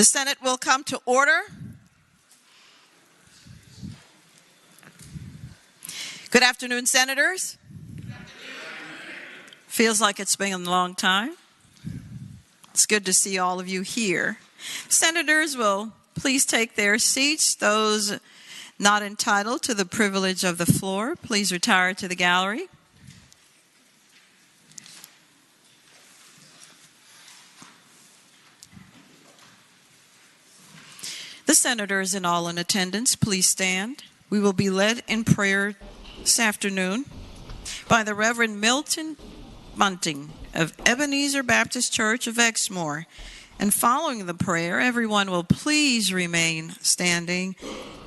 The Senate will come to order. Good afternoon, Senators. Feels like it's been a long time. It's good to see all of you here. Senators will please take their seats. Those not entitled to the privilege of the floor, please retire to the gallery. The senators and all in attendance, please stand. We will be led in prayer this afternoon by the Reverend Milton Bunting of Ebenezer Baptist Church of Exmoor. And following the prayer, everyone will please remain standing,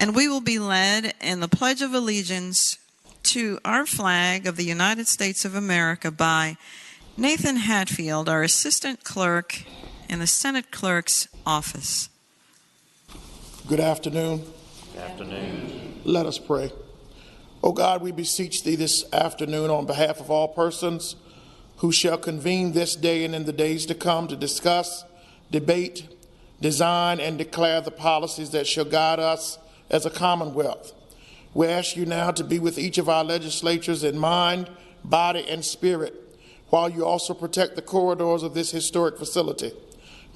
and we will be led in the Pledge of Allegiance to our flag of the United States of America by Nathan Hatfield, our Assistant Clerk in the Senate Clerk's office. Good afternoon. Good afternoon. Let us pray. O God, we beseech thee this afternoon on behalf of all persons who shall convene this day and in the days to come to discuss, debate, design, and declare the policies that shall guide us as a commonwealth. We ask you now to be with each of our legislatures in mind, body, and spirit, while you also protect the corridors of this historic facility.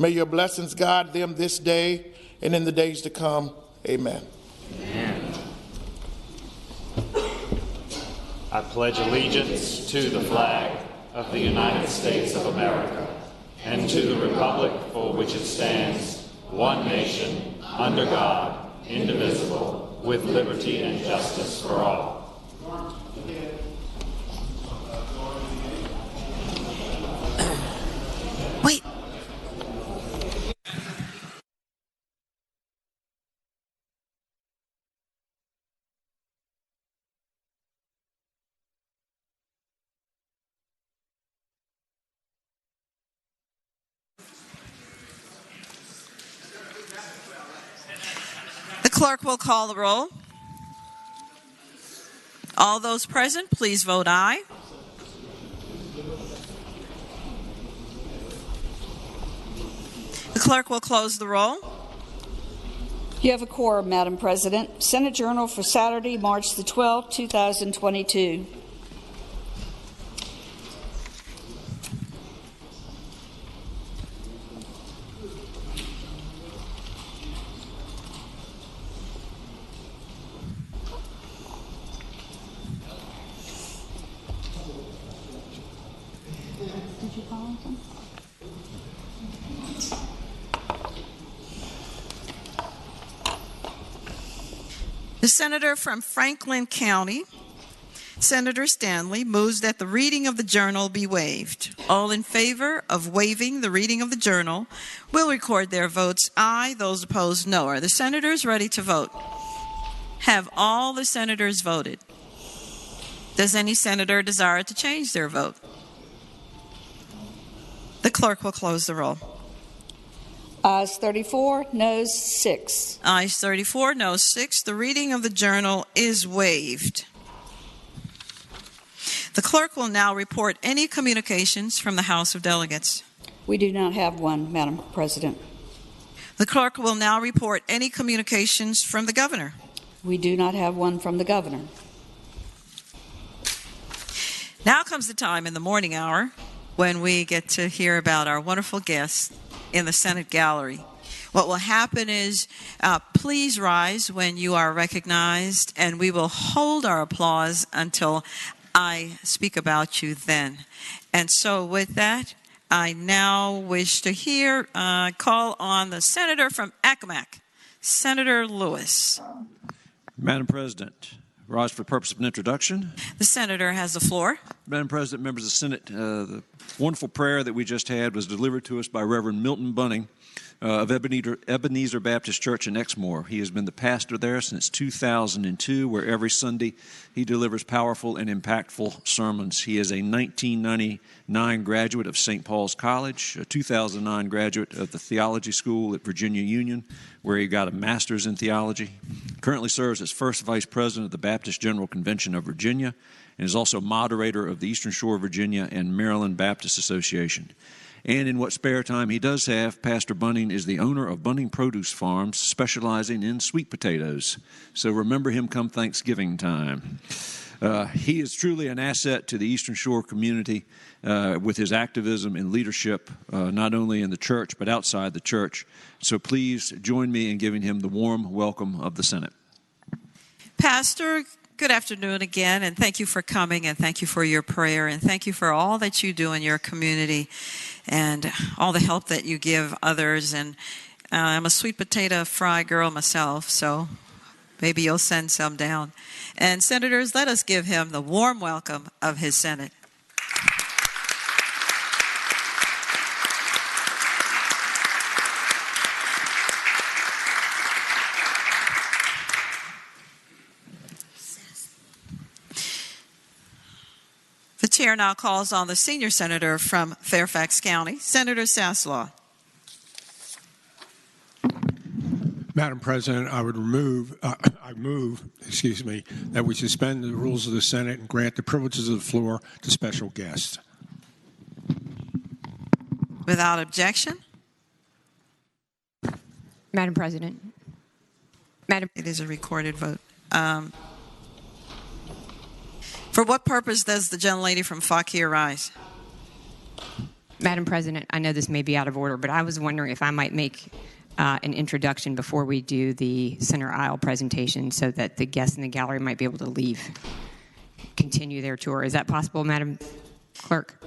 May your blessings guide them this day and in the days to come. Amen. Amen. I pledge allegiance to the flag of the United States of America and to the republic for which it stands, one nation, under God, indivisible, with liberty and justice for all. Wait. The clerk will call the roll. All those present, please vote aye. The clerk will close the roll. You have a quorum, Madam President. Senate Journal for Saturday, March the 12th, 2022. The senator from Franklin County, Senator Stanley, moves that the reading of the journal be waived. All in favor of waiving the reading of the journal will record their votes aye. Those opposed, no. Are the senators ready to vote? Have all the senators voted? Does any senator desire to change their vote? The clerk will close the roll. Ayes 34, noes 6. Ayes 34, noes 6. The reading of the journal is waived. The clerk will now report any communications from the House of Delegates. We do not have one, Madam President. The clerk will now report any communications from the governor. We do not have one from the governor. Now comes the time in the morning hour when we get to hear about our wonderful guests in the Senate gallery. What will happen is please rise when you are recognized, and we will hold our applause until I speak about you then. And so with that, I now wish to call on the senator from Accomack, Senator Lewis. Madam President, rise for the purpose of an introduction. The senator has the floor. Madam President, members of the Senate, the wonderful prayer that we just had was delivered to us by Reverend Milton Bunting of Ebenezer Baptist Church in Exmoor. He has been the pastor there since 2002, where every Sunday he delivers powerful and impactful sermons. He is a 1999 graduate of St. Paul's College, a 2009 graduate of the Theology School at Virginia Union, where he got a master's in theology. Currently serves as first vice president of the Baptist General Convention of Virginia, and is also moderator of the Eastern Shore of Virginia and Maryland Baptist Association. And in what spare time he does have, Pastor Bunning is the owner of Bunning Produce Farms, specializing in sweet potatoes. So remember him come Thanksgiving time. He is truly an asset to the Eastern Shore community with his activism and leadership, not only in the church but outside the church. So please join me in giving him the warm welcome of the Senate. Pastor, good afternoon again, and thank you for coming, and thank you for your prayer, and thank you for all that you do in your community and all the help that you give others. And I'm a sweet potato fry girl myself, so maybe you'll send some down. And senators, let us give him the warm welcome of his Senate. The chair now calls on the senior senator from Fairfax County, Senator Saslaw. Madam President, I move that we suspend the rules of the Senate and grant the privileges of the floor to special guests. Without objection? Madam President. It is a recorded vote. For what purpose does the gentlelady from Fauquier rise? Madam President, I know this may be out of order, but I was wondering if I might make an introduction before we do the center aisle presentation so that the guests in the gallery might be able to continue their tour. Is that possible, Madam Clerk?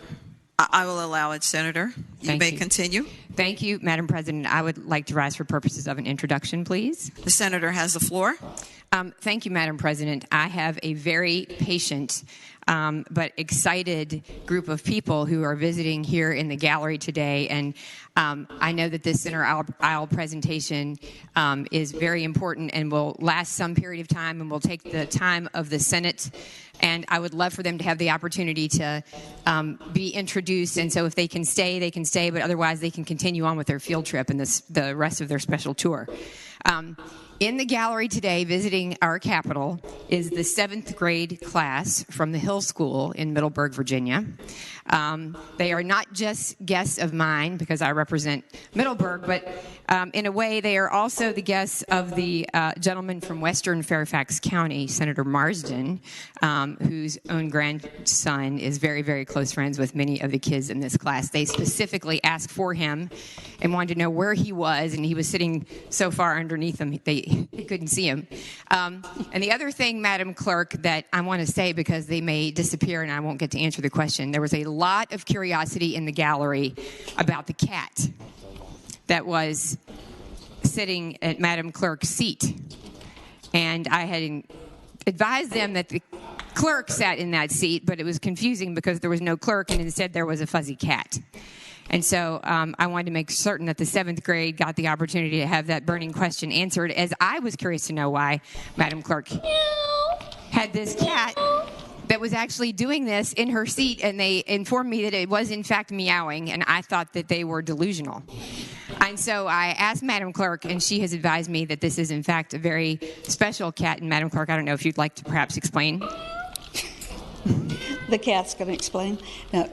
I will allow it, Senator. You may continue. Thank you, Madam President. I would like to rise for purposes of an introduction, please. The senator has the floor. Thank you, Madam President. I have a very patient but excited group of people who are visiting here in the gallery today, and I know that this center aisle presentation is very important and will last some period of time and will take the time of the Senate, and I would love for them to have the opportunity to be introduced, and so if they can stay, but otherwise they can continue on with their field trip and the rest of their special tour. In the gallery today, visiting our Capitol, is the 7th grade class from the Hill School in Middleburg, Virginia. They are not just guests of mine because I represent Middleburg, but in a way they are also the guests of the gentleman from Western Fairfax County, Senator Marsden, whose own grandson is very, very close friends with many of the kids in this class. They specifically asked for him and wanted to know where he was, and he was sitting so far underneath them they couldn't see him. And the other thing, Madam Clerk, that I want to say, because they may disappear and I won't get to answer the question, there was a lot of curiosity in the gallery about the cat that was sitting at Madam Clerk's seat. And I had advised them that the clerk sat in that seat, but it was confusing because there was no clerk and instead there was a fuzzy cat. And so I wanted to make certain that the 7th grade got the opportunity to have that burning question answered, as I was curious to know why Madam Clerk had this cat that was actually doing this in her seat, and they informed me that it was in fact meowing, and I thought that they were delusional. And so I asked Madam Clerk, and she has advised me that this is in fact a very special cat. And Madam Clerk, I don't know if you'd like to perhaps explain. The cat's going to explain. Now,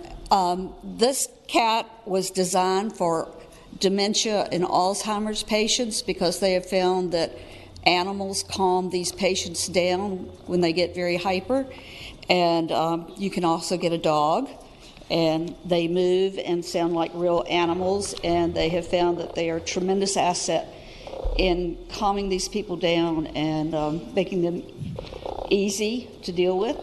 this cat was designed for dementia and Alzheimer's patients because they have found that animals calm these patients down when they get very hyper. And you can also get a dog, and they move and sound like real animals, and they have found that they are a tremendous asset in calming these people down and making them easy to deal with.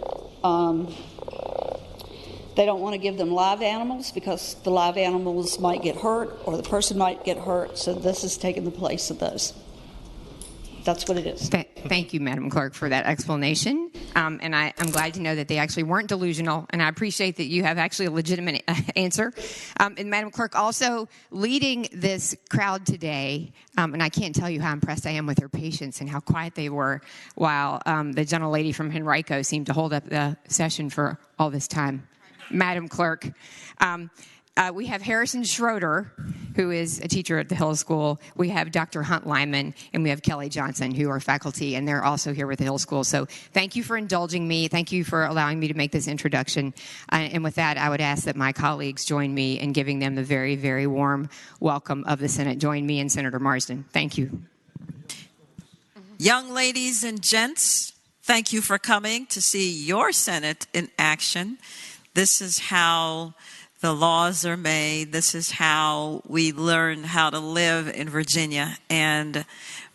They don't want to give them live animals because the live animals might get hurt or the person might get hurt, so this is taking the place of those. That's what it is. Thank you, Madam Clerk, for that explanation. And I'm glad to know that they actually weren't delusional, and I appreciate that you have actually a legitimate answer. And Madam Clerk, also leading this crowd today, and I can't tell you how impressed I am with their patience and how quiet they were while the gentlelady from Henrico seemed to hold up the session for all this time. Madam Clerk, We have Harrison Schroeder, who is a teacher at the Hill School. We have Dr. Hunt Lyman, and we have Kelly Johnson, who are faculty, and they're also here with the Hill School. So thank you for indulging me. Thank you for allowing me to make this introduction. And with that, I would ask that my colleagues join me in giving them the very, very warm welcome of the Senate. Join me and Senator Marsden. Thank you. Young ladies and gents, thank you for coming to see your Senate in action. This is how the laws are made. This is how we learn how to live in Virginia. And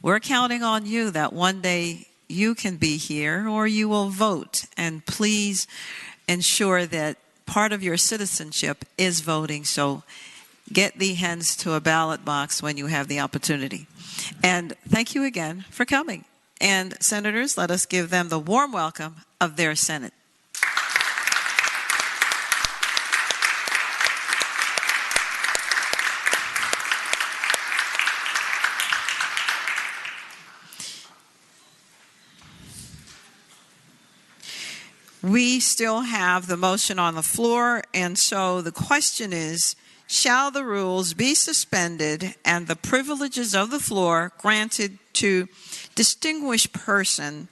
we're counting on you that one day you can be here or you will vote. And please ensure that part of your citizenship is voting. So get thee hens to a ballot box when you have the opportunity. And thank you again for coming. And senators, let us give them the warm welcome of their Senate. We still have the motion on the floor, and so the question is, shall the rules be suspended and the privileges of the floor granted to distinguished person?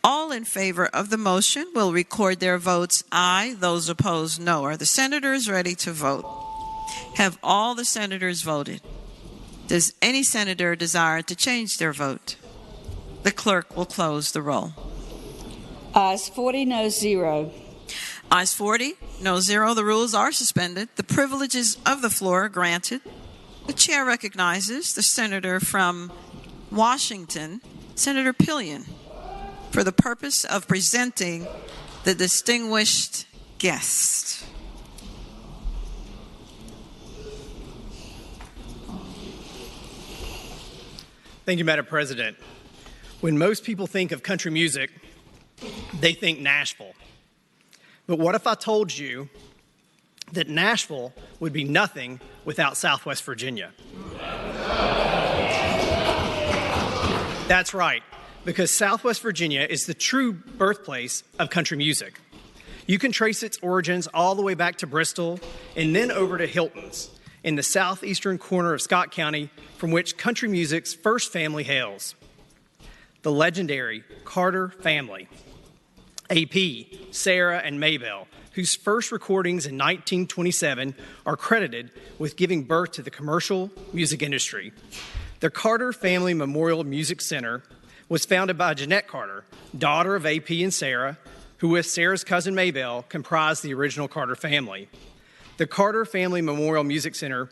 All in favor of the motion will record their votes aye. Those opposed, no. Are the senators ready to vote? Have all the senators voted? Does any senator desire to change their vote? The clerk will close the roll. Ayes 40, no 0. Ayes 40, no 0. The rules are suspended. The privileges of the floor are granted. The chair recognizes the senator from Washington, Senator Pillion, for the purpose of presenting the distinguished guest. Thank you, Madam President. When most people think of country music, they think Nashville. But what if I told you that Nashville would be nothing without Southwest Virginia? That's right, because Southwest Virginia is the true birthplace of country music. You can trace its origins all the way back to Bristol and then over to Hilton's in the southeastern corner of Scott County, from which country music's first family hails. The legendary Carter family. AP, Sarah, and Maybelle, whose first recordings in 1927 are credited with giving birth to the commercial music industry. The Carter Family Memorial Music Center was founded by Jeanette Carter, daughter of AP and Sarah, who with Sarah's cousin Maybelle comprised the original Carter family. The Carter Family Memorial Music Center,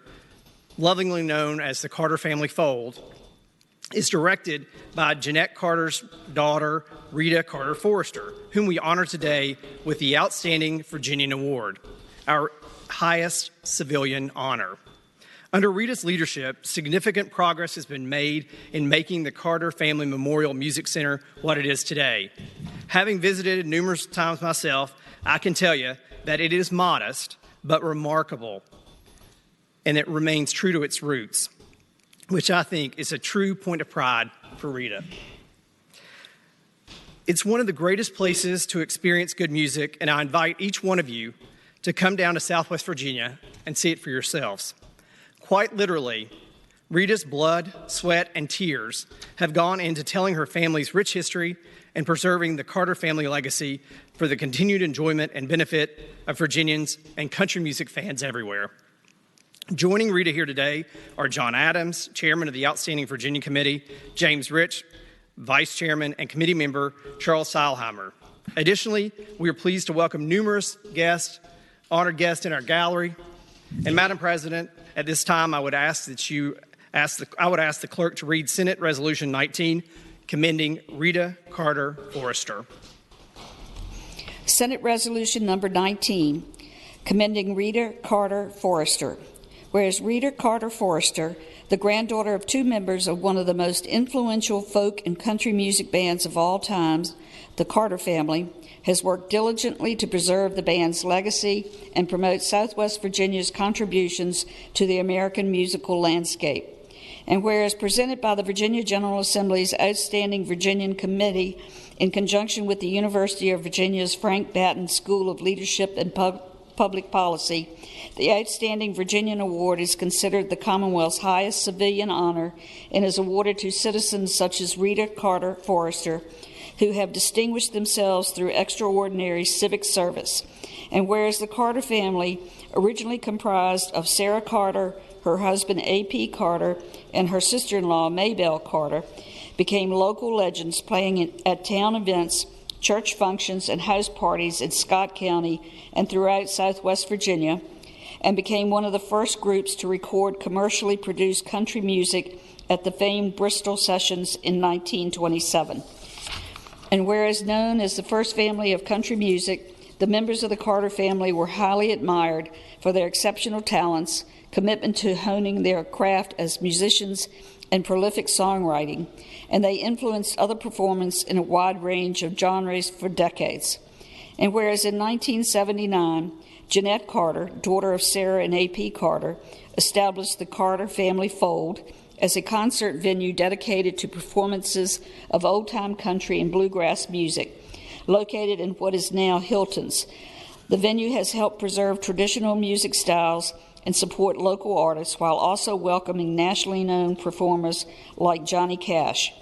lovingly known as the Carter Family Fold, is directed by Jeanette Carter's daughter, Rita Carter Forrester, whom we honor today with the Outstanding Virginian Award, our highest civilian honor. Under Rita's leadership, significant progress has been made in making the Carter Family Memorial Music Center what it is today. Having visited numerous times myself, I can tell you that it is modest but remarkable, and it remains true to its roots, which I think is a true point of pride for Rita. It's one of the greatest places to experience good music, and I invite each one of you to come down to Southwest Virginia and see it for yourselves. Quite literally, Rita's blood, sweat, and tears have gone into telling her family's rich history and preserving the Carter family legacy for the continued enjoyment and benefit of Virginians and country music fans everywhere. Joining Rita here today are John Adams, Chairman of the Outstanding Virginia Committee, James Rich, Vice Chairman, and Committee Member Charles Seilheimer. Additionally, we are pleased to welcome numerous guests, honored guests in our gallery. And Madam President, at this time, I would ask the clerk to read Senate Resolution 19, commending Rita Carter Forrester. Senate Resolution number 19, commending Rita Carter Forrester. Whereas Rita Carter Forrester, the granddaughter of two members of one of the most influential folk and country music bands of all times, the Carter family, has worked diligently to preserve the band's legacy and promote Southwest Virginia's contributions to the American musical landscape. And whereas presented by the Virginia General Assembly's Outstanding Virginian Committee in conjunction with the University of Virginia's Frank Batten School of Leadership and Public public policy, the Outstanding Virginian Award is considered the Commonwealth's highest civilian honor and is awarded to citizens such as Rita Carter Forrester, who have distinguished themselves through extraordinary civic service. And whereas the Carter family, originally comprised of Sarah Carter, her husband A.P. Carter, and her sister-in-law Maybelle Carter, became local legends playing at town events, church functions, and house parties in Scott County and throughout Southwest Virginia, and became one of the first groups to record commercially produced country music at the famed Bristol Sessions in 1927. And whereas known as the first family of country music, the members of the Carter family were highly admired for their exceptional talents, commitment to honing their craft as musicians, and prolific songwriting, and they influenced other performers in a wide range of genres for decades. And whereas in 1979, Jeanette Carter, daughter of Sarah and A.P. Carter, established the Carter Family Fold as a concert venue dedicated to performances of old-time country and bluegrass music, located in what is now Hilton's. The venue has helped preserve traditional music styles and support local artists while also welcoming nationally known performers like Johnny Cash.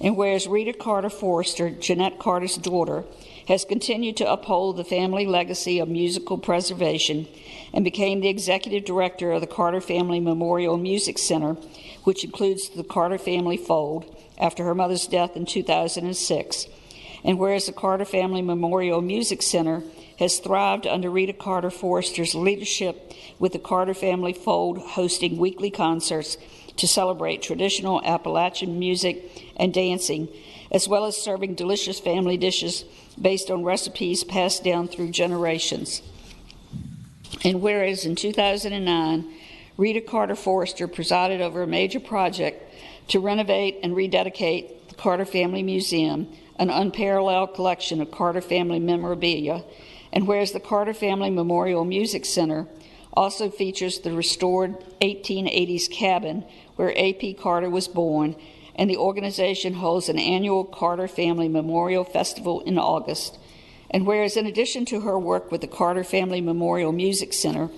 And whereas Rita Carter Forrester, Jeanette Carter's daughter, has continued to uphold the family legacy of musical preservation and became the executive director of the Carter Family Memorial Music Center, which includes the Carter Family Fold after her mother's death in 2006. And whereas the Carter Family Memorial Music Center has thrived under Rita Carter Forrester's leadership, with the Carter Family Fold hosting weekly concerts to celebrate traditional Appalachian music and dancing, as well as serving delicious family dishes based on recipes passed down through generations. And whereas in 2009, Rita Carter Forrester presided over a major project to renovate and rededicate the Carter Family Museum, an unparalleled collection of Carter family memorabilia, and whereas the Carter Family Memorial Music Center also features the restored 1880s cabin where A.P. Carter was born, and the organization holds an annual Carter Family Memorial Festival in August. And whereas in addition to her work with the Carter Family Memorial Music Center,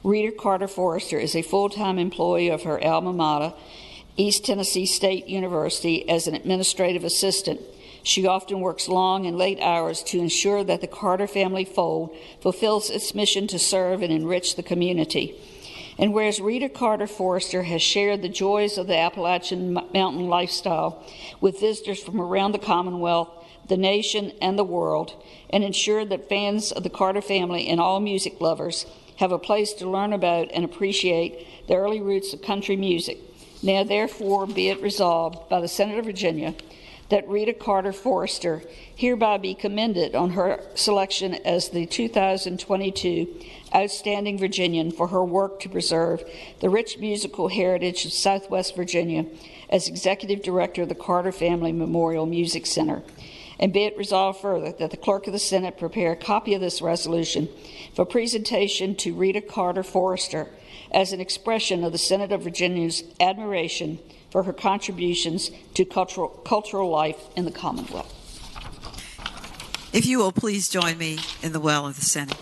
Rita Carter Forrester is a full-time employee of her alma mater, East Tennessee State University, as an administrative assistant. She often works long and late hours to ensure that the Carter Family Fold fulfills its mission to serve and enrich the community. And whereas Rita Carter Forrester has shared the joys of the Appalachian mountain lifestyle with visitors from around the Commonwealth, the nation, and the world, and ensured that fans of the Carter family and all music lovers have a place to learn about and appreciate the early roots of country music, now therefore be it resolved by the Senate of Virginia that Rita Carter Forrester hereby be commended on her selection as the 2022 Outstanding Virginian for her work to preserve the rich musical heritage of Southwest Virginia as Executive Director of the Carter Family Memorial Music Center. And be it resolved further that the Clerk of the Senate prepare a copy of this resolution for presentation to Rita Carter Forrester as an expression of the Senate of Virginia's admiration for her contributions to cultural life in the Commonwealth. If you will please join me in the well of the Senate.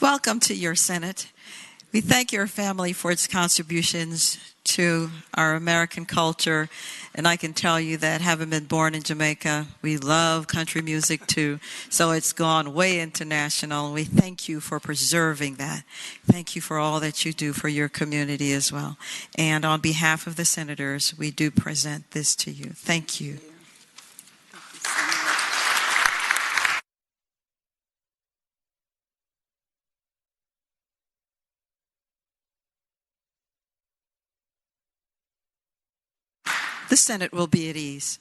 Welcome to your Senate. We thank your family for its contributions to our American culture, and I can tell you that having been born in Jamaica, we love country music too, so it's gone way international, and we thank you for preserving that. Thank you for all that you do for your community as well. And on behalf of the senators, we do present this to you. Thank you. The Senate will be at ease.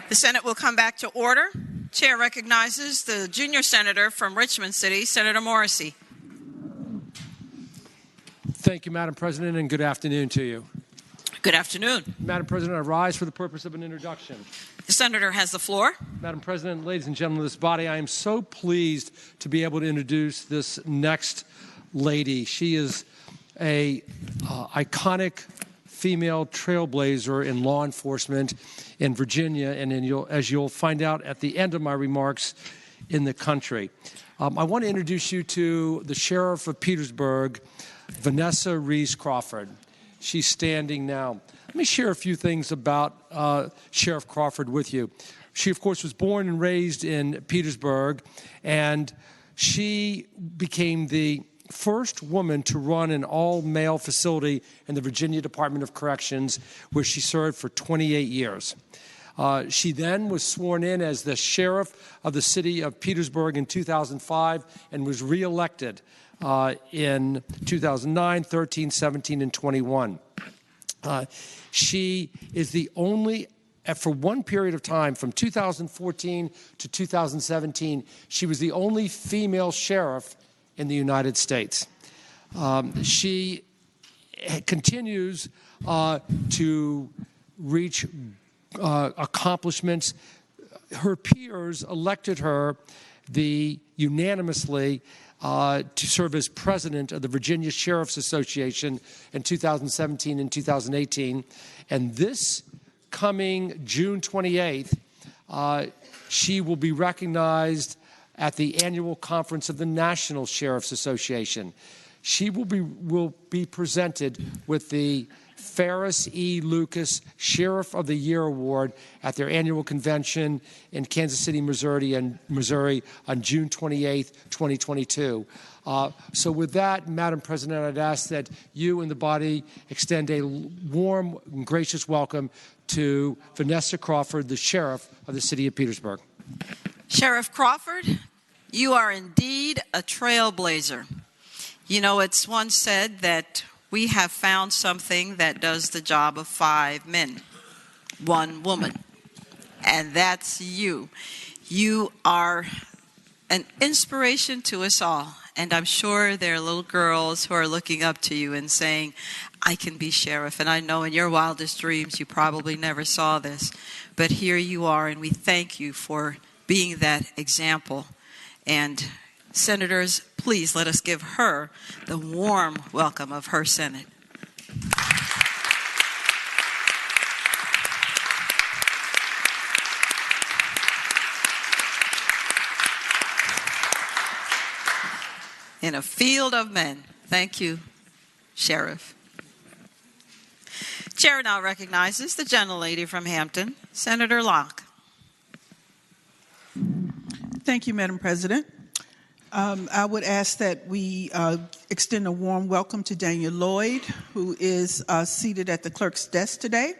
The Senate will come back to order. Chair recognizes the junior senator from Richmond City, Senator Morrissey. Thank you, Madam President, and good afternoon to you. Good afternoon. Madam President, I rise for the purpose of an introduction. The senator has the floor. Madam President, ladies and gentlemen of this body, I am so pleased to be able to introduce this next lady. She is a iconic female trailblazer in law enforcement in Virginia, and as you'll find out at the end of my remarks, in the country. I want to introduce you to the Sheriff of Petersburg, Vanessa Reese Crawford. She's standing now. Let me share a few things about Sheriff Crawford with you. She, of course, was born and raised in Petersburg, and she became the first woman to run an all-male facility in the Virginia Department of Corrections, where she served for 28 years. She then was sworn in as the sheriff of the city of Petersburg in 2005 and was reelected in 2009, 13, 17, and 21. She is the only, for one period of time, from 2014 to 2017, she was the only female sheriff in the United States. She continues to reach accomplishments. Her peers elected her unanimously to serve as president of the Virginia Sheriff's Association in 2017 and 2018. And this coming June 28th, she will be recognized at the annual conference of the National Sheriff's Association. She will be presented with the Ferris E. Lucas Sheriff of the Year Award at their annual convention in Kansas City, Missouri on June 28th, 2022. So with that, Madam President, I'd ask that you and the body extend a warm and gracious welcome to Vanessa Crawford, the Sheriff of the City of Petersburg. Sheriff Crawford, you are indeed a trailblazer. You know, it's once said that we have found something that does the job of 5 men, 1 woman, and that's you. You are an inspiration to us all, and I'm sure there are little girls who are looking up to you and saying, I can be sheriff. And I know in your wildest dreams you probably never saw this, but here you are, and we thank you for being that example. And senators, please let us give her the warm welcome of her Senate. In a field of men. Thank you, Sheriff. Chair now recognizes the gentlelady from Hampton, Senator Locke. Thank you, Madam President. I would ask that we extend a warm welcome to Daniel Lloyd, who is seated at the clerk's desk today.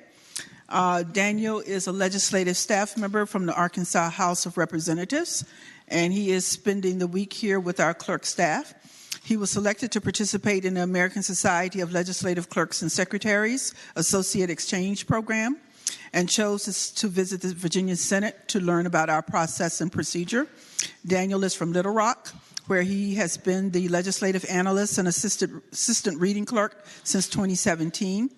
Daniel is a legislative staff member from the Arkansas House of Representatives, and he is spending the week here with our clerk staff. He was selected to participate in the American Society of Legislative Clerks and Secretaries Associate Exchange Program, and chose to visit the Virginia Senate to learn about our process and procedure. Daniel is from Little Rock, where he has been the legislative analyst and assistant reading clerk since 2017.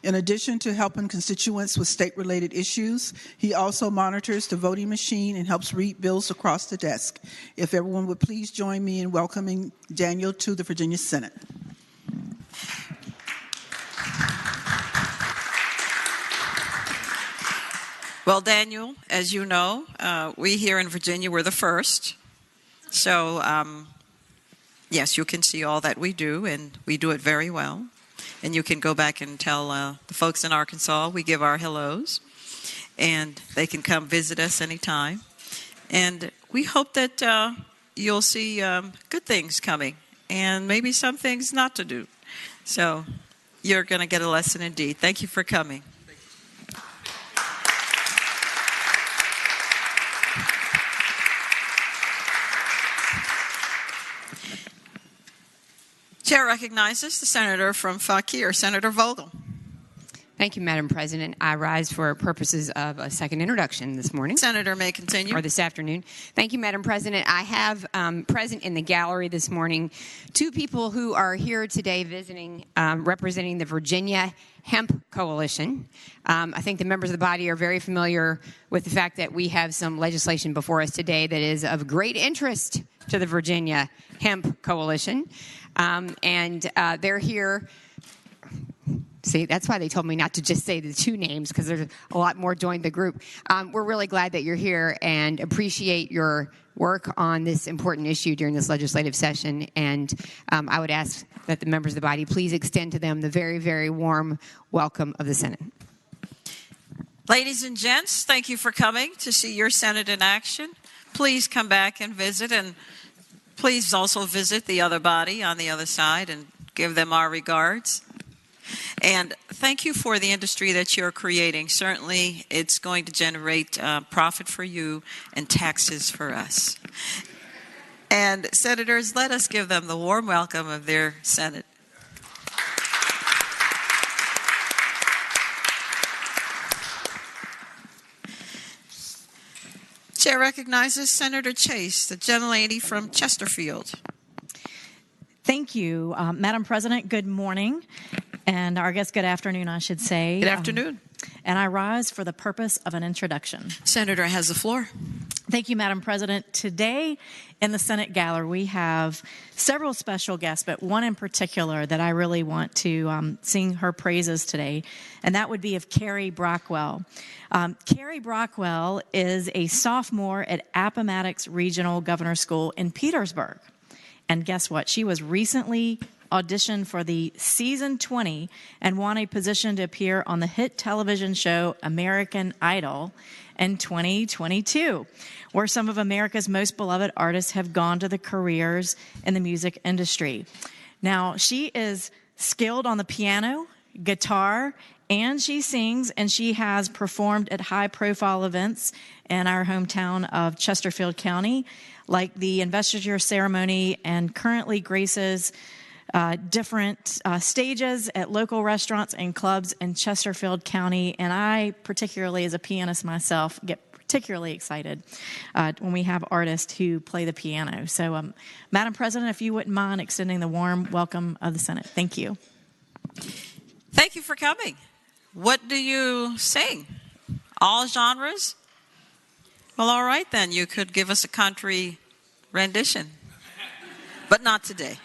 In addition to helping constituents with state-related issues, he also monitors the voting machine and helps read bills across the desk. If everyone would please join me in welcoming Daniel to the Virginia Senate. Well, Daniel, as you know, we here in Virginia, we're the first. So, yes, you can see all that we do, and we do it very well. And you can go back and tell the folks in Arkansas we give our hellos, and they can come visit us anytime. And we hope that you'll see good things coming, and maybe some things not to do. So you're going to get a lesson indeed. Thank you for coming. Chair recognizes the senator from Fauquier, Senator Vogel. Thank you, Madam President. I rise for purposes of a second introduction this morning. Senator may continue. Or this afternoon. Thank you, Madam President. I have present in the gallery this morning two people who are here today visiting, representing the Virginia Hemp Coalition. I think the members of the body are very familiar with the fact that we have some legislation before us today that is of great interest to the Virginia Hemp Coalition. And they're here. See, that's why they told me not to just say the two names, because there's a lot more joined the group. We're really glad that you're here and appreciate your work on this important issue during this legislative session. And I would ask that the members of the body please extend to them the very, very warm welcome of the Senate. Ladies and gents, thank you for coming to see your Senate in action. Please come back and visit, and please also visit the other body on the other side and give them our regards. And thank you for the industry that you're creating. Certainly, it's going to generate profit for you and taxes for us. And senators, let us give them the warm welcome of their Senate. Chair recognizes Senator Chase, the gentlelady from Chesterfield. Thank you, Madam President. Good morning. And our guests, good afternoon, I should say. Good afternoon. And I rise for the purpose of an introduction. Senator has the floor. Thank you, Madam President. Today in the Senate gallery, we have several special guests, but one in particular that I really want to sing her praises today, and that would be of Carrie Brockwell. Carrie Brockwell is a sophomore at Appomattox Regional Governor School in Petersburg. And guess what? She was recently auditioned for the season 20 and won a position to appear on the hit television show American Idol in 2022, where some of America's most beloved artists have gone to the careers in the music industry. Now, she is skilled on the piano, guitar, and she sings, and she has performed at high-profile events in our hometown of Chesterfield County, like the investiture ceremony, and currently graces different stages at local restaurants and clubs in Chesterfield County. And I, particularly as a pianist myself, get particularly excited when we have artists who play the piano. So, Madam President, if you wouldn't mind extending the warm welcome of the Senate. Thank you. Thank you for coming. What do you sing? All genres? Well, all right then. You could give us a country rendition, but not today.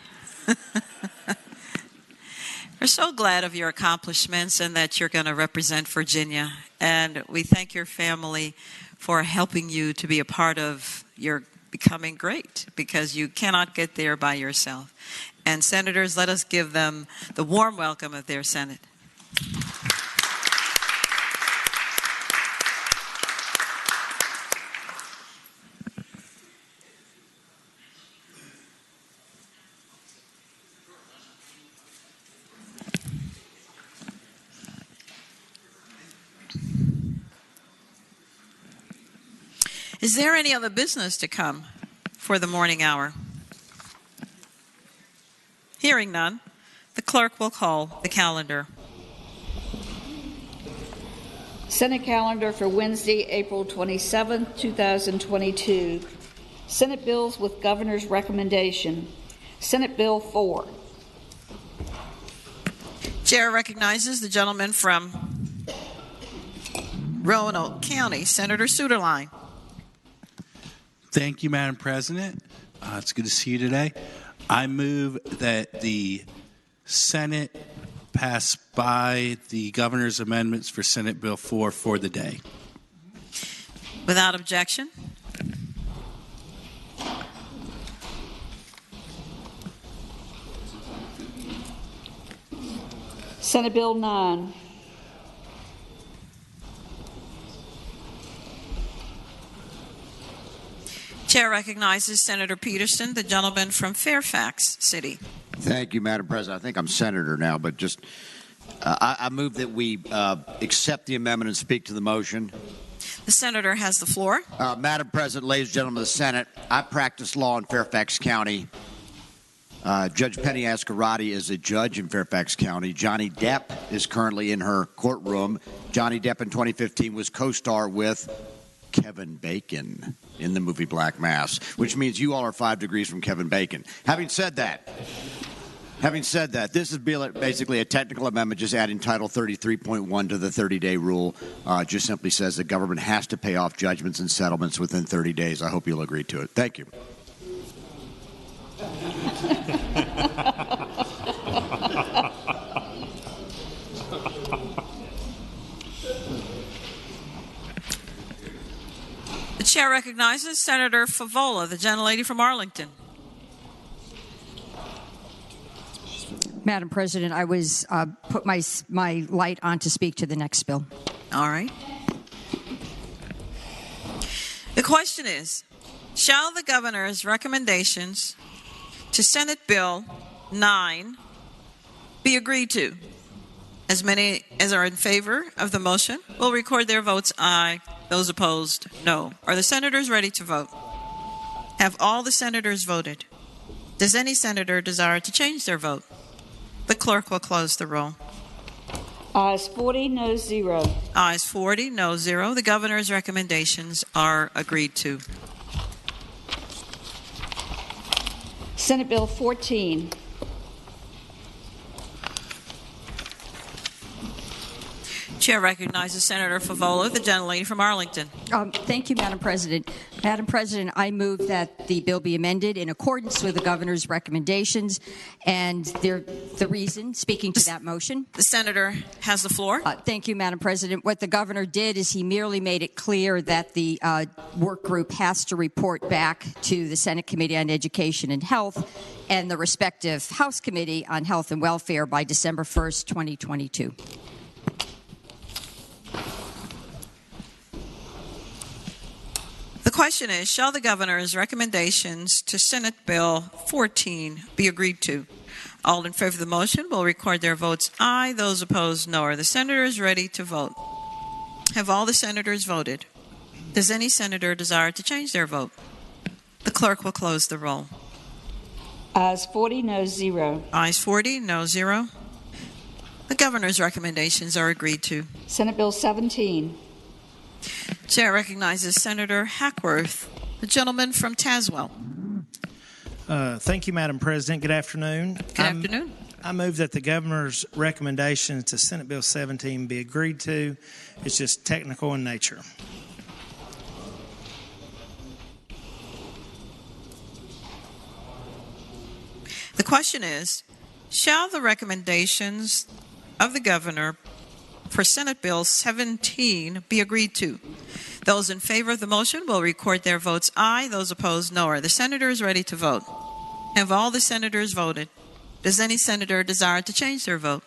We're so glad of your accomplishments and that you're going to represent Virginia. And we thank your family for helping you to be a part of your becoming great, because you cannot get there by yourself. And senators, let us give them the warm welcome of their Senate. Is there any other business to come for the morning hour? Hearing none, the clerk will call the calendar. Senate calendar for Wednesday, April 27, 2022. Senate bills with governor's recommendation. Senate Bill 4. Chair recognizes the gentleman from Roanoke County, Senator Suderline. Thank you, Madam President. It's good to see you today. I move that the Senate pass by the governor's amendments for Senate Bill 4 for the day. Without objection. Senate Bill 9. Chair recognizes Senator Peterson, the gentleman from Fairfax City. Thank you, Madam President. I think I'm senator now, but just I move that we accept the amendment and speak to the motion. The senator has the floor. Madam President, ladies and gentlemen of the Senate, I practice law in Fairfax County. Judge Penny Ascarati is a judge in Fairfax County. Johnny Depp is currently in her courtroom. Johnny Depp in 2015 was co-star with Kevin Bacon in the movie Black Mass, which means you all are 5 degrees from Kevin Bacon. Having said that, this is basically a technical amendment just adding Title 33.1 to the 30-day rule. Just simply says the government has to pay off judgments and settlements within 30 days. I hope you'll agree to it. Thank you. The chair recognizes Senator Favola, the gentlelady from Arlington. Madam President, I was put my light on to speak to the next bill. All right. The question is, shall the governor's recommendations to Senate Bill 9 be agreed to? As many as are in favor of the motion will record their votes aye. Those opposed, no. Are the senators ready to vote? Have all the senators voted? Does any senator desire to change their vote? The clerk will close the roll. Ayes 40, no 0. Ayes 40, no 0. The governor's recommendations are agreed to. Senate Bill 14. Chair recognizes Senator Favola, the gentlelady from Arlington. Thank you, Madam President. Madam President, I move that the bill be amended in accordance with the governor's recommendations, and the reason, speaking to that motion. The senator has the floor. Thank you, Madam President. What the governor did is he merely made it clear that the work group has to report back to the Senate Committee on Education and Health and the respective House Committee on Health and Welfare by December 1st, 2022. The question is, shall the governor's recommendations to Senate Bill 14 be agreed to? All in favor of the motion will record their votes aye. Those opposed, no. Are the senators ready to vote? Have all the senators voted? Does any senator desire to change their vote? The clerk will close the roll. Ayes 40, no 0. Ayes 40, no 0. The governor's recommendations are agreed to. Senate Bill 17. Chair recognizes Senator Hackworth, the gentleman from Tazewell. Thank you, Madam President. Good afternoon. Good afternoon. I move that the governor's recommendations to Senate Bill 17 be agreed to. It's just technical in nature. The question is, shall the recommendations of the governor for Senate Bill 17 be agreed to? Those in favor of the motion will record their votes aye. Those opposed, no. Are the senators ready to vote? Have all the senators voted? Does any senator desire to change their vote?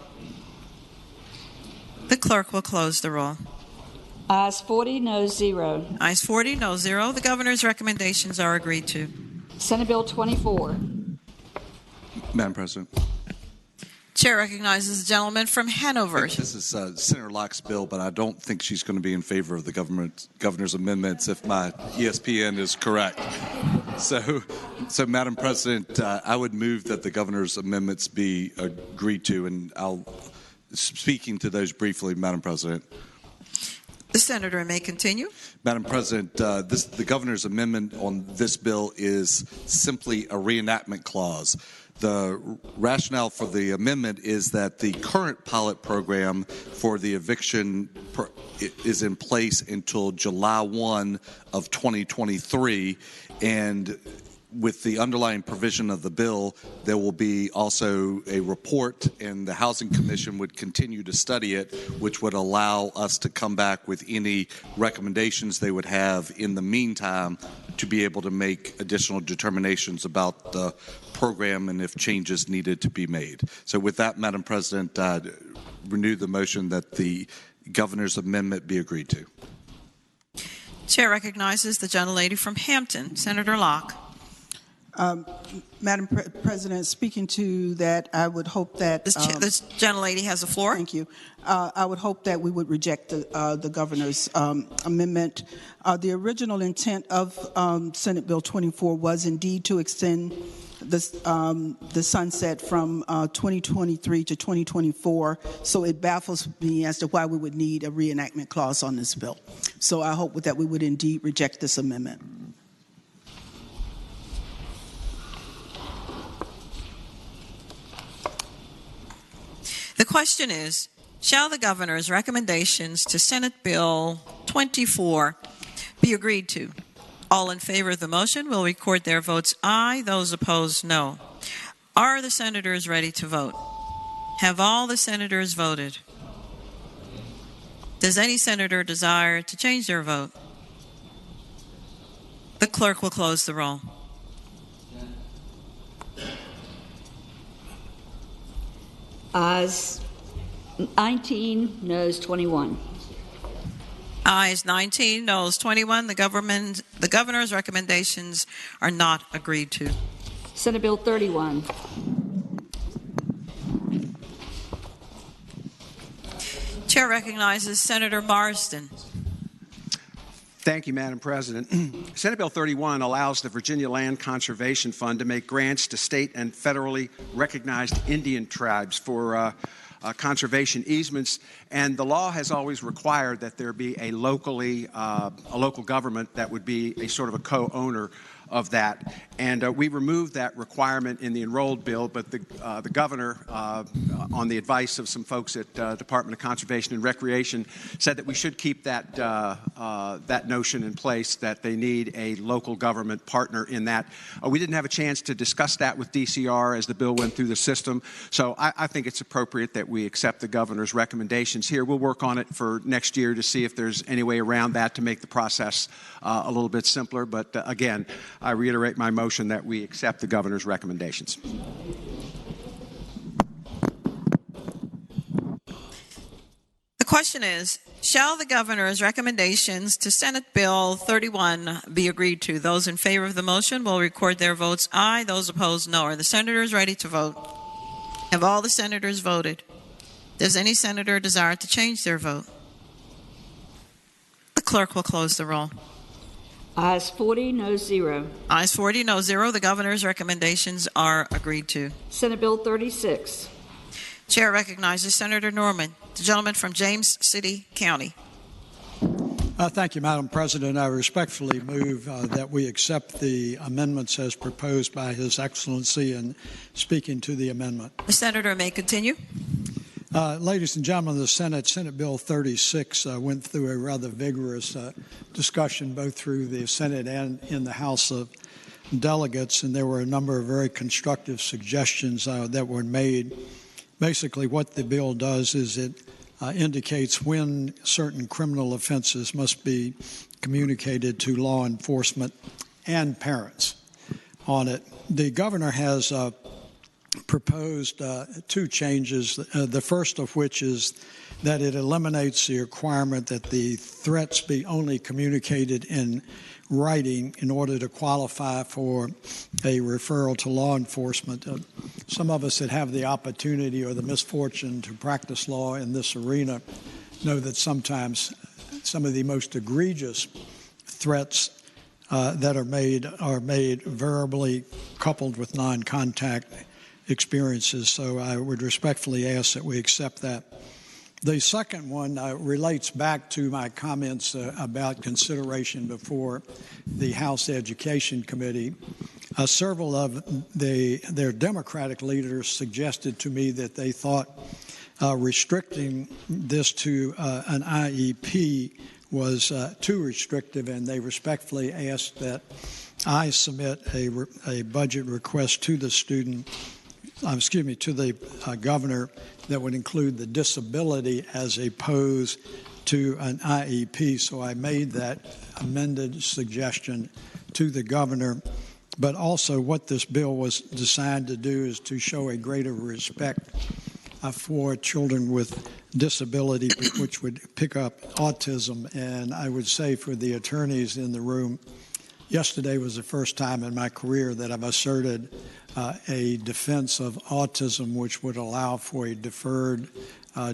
The clerk will close the roll. Ayes 40, no 0. Ayes 40, no 0. The governor's recommendations are agreed to. Senate Bill 24. Madam President. Chair recognizes the gentleman from Hanover. This is Senator Locke's bill, but I don't think she's going to be in favor of the governor's amendments if my ESPN is correct. So Madam President, I would move that the governor's amendments be agreed to, and I'll speaking to those briefly, Madam President. The senator may continue. Madam President, the governor's amendment on this bill is simply a reenactment clause. The rationale for the amendment is that the current pilot program for the eviction is in place until July 1 of 2023, and with the underlying provision of the bill, there will be also a report, and the Housing Commission would continue to study it, which would allow us to come back with any recommendations they would have in the meantime to be able to make additional determinations about the program and if changes needed to be made. So with that, Madam President, renew the motion that the governor's amendment be agreed to. Chair recognizes the gentlelady from Hampton, Senator Locke. Madam President, speaking to that, I would hope that this gentlelady has the floor. Thank you. I would hope that we would reject the governor's amendment. The original intent of Senate Bill 24 was indeed to extend the sunset from 2023 to 2024. So it baffles me as to why we would need a reenactment clause on this bill. So I hope that we would indeed reject this amendment. The question is, shall the governor's recommendations to Senate Bill 24 be agreed to? All in favor of the motion will record their votes aye. Those opposed, no. Are the senators ready to vote? Have all the senators voted? Does any senator desire to change their vote? The clerk will close the roll. Ayes 19, noes 21. Ayes 19, noes 21. The governor's recommendations are not agreed to. Senate Bill 31. Chair recognizes Senator Marsden. Thank you, Madam President. Senate Bill 31 allows the Virginia Land Conservation Fund to make grants to state and federally recognized Indian tribes for conservation easements, and the law has always required that there be a local government that would be a sort of a co-owner of that. And we removed that requirement in the enrolled bill, but the governor, on the advice of some folks at Department of Conservation and Recreation, said that we should keep that that notion in place, that they need a local government partner in that. We didn't have a chance to discuss that with DCR as the bill went through the system, so I think it's appropriate that we accept the governor's recommendations here. We'll work on it for next year to see if there's any way around that to make the process a little bit simpler, but again, I reiterate my motion that we accept the governor's recommendations. The question is, shall the governor's recommendations to Senate Bill 31 be agreed to? Those in favor of the motion will record their votes aye. Those opposed, no. Are the senators ready to vote? Have all the senators voted? Does any senator desire to change their vote? The clerk will close the roll. Ayes 40, noes 0. Ayes 40, no 0. The governor's recommendations are agreed to. Senate Bill 36. Chair recognizes Senator Norman, the gentleman from James City County. Thank you, Madam President. I respectfully move that we accept the amendments as proposed by His Excellency, and speaking to the amendment. The senator may continue. Ladies and gentlemen of the Senate Bill 36 went through a rather vigorous discussion both through the Senate and in the House of Delegates, and there were a number of very constructive suggestions that were made. Basically, what the bill does is it indicates when certain criminal offenses must be communicated to law enforcement and parents on it. The governor has proposed two changes, the first of which is that it eliminates the requirement that the threats be only communicated in writing in order to qualify for a referral to law enforcement. Some of us that have the opportunity or the misfortune to practice law in this arena know that sometimes some of the most egregious threats that are made verbally coupled with non-contact experiences. So I would respectfully ask that we accept that. The second one relates back to my comments about consideration before the House Education Committee. Several of their Democratic leaders suggested to me that they thought restricting this to an IEP was too restrictive, and they respectfully asked that I submit a budget request to the to the governor that would include the disability as opposed to an IEP. So I made that amended suggestion to the governor. But also what this bill was designed to do is to show a greater respect for children with disability, which would pick up autism. And I would say for the attorneys in the room, yesterday was the first time in my career that I've asserted a defense of autism, which would allow for a deferred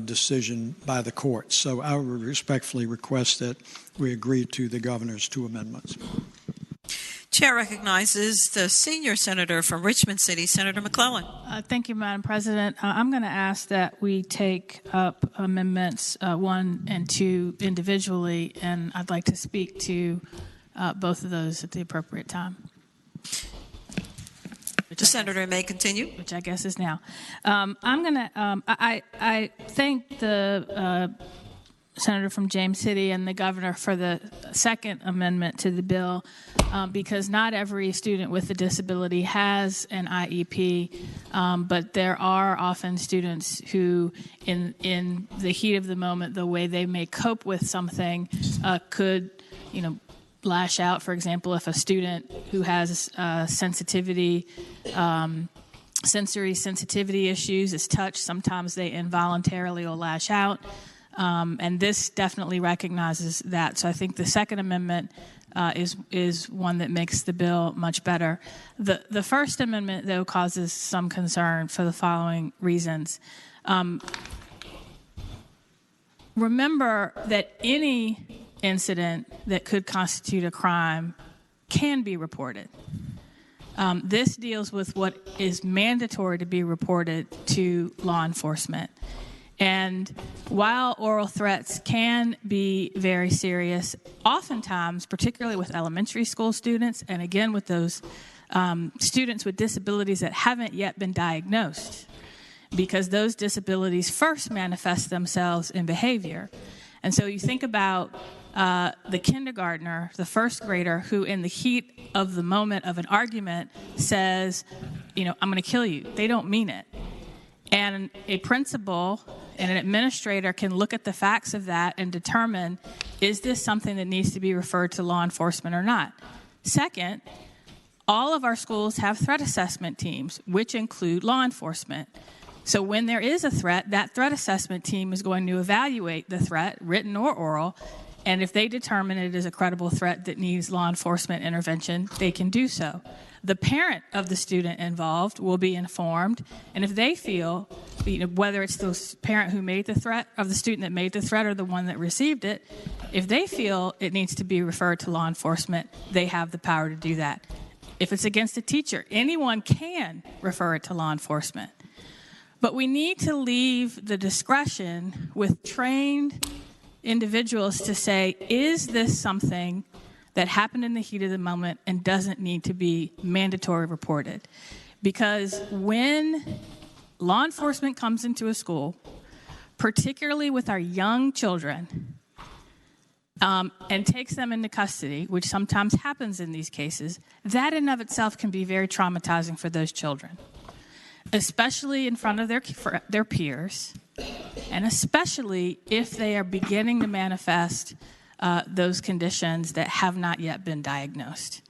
decision by the courts. So I would respectfully request that we agree to the governor's two amendments. Chair recognizes the senior senator from Richmond City, Senator McClellan. Thank you, Madam President. I'm going to ask that we take up amendments 1 and 2 individually, and I'd like to speak to both of those at the appropriate time. The senator may continue. Which I guess is now. I'm going to. I thank the senator from James City and the governor for the second amendment to the bill, because not every student with a disability has an IEP, but there are often students who, in the heat of the moment, the way they may cope with something could, lash out. For example, if a student who has sensory sensitivity issues is touched, sometimes they involuntarily will lash out. And this definitely recognizes that. So I think the Second Amendment is one that makes the bill much better. The First Amendment, though, causes some concern for the following reasons. Remember that any incident that could constitute a crime can be reported. This deals with what is mandatory to be reported to law enforcement. And while oral threats can be very serious, oftentimes, particularly with elementary school students, and again with those students with disabilities that haven't yet been diagnosed, because those disabilities first manifest themselves in behavior. And so you think about the kindergartner, the first grader, who in the heat of the moment of an argument says, I'm going to kill you. They don't mean it. And a principal and an administrator can look at the facts of that and determine, is this something that needs to be referred to law enforcement or not? Second, all of our schools have threat assessment teams, which include law enforcement. So when there is a threat, that threat assessment team is going to evaluate the threat, written or oral, and if they determine it is a credible threat that needs law enforcement intervention, they can do so. The parent of the student involved will be informed, and if they feel, whether it's the parent who made the threat, of the student that made the threat, or the one that received it, if they feel it needs to be referred to law enforcement, they have the power to do that. If it's against a teacher, anyone can refer it to law enforcement. But we need to leave the discretion with trained individuals to say, is this something that happened in the heat of the moment and doesn't need to be mandatory reported? Because when law enforcement comes into a school, particularly with our young children, and takes them into custody, which sometimes happens in these cases, that in of itself can be very traumatizing for those children, especially in front of their peers, and especially if they are beginning to manifest those conditions that have not yet been diagnosed.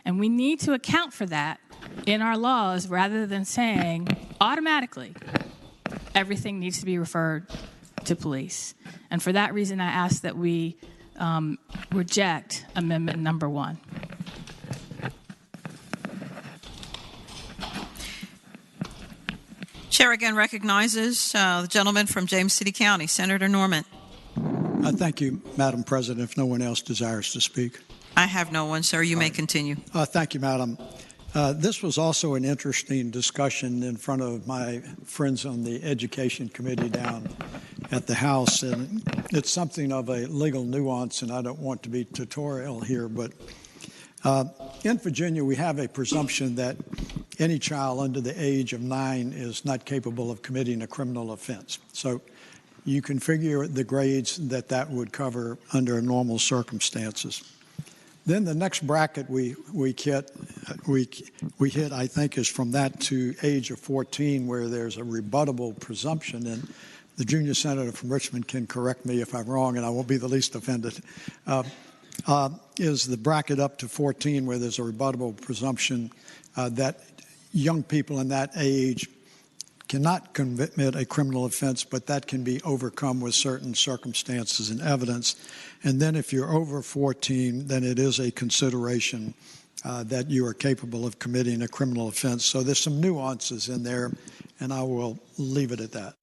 And we need to account for that in our laws rather than saying automatically everything needs to be referred to police. And for that reason, I ask that we reject Amendment number 1. Chair again recognizes the gentleman from James City County, Senator Norman. Thank you, Madam President. If no one else desires to speak. I have no one, sir. You may continue. Thank you, Madam. This was also an interesting discussion in front of my friends on the Education Committee down at the House, and it's something of a legal nuance, and I don't want to be tutorial here, but in Virginia, we have a presumption that any child under the age of 9 is not capable of committing a criminal offense. So you can figure the grades that would cover under normal circumstances. Then the next bracket we hit, I think, is from that to age of 14, where there's a rebuttable presumption. And the junior senator from Richmond can correct me if I'm wrong, and I won't be the least offended. Is the bracket up to 14, where there's a rebuttable presumption that young people in that age cannot commit a criminal offense, but that can be overcome with certain circumstances and evidence. And then if you're over 14, then it is a consideration that you are capable of committing a criminal offense. So there's some nuances in there, and I will leave it at that.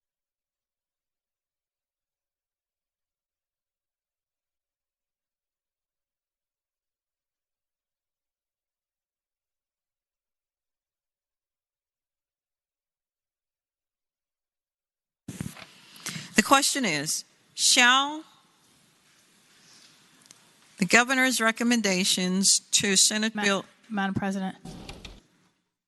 question is, shall the governor's recommendations to Senate Bill... Madam President.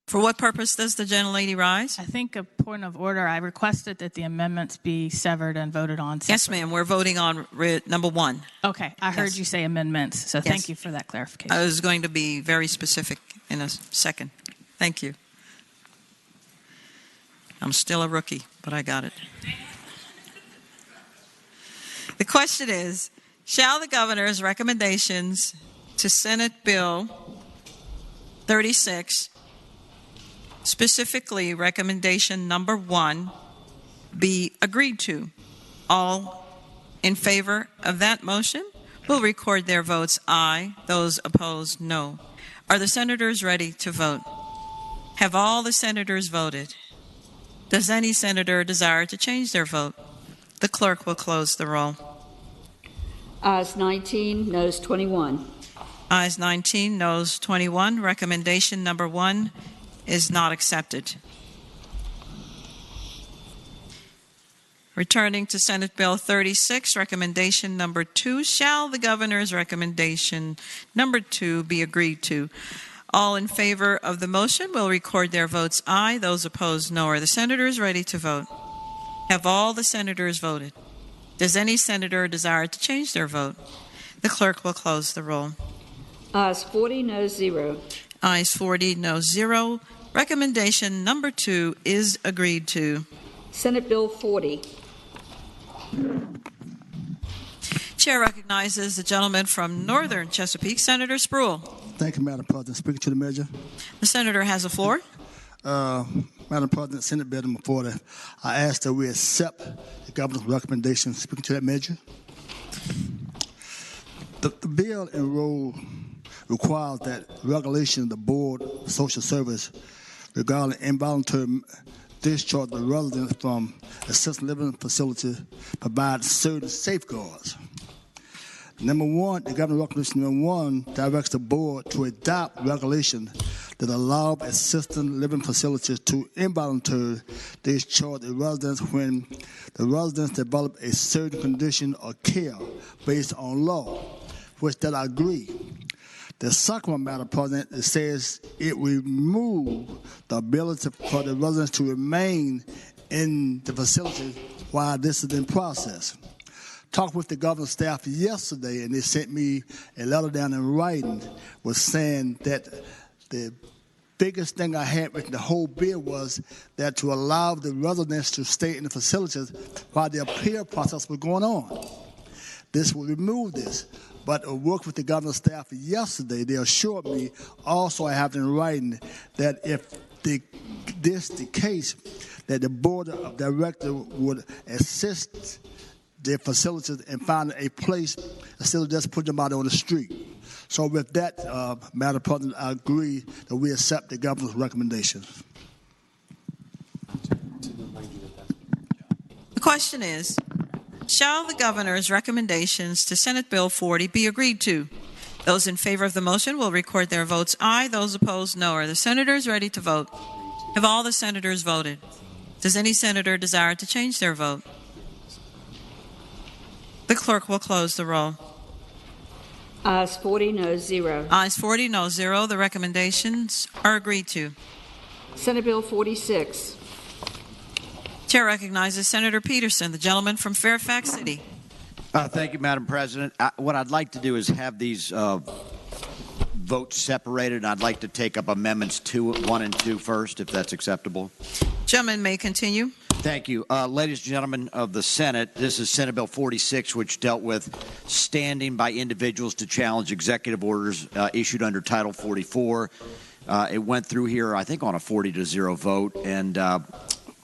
For what purpose does the gentlelady rise? I think a point of order. I requested that the amendments be severed and voted on separately. Yes, ma'am. We're voting on number 1. Okay. I heard you say amendments, so Yes. thank you for that clarification. I was going to be very specific in a second. Thank you. I'm still a rookie, but I got it. The question is, shall the governor's recommendations to Senate Bill 36, specifically recommendation number 1, be agreed to? All in favor of that motion will record their votes aye. Those opposed, no. Are the senators ready to vote? Have all the senators voted? Does any senator desire to change their vote? The clerk will close the roll. Ayes 19, noes 21. Ayes 19, noes 21. Recommendation number 1 is not accepted. Returning to Senate Bill 36, recommendation number 2. Shall the governor's recommendation number 2 be agreed to? All in favor of the motion will record their votes aye. Those opposed, no. Are the senators ready to vote? Have all the senators voted? Does any senator desire to change their vote? The clerk will close the roll. Ayes 40, noes 0. Ayes 40, noes 0. Recommendation number 2 is agreed to. Senate Bill 40. Chair recognizes the gentleman from Northern Chesapeake, Senator Spruill. Thank you, Madam President. Speaking to the measure. The senator has the floor. Madam President, Senate Bill number 40. I ask that we accept the governor's recommendation. Speaking to that measure. The bill enrolled requires that regulation of the Board of Social Service regarding involuntary discharge of residents from assisted living facilities provides certain safeguards. Number 1, the governor's recommendation number 1 directs the board to adopt regulation that allow assisted living facilities to involuntarily discharge the residents when the residents develop a certain condition or care based on law, which that I agree. The second one, Madam President, it says it remove the ability for the residents to remain in the facility while this is in process. Talked with the governor's staff yesterday, and they sent me a letter down in writing was saying that the biggest thing I had with the whole bill was that to allow the residents to stay in the facilities while the appeal process was going on. This will remove this. But I worked with the governor's staff yesterday. They assured me, also I have in writing, that if this the case, that the board of directors would assist their facilities in finding a place instead of just putting them out on the street. So with that, Madam President, I agree that we accept the governor's recommendations. The question is, shall the governor's recommendations to Senate Bill 40 be agreed to? Those in favor of the motion will record their votes aye. Those opposed, no. Are the senators ready to vote? Have all the senators voted? Does any senator desire to change their vote? The clerk will close the roll. Ayes 40, noes 0. Ayes 40, no 0. The recommendations are agreed to. Senate Bill 46. Chair recognizes Senator Peterson, the gentleman from Fairfax City. Thank you, Madam President. What I'd like to do is have these votes separated, and I'd like to take up amendments 1 and 2 first, if that's acceptable. Gentleman may continue. Thank you. Ladies and gentlemen of the Senate, this is Senate Bill 46, which dealt with standing by individuals to challenge executive orders issued under Title 44. It went through here, I think, on a 40-0 vote, and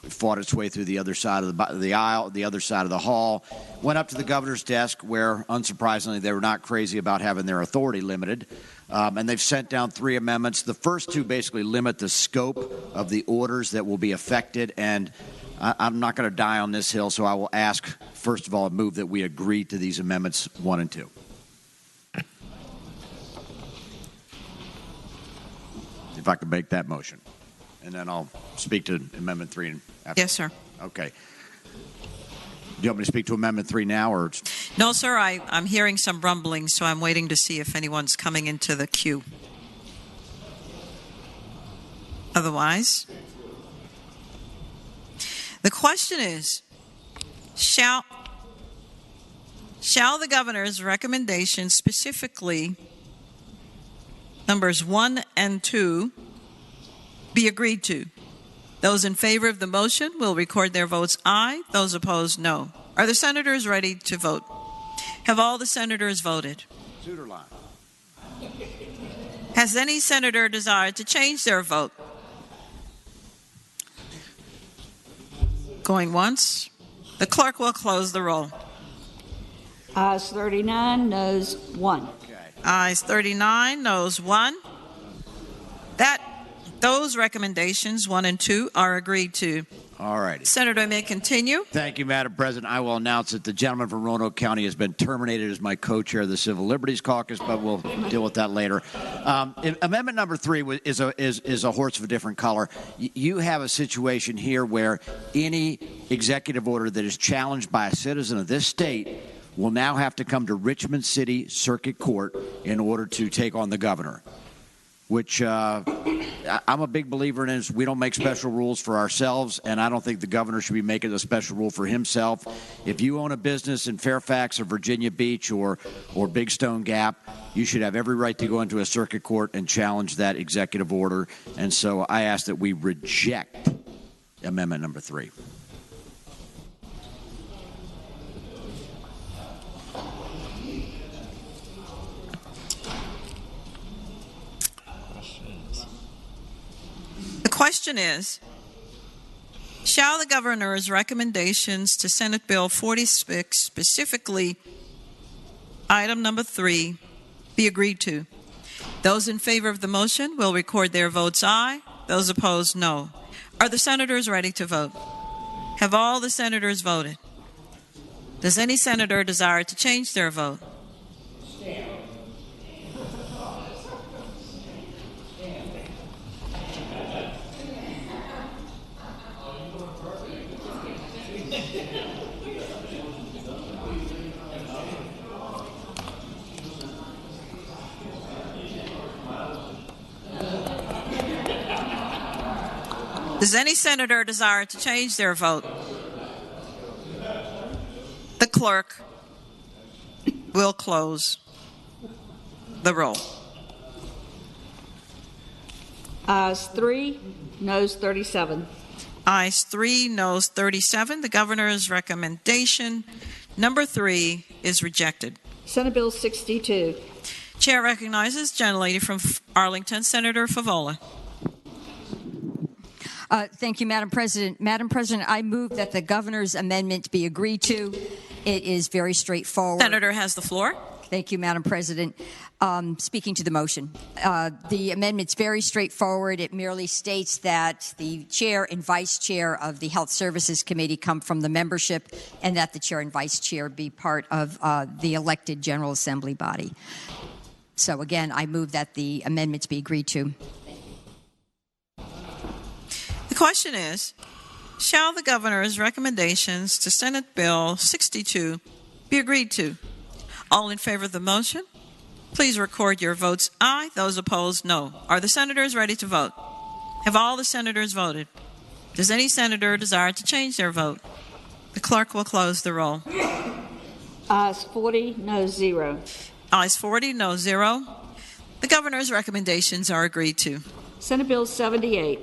fought its way through the other side of the aisle, the other side of the hall, went up to the governor's desk where, unsurprisingly, they were not crazy about having their authority limited. And they've sent down 3 amendments. The first 2 basically limit the scope of the orders that will be affected, and I'm not going to die on this hill, so I will ask, first of all, a move that we agree to these amendments 1 and 2. If I could make that motion. And then I'll speak to Amendment 3 after. Yes, sir. Okay. you want me to speak to Amendment 3 now? Or No, sir. I'm hearing some rumbling, so I'm waiting to see if anyone's coming into the queue. Otherwise, the question is, shall the governor's recommendation, specifically numbers 1 and 2, be agreed to? Those in favor of the motion will record their votes aye. Those opposed, no. Are the senators ready to vote? Have all the senators voted? Suderline. Has any senator desired to change their vote? Going once. The clerk will close the roll. Ayes 39, noes 1. Ayes 39, noes 1. Those recommendations, 1 and 2, are agreed to. All righty. Senator may continue. Thank you, Madam President. I will announce that the gentleman from Roanoke County has been terminated as my co-chair of the Civil Liberties Caucus, but we'll deal with that later. Amendment number 3 is a horse of a different color. You have a situation here where any executive order that is challenged by a citizen of this state will now have to come to Richmond City Circuit Court in order to take on the governor, which I'm a big believer in is we don't make special rules for ourselves, and I don't think the governor should be making a special rule for himself. If you own a business in Fairfax or Virginia Beach or Big Stone Gap, you should have every right to go into a circuit court and challenge that executive order. And so I ask that we reject amendment number 3. The question is, shall the governor's recommendations to Senate Bill 46, specifically item number 3, be agreed to? Those in favor of the motion will record their votes aye. Those opposed, no. Are the senators ready to vote? Have all the senators voted? Does any senator desire to change their vote? Does any senator desire to change their vote? The clerk will close the roll. Ayes 3, noes 37. Ayes 3, noes 37. The governor's recommendation, number 3, is rejected. Senate Bill 62. Chair recognizes gentlelady from Arlington, Senator Favola. Thank you, Madam President. Madam President, I move that the governor's amendment be agreed to. It is very straightforward. Senator has the floor. Thank you, Madam President. Speaking to the motion, the amendment's very straightforward. It merely states that the chair and vice chair of the Health Services Committee come from the membership and that the chair and vice chair be part of the elected General Assembly body. So again, I move that the amendments be agreed to. The question is, shall the governor's recommendations to Senate Bill 62 be agreed to? All in favor of the motion, please record your votes aye. Those opposed, no. Are the senators ready to vote? Have all the senators voted? Does any senator desire to change their vote? The clerk will close the roll. Ayes 40, noes 0. Ayes 40, no 0. The governor's recommendations are agreed to. Senate Bill 78.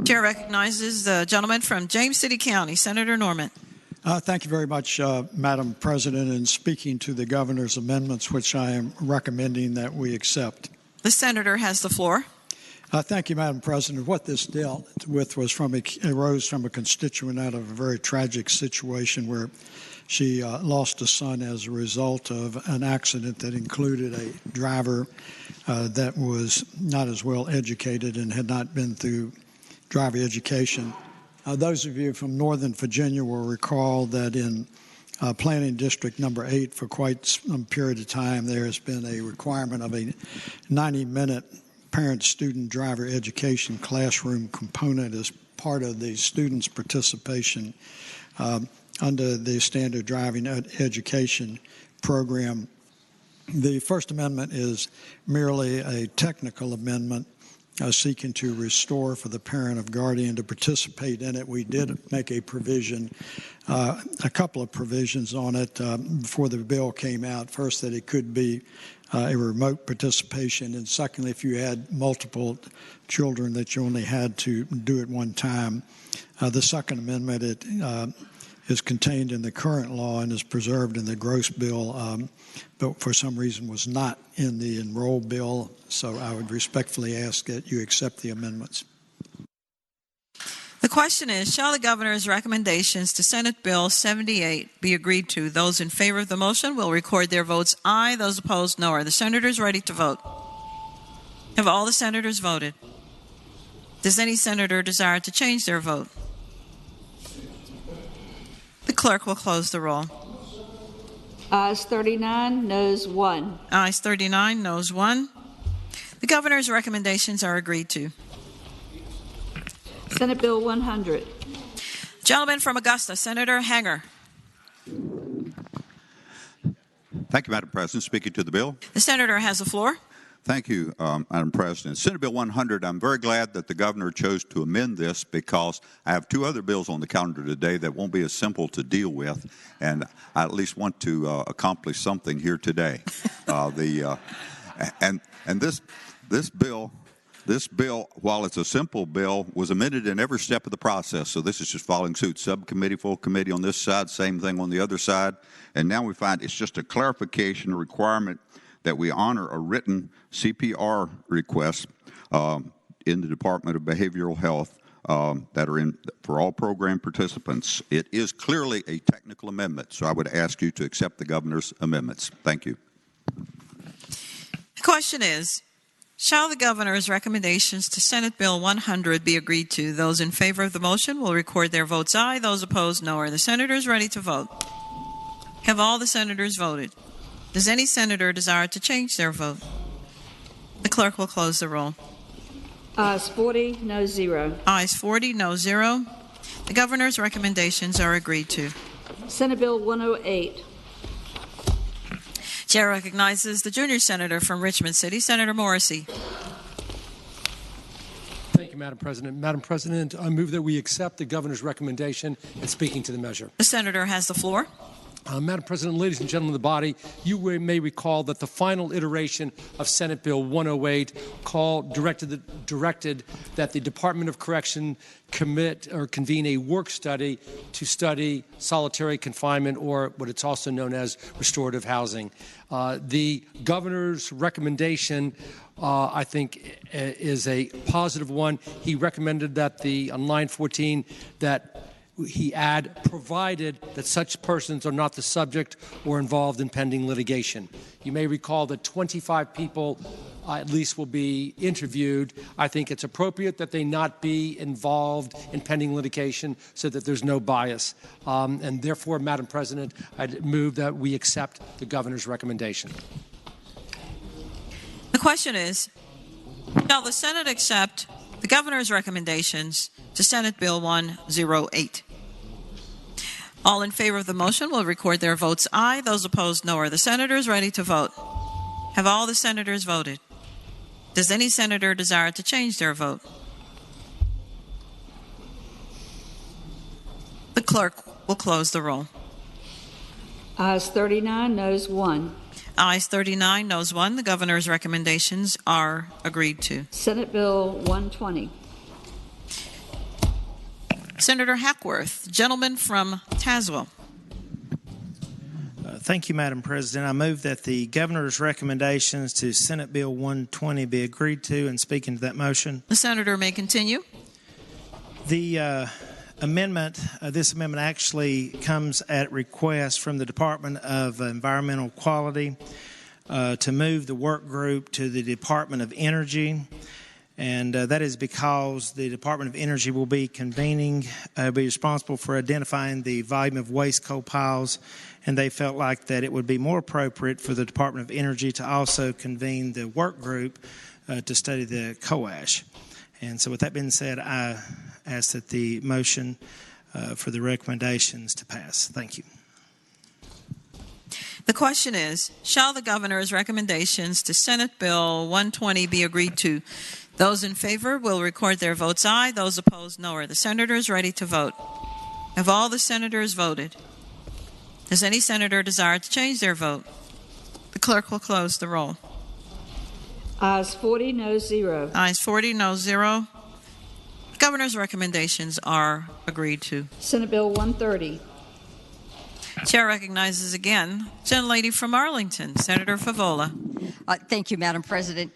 Chair recognizes the gentleman from James City County, Senator Norman. Thank you very much, Madam President. In speaking to the governor's amendments, which I am recommending that we accept. The senator has the floor. Thank you, Madam President. What this dealt with was arose from a constituent out of a very tragic situation where she lost a son as a result of an accident that included a driver that was not as well educated and had not been through driver education. Those of you from Northern Virginia will recall that in Planning District number 8 for quite some period of time there has been a requirement of a 90-minute parent-student driver education classroom component as part of the students' participation under the standard driving education program. The First Amendment is merely a technical amendment seeking to restore for the parent or guardian to participate in it. We did make a provision, a couple of provisions on it before the bill came out. First, that it could be a remote participation, and secondly, if you had multiple children, that you only had to do it one time. The Second Amendment is contained in the current law and is preserved in the gross bill, but for some reason was not in the enrolled bill. So I would respectfully ask that you accept the amendments. The question is, shall the governor's recommendations to Senate Bill 78 be agreed to? Those in favor of the motion will record their votes aye. Those opposed, no. Are the senators ready to vote? Have all the senators voted? Does any senator desire to change their vote? The clerk will close the roll. Ayes 39, noes 1. Ayes 39, noes 1. The governor's recommendations are agreed to. Senate Bill 100. Gentleman from Augusta, Senator Hanger. Thank you, Madam President. Speaking to the bill. The senator has the floor. Thank you, Madam President. Senate Bill 100, I'm very glad that the governor chose to amend this because I have two other bills on the calendar today that won't be as simple to deal with, and I at least want to accomplish something here today. This bill, while it's a simple bill, was amended in every step of the process. So this is just following suit. Subcommittee, full committee on this side, same thing on the other side. And now we find it's just a clarification, a requirement that we honor a written CPR request in the Department of Behavioral Health that are in for all program participants. It is clearly a technical amendment, so I would ask you to accept the governor's amendments. Thank you. The question is, shall the governor's recommendations to Senate Bill 100 be agreed to? Those in favor of the motion will record their votes aye. Those opposed, no. Are the senators ready to vote? Have all the senators voted? Does any senator desire to change their vote? The clerk will close the roll. Ayes 40, no 0. Ayes 40, no 0. The governor's recommendations are agreed to. Senate Bill 108. Chair recognizes the junior senator from Richmond City, Senator Morrissey. Thank you, Madam President. Madam President, I move that we accept the governor's recommendation and speaking to the measure. The senator has the floor. Madam President, ladies and gentlemen of the body, you may recall that the final iteration of Senate Bill 108 directed that the Department of Correction convene a work study to study solitary confinement, or what it's also known as restorative housing. The governor's recommendation, I think, is a positive one. He recommended that on line 14 that he add, provided that such persons are not the subject or involved in pending litigation. You may recall that 25 people at least will be interviewed. I think it's appropriate that they not be involved in pending litigation so that there's no bias. And therefore, Madam President, I'd move that we accept the governor's recommendation. The question is, shall the Senate accept the governor's recommendations to Senate Bill 108? All in favor of the motion will record their votes aye. Those opposed, no. Are the senators ready to vote? Have all the senators voted? Does any senator desire to change their vote? The clerk will close the roll. Ayes 39, noes 1. Ayes 39, noes 1. The governor's recommendations are agreed to. Senate Bill 120. Senator Hackworth, gentleman from Tazewell. Thank you, Madam President. I move that the governor's recommendations to Senate Bill 120 be agreed to, and speaking to that motion. The senator may continue. The this amendment actually comes at request from the Department of Environmental Quality to move the work group to the Department of Energy. And that is because the Department of Energy will be be responsible for identifying the volume of waste coal piles, and they felt like that it would be more appropriate for the Department of Energy to also convene the work group to study the coal ash. And so with that being said, I ask that the motion for the recommendations to pass. Thank you. The question is, shall the governor's recommendations to Senate Bill 120 be agreed to? Those in favor will record their votes aye. Those opposed, no. Are the senators ready to vote? Have all the senators voted? Does any senator desire to change their vote? The clerk will close the roll. Ayes 40, no 0. Ayes 40, no 0. The governor's recommendations are agreed to. Senate Bill 130. Chair recognizes again gentlelady from Arlington, Senator Favola. Thank you, Madam President.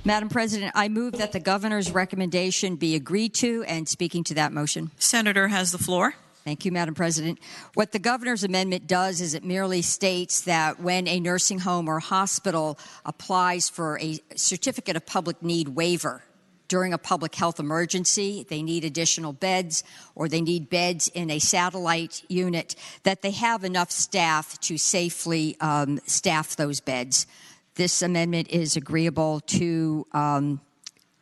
Madam President, I move that the governor's recommendation be agreed to, and speaking to that motion. Senator has the floor. Thank you, Madam President. What the governor's amendment does is it merely states that when a nursing home or hospital applies for a certificate of public need waiver during a public health emergency, they need additional beds, or they need beds in a satellite unit, that they have enough staff to safely staff those beds. This amendment is agreeable to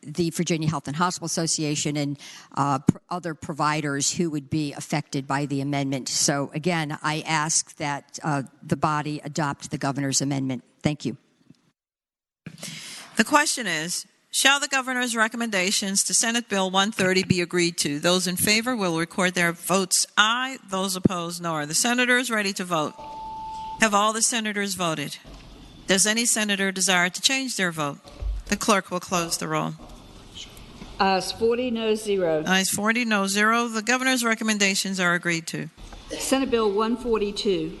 the Virginia Health and Hospital Association and other providers who would be affected by the amendment. So again, I ask that the body adopt the governor's amendment. Thank you. The question is, shall the governor's recommendations to Senate Bill 130 be agreed to? Those in favor will record their votes aye. Those opposed, no. Are the senators ready to vote? Have all the senators voted? Does any senator desire to change their vote? The clerk will close the roll. Ayes 40, no 0. Ayes 40, no 0. The governor's recommendations are agreed to. Senate Bill 142.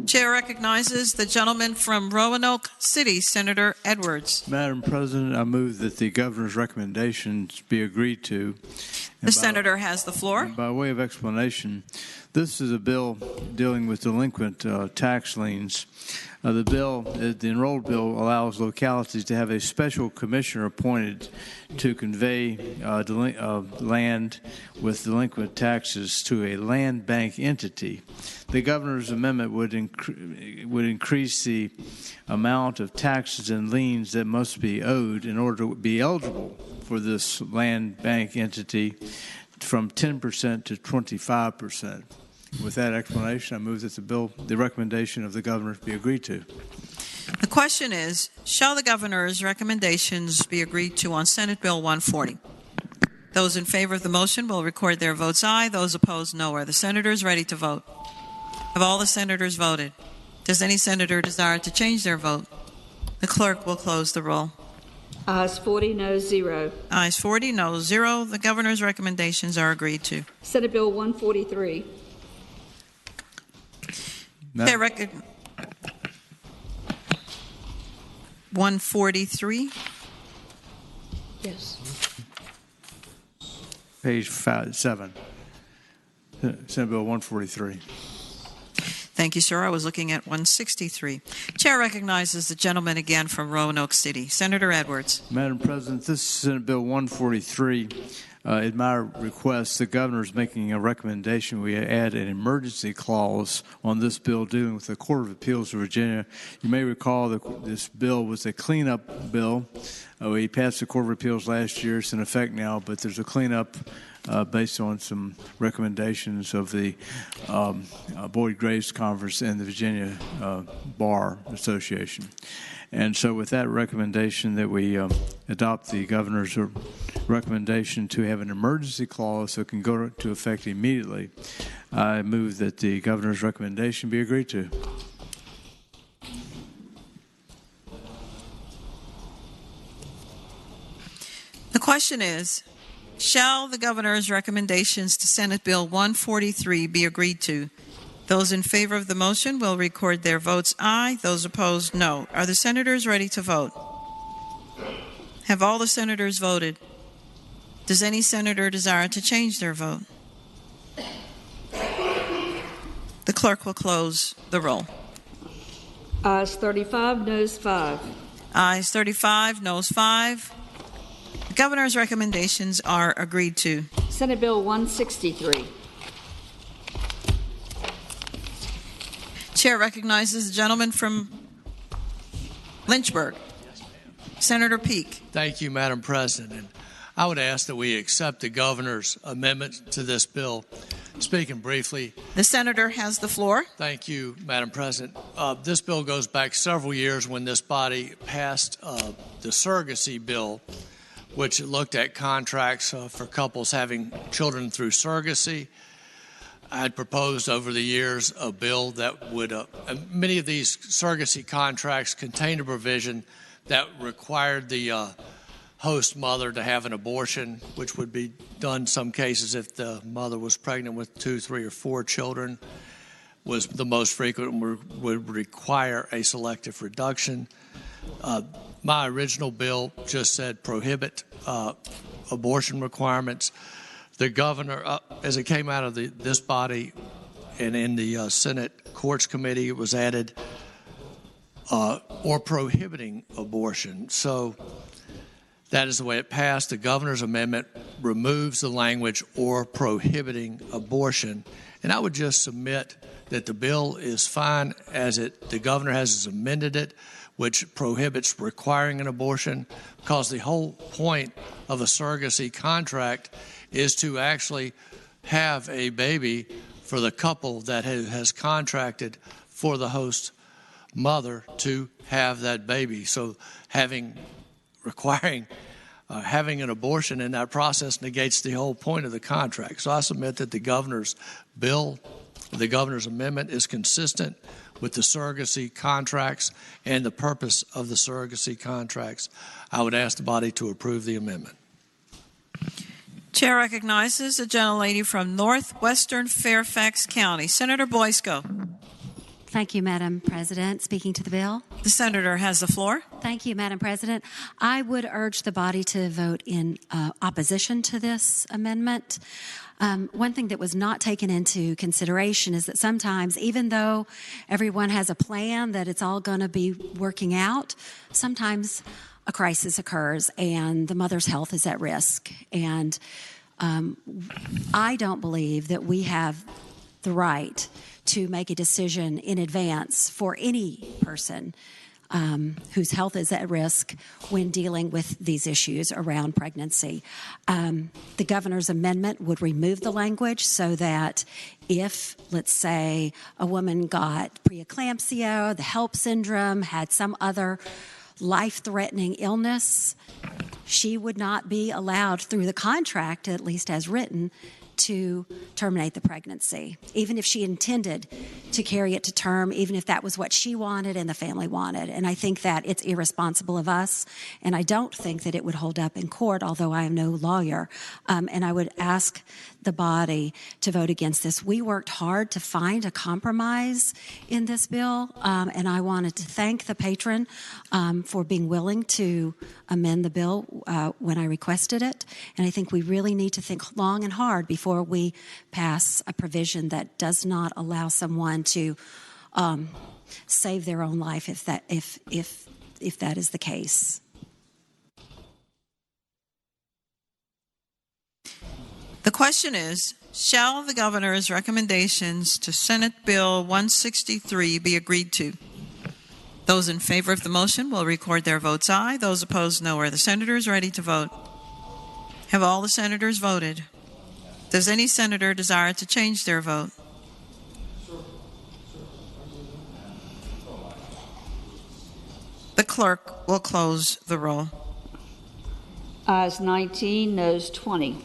Chair recognizes the gentleman from Roanoke City, Senator Edwards. Madam President, I move that the governor's recommendations be agreed to. The senator has the floor. By way of explanation, this is a bill dealing with delinquent tax liens. The bill, the enrolled bill, allows localities to have a special commissioner appointed to convey land with delinquent taxes to a land bank entity. The governor's amendment would increase the amount of taxes and liens that must be owed in order to be eligible for this land bank entity from 10% to 25%. With that explanation, I move that the recommendation of the governor be agreed to. The question is, shall the governor's recommendations be agreed to on Senate Bill 140? Those in favor of the motion will record their votes aye. Those opposed, no. Are the senators ready to vote? Have all the senators voted? Does any senator desire to change their vote? The clerk will close the roll. Ayes 40, no 0. Ayes 40, no 0. The governor's recommendations are agreed to. Senate Bill 143. Chair 143. Yes. Page 7. Senate Bill 143. Thank you, sir. I was looking at 163. Chair recognizes the gentleman again from Roanoke City, Senator Edwards. Madam President, this is Senate Bill 143. At my request, the governor is making a recommendation. We add an emergency clause on this bill dealing with the Court of Appeals of Virginia. You may recall that this bill was a cleanup bill. We passed the Court of Appeals last year. It's in effect now, but there's a cleanup based on some recommendations of the Boyd Graves Conference and the Virginia Bar Association. And so with that recommendation that we adopt the governor's recommendation to have an emergency clause so it can go to effect immediately, I move that the governor's recommendation be agreed to. The question is, shall the governor's recommendations to Senate Bill 143 be agreed to? Those in favor of the motion will record their votes aye. Those opposed, no. Are the senators ready to vote? Have all the senators voted? Does any senator desire to change their vote? The clerk will close the roll. Ayes 35, noes 5. Ayes 35, noes 5. The governor's recommendations are agreed to. Senate Bill 163. Chair recognizes the gentleman from Lynchburg, Senator Peake. Thank you, Madam President. I would ask that we accept the governor's amendment to this bill. Speaking briefly. The senator has the floor. Thank you, Madam President. This bill goes back several years when this body passed the surrogacy bill, which looked at contracts for couples having children through surrogacy. I had proposed over the years a bill that would, many of these surrogacy contracts contained a provision that required the host mother to have an abortion, which would be done in some cases if the mother was pregnant with 2, 3, or 4 children, was the most frequent, and would require a selective reduction. My original bill just said prohibit abortion requirements. The governor, as it came out of this body and in the Senate Courts Committee, it was added or prohibiting abortion. So that is the way it passed. The governor's amendment removes the language or prohibiting abortion. And I would just submit that the bill is fine as the governor has amended it, which prohibits requiring an abortion, because the whole point of a surrogacy contract is to actually have a baby for the couple that has contracted for the host mother to have that baby. So requiring having an abortion in that process negates the whole point of the contract. So I submit that the governor's bill, the governor's amendment, is consistent with the surrogacy contracts and the purpose of the surrogacy contracts. I would ask the body to approve the amendment. Chair recognizes the gentlelady from northwestern Fairfax County, Senator Boysko. Thank you, Madam President. Speaking to the bill. The senator has the floor. Thank you, Madam President. I would urge the body to vote in opposition to this amendment. One thing that was not taken into consideration is that sometimes, even though everyone has a plan that it's all going to be working out, sometimes a crisis occurs and the mother's health is at risk. And I don't believe that we have the right to make a decision in advance for any person whose health is at risk when dealing with these issues around pregnancy. The governor's amendment would remove the language so that if, let's say, a woman got preeclampsia, the HELP syndrome, had some other life-threatening illness, she would not be allowed through the contract, at least as written, to terminate the pregnancy, even if she intended to carry it to term, even if that was what she wanted and the family wanted. And I think that it's irresponsible of us, and I don't think that it would hold up in court, although I am no lawyer. And I would ask the body to vote against this. We worked hard to find a compromise in this bill, and I wanted to thank the patron for being willing to amend the bill when I requested it. And I think we really need to think long and hard before we pass a provision that does not allow someone to save their own life if that is the case. The question is, shall the governor's recommendations to Senate Bill 163 be agreed to? Those in favor of the motion will record their votes aye. Those opposed, no. Are the senators ready to vote? Have all the senators voted? Does any senator desire to change their vote? The clerk will close the roll. Ayes 19, noes 20.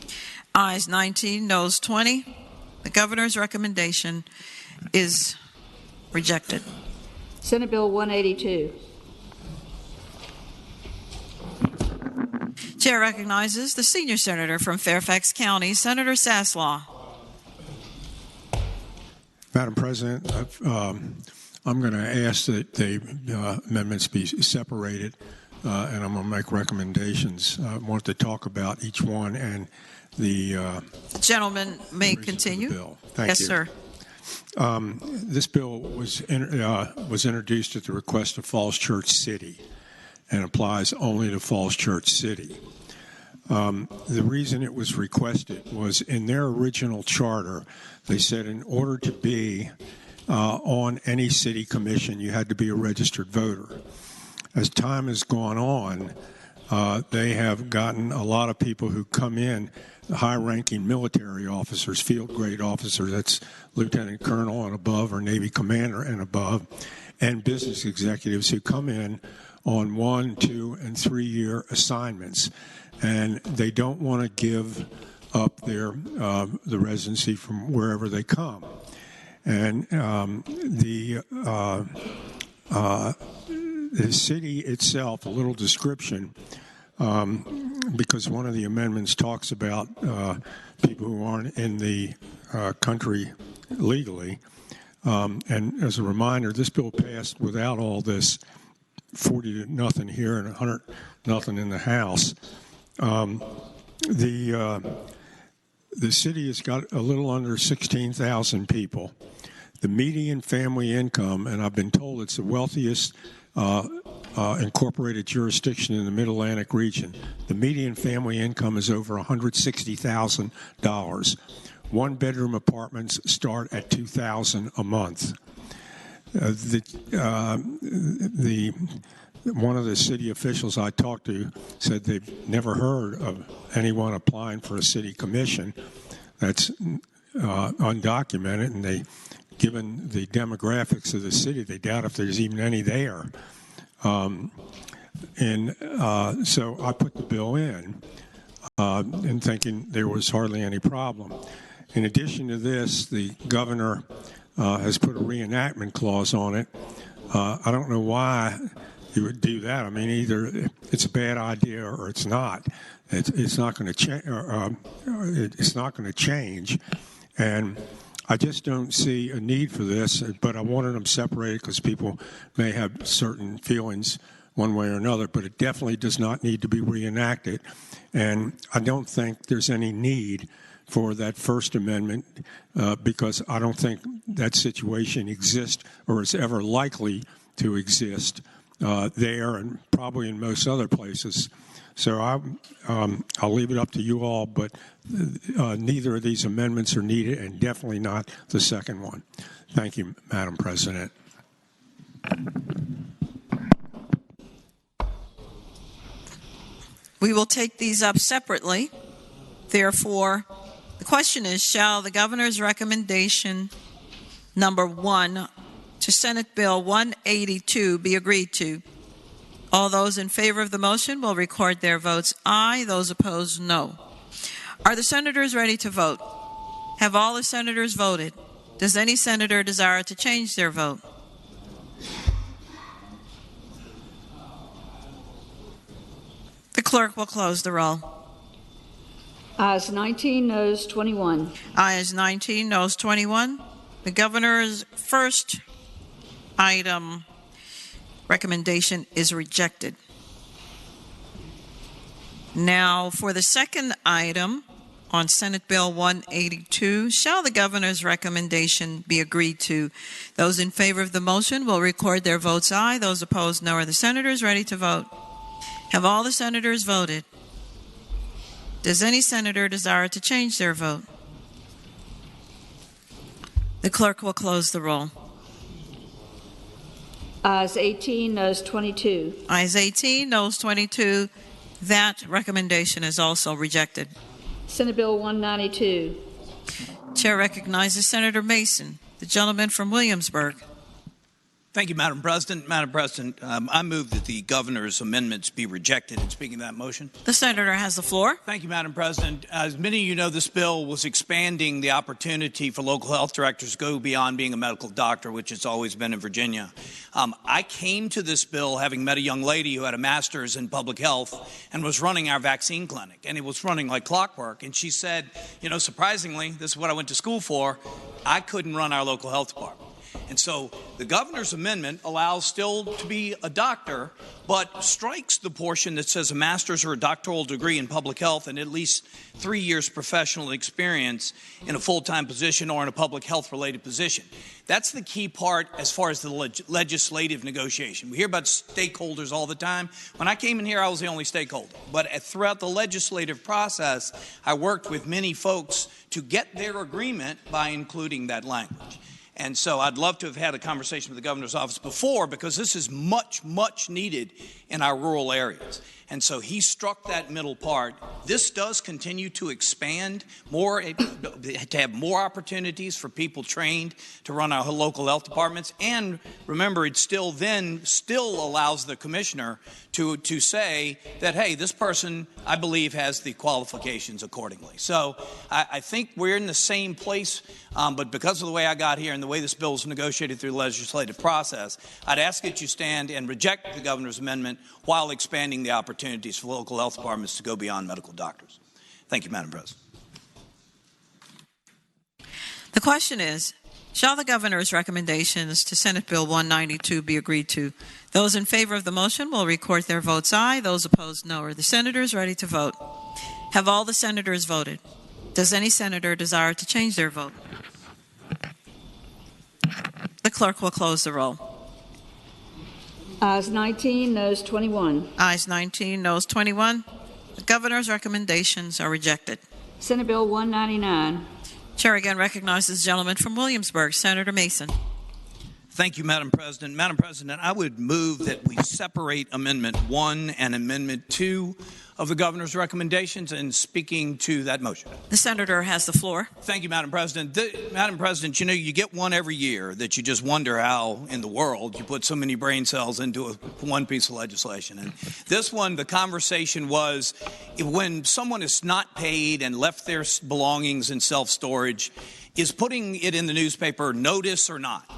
Ayes 19, noes 20. The governor's recommendation is rejected. Senate Bill 182. Chair recognizes the senior senator from Fairfax County, Senator Saslaw. Madam President, I'm going to ask that the amendments be separated, and I'm going to make recommendations. I want to talk about each one and the gentleman may continue. Bill. Thank yes, you. sir. This bill was introduced at the request of Falls Church City and applies only to Falls Church City. The reason it was requested was in their original charter, they said in order to be on any city commission, you had to be a registered voter. As time has gone on, they have gotten a lot of people who come in, high-ranking military officers, field-grade officers, that's lieutenant colonel and above, or Navy commander and above, and business executives who come in on 1-, 2-, and 3-year assignments, and they don't want to give up their the residency from wherever they come. And the city itself, a little description, because one of the amendments talks about people who aren't in the country legally. And as a reminder, this bill passed without all this 40-0 here and 100-0 in the House. The city has got a little under 16,000 people. The median family income, and I've been told it's the wealthiest incorporated jurisdiction in the Mid-Atlantic region. The median family income is over $160,000. One-bedroom apartments start at $2,000 a month. One of the city officials I talked to said they've never heard of anyone applying for a city commission. That's undocumented, and given the demographics of the city, they doubt if there's even any there. So I put the bill in thinking there was hardly any problem. In addition to this, the governor has put a reenactment clause on it. I don't know why he would do that. I mean, either it's a bad idea or it's not. It's not going to change. It's not going to change, and I just don't see a need for this. But I wanted them separated because people may have certain feelings one way or another. But it definitely does not need to be reenacted, and I don't think there's any need for that First Amendment because I don't think that situation exists or is ever likely to exist there and probably in most other places. So I'll leave it up to you all, but neither of these amendments are needed, and definitely not the second one. Thank you, Madam President. We will take these up separately. Therefore, the question is, shall the governor's recommendation number 1 to Senate Bill 182 be agreed to? All those in favor of the motion will record their votes aye. Those opposed, no. Are the senators ready to vote? Have all the senators voted? Does any senator desire to change their vote? The clerk will close the roll. Ayes 19, noes 21. Ayes 19, noes 21. The governor's first item recommendation is rejected. Now, for the second item on Senate Bill 182, shall the governor's recommendation be agreed to? Those in favor of the motion will record their votes aye. Those opposed, no. Are the senators ready to vote? Have all the senators voted? Does any senator desire to change their vote? The clerk will close the roll. Ayes 18, noes 22. Ayes 18, noes 22. That recommendation is also rejected. Senate Bill 192. Chair recognizes Senator Mason, the gentleman from Williamsburg. Thank you, Madam President. Madam President, I move that the governor's amendments be rejected. In speaking of that motion. The senator has the floor. Thank you, Madam President. As many of you know, this bill was expanding the opportunity for local health directors to go beyond being a medical doctor, which it's always been in Virginia. I came to this bill having met a young lady who had a master's in public health and was running our vaccine clinic, and it was running like clockwork. And she said, you know, surprisingly, this is what I went to school for, I couldn't run our local health department. And so the governor's amendment allows still to be a doctor, but strikes the portion that says a master's or a doctoral degree in public health and at least 3 years professional experience in a full-time position or in a public health-related position. That's the key part as far as the legislative negotiation. We hear about stakeholders all the time. When I came in here, I was the only stakeholder. But throughout the legislative process, I worked with many folks to get their agreement by including that language. And so I'd love to have had a conversation with the governor's office before, because this is much, much needed in our rural areas. And so he struck that middle part. This does continue to expand more, to have more opportunities for people trained to run our local health departments. And remember, it still allows the commissioner to say that, hey, this person, I believe, has the qualifications accordingly. So I think we're in the same place, but because of the way I got here and the way this bill is negotiated through the legislative process, I'd ask that you stand and reject the governor's amendment while expanding the opportunities for local health departments to go beyond medical doctors. Thank you, Madam President. The question is, shall the governor's recommendations to Senate Bill 192 be agreed to? Those in favor of the motion will record their votes aye. Those opposed, no. Are the senators ready to vote? Have all the senators voted? Does any senator desire to change their vote? The clerk will close the roll. Ayes 19, noes 21. Ayes 19, noes 21. The governor's recommendations are rejected. Senate Bill 199. Chair again recognizes the gentleman from Williamsburg, Senator Mason. Thank you, Madam President. Madam President, I would move that we separate Amendment 1 and Amendment 2 of the governor's recommendations, and speaking to that motion. The senator has the floor. Thank you, Madam President. Madam President, you know, you get one every year that you just wonder how in the world you put so many brain cells into one piece of legislation. And this one, the conversation was when someone is not paid and left their belongings in self-storage, is putting it in the newspaper notice or not?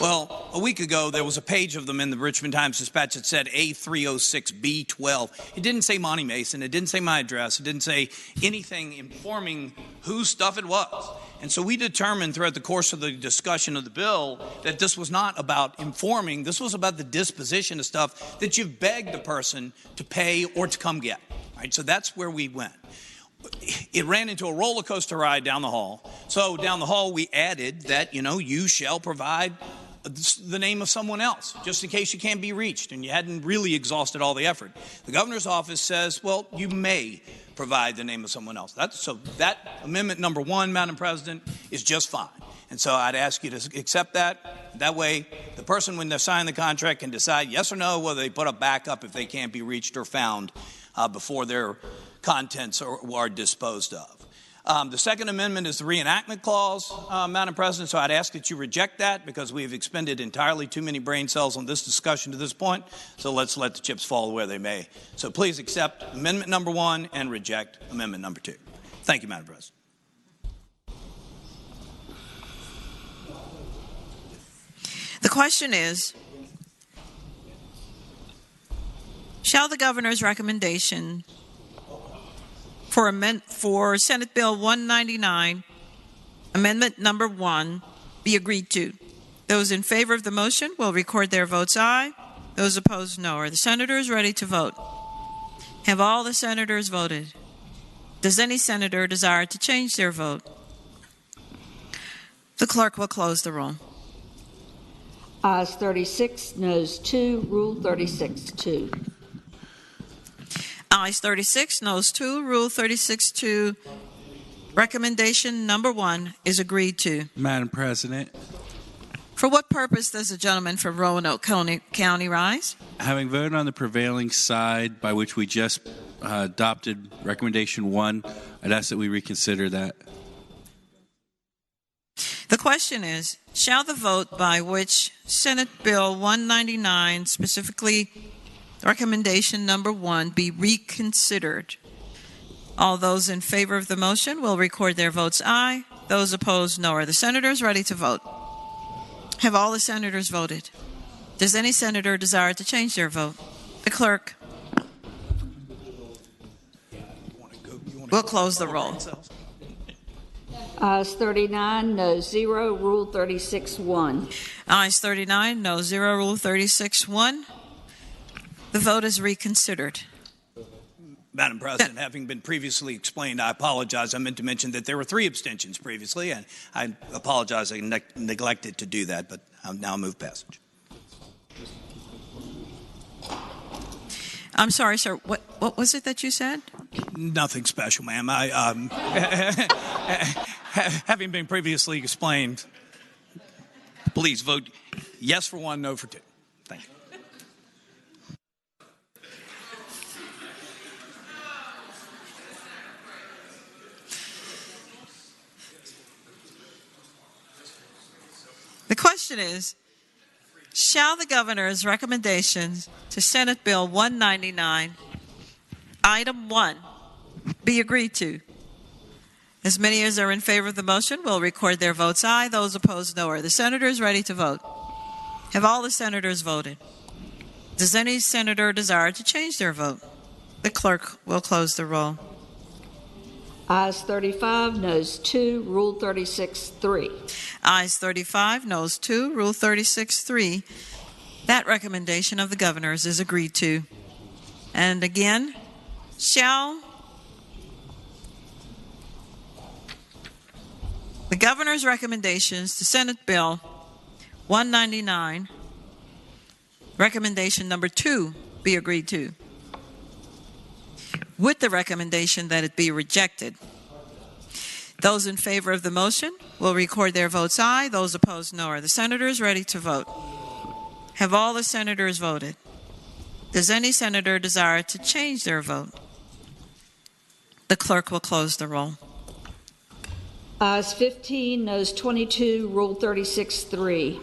Well, a week ago, there was a page of them in the Richmond Times-Dispatch that said A306B12. It didn't say Monty Mason. It didn't say my address. It didn't say anything informing whose stuff it was. And so we determined throughout the course of the discussion of the bill that this was not about informing. This was about the disposition of stuff that you've begged the person to pay or to come get. Right? So that's where we went. It ran into a roller coaster ride down the hall. So down the hall, we added that, you shall provide the name of someone else, just in case you can't be reached and you hadn't really exhausted all the effort. The governor's office says, well, you may provide the name of someone else. So that amendment number 1, Madam President, is just fine. And so I'd ask you to accept that. That way, the person, when they sign the contract, can decide yes or no whether they put a backup if they can't be reached or found before their contents are disposed of. The second amendment is the reenactment clause, Madam President, so I'd ask that you reject that because we've expended entirely too many brain cells on this discussion to this point, so let's let the chips fall where they may. So please accept amendment number 1 and reject amendment number 2. Thank you, Madam President. The question is, shall the governor's recommendation for Senate Bill 199, Amendment Number 1, be agreed to? Those in favor of the motion will record their votes aye. Those opposed, no. Are the senators ready to vote? Have all the senators voted? Does any senator desire to change their vote? The clerk will close the roll. Ayes 36, noes 2, Rule 36-2. Ayes 36, noes 2, Rule 36-2. Recommendation number 1 is agreed to. Madam President. For what purpose does the gentleman from Roanoke County rise? Having voted on the prevailing side by which we just adopted recommendation 1, I'd ask that we reconsider that. The question is, shall the vote by which Senate Bill 199, specifically recommendation number 1, be reconsidered? All those in favor of the motion will record their votes aye. Those opposed, no. Are the senators ready to vote? Have all the senators voted? Does any senator desire to change their vote? The clerk will close the roll. Ayes 39, noes 0, Rule 36-1. Ayes 39, no 0, Rule 36-1. The vote is reconsidered. Madam President, having been previously explained, I apologize. I meant to mention that there were 3 abstentions previously, and I apologize. I neglected to do that, but I'll now move passage. I'm sorry, sir. What was it that you said? Nothing special, ma'am. Having been previously explained, please vote yes for 1, no for 2. Thank you. question is, shall the governor's recommendations to Senate Bill 199, Item 1, be agreed to? As many as are in favor of the motion will record their votes aye. Those opposed, no. Are the senators ready to vote? Have all the senators voted? Does any senator desire to change their vote? The clerk will close the roll. Ayes 35, noes 2, Rule 36-3. Ayes 35, noes 2, Rule 36-3. That recommendation of the governor's is agreed to. And again, shall the governor's recommendations to Senate Bill 199, recommendation number 2, be agreed to, with the recommendation that it be rejected? Those in favor of the motion will record their votes aye. Those opposed, no. Are the senators ready to vote? Have all the senators voted? Does any senator desire to change their vote? The clerk will close the roll. Ayes 15, noes 22, Rule 36-3.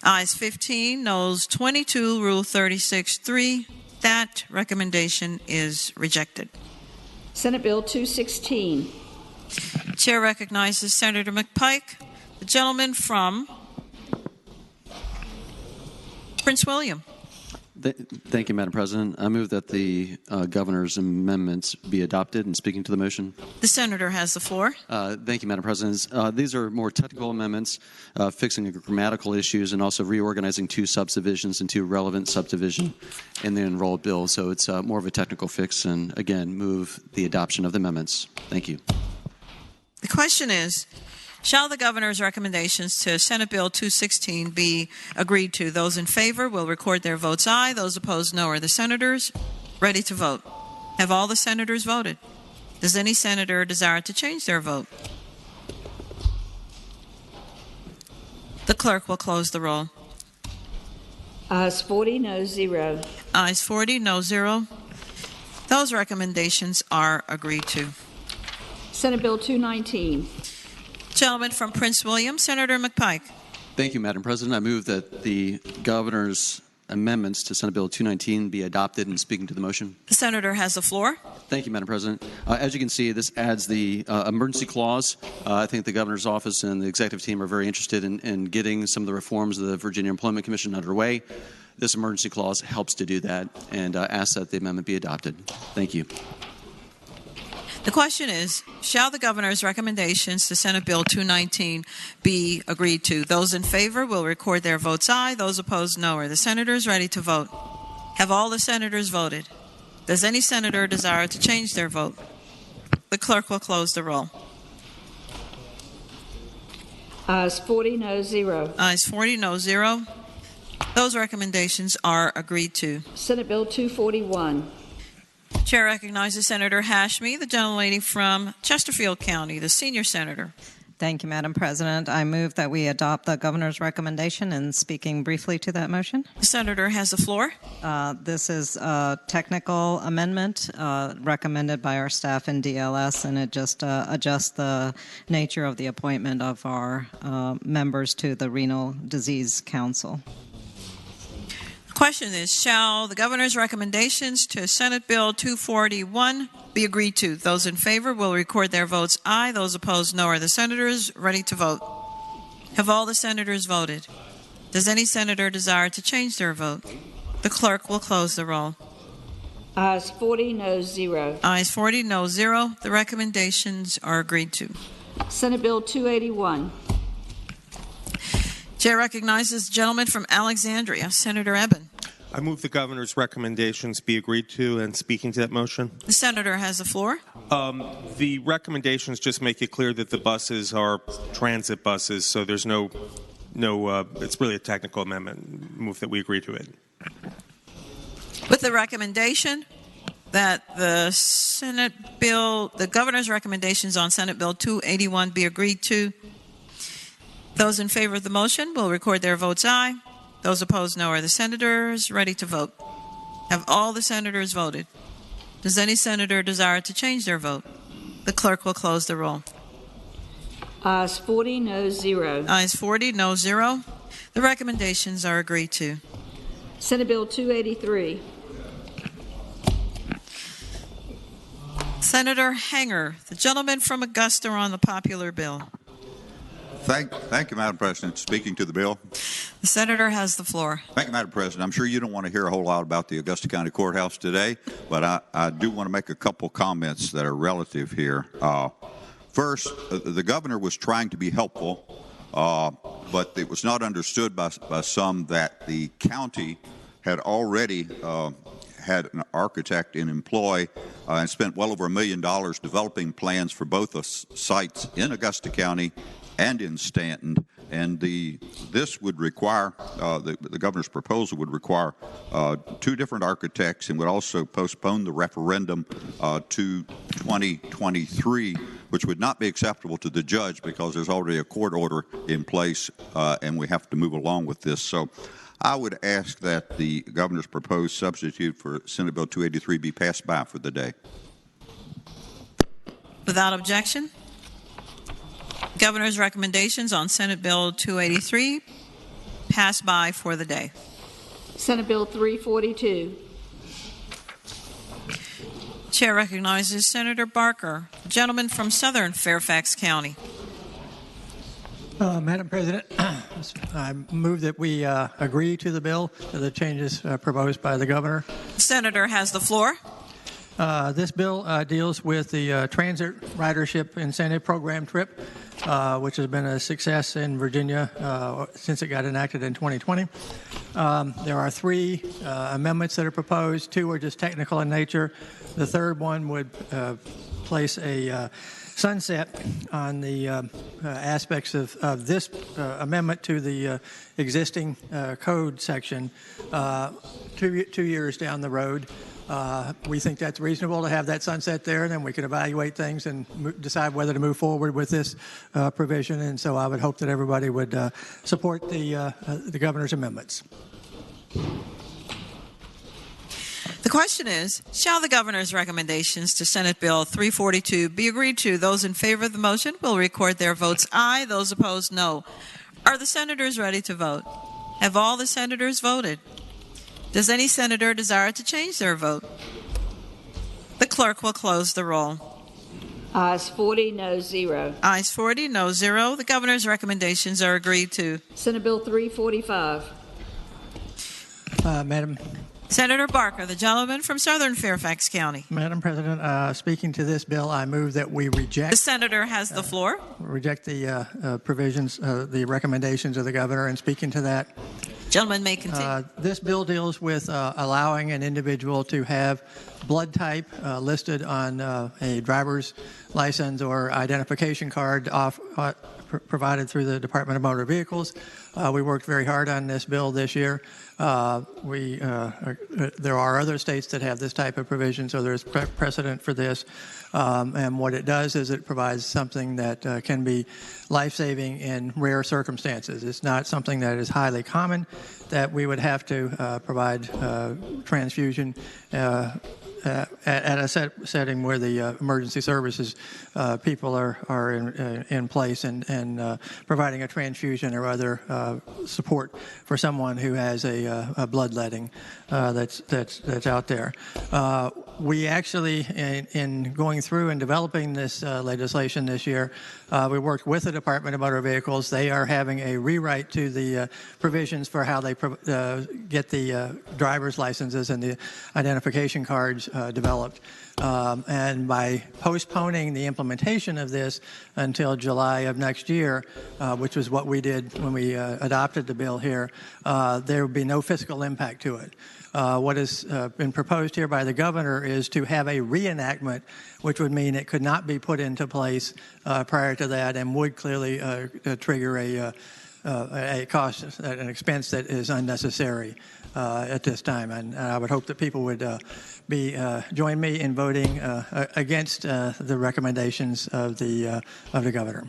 Ayes 15, noes 22, Rule 36-3. That recommendation is rejected. Senate Bill 216. Chair recognizes Senator McPike, the gentleman from Prince William. Thank you, Madam President. I move that the governor's amendments be adopted. And speaking to the motion. The senator has the floor. Thank you, Madam President. These are more technical amendments, fixing the grammatical issues and also reorganizing 2 subdivisions into relevant subdivision in the enrolled bill. So it's more of a technical fix, and again, move the adoption of the amendments. Thank you. The question is, shall the governor's recommendations to Senate Bill 216 be agreed to? Those in favor will record their votes aye. Those opposed, no. Are the senators ready to vote? Have all the senators voted? Does any senator desire to change their vote? The clerk will close the roll. Ayes 40, no 0. Ayes 40, no 0. Those recommendations are agreed to. Senate Bill 219. Gentleman from Prince William, Senator McPike. Thank you, Madam President. I move that the governor's amendments to Senate Bill 219 be adopted. And speaking to the motion. The senator has the floor. Thank you, Madam President. As you can see, this adds the emergency clause. I think the governor's office and the executive team are very interested in getting some of the reforms of the Virginia Employment Commission underway. This emergency clause helps to do that, and ask that the amendment be adopted. Thank you. The question is, shall the governor's recommendations to Senate Bill 219 be agreed to? Those in favor will record their votes aye. Those opposed, no. Are the senators ready to vote? Have all the senators voted? Does any senator desire to change their vote? The clerk will close the roll. Ayes 40, no 0. Ayes 40, no 0. Those recommendations are agreed to. Senate Bill 241. Chair recognizes Senator Hashmi, the gentlelady from Chesterfield County, the senior senator. Thank you, Madam President. I move that we adopt the governor's recommendation. And speaking briefly to that motion. The senator has the floor. This is a technical amendment recommended by our staff in DLS, and it just adjusts the nature of the appointment of our members to the Renal Disease Council. The question is, shall the governor's recommendations to Senate Bill 241 be agreed to? Those in favor will record their votes aye. Those opposed, no. Are the senators ready to vote? Have all the senators voted? Does any senator desire to change their vote? The clerk will close the roll. Ayes 40, no 0. Ayes 40, no 0. The recommendations are agreed to. Senate Bill 281. Chair recognizes the gentleman from Alexandria, Senator Eben. I move the governor's recommendations be agreed to. And speaking to that motion. The senator has the floor. The recommendations just make it clear that the buses are transit buses, so there's no. It's really a technical amendment. Move that we agree to it. With the recommendation that the governor's recommendations on Senate Bill 281 be agreed to. Those in favor of the motion will record their votes aye. Those opposed, no. Are the senators ready to vote? Have all the senators voted? Does any senator desire to change their vote? The clerk will close the roll. Ayes 40, no 0. Ayes 40, no 0. The recommendations are agreed to. Senate Bill 283. Senator Hanger, the gentleman from Augusta on the popular bill. Thank you, Madam President. Speaking to the bill. The senator has the floor. Thank you, Madam President. I'm sure you don't want to hear a whole lot about the Augusta County Courthouse today, but I do want to make a couple comments that are relative here. First, the governor was trying to be helpful, but it was not understood by some that the county had already had an architect in employ and spent well over $1 million developing plans for both the sites in Augusta County and in Stanton. And this would require, the governor's proposal would require 2 different architects and would also postpone the referendum to 2023, which would not be acceptable to the judge because there's already a court order in place and we have to move along with this. So I would ask that the governor's proposed substitute for Senate Bill 283 be passed by for the day. Without objection, governor's recommendations on Senate Bill 283 pass by for the day. Senate Bill 342. Chair recognizes Senator Barker, the gentleman from Southern Fairfax County. Madam President, I move that we agree to the bill, to the changes proposed by the governor. The senator has the floor. This bill deals with the transit ridership incentive program TRIP, which has been a success in Virginia since it got enacted in 2020. There are 3 amendments that are proposed. 2 are just technical in nature. The third one would place a sunset on the aspects of this amendment to the existing code section 2 years down the road. We think that's reasonable to have that sunset there, and then we can evaluate things and decide whether to move forward with this provision. And so I would hope that everybody would support the governor's amendments. The question is, shall the governor's recommendations to Senate Bill 342 be agreed to? Those in favor of the motion will record their votes aye. Those opposed, no. Are the senators ready to vote? Have all the senators voted? Does any senator desire to change their vote? The clerk will close the roll. Ayes 40, no 0. Ayes 40, no 0. The governor's recommendations are agreed to. Senate Bill 345. Madam Senator Barker, the gentleman from Southern Fairfax County. Madam President, speaking to this bill, I move that we reject. The senator has the floor. Reject the provisions, the recommendations of the governor, and speaking to that. Gentleman may continue. This bill deals with allowing an individual to have blood type listed on a driver's license or identification card provided through the Department of Motor Vehicles. We worked very hard on this bill this year. There are other states that have this type of provision, so there's precedent for this. And what it does is it provides something that can be life-saving in rare circumstances. It's not something that is highly common that we would have to provide transfusion at a setting where the emergency services people are in place and providing a transfusion or other support for someone who has a bloodletting that's out there. We actually, in going through and developing this legislation this year, we worked with the Department of Motor Vehicles. They are having a rewrite to the provisions for how they get the driver's licenses and the identification cards developed. And by postponing the implementation of this until July of next year, which was what we did when we adopted the bill here, there would be no fiscal impact to it. What has been proposed here by the governor is to have a reenactment, which would mean it could not be put into place prior to that and would clearly trigger a cost, an expense that is unnecessary at this time. And I would hope that people would join me in voting against the recommendations of the governor.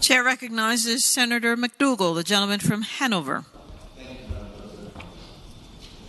Chair recognizes Senator McDougall, the gentleman from Hanover.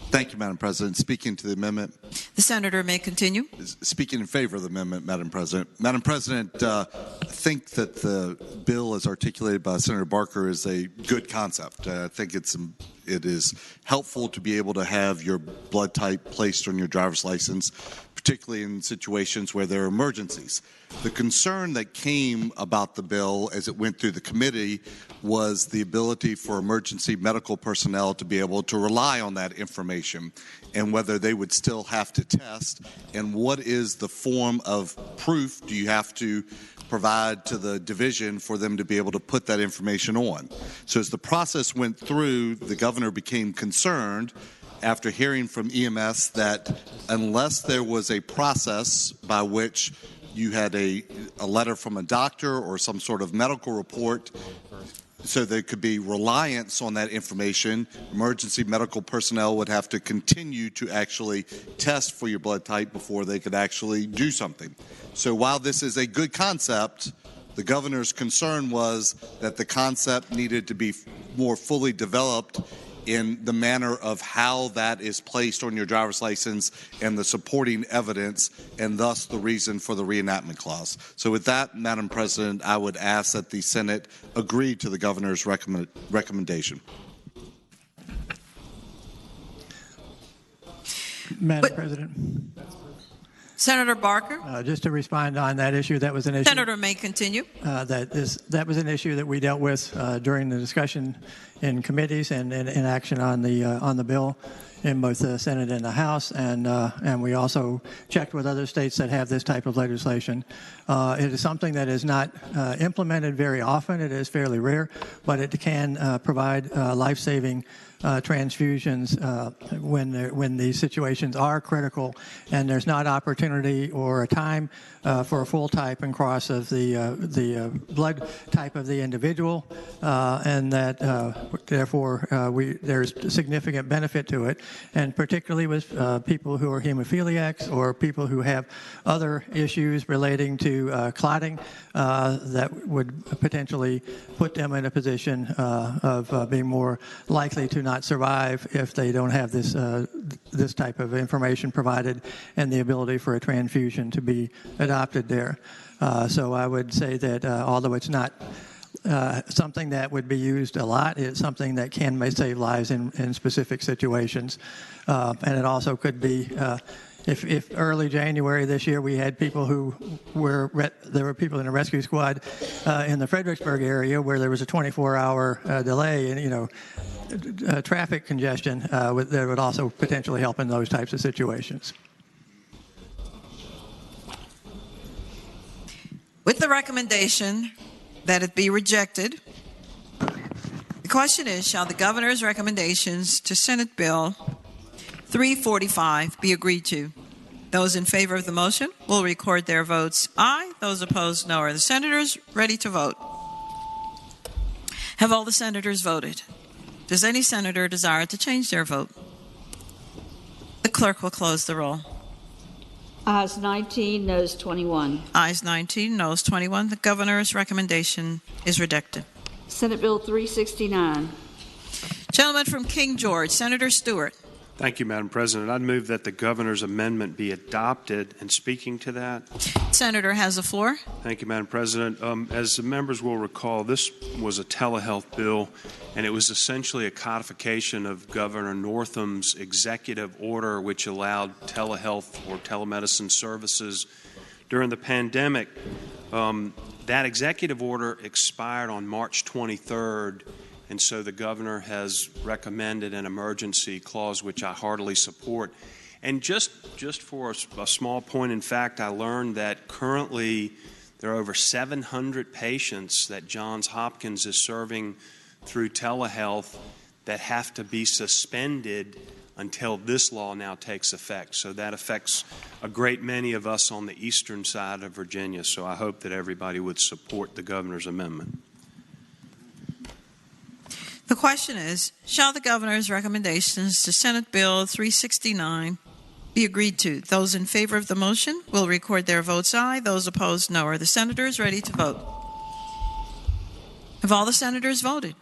Thank you, Madam President. Speaking to the amendment. The senator may continue. Speaking in favor of the amendment, Madam President. Madam President, I think that the bill as articulated by Senator Barker is a good concept. I think it is helpful to be able to have your blood type placed on your driver's license, particularly in situations where there are emergencies. The concern that came about the bill as it went through the committee was the ability for emergency medical personnel to be able to rely on that information and whether they would still have to test and what is the form of proof do you have to provide to the division for them to be able to put that information on. So as the process went through, the governor became concerned after hearing from EMS that unless there was a process by which you had a letter from a doctor or some sort of medical report so there could be reliance on that information, emergency medical personnel would have to continue to actually test for your blood type before they could actually do something. So while this is a good concept, the governor's concern was that the concept needed to be more fully developed in the manner of how that is placed on your driver's license and the supporting evidence, and thus the reason for the reenactment clause. So with that, Madam President, I would ask that the Senate agree to the governor's recommendation. Madam President. Senator Barker. Just to respond on that issue, that was an issue. Senator may continue. That was an issue that we dealt with during the discussion in committees and in action on the bill in both the Senate and the House, and we also checked with other states that have this type of legislation. It is something that is not implemented very often. It is fairly rare, but it can provide life-saving transfusions when these situations are critical and there's not opportunity or a time for a full type and cross of the blood type of the individual, and that therefore there's significant benefit to it, and particularly with people who are hemophiliacs or people who have other issues relating to clotting that would potentially put them in a position of being more likely to not survive if they don't have this type of information provided and the ability for a transfusion to be adopted there. So I would say that although it's not something that would be used a lot, it's something that may save lives in specific situations. And it also could be if early January this year we had people there were people in a rescue squad in the Fredericksburg area where there was a 24-hour delay and, traffic congestion that would also potentially help in those types of situations. With the recommendation that it be rejected, the question is, shall the governor's recommendations to Senate Bill 345 be agreed to? Those in favor of the motion will record their votes aye. Those opposed, no. Are the senators ready to vote? Have all the senators voted? Does any senator desire to change their vote? The clerk will close the roll. Ayes 19, noes 21. Ayes 19, noes 21. The governor's recommendation is rejected. Senate Bill 369. Gentleman from King George, Senator Stewart. Thank you, Madam President. I'd move that the governor's amendment be adopted. And speaking to that, Senator has the floor. Thank you, Madam President. As the members will recall, this was a telehealth bill, and it was essentially a codification of Governor Northam's executive order, which allowed telehealth or telemedicine services during the pandemic. That executive order expired on March 23rd. And so the governor has recommended an emergency clause, which I heartily support. And just for a small point in fact, I learned that currently there are over 700 patients that Johns Hopkins is serving through telehealth that have to be suspended until this law now takes effect. So that affects a great many of us on the eastern side of Virginia. So I hope that everybody would support the governor's amendment. The question is, shall the governor's recommendations to Senate Bill 369 be agreed to? Those in favor of the motion will record their votes aye. Those opposed, no. Are the senators ready to vote? Have all the senators voted?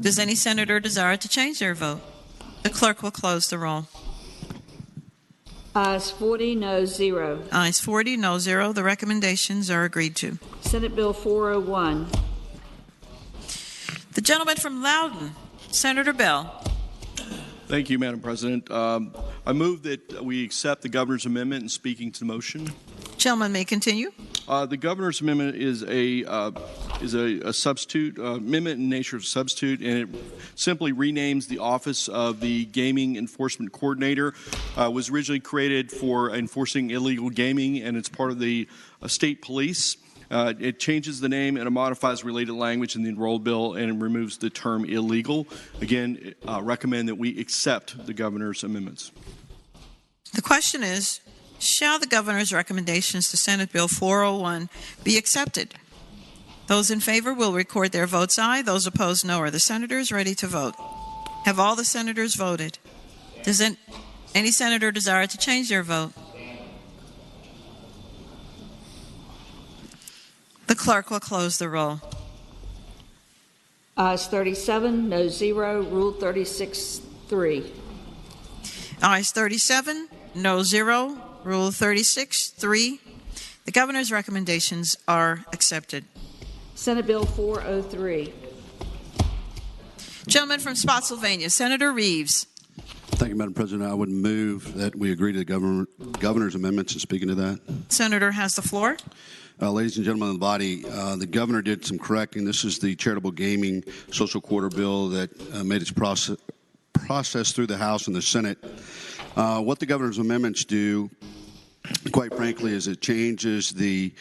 Does any senator desire to change their vote? The clerk will close the roll. Ayes 40, no 0. Ayes 40, no 0. The recommendations are agreed to. Senate Bill 401. The gentleman from Loudoun, Senator Bell. Thank you, Madam President. I move that we accept the governor's amendment and speaking to the motion. Gentleman may continue. The governor's amendment is a substitute amendment in nature of substitute, and it simply renames the office of the Gaming Enforcement Coordinator. Was originally created for enforcing illegal gaming, and it's part of the state police. It changes the name and it modifies related language in the enrolled bill and removes the term illegal. Again, recommend that we accept the governor's amendments. The question is, shall the governor's recommendations to Senate Bill 401 be accepted? Those in favor will record their votes aye. Those opposed, no. Are the senators ready to vote? Have all the senators voted? Does any senator desire to change their vote? The clerk will close the roll. Ayes 37, no 0. Rule 36-3. Ayes 37, no 0. Rule 36-3. The governor's recommendations are accepted. Senate Bill 403. Gentleman from Spotsylvania, Senator Reeves. Thank you, Madam President. I would move that we agree to the governor's amendments and speaking to that. Senator has the floor. Ladies and gentlemen of the body, the governor did some correcting. This is the charitable gaming social quarter bill that made its process through the House and the Senate. What the governor's amendments do, quite frankly, is it changes the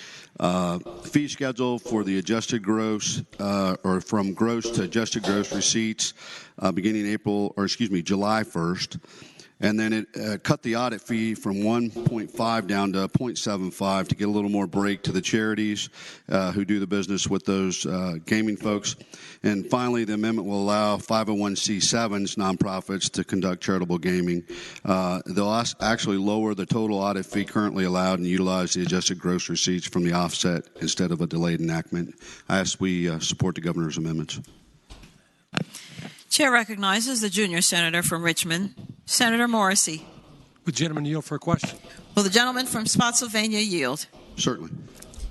fee schedule for the adjusted gross, or from gross to adjusted gross receipts, beginning July 1st. And then it cut the audit fee from 1.5 down to 0.75 to get a little more break to the charities who do the business with those gaming folks. And finally, the amendment will allow 501c7s, nonprofits, to conduct charitable gaming. They'll actually lower the total audit fee currently allowed and utilize the adjusted gross receipts from the offset instead of a delayed enactment. I ask we support the governor's amendments. Chair recognizes the junior senator from Richmond, Senator Morrissey. Would the gentleman yield for a question? Will the gentleman from Spotsylvania yield? Certainly.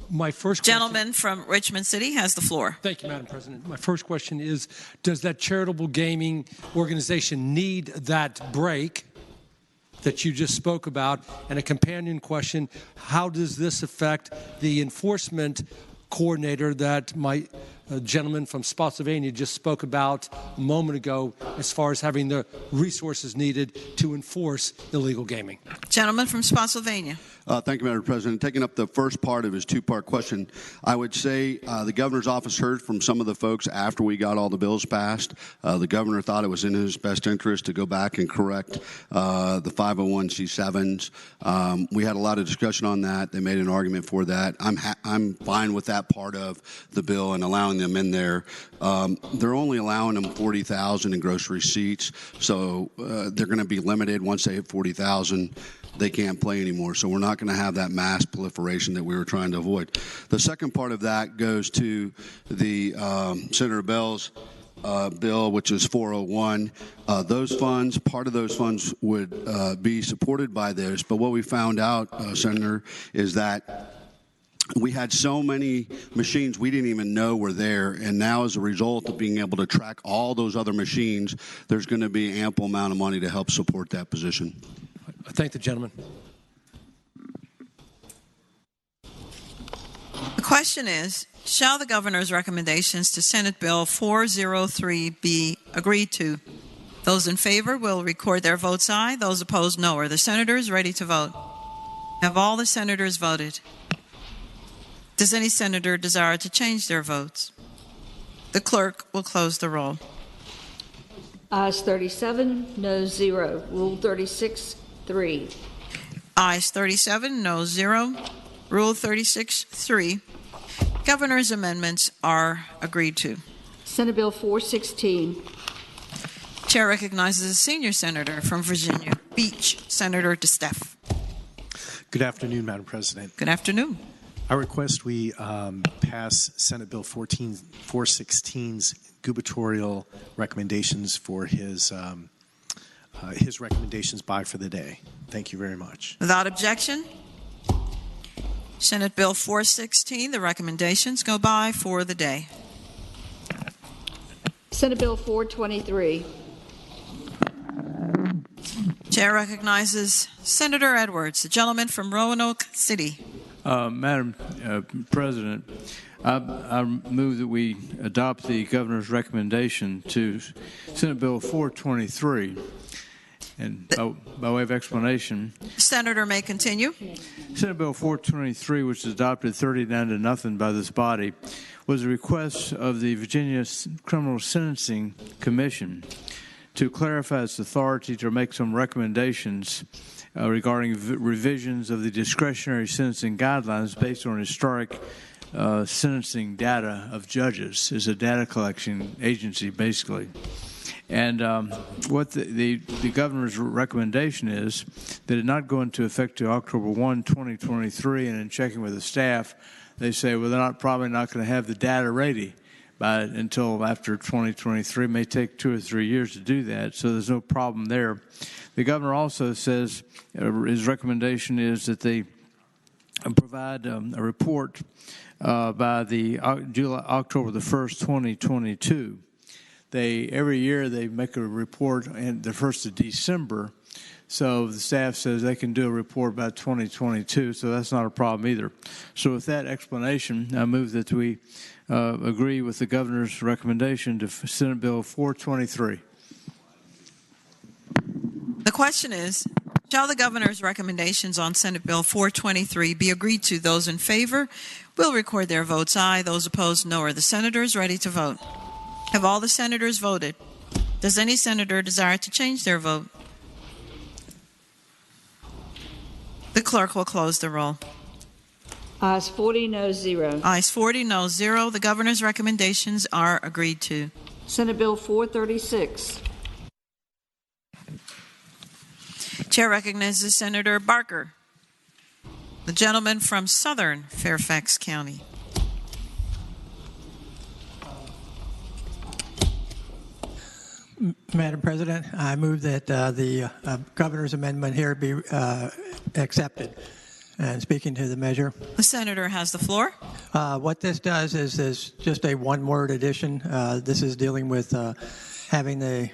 My first gentleman from Richmond City has the floor. Thank you, Madam President. My first question is, does that charitable gaming organization need that break that you just spoke about? And a companion question, how does this affect the enforcement coordinator that my gentleman from Spotsylvania just spoke about a moment ago as far as having the resources needed to enforce illegal gaming? Gentleman from Spotsylvania. Thank you, Madam President. Taking up the first part of his two-part question, I would say the governor's office heard from some of the folks after we got all the bills passed. The governor thought it was in his best interest to go back and correct the 501c7s. We had a lot of discussion on that. They made an argument for that. I'm fine with that part of the bill and allowing them in there. They're only allowing them 40,000 in gross receipts, so they're going to be limited. Once they hit 40,000, they can't play anymore. So we're not going to have that mass proliferation that we were trying to avoid. The second part of that goes to the Senator Bell's bill, which is 401. Those funds, part of those funds would be supported by this. But what we found out, Senator, is that we had so many machines we didn't even know were there, and now as a result of being able to track all those other machines, there's going to be ample amount of money to help support that position. I thank the gentleman. The question is, shall the governor's recommendations to Senate Bill 403 be agreed to? Those in favor will record their votes aye. Those opposed, no. Are the senators ready to vote? Have all the senators voted? Does any senator desire to change their votes? The clerk will close the roll. Ayes 37, no 0. Rule 36-3. Ayes 37, no 0. Rule 36-3. Governor's amendments are agreed to. Senate Bill 416. Chair recognizes a senior senator from Virginia Beach, Senator DeSteff. Good afternoon, Madam President. Good afternoon. I request we pass Senate Bill 416's gubernatorial recommendations for his his recommendations by for the day. Thank you very much. Without objection, Senate Bill 416, the recommendations go by for the day. Senate Bill 423. Chair recognizes Senator Edwards, the gentleman from Roanoke City. Madam President, I move that we adopt the governor's recommendation to Senate Bill 423. And by way of explanation, Senator may continue. Senate Bill 423, which was adopted 39-0 by this body, was a request of the Virginia Criminal Sentencing Commission to clarify its authority to make some recommendations regarding revisions of the discretionary sentencing guidelines based on historic sentencing data of judges. It's a data collection agency, basically. And what the governor's recommendation is that it not go into effect to October 1, 2023, and in checking with the staff, they say, well, they're probably not going to have the data ready until after 2023. It may take 2 or 3 years to do that, so there's no problem there. The governor also says his recommendation is that they provide a report by October the 1st, 2022. Every year they make a report in the 1st of December, so the staff says they can do a report by 2022, so that's not a problem either. So with that explanation, I move that we agree with the governor's recommendation to Senate Bill 423. The question is, shall the governor's recommendations on Senate Bill 423 be agreed to? Those in favor will record their votes aye. Those opposed, no. Are the senators ready to vote? Have all the senators voted? Does any senator desire to change their vote? The clerk will close the roll. Ayes 40, no 0. Ayes 40, no 0. The governor's recommendations are agreed to. Senate Bill 436. Chair recognizes Senator Barker, the gentleman from southern Fairfax County. Madam President, I move that the governor's amendment here be accepted. And speaking to the measure. The senator has the floor. What this does is just a one-word addition. This is dealing with having the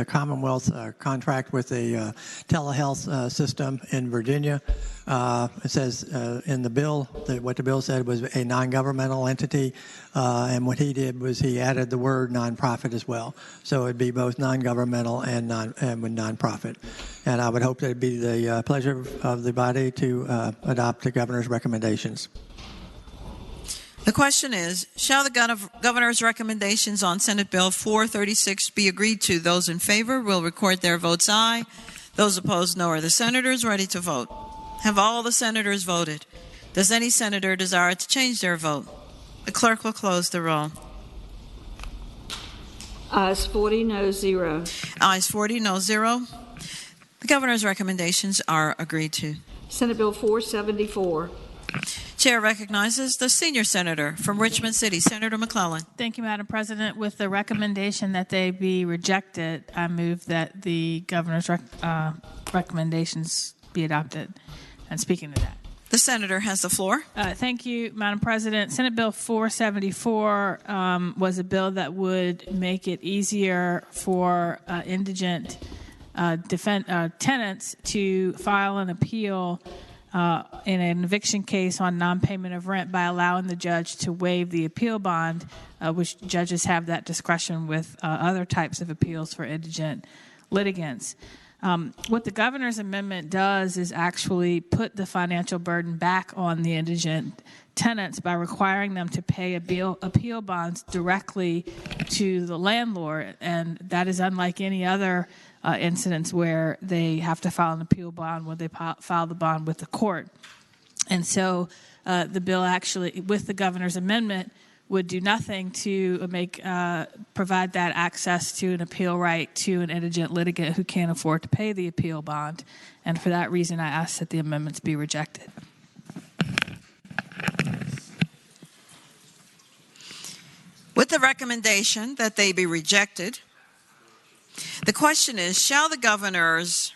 Commonwealth contract with a telehealth system in Virginia. It says in the bill that what the bill said was a non-governmental entity, and what he did was he added the word nonprofit as well. So it'd be both non-governmental and nonprofit. And I would hope that it'd be the pleasure of the body to adopt the governor's recommendations. The question is, shall the governor's recommendations on Senate Bill 436 be agreed to? Those in favor will record their votes aye. Those opposed, no. Are the senators ready to vote? Have all the senators voted? Does any senator desire to change their vote? The clerk will close the roll. Ayes 40, no 0. Ayes 40, no 0. The governor's recommendations are agreed to. Senate Bill 474. Chair recognizes the senior senator from Richmond City, Senator McClellan. Thank you, Madam President. With the recommendation that they be rejected, I move that the governor's recommendations be adopted. And speaking to that. The senator has the floor. Thank you, Madam President. Senate Bill 474 was a bill that would make it easier for indigent tenants to file an appeal in an eviction case on non-payment of rent by allowing the judge to waive the appeal bond, which judges have that discretion with other types of appeals for indigent litigants. What the governor's amendment does is actually put the financial burden back on the indigent tenants by requiring them to pay appeal bonds directly to the landlord, and that is unlike any other incidents where they have to file an appeal bond when they file the bond with the court. And so the bill actually, with the governor's amendment, would do nothing to provide that access to an appeal right to an indigent litigant who can't afford to pay the appeal bond. And for that reason, I ask that the amendments be rejected. With the recommendation that they be rejected, The question is, shall the governor's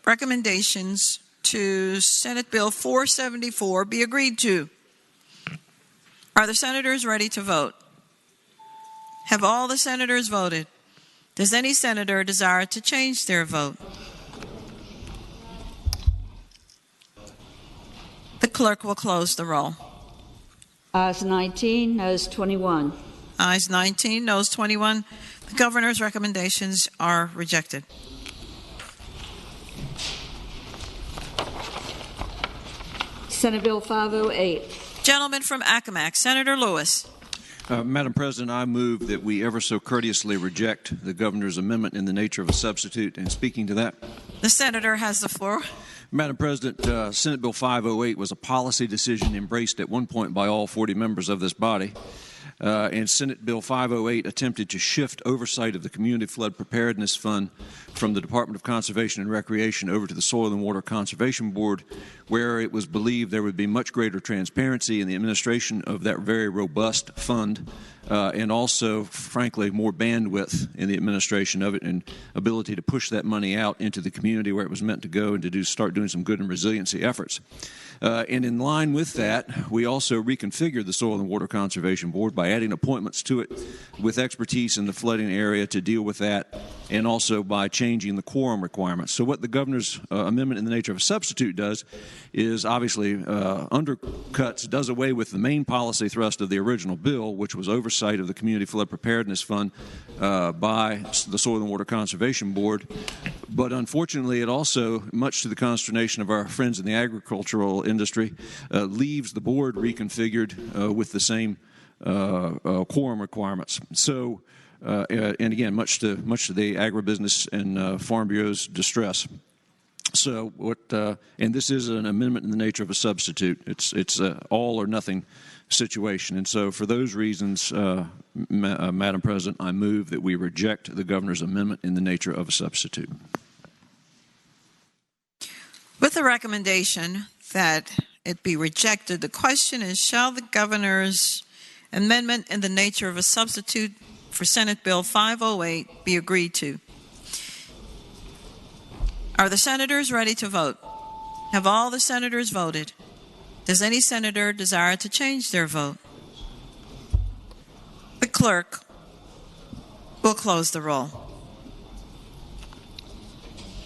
recommendations to Senate Bill 474 be agreed to? Are the senators ready to vote? Have all the senators voted? Does any senator desire to change their vote? The clerk will close the roll. Ayes 19, noes 21. Ayes 19, noes 21. The governor's recommendations are rejected. Senate Bill 508. Gentleman from Accomack, Senator Lewis. Madam President, I move that we ever so courteously reject the governor's amendment in the nature of a substitute. And speaking to that, The senator has the floor. Madam President, Senate Bill 508 was a policy decision embraced at one point by all 40 members of this body. And Senate Bill 508 attempted to shift oversight of the Community Flood Preparedness Fund from the Department of Conservation and Recreation over to the Soil and Water Conservation Board, where it was believed there would be much greater transparency in the administration of that very robust fund, and also, frankly, more bandwidth in the administration of it and ability to push that money out into the community where it was meant to go and to start doing some good and resiliency efforts. And in line with that, we also reconfigured the Soil and Water Conservation Board by adding appointments to it with expertise in the flooding area to deal with that, and also by changing the quorum requirements. So what the governor's amendment in the nature of a substitute does is obviously does away with the main policy thrust of the original bill, which was oversight of the Community Flood Preparedness Fund by the Soil and Water Conservation Board. But unfortunately, it also, much to the consternation of our friends in the agricultural industry, leaves the board reconfigured with the same quorum requirements. So, and again, much to the agribusiness and farm bureau's distress. So, and this is an amendment in the nature of a substitute. It's all or nothing situation. And so, for those reasons, Madam President, I move that we reject the governor's amendment in the nature of a substitute. With the recommendation that it be rejected, the question is, shall the governor's amendment in the nature of a substitute for Senate Bill 508 be agreed to? Are the senators ready to vote? Have all the senators voted? Does any senator desire to change their vote? The clerk will close the roll.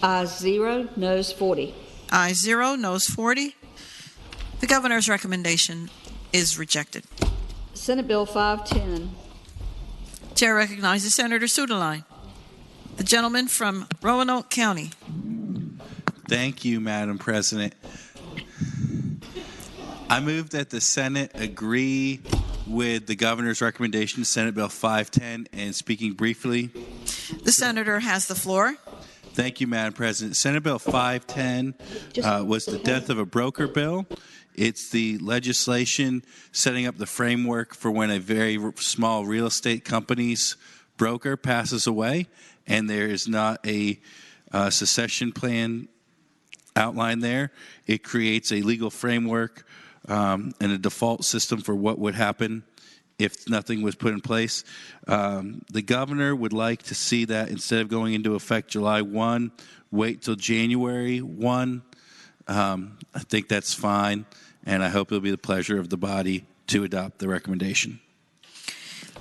Ayes 0, noes 40. Ayes 0, noes 40. The governor's recommendation is rejected. Senate Bill 510. Chair recognizes Senator Suderline, the gentleman from Roanoke County. Thank you, Madam President. I move that the Senate agree with the governor's recommendation, Senate Bill 510, and speaking briefly. The senator has the floor. Thank you, Madam President. Senate Bill 510 was the death of a broker bill. It's the legislation setting up the framework for when a very small real estate company's broker passes away and there is not a succession plan outlined there. It creates a legal framework and a default system for what would happen if nothing was put in place. The governor would like to see that instead of going into effect July 1, wait till January 1. I think that's fine, and I hope it'll be the pleasure of the body to adopt the recommendation.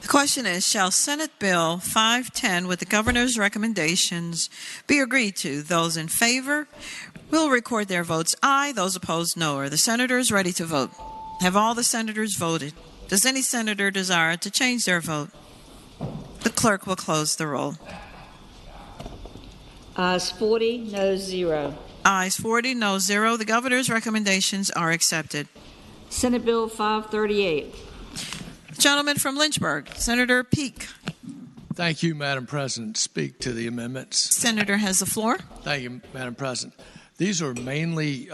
The question is, shall Senate Bill 510 with the governor's recommendations be agreed to? Those in favor will record their votes aye. Those opposed, no. Are the senators ready to vote? Have all the senators voted? Does any senator desire to change their vote? The clerk will close the roll. Ayes 40, noes 0. Ayes 40, no 0. The governor's recommendations are accepted. Senate Bill 538. The gentleman from Lynchburg, Senator Peake. Thank you, Madam President. Speak to the amendments. Senator has the floor. Thank you, Madam President. These are mainly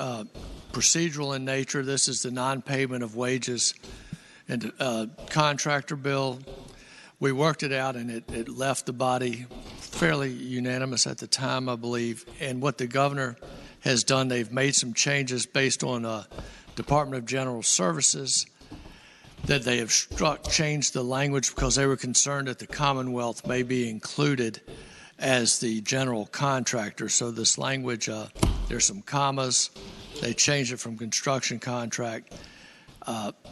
procedural in nature. This is the non-payment of wages and contractor bill. We worked it out, and it left the body fairly unanimous at the time, I believe. And what the governor has done, they've made some changes based on Department of General Services that they have changed the language because they were concerned that the Commonwealth may be included as the general contractor. So this language, there's some commas. They changed it from construction contract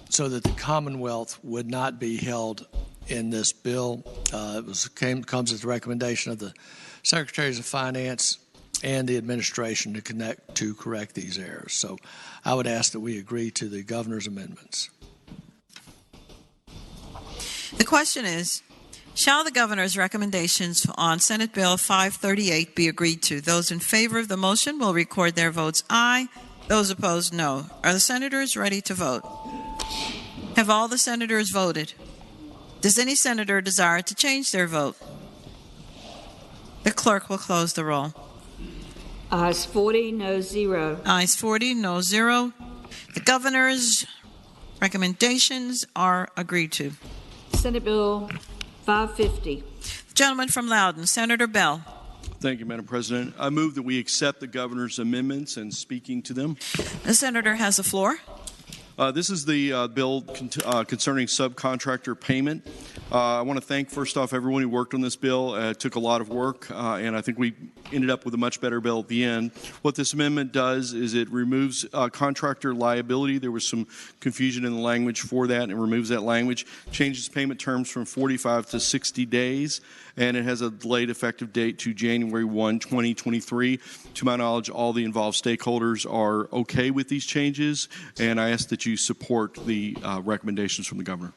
so that the Commonwealth would not be held in this bill. It comes as a recommendation of the Secretaries of Finance and the administration to correct these errors. So I would ask that we agree to the governor's amendments. The question is, shall the governor's recommendations on Senate Bill 538 be agreed to? Those in favor of the motion will record their votes aye. Those opposed, no. Are the senators ready to vote? Have all the senators voted? Does any senator desire to change their vote? The clerk will close the roll. Ayes 40, no 0. Ayes 40, no 0. The governor's recommendations are agreed to. Senate Bill 550. The gentleman from Loudoun, Senator Bell. Thank you, Madam President. I move that we accept the governor's amendments and speaking to them. The senator has the floor. This is the bill concerning subcontractor payment. I want to thank, first off, everyone who worked on this bill. It took a lot of work, and I think we ended up with a much better bill at the end. What this amendment does is it removes contractor liability. There was some confusion in the language for that, and it removes that language. Changes payment terms from 45 to 60 days, and it has a delayed effective date to January 1, 2023. To my knowledge, all the involved stakeholders are okay with these changes, and I ask that you support the recommendations from the governor.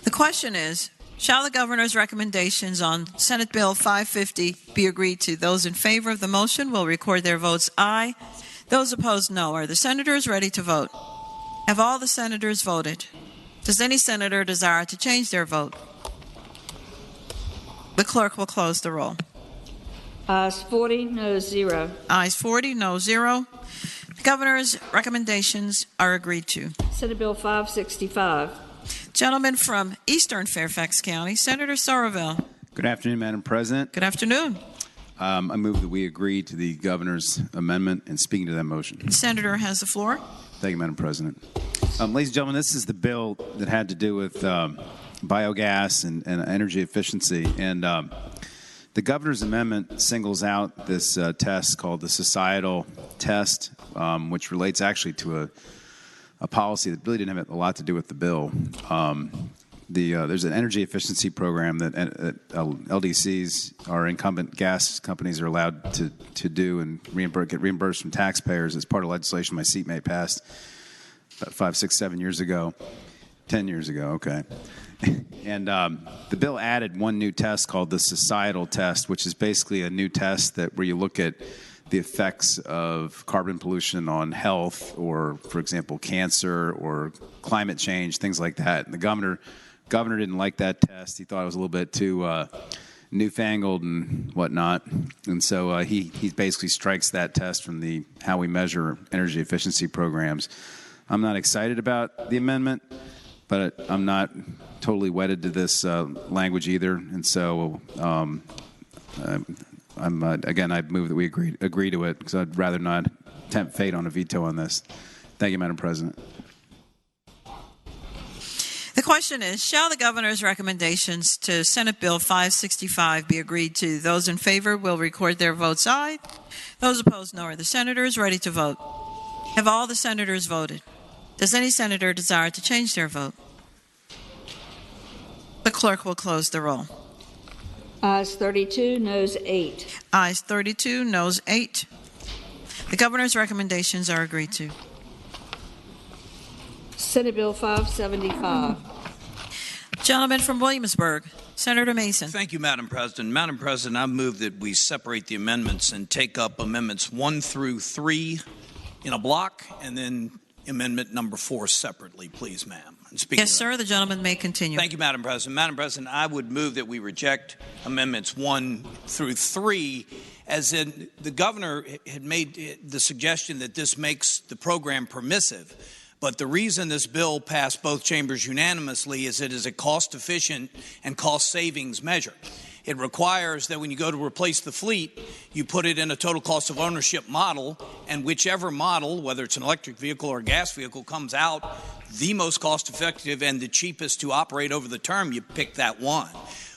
The question is, shall the governor's recommendations on Senate Bill 550 be agreed to? Those in favor of the motion will record their votes aye. Those opposed, no. Are the senators ready to vote? Have all the senators voted? Does any senator desire to change their vote? The clerk will close the roll. Ayes 40, no 0. Ayes 40, no 0. The governor's recommendations are agreed to. Senate Bill 565. Gentleman from Eastern Fairfax County, Senator Somerville. Good afternoon, Madam President. Good afternoon. I move that we agree to the governor's amendment and speaking to that motion. The senator has the floor. Thank you, Madam President. Ladies and gentlemen, this is the bill that had to do with biogas and energy efficiency. And the governor's amendment singles out this test called the societal test, which relates actually to a policy that really didn't have a lot to do with the bill. There's an energy efficiency program that LDCs, our incumbent gas companies, are allowed to do and get reimbursed from taxpayers as part of legislation my seatmate passed about 5, 6, 7 years ago. 10 years ago, okay. And the bill added one new test called the societal test, which is basically a new test where you look at the effects of carbon pollution on health or, for example, cancer or climate change, things like that. And the governor didn't like that test. He thought it was a little bit too newfangled and whatnot. And so he basically strikes that test from how we measure energy efficiency programs. I'm not excited about the amendment, but I'm not totally wedded to this language either. And so again, I move that we agree to it because I'd rather not tempt fate on a veto on this. Thank you, Madam President. The question is, shall the governor's recommendations to Senate Bill 565 be agreed to? Those in favor will record their votes aye. Those opposed, no. Are the senators ready to vote? Have all the senators voted? Does any senator desire to change their vote? The clerk will close the roll. Ayes 32, noes 8. Ayes 32, noes 8. The governor's recommendations are agreed to. Senate Bill 575. Gentleman from Williamsburg, Senator Mason. Thank you, Madam President. Madam President, I move that we separate the amendments and take up amendments 1 through 3 in a block, and then amendment number 4 separately, please, ma'am. Yes, sir. The gentleman may continue. Thank you, Madam President. Madam President, I would move that we reject amendments 1 through 3, as in the governor had made the suggestion that this makes the program permissive. But the reason this bill passed both chambers unanimously is it is a cost-efficient and cost-savings measure. It requires that when you go to replace the fleet, you put it in a total cost of ownership model, and whichever model, whether it's an electric vehicle or a gas vehicle, comes out the most cost-effective and the cheapest to operate over the term, you pick that one.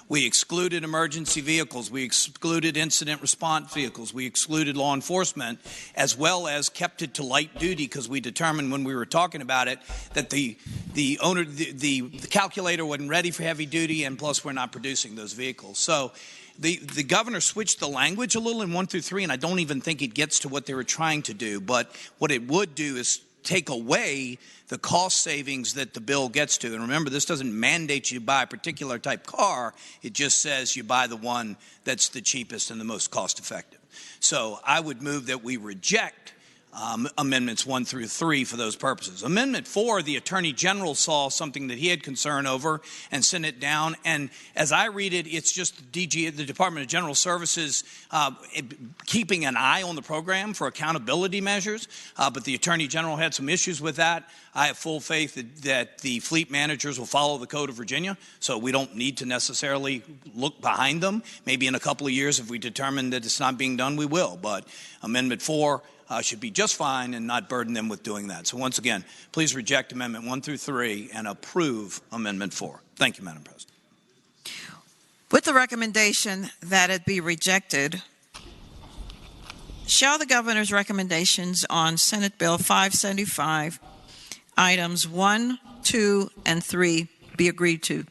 We excluded emergency vehicles. We excluded incident response vehicles. We excluded law enforcement, as well as kept it to light duty because we determined when we were talking about it that the calculator wasn't ready for heavy duty, and plus we're not producing those vehicles. So the governor switched the language a little in 1 through 3, and I don't even think it gets to what they were trying to do. But what it would do is take away the cost savings that the bill gets to. And remember, this doesn't mandate you buy a particular type car. It just says you buy the one that's the cheapest and the most cost effective. So I would move that we reject amendments 1 through 3 for those purposes. Amendment 4, the Attorney General saw something that he had concern over and sent it down. And as I read it, it's just the Department of General Services keeping an eye on the program for accountability measures. But the Attorney General had some issues with that. I have full faith that the fleet managers will follow the Code of Virginia, so we don't need to necessarily look behind them. Maybe in a couple of years, if we determine that it's not being done, we will. But Amendment 4 should be just fine and not burden them with doing that. So once again, please reject Amendment 1 through 3 and approve Amendment 4. Thank you, Madam President. With the recommendation that it be rejected, shall the governor's recommendations on Senate Bill 575, items 1, 2, and 3 be agreed to?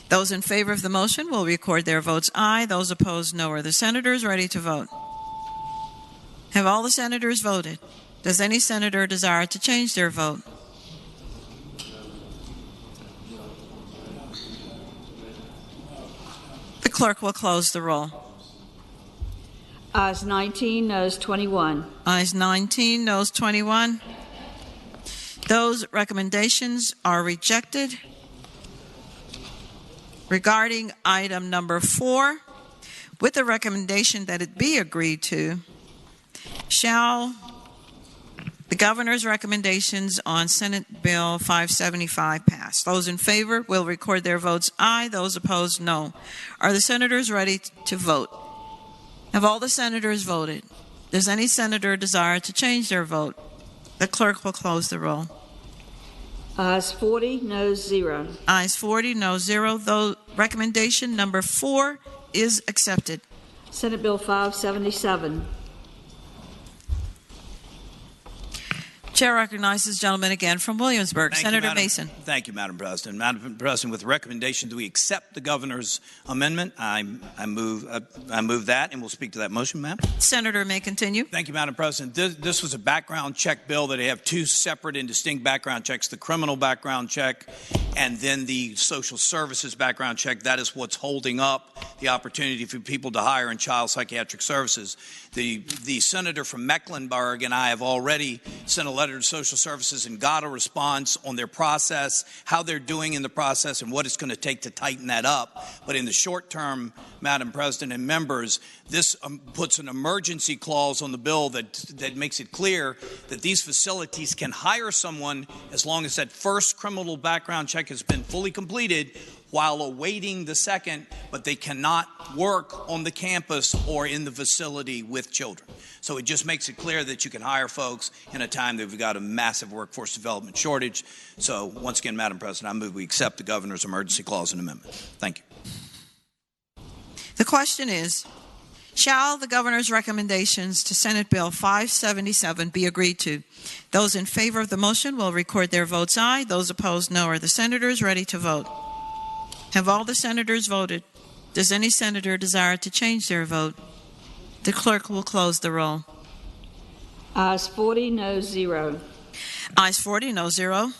Those in favor of the motion will record their votes aye. Those opposed, no. Are the senators ready to vote? Have all the senators voted? Does any senator desire to change their vote? The clerk will close the roll. Ayes 19, noes 21. Ayes 19, noes 21. Those recommendations are rejected. Regarding item number 4, with the recommendation that it be agreed to, shall the governor's recommendations on Senate Bill 575 pass? Those in favor will record their votes aye. Those opposed, no. Are the senators ready to vote? Have all the senators voted? Does any senator desire to change their vote? The clerk will close the roll. Ayes 40, noes 0. Ayes 40, no 0. Though recommendation number 4 is accepted. Senate Bill 577. Chair recognizes the gentleman again from Williamsburg, Senator Mason. Thank you, Madam President. Madam President, with the recommendation that we accept the governor's amendment, I move that, and we'll speak to that motion, ma'am. Senator may continue. Thank you, Madam President. This was a background check bill that have 2 separate and distinct background checks: the criminal background check and then the social services background check. That is what's holding up the opportunity for people to hire in child psychiatric services. The senator from Mecklenburg and I have already sent a letter to Social Services and got a response on their process, how they're doing in the process, and what it's going to take to tighten that up. But in the short term, Madam President and members, this puts an emergency clause on the bill that makes it clear that these facilities can hire someone as long as that first criminal background check has been fully completed, while awaiting the second, but they cannot work on the campus or in the facility with children. So it just makes it clear that you can hire folks in a time that we've got a massive workforce development shortage. So once again, Madam President, I move we accept the governor's emergency clause and amendment. Thank you. The question is, shall the governor's recommendations to Senate Bill 577 be agreed to? Those in favor of the motion will record their votes aye. Those opposed, no. Are the senators ready to vote? Have all the senators voted? Does any senator desire to change their vote? The clerk will close the roll. Ayes 40, noes 0. Ayes 40, no 0.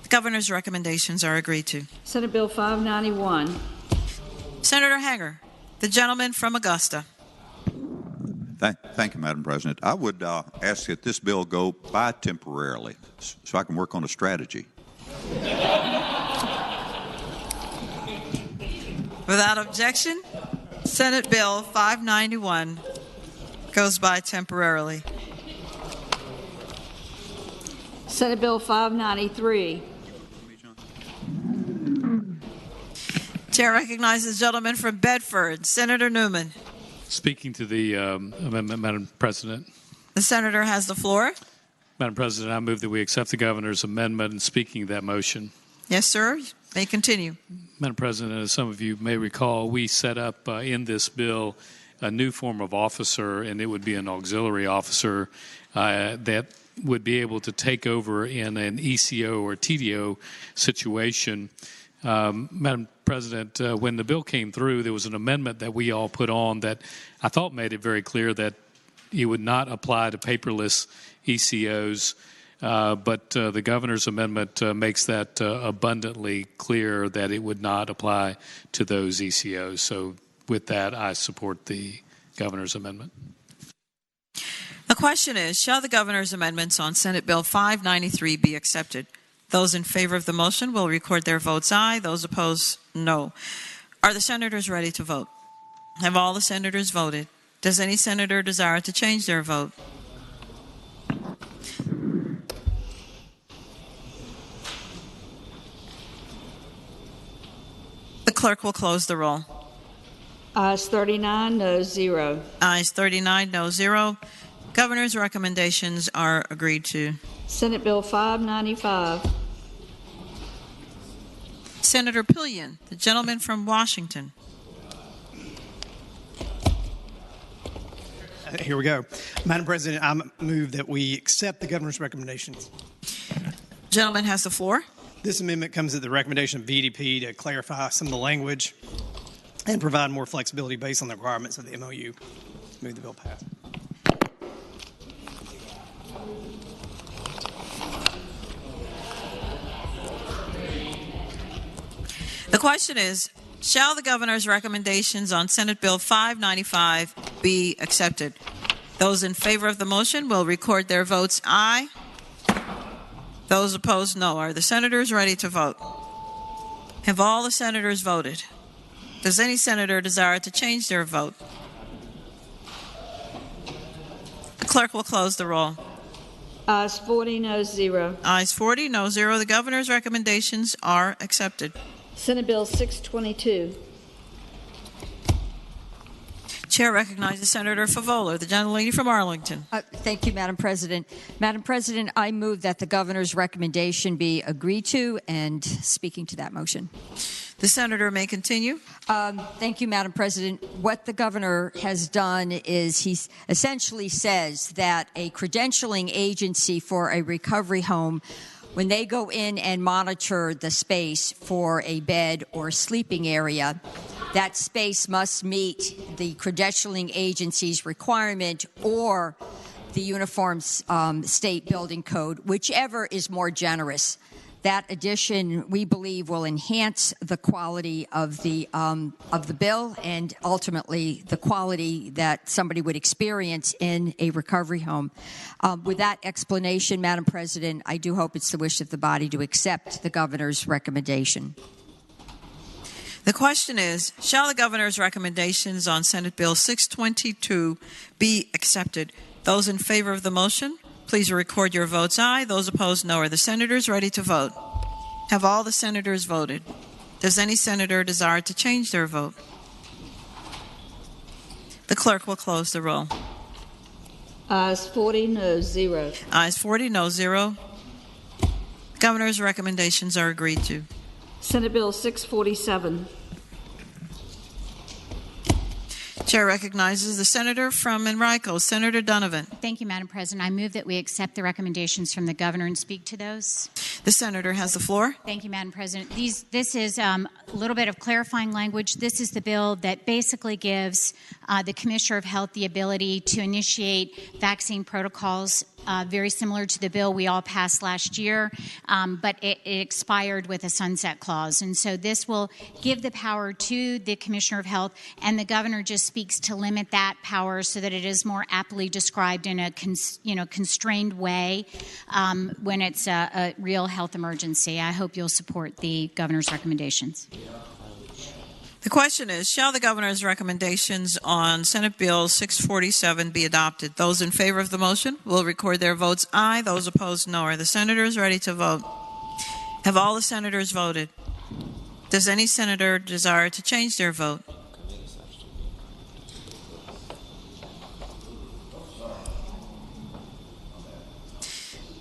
The governor's recommendations are agreed to. Senate Bill 591. Senator Hager, the gentleman from Augusta. Thank you, Madam President. I would ask that this bill go by temporarily so I can work on a strategy. Without objection, Senate Bill 591 goes by temporarily. Senate Bill 593. Chair recognizes the gentleman from Bedford, Senator Newman. Speaking to the amendment, Madam President. The senator has the floor. Madam President, I move that we accept the governor's amendment and speaking that motion. Yes, sir. May continue. Madam President, as some of you may recall, we set up in this bill a new form of officer, and it would be an auxiliary officer that would be able to take over in an ECO or TDO situation. Madam President, when the bill came through, there was an amendment that we all put on that I thought made it very clear that it would not apply to paperless ECOs. But the governor's amendment makes that abundantly clear that it would not apply to those ECOs. So with that, I support the governor's amendment. The question is, shall the governor's amendments on Senate Bill 593 be accepted? Those in favor of the motion will record their votes aye. Those opposed, no. Are the senators ready to vote? Have all the senators voted? Does any senator desire to change their vote? The clerk will close the roll. Ayes 39, no 0. Ayes 39, no 0. Governor's recommendations are agreed to. Senate Bill 595. Senator Pillion, the gentleman from Washington. Here we go. Madam President, I move that we accept the governor's recommendations. Gentleman has the floor. This amendment comes at the recommendation of VDP to clarify some of the language and provide more flexibility based on the requirements of the MOU. Move the bill pass. The question is, shall the governor's recommendations on Senate Bill 595 be accepted? Those in favor of the motion will record their votes aye. Those opposed, no. Are the senators ready to vote? Have all the senators voted? Does any senator desire to change their vote? The clerk will close the roll. Ayes 40, no 0. Ayes 40, no 0. The governor's recommendations are accepted. Senate Bill 622. Chair recognizes Senator Favola, the gentlelady from Arlington. Thank you, Madam President. Madam President, I move that the governor's recommendation be agreed to, and speaking to that motion. The senator may continue. Thank you, Madam President. What the governor has done is he essentially says that a credentialing agency for a recovery home, when they go in and monitor the space for a bed or sleeping area, that space must meet the credentialing agency's requirement or the Uniform State Building Code, whichever is more generous. That addition, we believe, will enhance the quality of the bill and ultimately the quality that somebody would experience in a recovery home. With that explanation, Madam President, I do hope it's the wish of the body to accept the governor's recommendation. The question is, shall the governor's recommendations on Senate Bill 622 be accepted? Those in favor of the motion, please record your votes aye. Those opposed, no. Are the senators ready to vote? Have all the senators voted? Does any senator desire to change their vote? The clerk will close the roll. Ayes 40, no 0. Ayes 40, no 0. Governor's recommendations are agreed to. Senate Bill 647. Chair recognizes the senator from Enrico, Senator Donovan. Thank you, Madam President. I move that we accept the recommendations from the governor and speak to those. The senator has the floor. Thank you, Madam President. This is a little bit of clarifying language. This is the bill that basically gives the Commissioner of Health the ability to initiate vaccine protocols very similar to the bill we all passed last year, but it expired with a sunset clause. And so this will give the power to the Commissioner of Health, and the governor just speaks to limit that power so that it is more aptly described in a constrained way when it's a real health emergency. I hope you'll support the governor's recommendations. The question is, shall the governor's recommendations on Senate Bill 647 be adopted? Those in favor of the motion will record their votes aye. Those opposed, no. Are the senators ready to vote? Have all the senators voted? Does any senator desire to change their vote?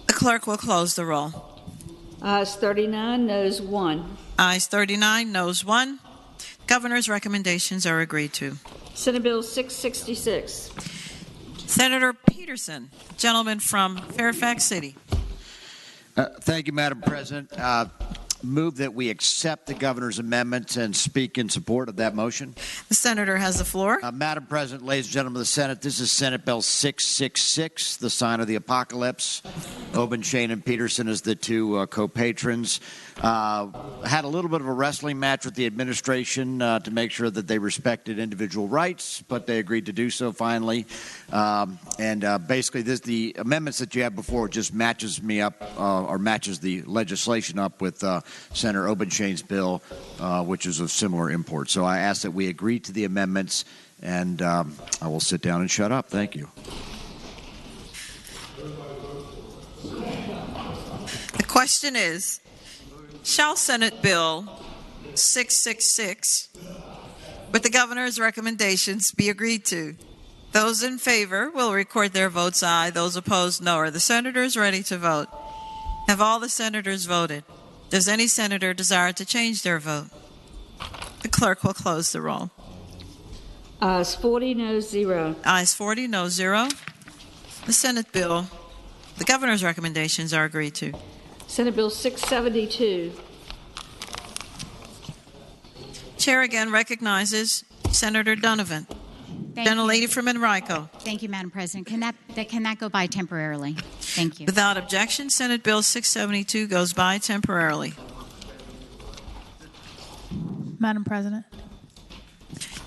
The clerk will close the roll. Ayes 39, noes 1. Ayes 39, noes 1. Governor's recommendations are agreed to. Senate Bill 666. Senator Peterson, gentleman from Fairfax City. Thank you, Madam President. Move that we accept the governor's amendments and speak in support of that motion. The senator has the floor. Madam President, ladies and gentlemen of the Senate, this is Senate Bill 666, the sign of the apocalypse. Obenshain and Peterson as the two co-patrons. Had a little bit of a wrestling match with the administration to make sure that they respected individual rights, but they agreed to do so finally. Basically, the amendments that you have before just matches me up or matches the legislation up with Senator Obenshain's bill, which is of similar import. So I ask that we agree to the amendments, and I will sit down and shut up. Thank you. The question is, shall Senate Bill 666, with the governor's recommendations, be agreed to? Those in favor will record their votes aye. Those opposed, no. Are the senators ready to vote? Have all the senators voted? Does any senator desire to change their vote? The clerk will close the roll. Ayes 40, noes 0. Ayes 40, no 0. The Senate bill, the governor's recommendations are agreed to. Senate Bill 672. Chair again recognizes Senator Donovan. Gentlelady from Enrico. Thank you, Madam President. Can that go by temporarily? Thank you. Without objection, Senate Bill 672 goes by temporarily. Madam President.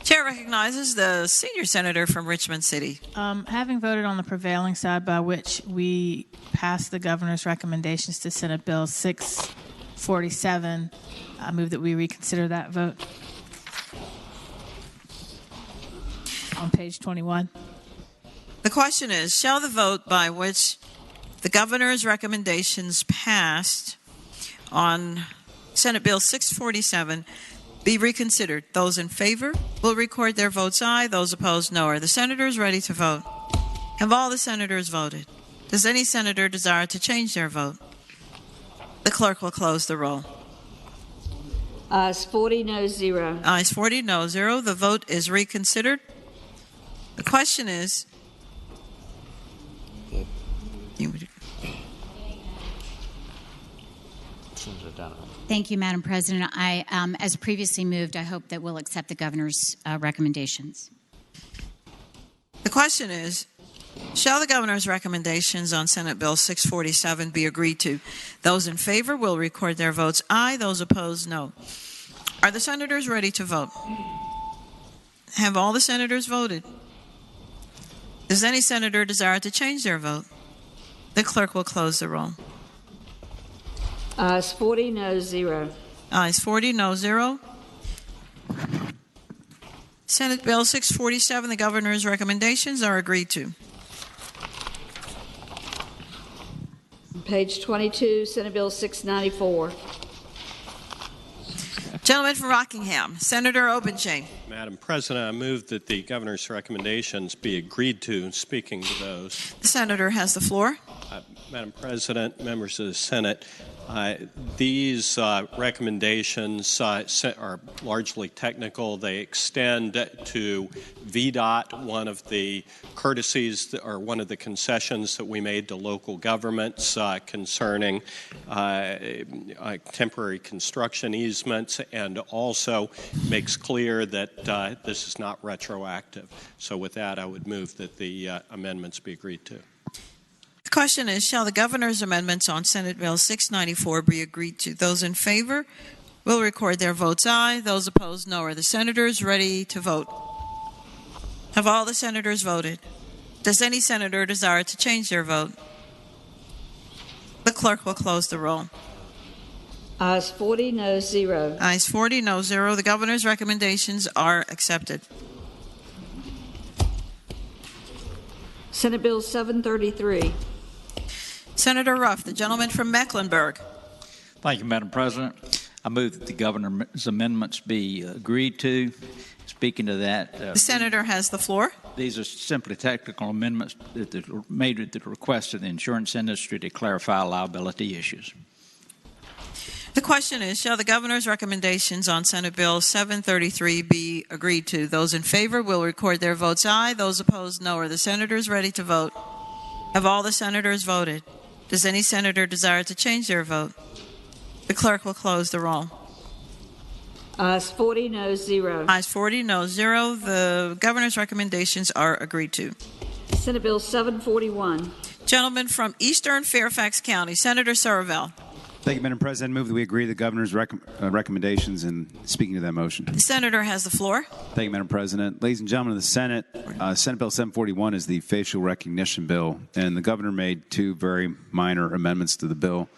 Chair recognizes the senior senator from Richmond City. Having voted on the prevailing side by which we passed the governor's recommendations to Senate Bill 647, I move that we reconsider that vote. On page 21. The question is, shall the vote by which the governor's recommendations passed on Senate Bill 647 be reconsidered? Those in favor will record their votes aye. Those opposed, no. Are the senators ready to vote? Have all the senators voted? Does any senator desire to change their vote? The clerk will close the roll. Ayes 40, no 0. Ayes 40, no 0. The vote is reconsidered. The question is, Thank you, Madam President. I, as previously moved, I hope that we'll accept the governor's recommendations. The question is, shall the governor's recommendations on Senate Bill 647 be agreed to? Those in favor will record their votes aye. Those opposed, no. Are the senators ready to vote? Have all the senators voted? Does any senator desire to change their vote? The clerk will close the roll. Ayes 40, no 0. Ayes 40, no 0. Senate Bill 647, the governor's recommendations are agreed to. Page 22, Senate Bill 694. Gentleman from Rockingham, Senator Obenshain. Madam President, I move that the governor's recommendations be agreed to. Speaking to those. The senator has the floor. Madam President, members of the Senate, these recommendations are largely technical. They extend to VDOT, one of the courtesies or one of the concessions that we made to local governments concerning temporary construction easements, and also makes clear that this is not retroactive. So with that, I would move that the amendments be agreed to. The question is, shall the governor's amendments on Senate Bill 694 be agreed to? Those in favor will record their votes aye. Those opposed, no. Are the senators ready to vote? Have all the senators voted? Does any senator desire to change their vote? The clerk will close the roll. Ayes 40, no 0. Ayes 40, no 0. The governor's recommendations are accepted. Senate Bill 733. Senator Ruff, the gentleman from Mecklenburg. Thank you, Madam President. I move that the governor's amendments be agreed to. Speaking to that, the senator has the floor. These are simply technical amendments that are made at the request of the insurance industry to clarify liability issues. The question is, shall the governor's recommendations on Senate Bill 733 be agreed to? Those in favor will record their votes aye. Those opposed, no. Are the senators ready to vote? Have all the senators voted? Does any senator desire to change their vote? The clerk will close the roll. Ayes 40, no 0. Ayes 40, no 0. The governor's recommendations are agreed to. Senate Bill 741. Gentleman from Eastern Fairfax County, Senator Surville. Thank you, Madam President. I move that we agree to the governor's recommendations and speaking to that motion. The senator has the floor. Thank you, Madam President. Ladies and gentlemen of the Senate, Senate Bill 741 is the facial recognition bill, and the governor made two very minor amendments to the bill.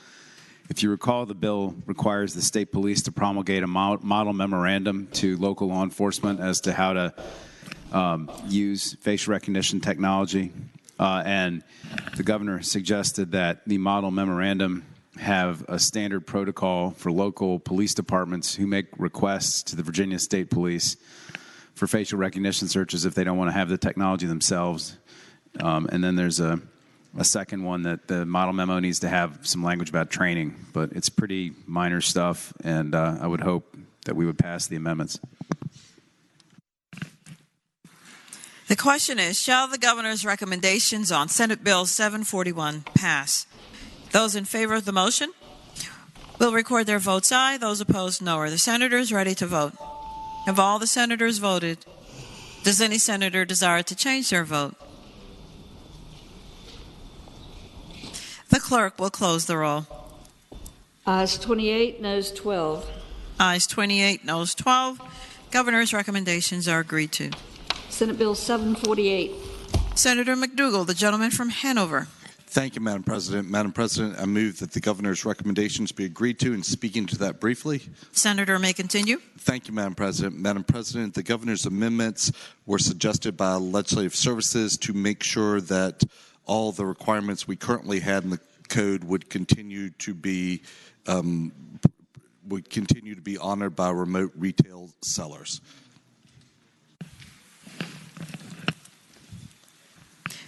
If you recall, the bill requires the state police to promulgate a model memorandum to local law enforcement as to how to use facial recognition technology. And the governor suggested that the model memorandum have a standard protocol for local police departments who make requests to the Virginia State Police for facial recognition searches if they don't want to have the technology themselves. And then there's a second one that the model memo needs to have some language about training, but it's pretty minor stuff, and I would hope that we would pass the amendments. The question is, shall the governor's recommendations on Senate Bill 741 pass? Those in favor of the motion will record their votes aye. Those opposed, no. Are the senators ready to vote? Have all the senators voted? Does any senator desire to change their vote? The clerk will close the roll. Ayes 28, noes 12. Ayes 28, noes 12. Governor's recommendations are agreed to. Senate Bill 748. Senator McDougall, the gentleman from Hanover. Thank you, Madam President. Madam President, I move that the governor's recommendations be agreed to, and speaking to that briefly. Senator may continue. Thank you, Madam President. Madam President, the governor's amendments were suggested by Legislative Services to make sure that all the requirements we currently had in the code would continue to be honored by remote retail sellers.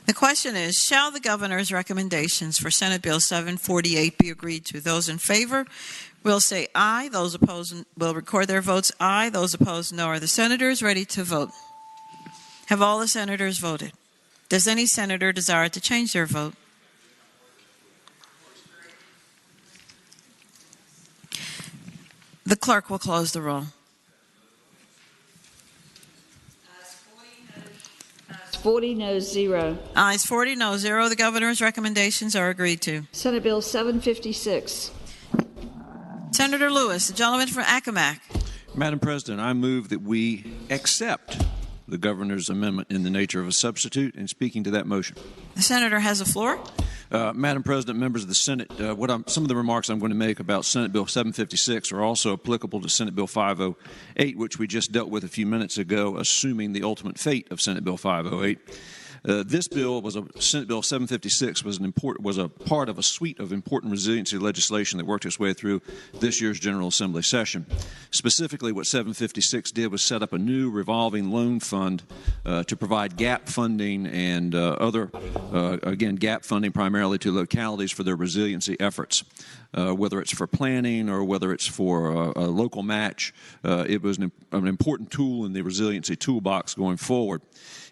The question is, shall the governor's recommendations for Senate Bill 748 be agreed to? Those in favor will say aye. Those opposed will record their votes aye. Those opposed, no. Are the senators ready to vote? Have all the senators voted? Does any senator desire to change their vote? The clerk will close the roll. 40, noes 0. Ayes 40, no 0. The governor's recommendations are agreed to. Senate Bill 756. Senator Lewis, the gentleman from Accomack. Madam President, I move that we accept the governor's amendment in the nature of a substitute, and speaking to that motion. The senator has the floor. Madam President, members of the Senate, some of the remarks I'm going to make about Senate Bill 756 are also applicable to Senate Bill 508, which we just dealt with a few minutes ago, assuming the ultimate fate of Senate Bill 508. This bill Senate Bill 756 was a part of a suite of important resiliency legislation that worked its way through this year's General Assembly session. Specifically, what 756 did was set up a new revolving loan fund to provide gap funding and gap funding primarily to localities for their resiliency efforts. Whether it's for planning or whether it's for a local match, it was an important tool in the resiliency toolbox going forward.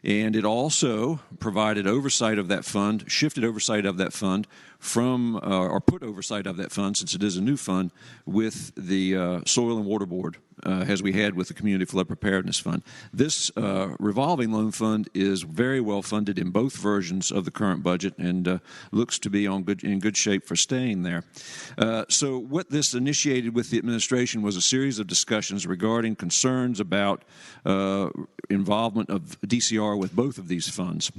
And it also provided oversight of that fund, shifted oversight of that fund from, or put oversight of that fund, since it is a new fund, with the Soil and Water Board, as we had with the Community Flood Preparedness Fund. This revolving loan fund is very well funded in both versions of the current budget and looks to be in good shape for staying there. So what this initiated with the administration was a series of discussions regarding concerns about involvement of DCR with both of these funds.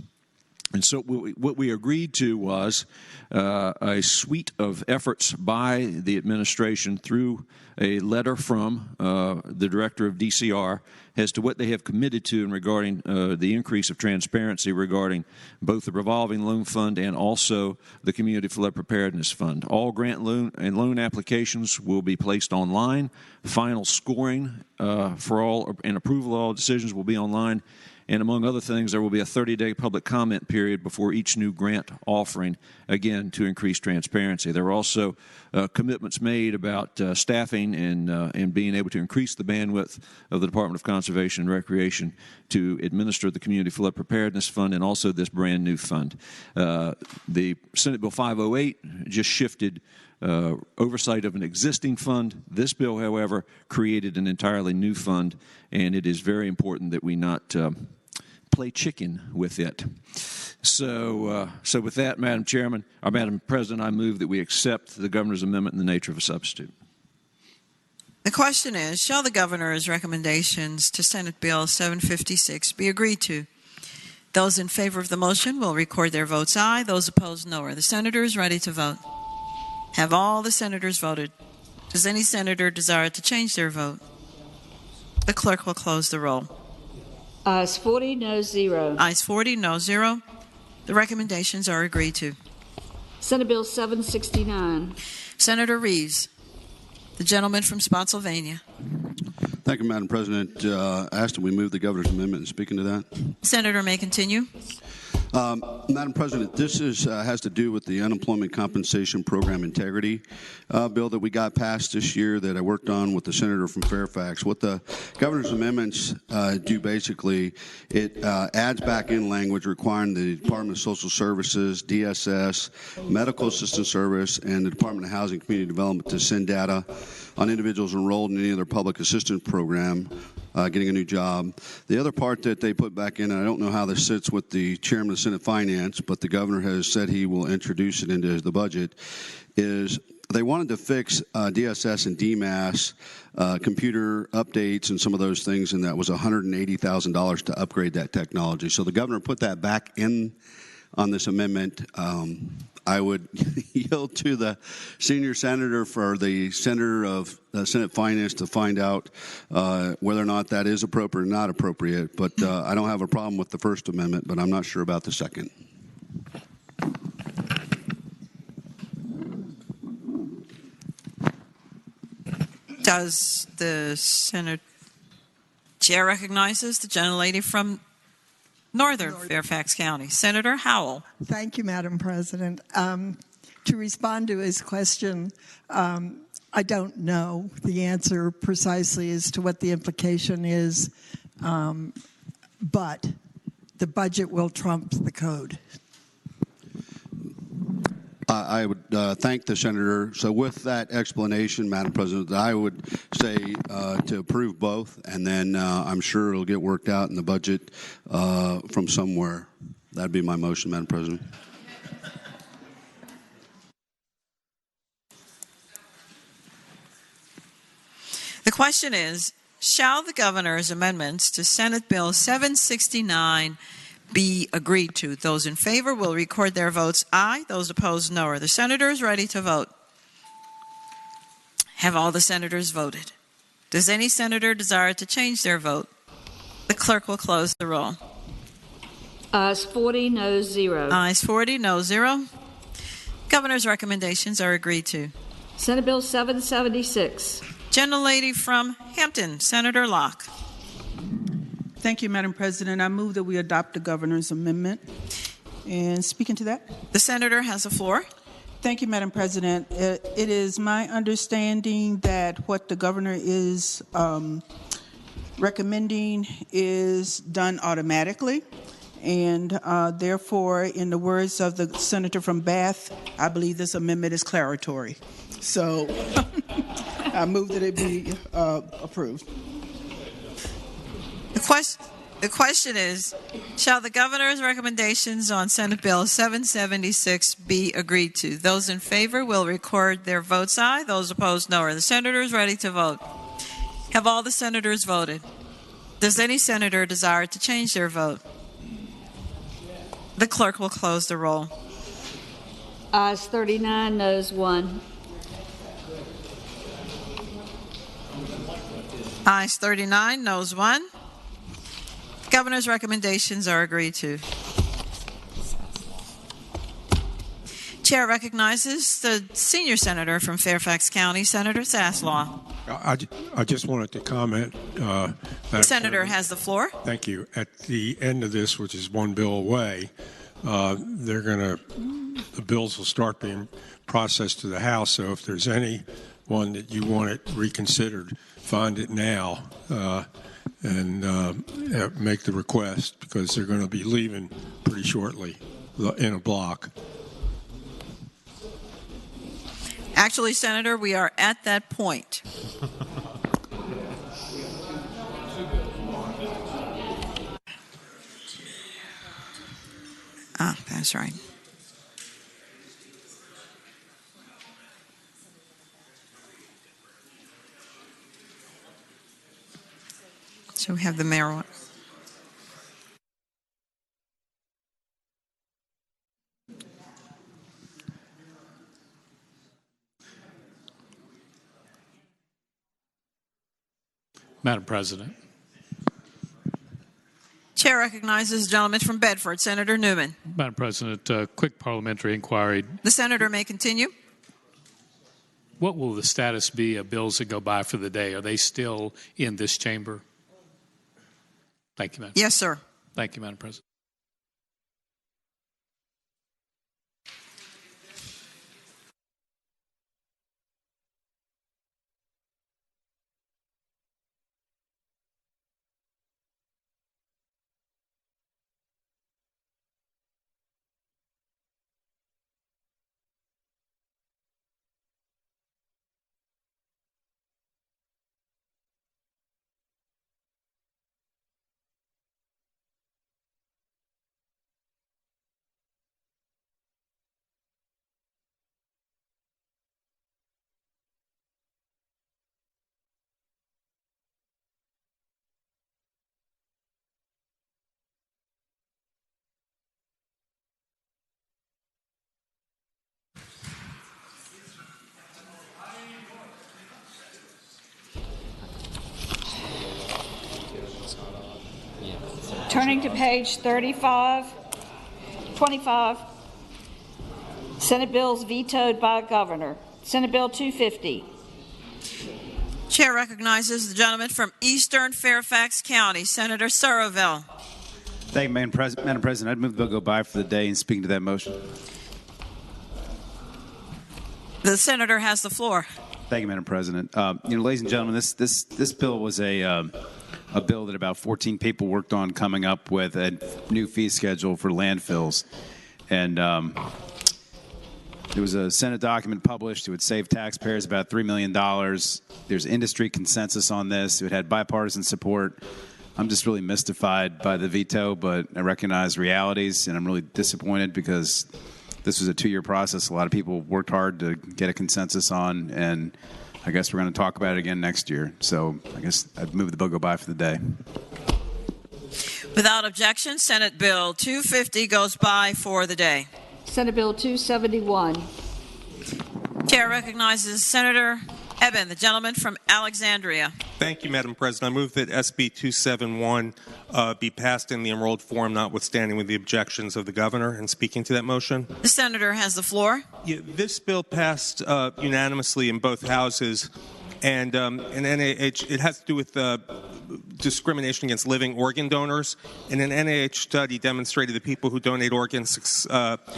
And so what we agreed to was a suite of efforts by the administration through a letter from the director of DCR as to what they have committed to in regarding the increase of transparency regarding both the revolving loan fund and also the Community Flood Preparedness Fund. All grant loan applications will be placed online. Final scoring for all and approval of all decisions will be online. And among other things, there will be a 30-day public comment period before each new grant offering, again, to increase transparency. There are also commitments made about staffing and being able to increase the bandwidth of the Department of Conservation and Recreation to administer the Community Flood Preparedness Fund and also this brand new fund. The Senate Bill 508 just shifted oversight of an existing fund. This bill, however, created an entirely new fund, and it is very important that we not play chicken with it. So with that, Madam President, I move that we accept the governor's amendment in the nature of a substitute. The question is, shall the governor's recommendations to Senate Bill 756 be agreed to? Those in favor of the motion will record their votes aye. Those opposed, no. Are the senators ready to vote? Have all the senators voted? Does any senator desire to change their vote? The clerk will close the roll. Ayes 40, no 0. Ayes 40, no 0. The recommendations are agreed to. Senate Bill 769. Senator Reeves, the gentleman from Spotsylvania. Thank you, Madam President. Ashton, we move the governor's amendment and speaking to that. Senator may continue. Madam President, this has to do with the Unemployment Compensation Program Integrity bill that we got passed this year that I worked on with the senator from Fairfax. What the governor's amendments do basically, it adds back in language requiring the Department of Social Services, DSS, Medical Assistance Service, and the Department of Housing and Community Development to send data on individuals enrolled in any other public assistance program getting a new job. The other part that they put back in, and I don't know how this sits with the chairman of the Senate Finance, but the governor has said he will introduce it into the budget, is they wanted to fix DSS and DMAS computer updates and some of those things, and that was $180,000 to upgrade that technology. So the governor put that back in on this amendment. I would yield to the senior senator for the Center of Senate Finance to find out whether or not that is appropriate or not appropriate. But I don't have a problem with the First Amendment, but I'm not sure about the second. Does the Senate chair recognizes the gentlelady from Northern Fairfax County, Senator Howell? Thank you, Madam President. To respond to his question, I don't know the answer precisely as to what the implication is, but the budget will trump the code. I would thank the senator. So with that explanation, Madam President, I would say to approve both, and then I'm sure it'll get worked out in the budget from somewhere. That'd be my motion, Madam President. The question is, shall the governor's amendments to Senate Bill 769 be agreed to? Those in favor will record their votes aye. Those opposed, no. Are the senators ready to vote? Have all the senators voted? Does any senator desire to change their vote? The clerk will close the roll. Ayes 40, no 0. Ayes 40, no 0. Governor's recommendations are agreed to. Senate Bill 776. Gentlelady from Hampton, Senator Locke. Thank you, Madam President. I move that we adopt the governor's amendment. And speaking to that, the senator has the floor. Thank you, Madam President. It is my understanding that what the governor is recommending is done automatically. And therefore, in the words of the senator from Bath, I believe this amendment is declaratory. So I move that it be approved. The question is, shall the governor's recommendations on Senate Bill 776 be agreed to? Those in favor will record their votes aye. Those opposed, no. Are the senators ready to vote? Have all the senators voted? Does any senator desire to change their vote? The clerk will close the roll. Ayes 39, noes 1. Ayes 39, noes 1. Governor's recommendations are agreed to. Chair recognizes the senior senator from Fairfax County, Senator Saslaw. I just wanted to comment. The senator has the floor. Thank you. At the end of this, which is one bill away, the bills will start being processed to the House. So if there's any one that you want it reconsidered, find it now and make the request, because they're going to be leaving pretty shortly in a block. Actually, Senator, we are at that point. That's right. So we have the mayor. Madam President. Chair recognizes the gentleman from Bedford, Senator Newman. Madam President, quick parliamentary inquiry. The senator may continue. What will the status be of bills that go by for the day? Are they still in this chamber? Thank you, Madam. Yes, sir. Thank you, Madam President. Turning to page 25, Senate bills vetoed by governor. Senate Bill 250. Chair recognizes the gentleman from Eastern Fairfax County, Senator Surraville. Thank you, Madam President. I'd move the bill go by for the day and speaking to that motion. The senator has the floor. Thank you, Madam President. Ladies and gentlemen, this bill was a bill that about 14 people worked on coming up with a new fee schedule for landfills. And there was a Senate document published. It would save taxpayers about $3 million. There's industry consensus on this. It had bipartisan support. I'm just really mystified by the veto, but I recognize realities, and I'm really disappointed because this was a 2-year process. A lot of people worked hard to get a consensus on, and I guess we're going to talk about it again next year. So I guess I'd move the bill go by for the day. Without objection, Senate Bill 250 goes by for the day. Senate Bill 271. Chair recognizes Senator Eben, the gentleman from Alexandria. Thank you, Madam President. I move that SB 271 be passed in the enrolled form, notwithstanding with the objections of the governor. And speaking to that motion. The senator has the floor. Yeah, this bill passed unanimously in both houses. And NIH, it has to do with discrimination against living organ donors. And an NIH study demonstrated that people who donate organs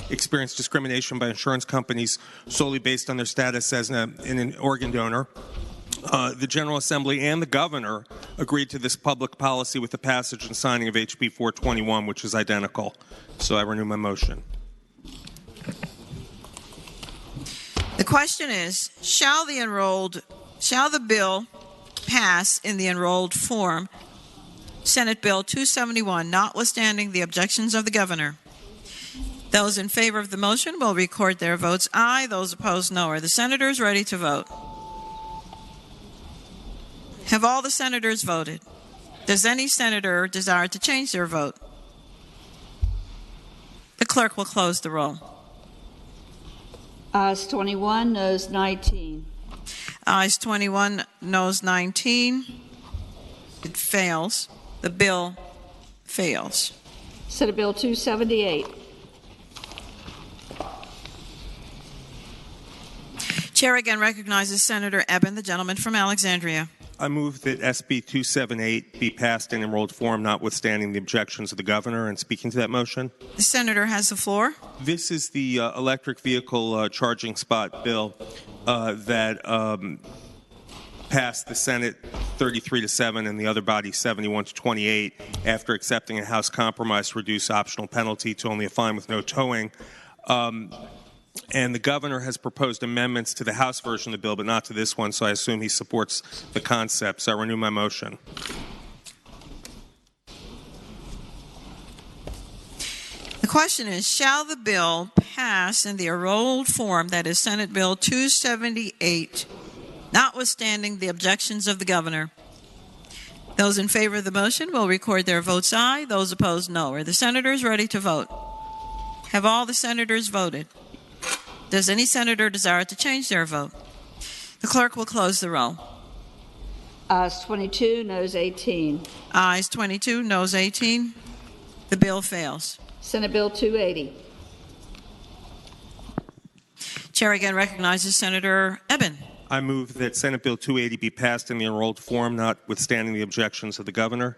experience discrimination by insurance companies solely based on their status as an organ donor. The General Assembly and the governor agreed to this public policy with the passage and signing of HB 421, which is identical. So I renew my motion. The question is, shall the bill pass in the enrolled form, Senate Bill 271, notwithstanding the objections of the governor? Those in favor of the motion will record their votes aye. Those opposed, no. Are the senators ready to vote? Have all the senators voted? Does any senator desire to change their vote? The clerk will close the roll. Ayes 21, noes 19. Ayes 21, noes 19. It fails. The bill fails. Senate Bill 278. Chair again recognizes Senator Eben, the gentleman from Alexandria. I move that SB 278 be passed in enrolled form, notwithstanding the objections of the governor. And speaking to that motion, The senator has the floor. this is the electric vehicle charging spot bill that passed the Senate 33-7 and the other body 71-28 after accepting a House compromise to reduce optional penalty to only a fine with no towing. And the governor has proposed amendments to the House version of the bill, but not to this one, so I assume he supports the concept. So I renew my motion. The question is, shall the bill pass in the enrolled form, that is Senate Bill 278, notwithstanding the objections of the governor? Those in favor of the motion will record their votes aye. Those opposed, no. Are the senators ready to vote? Have all the senators voted? Does any senator desire to change their vote? The clerk will close the roll. Ayes 22, noes 18. Ayes 22, noes 18. The bill fails. Senate Bill 280. Chair again recognizes Senator Eben. I move that Senate Bill 280 be passed in the enrolled form, notwithstanding the objections of the governor.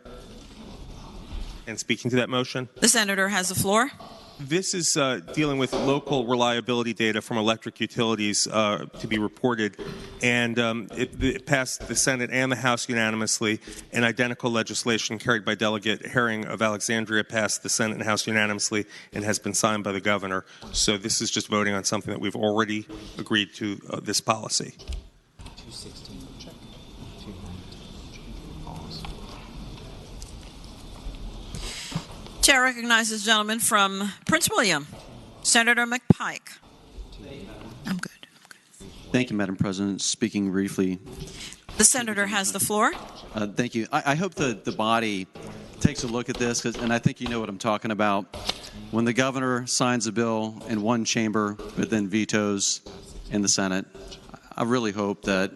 And speaking to that motion, The senator has the floor. this is dealing with local reliability data from electric utilities to be reported, and it passed the Senate and the House unanimously. And identical legislation carried by Delegate Herring of Alexandria passed the Senate and House unanimously and has been signed by the governor. So this is just voting on something that we've already agreed to, this policy. Chair recognizes the gentleman from Prince William, Senator McPike. I'm good. Thank you, Madam President. Speaking briefly. The senator has the floor. Thank you. I hope the body takes a look at this, and I think you know what I'm talking about. When the governor signs a bill in one chamber but then vetoes in the Senate, I really hope that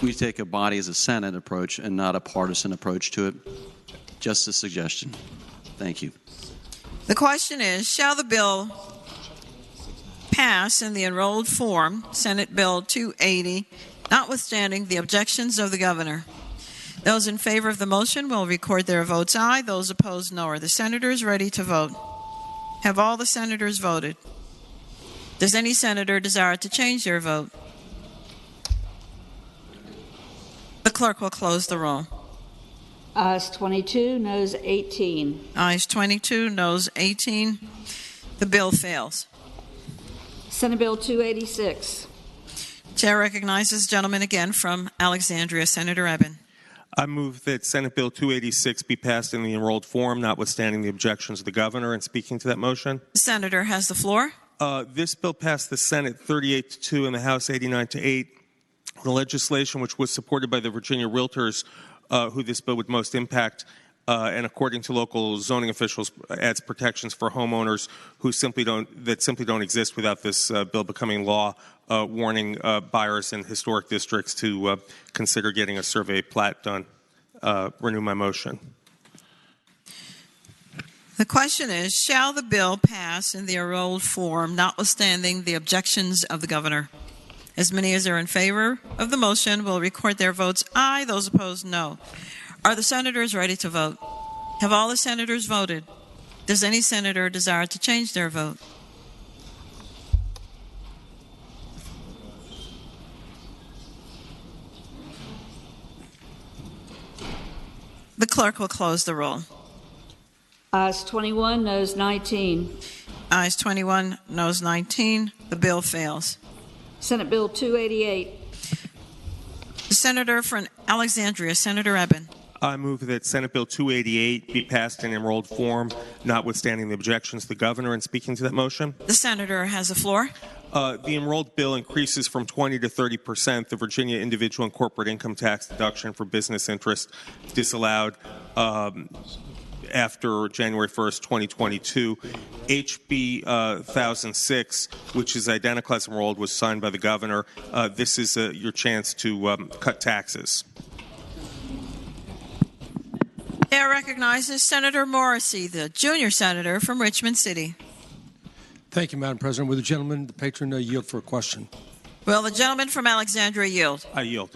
we take a body as a Senate approach and not a partisan approach to it. Just a suggestion. Thank you. The question is, shall the bill pass in the enrolled form, Senate Bill 280, notwithstanding the objections of the governor? Those in favor of the motion will record their votes aye. Those opposed, no. Are the senators ready to vote? Have all the senators voted? Does any senator desire to change their vote? The clerk will close the roll. Ayes 22, noes 18. Ayes 22, noes 18. The bill fails. Senate Bill 286. Chair recognizes the gentleman again from Alexandria, Senator Eben. I move that Senate Bill 286 be passed in the enrolled form, notwithstanding the objections of the governor. And speaking to that motion, The senator has the floor. This bill passed the Senate 38-2 and the House 89-8. The legislation, which was supported by the Virginia Realtors, who this bill would most impact, and according to local zoning officials, adds protections for homeowners who simply don't exist without this bill becoming law, warning buyers in historic districts to consider getting a survey plat done. Renew my motion. The question is, shall the bill pass in the enrolled form, notwithstanding the objections of the governor? As many as are in favor of the motion will record their votes aye. Those opposed, no. Are the senators ready to vote? Have all the senators voted? Does any senator desire to change their vote? The clerk will close the roll. Ayes 21, noes 19. Ayes 21, noes 19. The bill fails. Senate Bill 288. The senator from Alexandria, Senator Eben. I move that Senate Bill 288 be passed in enrolled form, notwithstanding the objections of the governor. And speaking to that motion, The senator has the floor. The enrolled bill increases from 20 to 30% the Virginia individual and corporate income tax deduction for business interest disallowed after January 1st, 2022. HB 1006, which is identical as enrolled, was signed by the governor. This is your chance to cut taxes. Chair recognizes Senator Morrissey, the junior senator from Richmond City. Thank you, Madam President. Will the gentleman, the patron, yield for a question? Will the gentleman from Alexandria yield? I yield.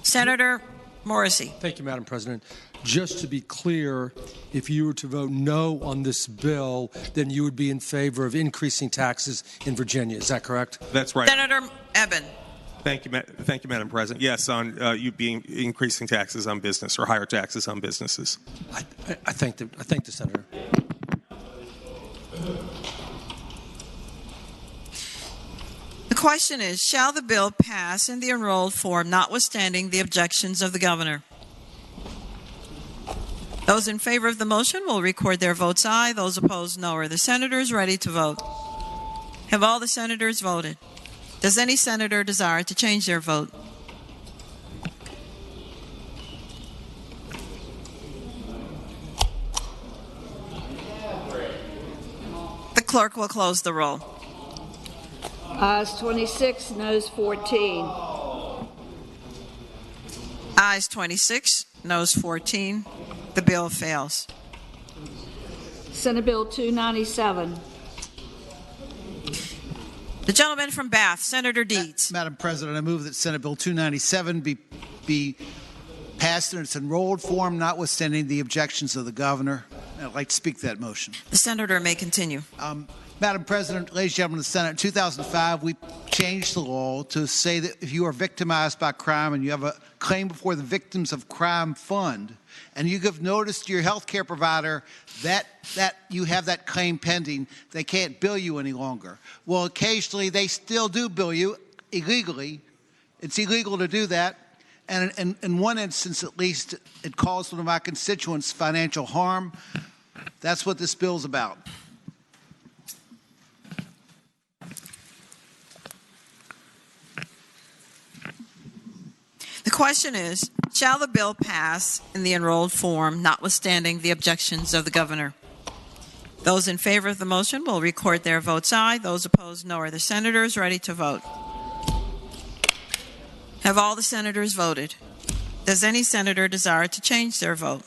Senator Morrissey. Thank you, Madam President. Just to be clear, if you were to vote no on this bill, then you would be in favor of increasing taxes in Virginia. Is that correct? That's right. Senator Eben. Thank you, Madam President. Yes, on you being increasing taxes on business or higher taxes on businesses. I thank the senator. The question is, shall the bill pass in the enrolled form, notwithstanding the objections of the governor? Those in favor of the motion will record their votes aye. Those opposed, no. Are the senators ready to vote? Have all the senators voted? Does any senator desire to change their vote? The clerk will close the roll. Ayes 26, noes 14. Ayes 26, noes 14. The bill fails. Senate Bill 297. The gentleman from Bath, Senator Deeds. Madam President, I move that Senate Bill 297 be passed in its enrolled form, notwithstanding the objections of the governor. I'd like to speak to that motion. The senator may continue. Madam President, ladies and gentlemen of the Senate, in 2005, we changed the law to say that if you are victimized by crime and you have a claim before the Victims of Crime Fund, and you give notice to your health care provider that you have that claim pending, they can't bill you any longer. Well, occasionally they still do bill you illegally. It's illegal to do that. And in one instance, at least, it caused one of my constituents financial harm. That's what this bill's about. The question is, shall the bill pass in the enrolled form, notwithstanding the objections of the governor? Those in favor of the motion will record their votes aye. Those opposed, no. Are the senators ready to vote? Have all the senators voted? Does any senator desire to change their vote?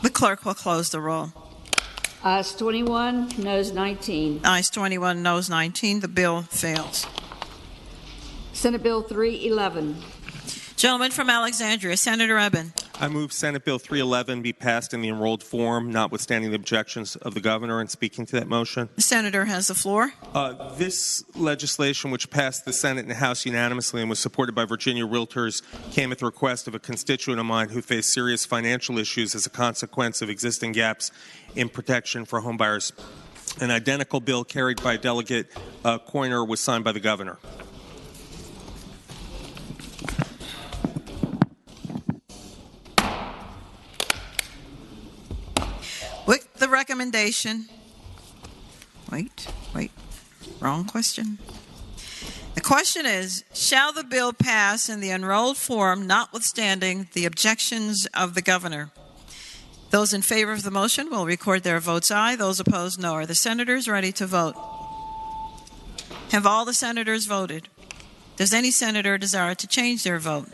The clerk will close the roll. Ayes 21, noes 19. Ayes 21, noes 19. The bill fails. Senate Bill 311. Gentleman from Alexandria, Senator Eben. I move Senate Bill 311 be passed in the enrolled form, notwithstanding the objections of the governor. And speaking to that motion. The senator has the floor. This legislation, which passed the Senate and the House unanimously and was supported by Virginia realtors, came at the request of a constituent of mine who faced serious financial issues as a consequence of existing gaps in protection for homebuyers. An identical bill carried by Delegate Coiner was signed by the governor. With the recommendation, wait, wrong question. The question is, shall the bill pass in the enrolled form, notwithstanding the objections of the governor? Those in favor of the motion will record their votes aye. Those opposed, no. Are the senators ready to vote? Have all the senators voted? Does any senator desire to change their vote?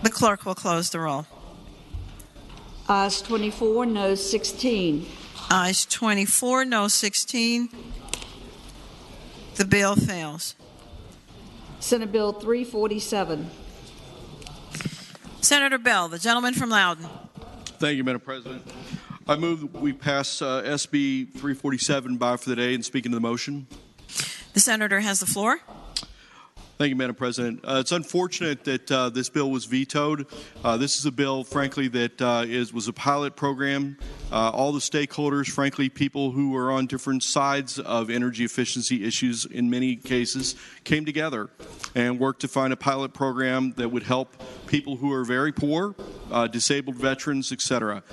The clerk will close the roll. Ayes 24, noes 16. Ayes 24, no 16. The bill fails. Senate Bill 347. Senator Bell, the gentleman from Loudoun. Thank you, Madam President. I move that we pass SB 347 by for the day and speaking to the motion. The senator has the floor. Thank you, Madam President. It's unfortunate that this bill was vetoed. This is a bill, frankly, that was a pilot program. All the stakeholders, frankly, people who are on different sides of energy efficiency issues in many cases, came together and worked to find a pilot program that would help people who are very poor, disabled veterans, etc.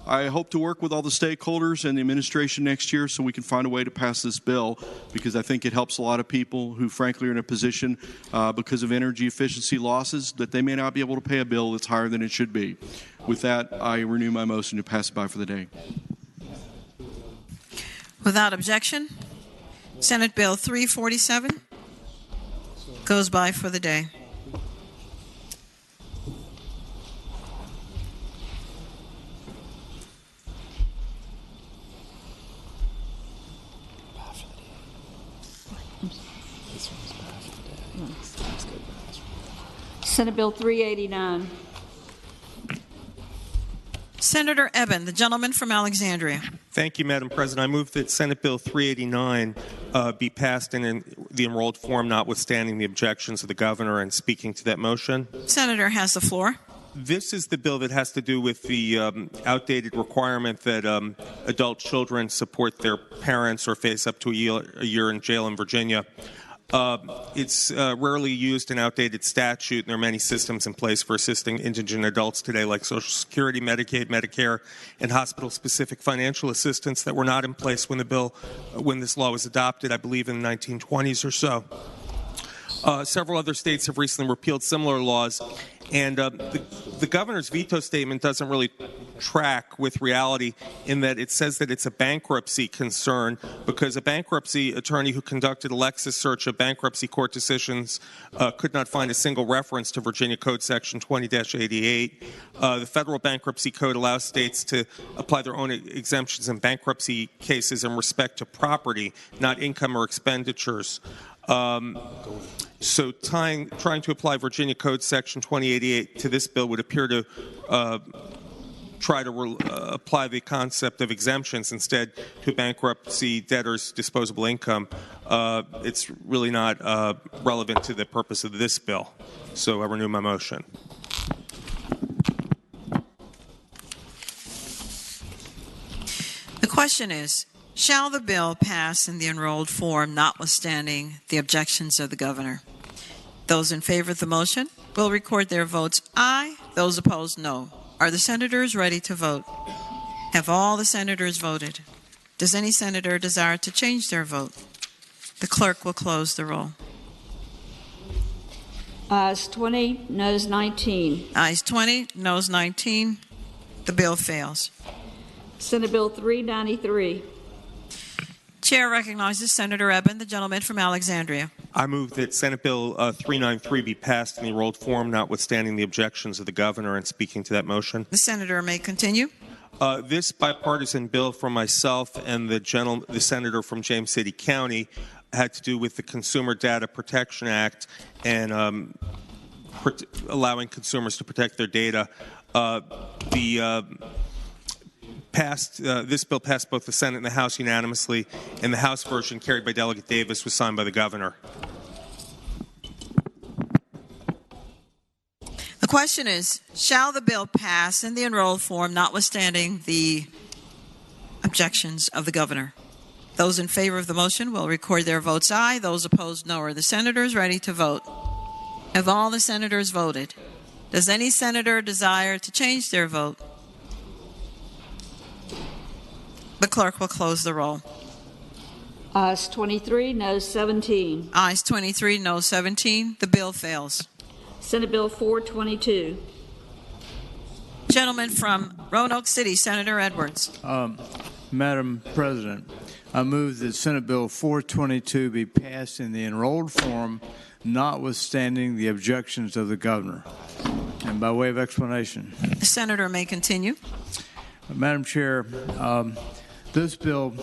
I hope to work with all the stakeholders and the administration next year so we can find a way to pass this bill, because I think it helps a lot of people who frankly are in a position because of energy efficiency losses that they may not be able to pay a bill that's higher than it should be. With that, I renew my motion to pass it by for the day. Without objection, Senate Bill 347 goes by for the day. Senate Bill 389. Senator Eben, the gentleman from Alexandria. Thank you, Madam President. I move that Senate Bill 389 be passed in the enrolled form, notwithstanding the objections of the governor, and speaking to that motion. Senator has the floor. This is the bill that has to do with the outdated requirement that adult children support their parents or face up to a year in jail in Virginia. It's rarely used in outdated statute, and there are many systems in place for assisting indigent adults today, like Social Security, Medicaid, Medicare, and hospital-specific financial assistance that were not in place when this law was adopted, I believe, in the 1920s or so. Several other states have recently repealed similar laws, and the governor's veto statement doesn't really track with reality in that it says that it's a bankruptcy concern because a bankruptcy attorney who conducted a Lexis search of bankruptcy court decisions could not find a single reference to Virginia Code Section 20-88. The federal bankruptcy code allows states to apply their own exemptions in bankruptcy cases in respect to property, not income or expenditures. So trying to apply Virginia Code Section 2088 to this bill would appear to try to apply the concept of exemptions instead to bankruptcy debtors' disposable income. It's really not relevant to the purpose of this bill. So I renew my motion. The question is, shall the bill pass in the enrolled form, notwithstanding the objections of the governor? Those in favor of the motion will record their votes aye. Those opposed, no. Are the senators ready to vote? Have all the senators voted? Does any senator desire to change their vote? The clerk will close the roll. Ayes 20, noes 19. Ayes 20, noes 19. The bill fails. Senate Bill 393. Chair recognizes Senator Eben, the gentleman from Alexandria. I move that Senate Bill 393 be passed in the enrolled form, notwithstanding the objections of the governor, and speaking to that motion. The senator may continue. This bipartisan bill from myself and the senator from James City County had to do with the Consumer Data Protection Act and allowing consumers to protect their data. This bill passed both the Senate and the House unanimously, and the House version, carried by Delegate Davis, was signed by the governor. The question is, shall the bill pass in the enrolled form, notwithstanding the objections of the governor? Those in favor of the motion will record their votes aye. Those opposed, no. Are the senators ready to vote? Have all the senators voted? Does any senator desire to change their vote? The clerk will close the roll. Ayes 23, noes 17. Ayes 23, noes 17. The bill fails. Senate Bill 422. Gentleman from Roanoke City, Senator Edwards. Madam President, I move that Senate Bill 422 be passed in the enrolled form, notwithstanding the objections of the governor. And by way of explanation. The senator may continue. Madam Chair, this bill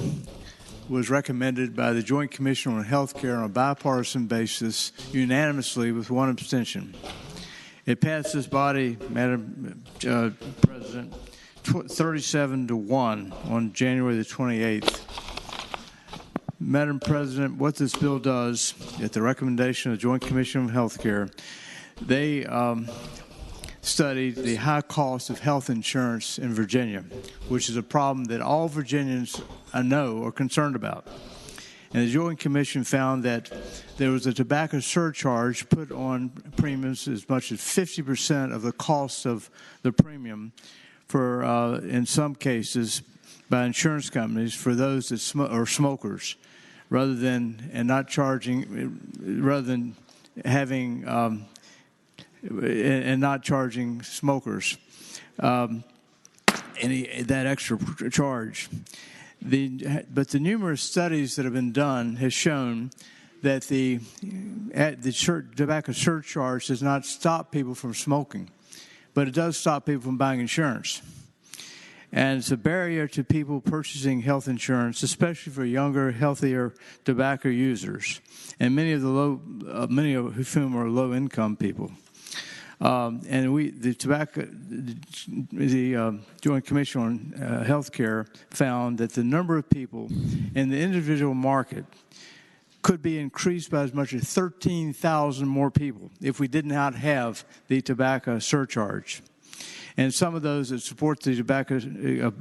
was recommended by the Joint Commission on Health Care on a bipartisan basis unanimously with one abstention. It passed this body, Madam President, 37-1 on January the 28th. Madam President, what this bill does, at the recommendation of the Joint Commission on Health Care, they studied the high cost of health insurance in Virginia, which is a problem that all Virginians I know are concerned about. And the Joint Commission found that there was a tobacco surcharge put on premiums as much as 50% of the cost of the premium for, in some cases, by insurance companies for those that are smokers, rather than having and not charging smokers that extra charge. But the numerous studies that have been done has shown that the tobacco surcharge does not stop people from smoking, but it does stop people from buying insurance. And it's a barrier to people purchasing health insurance, especially for younger, healthier tobacco users, and many of whom are low-income people. And the Joint Commission on Health Care found that the number of people in the individual market could be increased by as much as 13,000 more people if we did not have the tobacco surcharge. And some of those that support the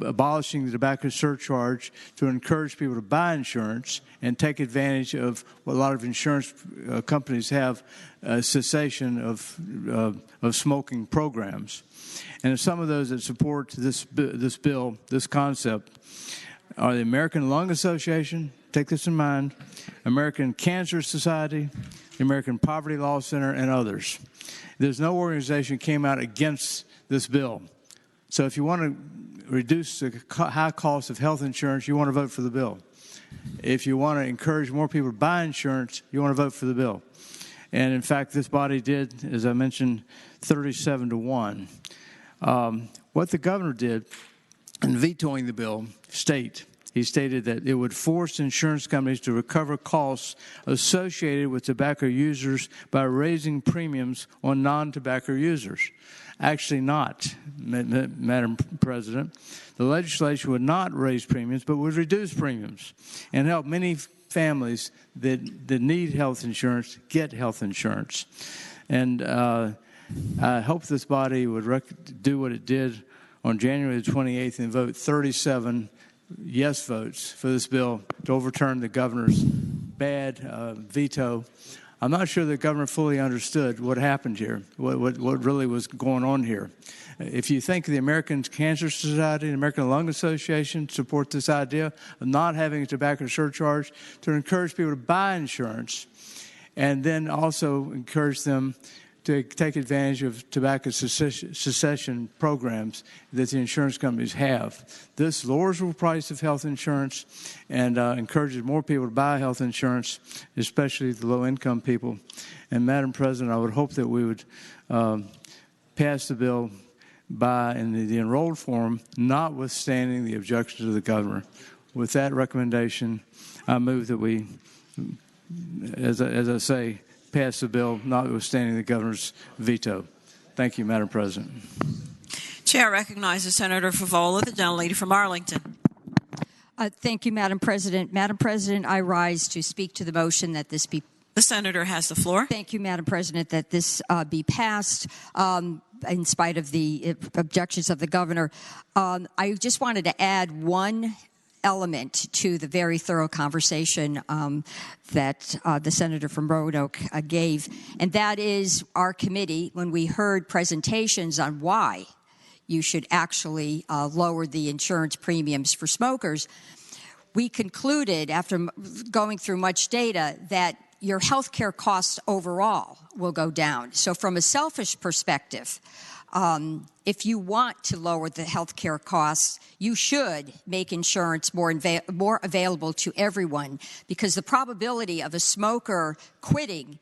abolishing the tobacco surcharge to encourage people to buy insurance and take advantage of what a lot of insurance companies have, cessation of smoking programs. And some of those that support this bill, this concept, are the American Lung Association, take this in mind, American Cancer Society, the American Poverty Law Center, and others. There's no organization that came out against this bill. So if you want to reduce the high cost of health insurance, you want to vote for the bill. If you want to encourage more people to buy insurance, you want to vote for the bill. And in fact, this body did, as I mentioned, 37-1. What the governor did in vetoing the bill he stated that it would force insurance companies to recover costs associated with tobacco users by raising premiums on non-tobacco users. Actually not, Madam President. The legislation would not raise premiums, but would reduce premiums and help many families that need health insurance get health insurance. And I hope this body would do what it did on January the 28th and vote 37 yes votes for this bill to overturn the governor's bad veto. I'm not sure the governor fully understood what happened here, what really was going on here. If you think the American Cancer Society and American Lung Association support this idea of not having a tobacco surcharge to encourage people to buy insurance, and then also encourage them to take advantage of tobacco cessation programs that the insurance companies have. This lowers the price of health insurance and encourages more people to buy health insurance, especially the low-income people. And Madam President, I would hope that we would pass the bill in the enrolled form, notwithstanding the objections of the governor. With that recommendation, I move that we, as I say, pass the bill, notwithstanding the governor's veto. Thank you, Madam President. Chair recognizes Senator Favola, the gentlelady from Arlington. Thank you, Madam President. Madam President, I rise to speak to the motion that this be. The senator has the floor. Thank you, Madam President, that this be passed in spite of the objections of the governor. I just wanted to add one element to the very thorough conversation that the senator from Roanoke gave, and that is our committee, when we heard presentations on why you should actually lower the insurance premiums for smokers, we concluded, after going through much data, that your health care costs overall will go down. So from a selfish perspective, if you want to lower the health care costs, you should make insurance more available to everyone, because the probability of a smoker quitting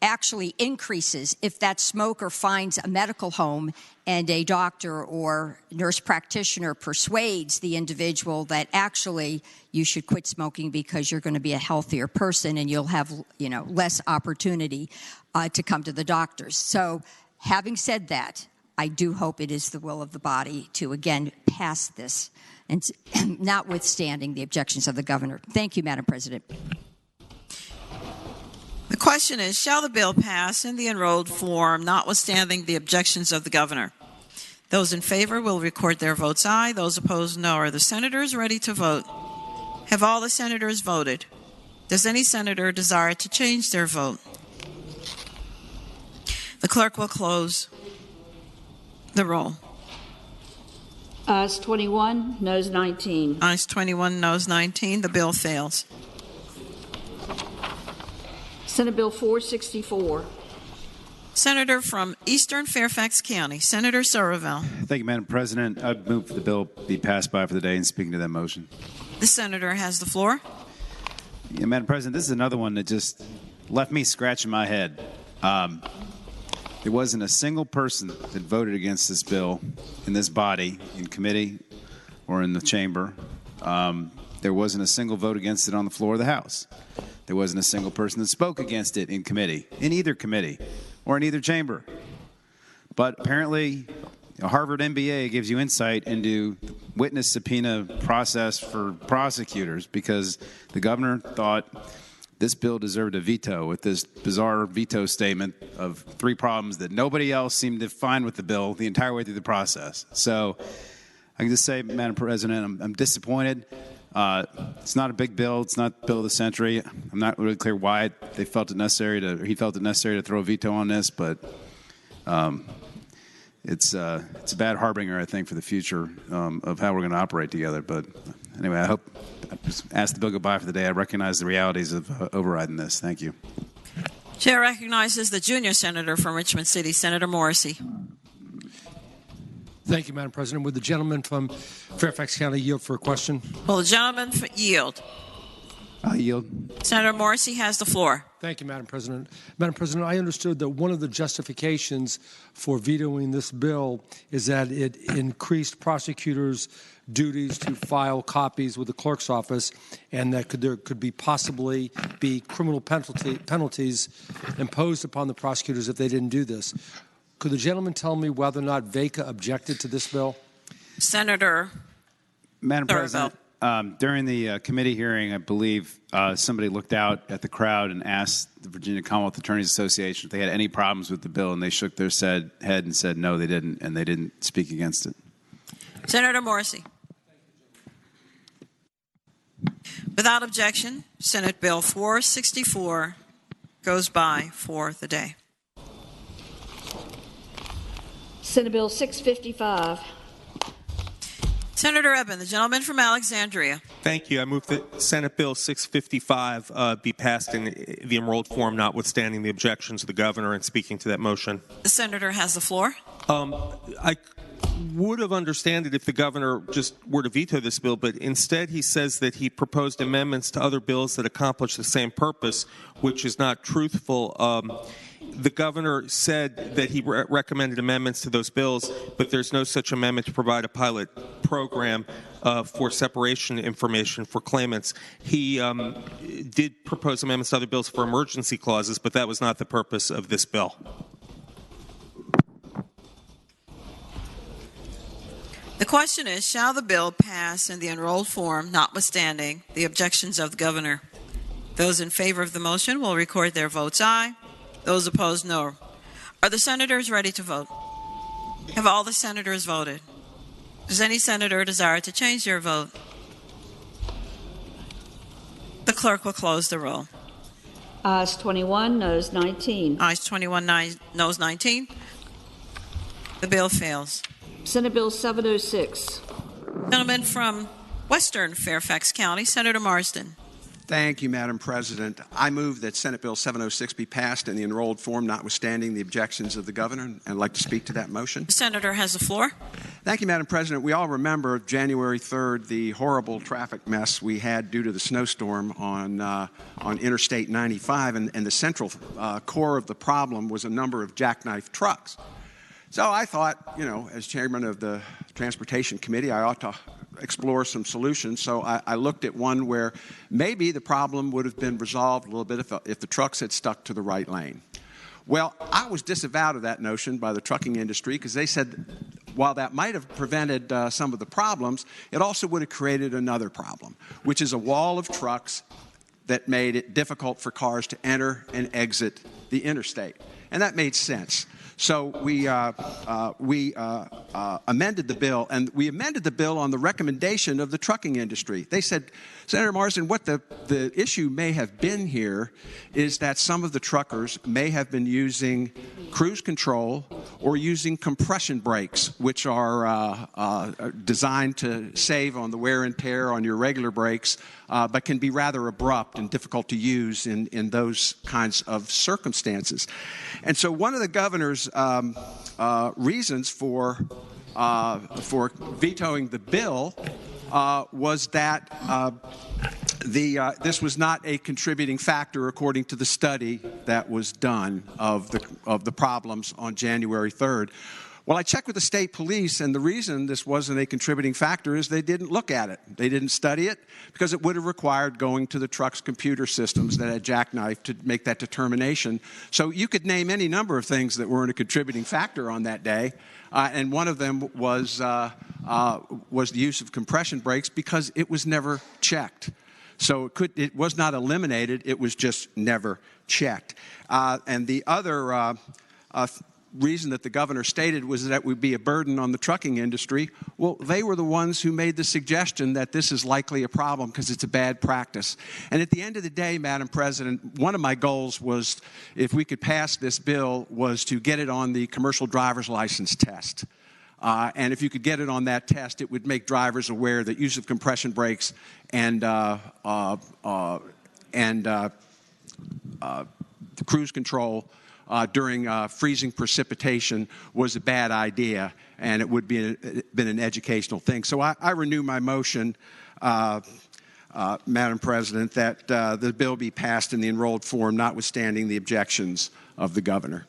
actually increases if that smoker finds a medical home and a doctor or nurse practitioner persuades the individual that actually you should quit smoking because you're going to be a healthier person and you'll have, less opportunity to come to the doctors. So having said that, I do hope it is the will of the body to, again, pass this, and notwithstanding the objections of the governor. Thank you, Madam President. The question is, shall the bill pass in the enrolled form, notwithstanding the objections of the governor? Those in favor will record their votes aye. Those opposed, no. Are the senators ready to vote? Have all the senators voted? Does any senator desire to change their vote? The clerk will close the roll. Ayes 21, noes 19. Ayes 21, noes 19. The bill fails. Senate Bill 464. Senator from Eastern Fairfax County, Senator Sorovell. Thank you, Madam President. I'd move the bill be passed by for the day and speaking to that motion. The senator has the floor. Yeah, Madam President, this is another one that just left me scratching my head. There wasn't a single person that voted against this bill in this body, in committee, or in the chamber. There wasn't a single vote against it on the floor of the House. There wasn't a single person that spoke against it in committee, in either committee, or in either chamber. But apparently, a Harvard MBA gives you insight into witness subpoena process for prosecutors, because the governor thought this bill deserved a veto with this bizarre veto statement of 3 problems that nobody else seemed to find with the bill the entire way through the process. So I can just say, Madam President, I'm disappointed. It's not a big bill. It's not the bill of the century. I'm not really clear why he felt it necessary to throw a veto on this, but it's a bad harbinger, I think, for the future of how we're going to operate together. But anyway, I just ask the bill goodbye for the day. I recognize the realities of overriding this. Thank you. Chair recognizes the junior senator from Richmond City, Senator Morrissey. Thank you, Madam President. Would the gentleman from Fairfax County yield for a question? Will the gentleman yield? I yield. Senator Morrissey has the floor. Thank you, Madam President. Madam President, I understood that one of the justifications for vetoing this bill is that it increased prosecutors' duties to file copies with the clerk's office, and that there could be possibly be criminal penalties imposed upon the prosecutors if they didn't do this. Could the gentleman tell me whether or not VECA objected to this bill? Senator. Madam President, during the committee hearing, I believe somebody looked out at the crowd and asked the Virginia Commonwealth Attorneys Association if they had any problems with the bill, and they shook their head and said no, they didn't, and they didn't speak against it. Senator Morrissey. Without objection, Senate Bill 464 goes by for the day. Senate Bill 655. Senator Eben, the gentleman from Alexandria. Thank you. I move that Senate Bill 655 be passed in the enrolled form, notwithstanding the objections of the governor, and speaking to that motion. The senator has the floor. I would have understood it if the governor just were to veto this bill, but instead he says that he proposed amendments to other bills that accomplish the same purpose, which is not truthful. The governor said that he recommended amendments to those bills, but there's no such amendment to provide a pilot program for separation information for claimants. He did propose amendments to other bills for emergency clauses, but that was not the purpose of this bill. The question is, shall the bill pass in the enrolled form, notwithstanding the objections of the governor? Those in favor of the motion will record their votes aye. Those opposed, no. Are the senators ready to vote? Have all the senators voted? Does any senator desire to change their vote? The clerk will close the roll. Ayes 21, noes 19. Ayes 21, noes 19. The bill fails. Senate Bill 706. Gentleman from Western Fairfax County, Senator Marsden. Thank you, Madam President. I move that Senate Bill 706 be passed in the enrolled form, notwithstanding the objections of the governor, and I'd like to speak to that motion. The senator has the floor. Thank you, Madam President. We all remember January 3rd, the horrible traffic mess we had due to the snowstorm on Interstate 95, and the central core of the problem was a number of jackknife trucks. So I thought, as chairman of the Transportation Committee, I ought to explore some solutions. So I looked at one where maybe the problem would have been resolved a little bit if the trucks had stuck to the right lane. Well, I was disavowed of that notion by the trucking industry because they said while that might have prevented some of the problems, it also would have created another problem, which is a wall of trucks that made it difficult for cars to enter and exit the interstate. And that made sense. So we amended the bill, and we amended the bill on the recommendation of the trucking industry. They said, Senator Marsden, what the issue may have been here is that some of the truckers may have been using cruise control or using compression brakes, which are designed to save on the wear and tear on your regular brakes, but can be rather abrupt and difficult to use in those kinds of circumstances. And so one of the governor's reasons for vetoing the bill was that this was not a contributing factor according to the study that was done of the problems on January 3rd. Well, I checked with the state police, and the reason this wasn't a contributing factor is they didn't look at it. They didn't study it because it would have required going to the truck's computer systems that had jackknifed to make that determination. So you could name any number of things that weren't a contributing factor on that day, and one of them was the use of compression brakes because it was never checked. So it was not eliminated, it was just never checked. And the other reason that the governor stated was that it would be a burden on the trucking industry. Well, they were the ones who made the suggestion that this is likely a problem because it's a bad practice. And at the end of the day, Madam President, one of my goals was, if we could pass this bill, was to get it on the commercial driver's license test. And if you could get it on that test, it would make drivers aware that use of compression brakes and cruise control during freezing precipitation was a bad idea, and it would be been an educational thing. So I renew my motion, Madam President, that the bill be passed in the enrolled form, notwithstanding the objections of the governor.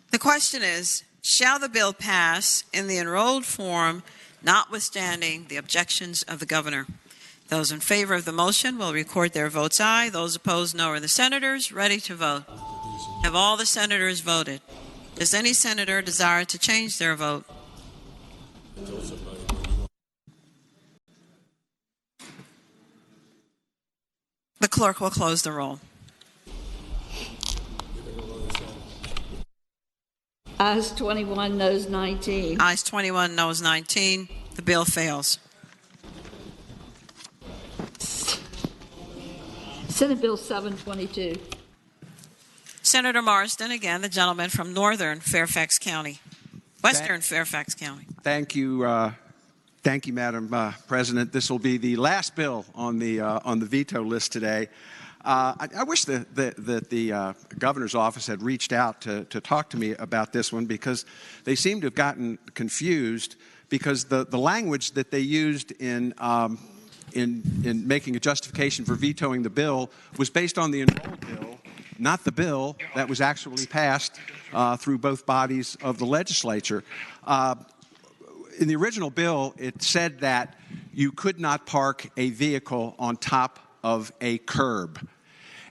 The question is, shall the bill pass in the enrolled form, notwithstanding the objections of the governor? Those in favor of the motion will record their votes aye. Those opposed, no. Are the senators ready to vote? Have all the senators voted? Does any senator desire to change their vote? The clerk will close the roll. Ayes 21, noes 19. Ayes 21, noes 19. The bill fails. Senate Bill 722. Senator Marsden, again, the gentleman from northern Fairfax County, western Fairfax County. Thank you, Madam President. This will be the last bill on the veto list today. I wish that the governor's office had reached out to talk to me about this one, because they seem to have gotten confused, because the language that they used in making a justification for vetoing the bill was based on the enrolled bill, not the bill that was actually passed through both bodies of the legislature. In the original bill, it said that you could not park a vehicle on top of a curb.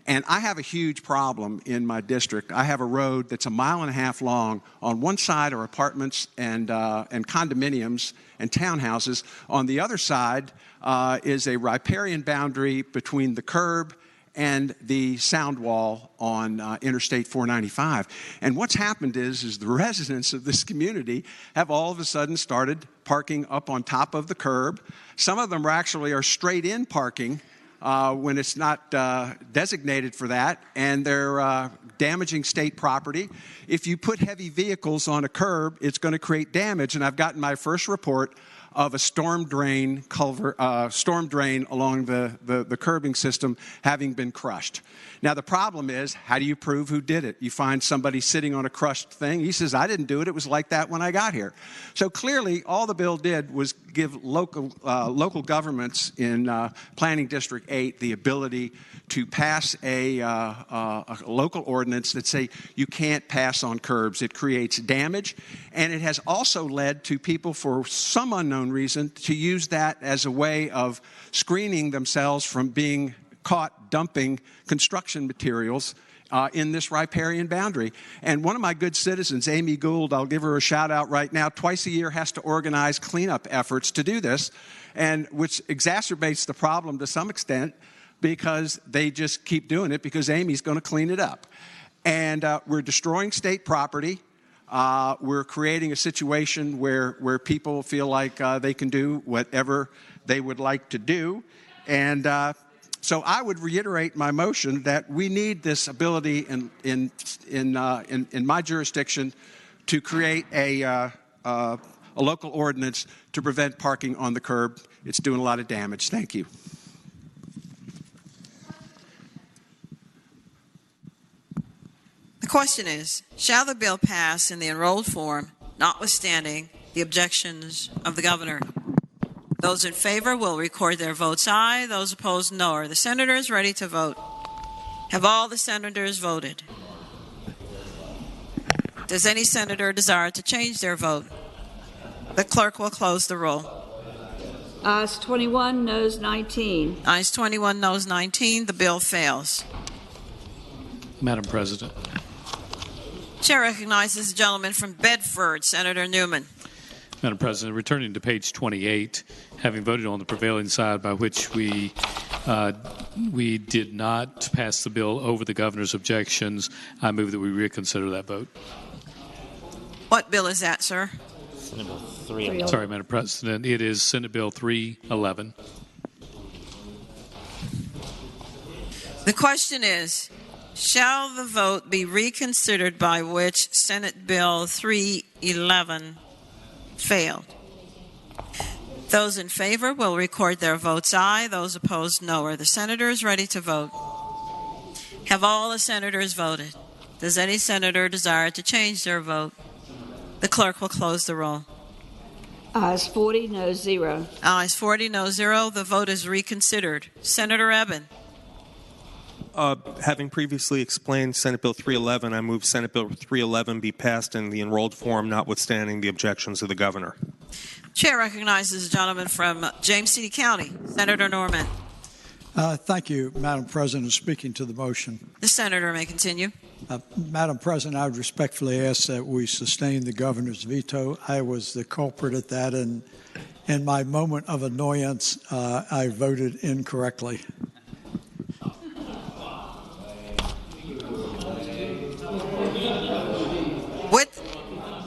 And I have a huge problem in my district. I have a road that's 1.5 miles long. On one side are apartments and condominiums and townhouses. On the other side is a riparian boundary between the curb and the sound wall on Interstate 495. And what's happened is the residents of this community have all of a sudden started parking up on top of the curb. Some of them are straight-in parking when it's not designated for that, and they're damaging state property. If you put heavy vehicles on a curb, it's going to create damage, and I've gotten my first report of a storm drain along the curbing system having been crushed. Now, the problem is, how do you prove who did it? You find somebody sitting on a crushed thing. He says, I didn't do it. It was like that when I got here. So clearly, all the bill did was give local governments in Planning District 8 the ability to pass a local ordinance that say you can't pass on curbs. It creates damage, and it has also led to people, for some unknown reason, to use that as a way of screening themselves from being caught dumping construction materials in this riparian boundary. And one of my good citizens, Amy Gould, I'll give her a shout out right now, twice a year has to organize cleanup efforts to do this, and which exacerbates the problem to some extent, because they just keep doing it because Amy's going to clean it up. And we're destroying state property. We're creating a situation where people feel like they can do whatever they would like to do. And so I would reiterate my motion that we need this ability in my jurisdiction to create a local ordinance to prevent parking on the curb. It's doing a lot of damage. Thank you. The question is, shall the bill pass in the enrolled form, notwithstanding the objections of the governor? Those in favor will record their votes aye. Those opposed, no. Are the senators ready to vote? Have all the senators voted? Does any senator desire to change their vote? The clerk will close the roll. Ayes 21, noes 19. Ayes 21, noes 19. The bill fails. Madam President. Chair recognizes the gentleman from Bedford, Senator Newman. Madam President, returning to page 28, having voted on the prevailing side by which we did not pass the bill over the governor's objections, I move that we reconsider that vote. What bill is that, sir? Senate Bill 311. Sorry, Madam President. It is Senate Bill 311. The question is, shall the vote be reconsidered by which Senate Bill 311 failed? Those in favor will record their votes aye. Those opposed, no. Are the senators ready to vote? Have all the senators voted? Does any senator desire to change their vote? The clerk will close the roll. Ayes 40, noes 0. Ayes 40, no 0. The vote is reconsidered. Senator Eben. Having previously explained Senate Bill 311, I move Senate Bill 311 be passed in the enrolled form, notwithstanding the objections of the governor. Chair recognizes the gentleman from James City County, Senator Norman. Thank you, Madam President. Speaking to the motion. The senator may continue. Madam President, I would respectfully ask that we sustain the governor's veto. I was the culprit at that, and in my moment of annoyance, I voted incorrectly.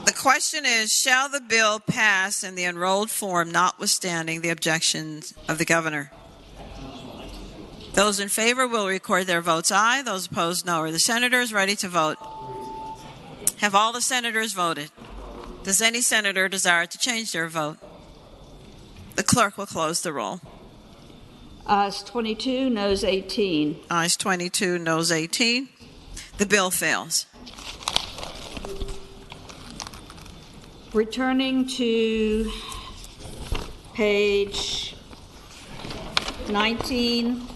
The question is, shall the bill pass in the enrolled form, notwithstanding the objections of the governor? Those in favor will record their votes aye. Those opposed, no. Are the senators ready to vote? Have all the senators voted? Does any senator desire to change their vote? The clerk will close the roll. Ayes 22, noes 18. Ayes 22, noes 18. The bill fails. Returning to page 19.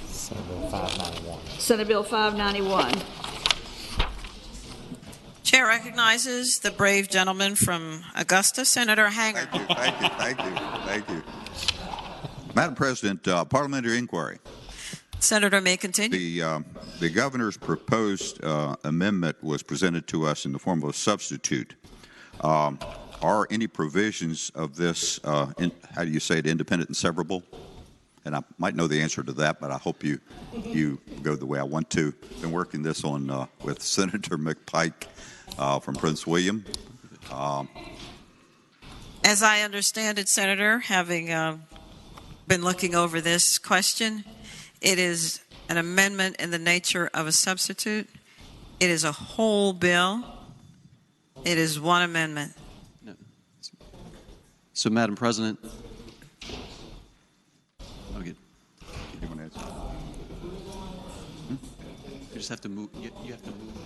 Senate Bill 591. Senate Bill 591. Chair recognizes the brave gentleman from Augusta, Senator Hanger. Thank you. Madam President, parliamentary inquiry. Senator may continue. The governor's proposed amendment was presented to us in the form of a substitute. Are any provisions of this, how do you say it, independent and severable? And I might know the answer to that, but I hope you go the way I want to. Been working this on with Senator McPike from Prince William. As I understand it, Senator, having been looking over this question, it is an amendment in the nature of a substitute. It is a whole bill. It is one amendment. No. So, Madam President. Okay. You want to answer? You just have to move. You have to move.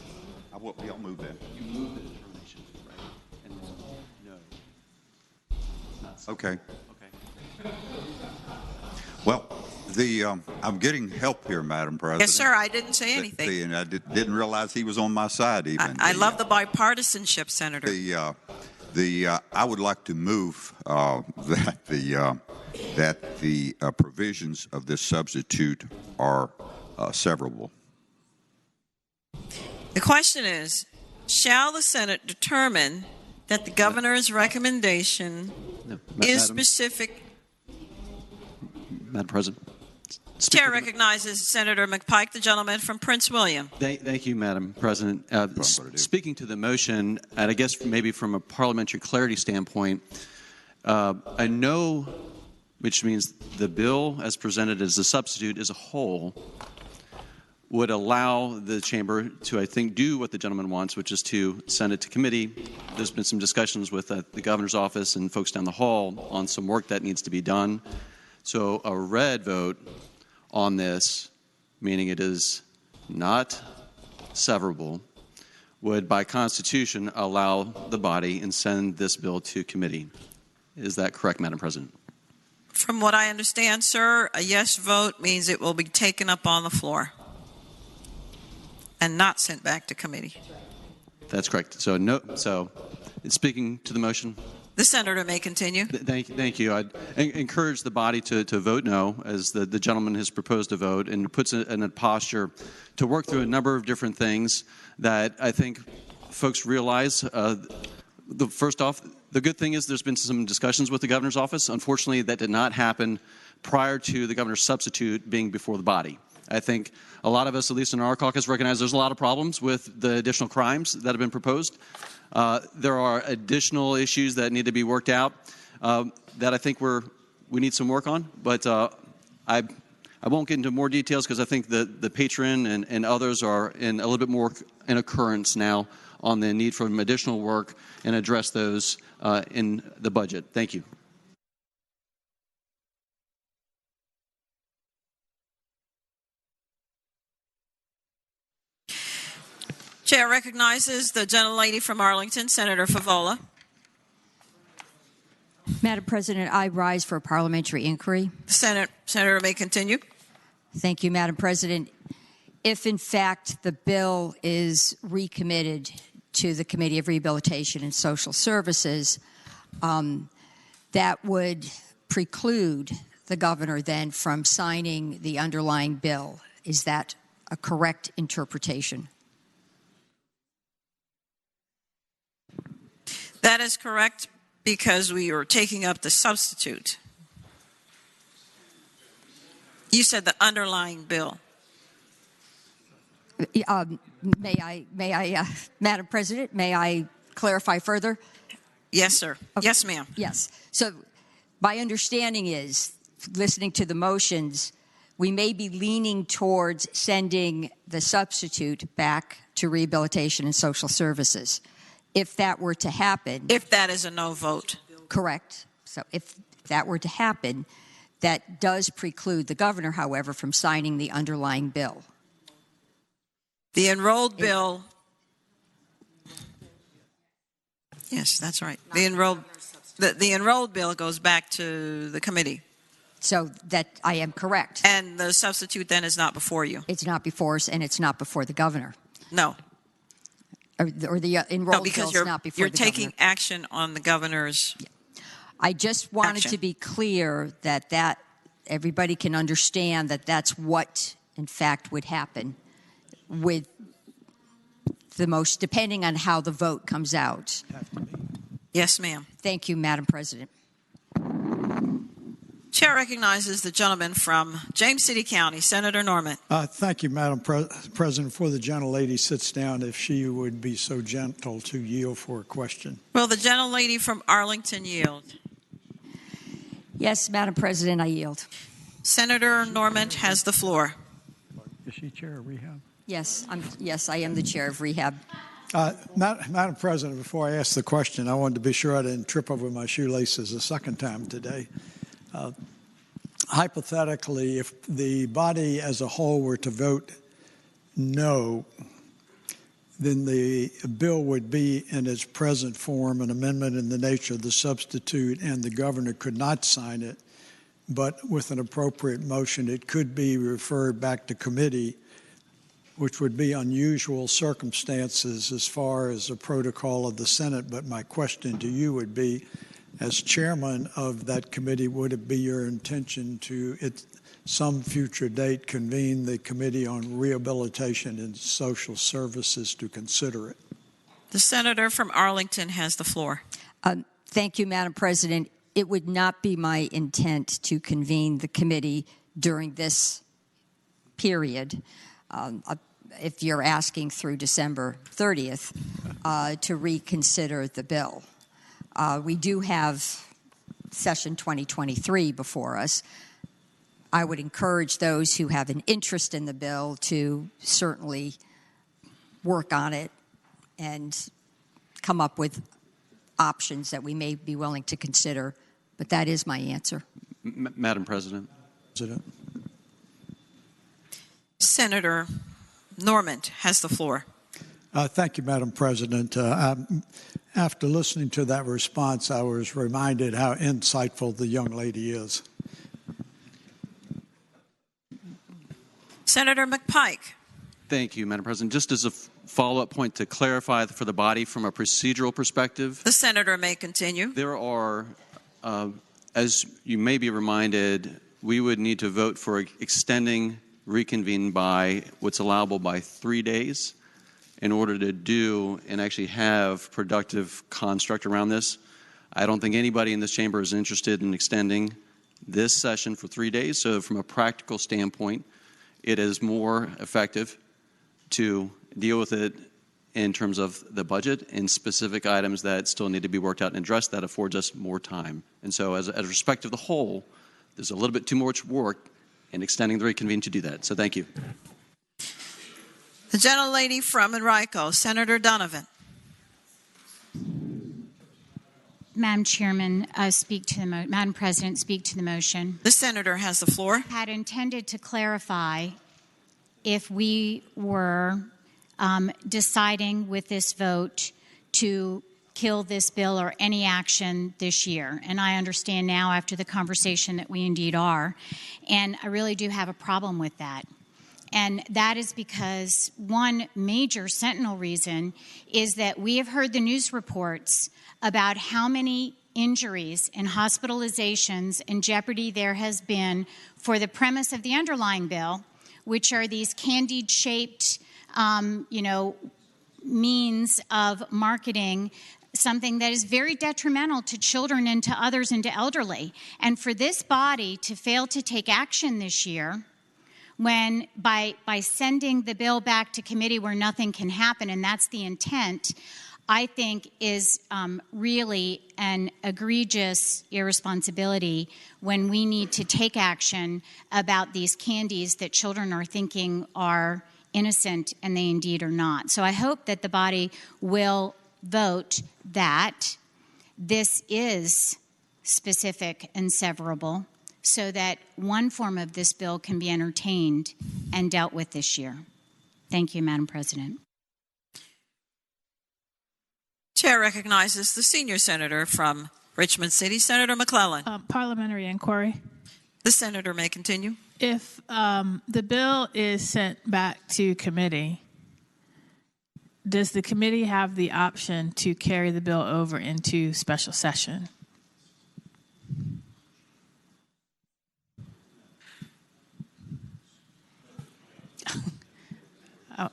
I'll move that. You move the determination, right? And then, no. Okay. Okay. Well, I'm getting help here, Madam President. Yes, sir. I didn't say anything. And I didn't realize he was on my side even. I love the bipartisanship, Senator. I would like to move that the provisions of this substitute are severable. The question is, shall the Senate determine that the governor's recommendation is specific? Madam President. Chair recognizes Senator McPike, the gentleman from Prince William. Thank you, Madam President. Speaking to the motion, and I guess maybe from a parliamentary clarity standpoint, a no, which means the bill as presented as a substitute as a whole, would allow the chamber to, I think, do what the gentleman wants, which is to send it to committee. There's been some discussions with the governor's office and folks down the hall on some work that needs to be done. So a red vote on this, meaning it is not severable, would by Constitution allow the body and send this bill to committee. Is that correct, Madam President? From what I understand, sir, a yes vote means it will be taken up on the floor. and not sent back to committee. That's correct. So no. So, speaking to the motion. The senator may continue. Thank you. I'd encourage the body to vote no, as the gentleman has proposed to vote, and puts it in a posture to work through a number of different things that I think folks realize. First off, the good thing is there's been some discussions with the governor's office. Unfortunately, that did not happen prior to the governor's substitute being before the body. I think a lot of us, at least in our caucus, recognize there's a lot of problems with the additional crimes that have been proposed. There are additional issues that need to be worked out that I think we need some work on. But I won't get into more details because I think the patron and others are in a little bit more in occurrence now on the need for additional work and address those in the budget. Thank you. Chair recognizes the gentlelady from Arlington, Senator Favola. Madam President, I rise for a parliamentary inquiry. The senator may continue. Thank you, Madam President. If, in fact, the bill is recommitted to the Committee of Rehabilitation and Social Services, that would preclude the governor then from signing the underlying bill. Is that a correct interpretation? That is correct because we are taking up the substitute. You said the underlying bill. May I, Madam President, may I clarify further? Yes, sir. Okay. Yes, ma'am. Yes. So my understanding is, listening to the motions, we may be leaning towards sending the substitute back to Rehabilitation and Social Services. If that were to happen... If that is a no vote. Correct. So if that were to happen, that does preclude the governor, however, from signing the underlying bill. The enrolled bill... Yes, that's right. The enrolled bill goes back to the committee. So that I am correct. And the substitute then is not before you. It's not before us, and it's not before the governor. No. Or the enrolled bill is not before the governor. You're taking action on the governor's. Yeah. I just wanted to be clear that everybody can understand that that's what, in fact, would happen with the most, depending on how the vote comes out. Yes, ma'am. Thank you, Madam President. Chair recognizes the gentleman from James City County, Senator Norman. Thank you, Madam President. Before the gentlelady sits down, if she would be so gentle to yield for a question. Will the gentlelady from Arlington yield? Yes, Madam President, I yield. Senator Norman has the floor. Is she chair of rehab? Yes, I am the chair of rehab. Madam President, before I ask the question, I wanted to be sure I didn't trip over my shoelaces a second time today. Hypothetically, if the body as a whole were to vote no, then the bill would be in its present form, an amendment in the nature of the substitute, and the governor could not sign it. But with an appropriate motion, it could be referred back to committee, which would be unusual circumstances as far as the protocol of the Senate. But my question to you would be, as chairman of that committee, would it be your intention to, at some future date, convene the Committee on Rehabilitation and Social Services to consider it? The senator from Arlington has the floor. Thank you, Madam President. It would not be my intent to convene the committee during this period, if you're asking through December 30th, to reconsider the bill. We do have session 2023 before us. I would encourage those who have an interest in the bill to certainly work on it and come up with options that we may be willing to consider. But that is my answer. Madam President. Senator Norman has the floor. Thank you, Madam President. After listening to that response, I was reminded how insightful the young lady is. Senator McPike. Thank you, Madam President. Just as a follow-up point to clarify for the body from a procedural perspective. The senator may continue. There are, as you may be reminded, we would need to vote for extending reconvene by what's allowable by 3 days in order to do and actually have productive construct around this. I don't think anybody in this chamber is interested in extending this session for 3 days. So from a practical standpoint, it is more effective to deal with it in terms of the budget and specific items that still need to be worked out and addressed. That affords us more time. And so as respect of the whole, there's a little bit too much work in extending the reconvene to do that. So thank you. The gentlelady from Enrico, Senator Donovan. Madam Chairman, Madam President, speak to the motion. The senator has the floor. Had intended to clarify if we were deciding with this vote to kill this bill or any action this year. And I understand now after the conversation that we indeed are. And I really do have a problem with that. And that is because one major sentinel reason is that we have heard the news reports about how many injuries and hospitalizations and jeopardy there has been for the premise of the underlying bill, which are these candied-shaped, means of marketing something that is very detrimental to children and to others and to elderly. And for this body to fail to take action this year, when by sending the bill back to committee where nothing can happen, and that's the intent, I think is really an egregious irresponsibility when we need to take action about these candies that children are thinking are innocent and they indeed are not. So I hope that the body will vote that this is specific and severable so that one form of this bill can be entertained and dealt with this year. Thank you, Madam President. Chair recognizes the senior senator from Richmond City, Senator McClellan. Parliamentary inquiry. The senator may continue. If the bill is sent back to committee, does the committee have the option to carry the bill over into special session? I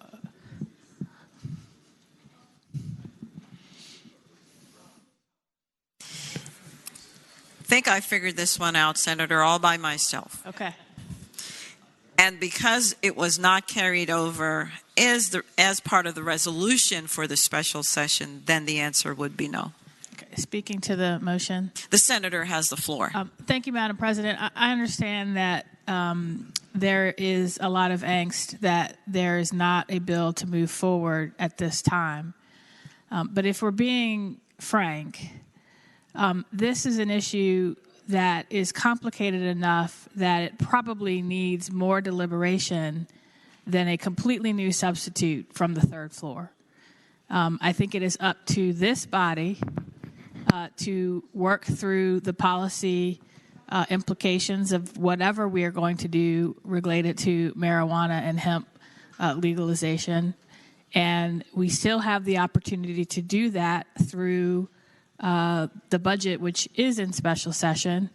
think I figured this one out, Senator, all by myself. Okay. And because it was not carried over as part of the resolution for the special session, then the answer would be no. Okay. Speaking to the motion. The senator has the floor. Thank you, Madam President. I understand that there is a lot of angst that there is not a bill to move forward at this time. But if we're being frank, this is an issue that is complicated enough that it probably needs more deliberation than a completely new substitute from the third floor. I think it is up to this body to work through the policy implications of whatever we are going to do related to marijuana and hemp legalization. And we still have the opportunity to do that through the budget, which is in special session.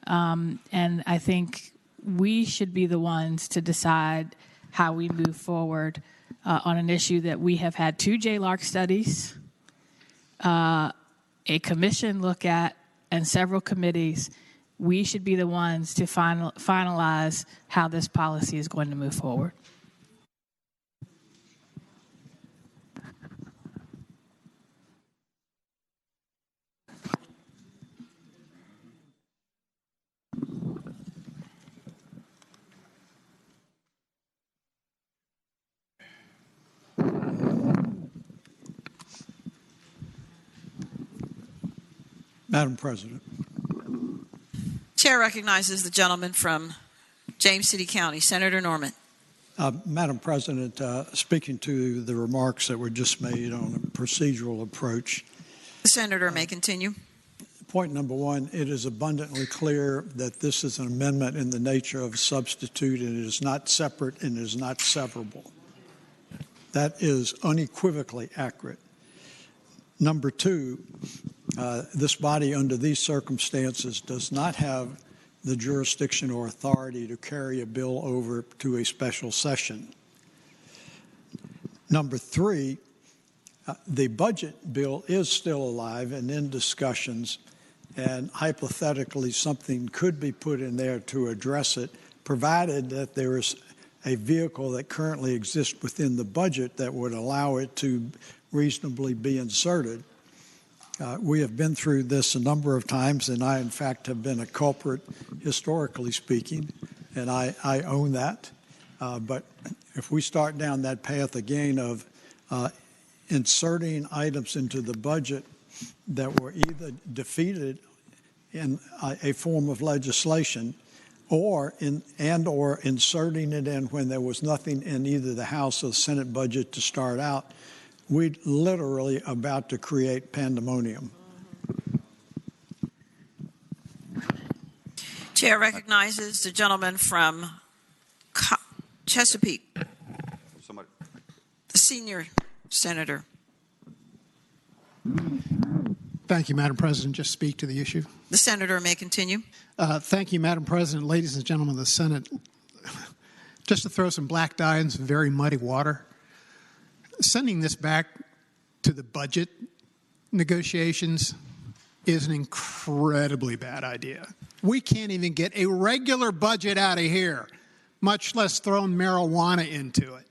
And I think we should be the ones to decide how we move forward on an issue that we have had 2 JLARC studies, a commission look at, and several committees. We should be the ones to finalize how this policy is going to move forward. Madam President. Chair recognizes the gentleman from James City County, Senator Norman. Madam President, speaking to the remarks that were just made on a procedural approach. The senator may continue. Point number one, it is abundantly clear that this is an amendment in the nature of a substitute, and it is not separate and it is not severable. That is unequivocally accurate. Number two, this body under these circumstances does not have the jurisdiction or authority to carry a bill over to a special session. Number three, the budget bill is still alive and in discussions, and hypothetically something could be put in there to address it, provided that there is a vehicle that currently exists within the budget that would allow it to reasonably be inserted. We have been through this a number of times, and I, in fact, have been a culprit, historically speaking, and I own that. But if we start down that path again of inserting items into the budget that were either defeated in a form of legislation or inserting it in when there was nothing in either the House or the Senate budget to start out, we're literally about to create pandemonium. Chair recognizes the gentleman from Chesapeake, the senior senator. Thank you, Madam President. Just speak to the issue. The senator may continue. Thank you, Madam President. Ladies and gentlemen of the Senate, just to throw some black dye in some very muddy water, sending this back to the budget negotiations is an incredibly bad idea. We can't even get a regular budget out of here, much less throwing marijuana into it.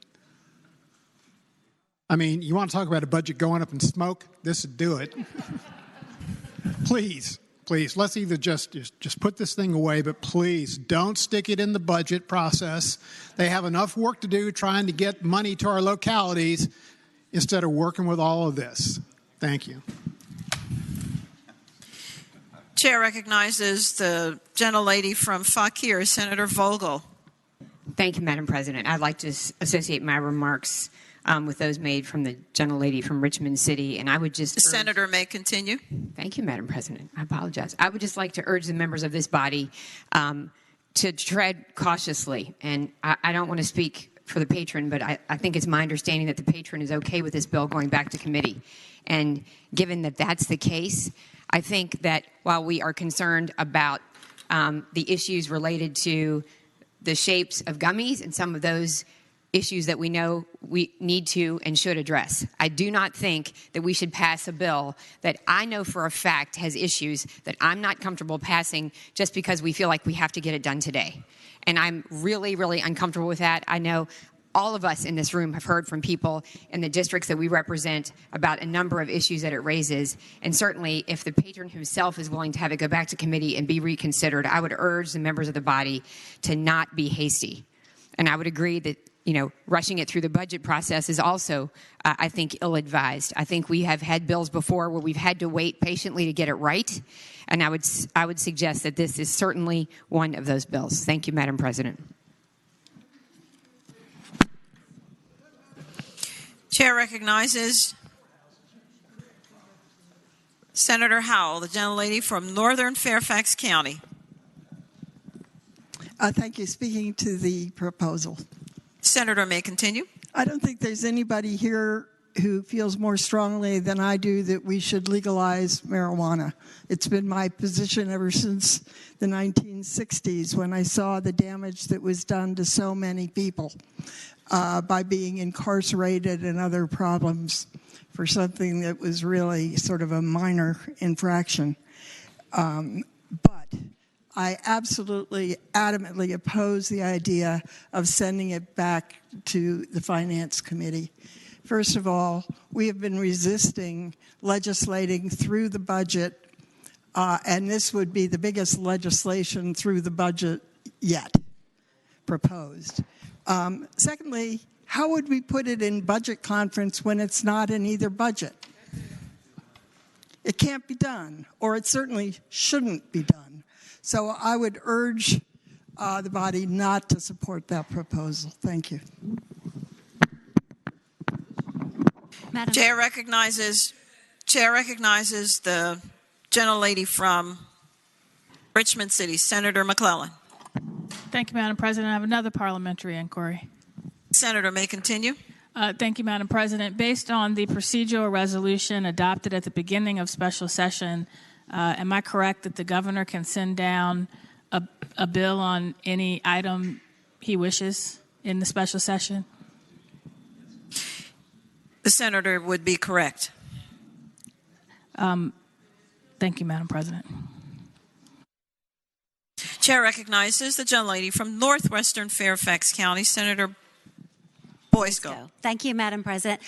I mean, you want to talk about a budget going up in smoke? This would do it. Please, let's either just put this thing away, but please don't stick it in the budget process. They have enough work to do trying to get money to our localities instead of working with all of this. Thank you. Chair recognizes the gentlelady from Fauquier, Senator Vogel. Thank you, Madam President. I'd like to associate my remarks with those made from the gentlelady from Richmond City, and I would just... The senator may continue. Thank you, Madam President. I apologize. I would just like to urge the members of this body to tread cautiously, and I don't want to speak for the patron, but I think it's my understanding that the patron is okay with this bill going back to committee. And given that that's the case, I think that while we are concerned about the issues related to the shapes of gummies and some of those issues that we know we need to and should address, I do not think that we should pass a bill that I know for a fact has issues that I'm not comfortable passing just because we feel like we have to get it done today. And I'm really, really uncomfortable with that. I know all of us in this room have heard from people in the districts that we represent about a number of issues that it raises. And certainly, if the patron himself is willing to have it go back to committee and be reconsidered, I would urge the members of the body to not be hasty. And I would agree that, rushing it through the budget process is also, I think, ill-advised. I think we have had bills before where we've had to wait patiently to get it right. And I would suggest that this is certainly one of those bills. Thank you, Madam President. Chair recognizes Senator Howell, the gentlelady from Northern Fairfax County. Thank you. Speaking to the proposal. Senator may continue. I don't think there's anybody here who feels more strongly than I do that we should legalize marijuana. It's been my position ever since the 1960s when I saw the damage that was done to so many people by being incarcerated and other problems for something that was really sort of a minor infraction. But I absolutely, adamantly oppose the idea of sending it back to the Finance Committee. First of all, we have been resisting legislating through the budget, and this would be the biggest legislation through the budget yet proposed. Secondly, how would we put it in budget conference when it's not in either budget? It can't be done, or it certainly shouldn't be done. So I would urge the body not to support that proposal. Thank you. Chair recognizes the gentlelady from Richmond City, Senator McClellan. Thank you, Madam President. I have another parliamentary inquiry. Senator may continue. Thank you, Madam President. Based on the procedural resolution adopted at the beginning of special session, am I correct that the governor can send down a bill on any item he wishes in the special session? The senator would be correct. Thank you, Madam President. Chair recognizes the gentlelady from Northwestern Fairfax County, Senator Boysko. Thank you, Madam President.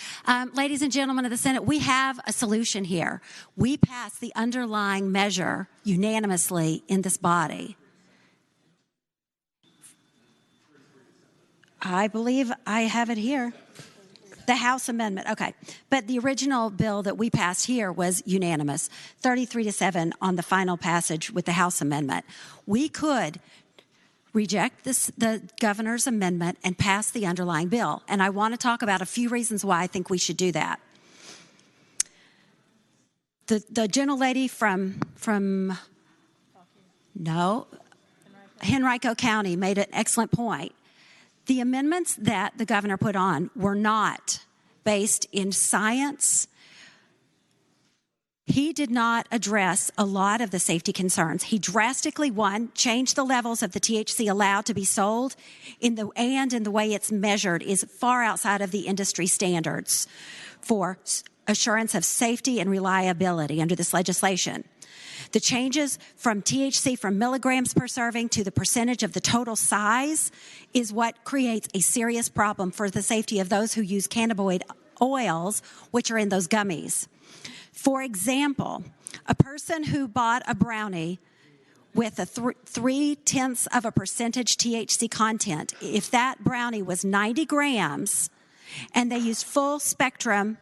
Ladies and gentlemen of the Senate, we have a solution here. We passed the underlying measure unanimously in this body. I believe I have it here. The House amendment, okay. But the original bill that we passed here was unanimous, 33-7 on the final passage with the House amendment. We could reject the governor's amendment and pass the underlying bill. And I want to talk about a few reasons why I think we should do that. The gentlelady from Henrico County made an excellent point. The amendments that the governor put on were not based in science. He did not address a lot of the safety concerns. He drastically, one, changed the levels of the THC allowed to be sold, in the way it's measured is far outside of the industry standards for assurance of safety and reliability under this legislation. The changes from THC from milligrams per serving to the percentage of the total size is what creates a serious problem for the safety of those who use cannabinoid oils, which are in those gummies. For example, a person who bought a brownie with a 0.3% THC content, if that brownie was 90 grams and they used full spectrum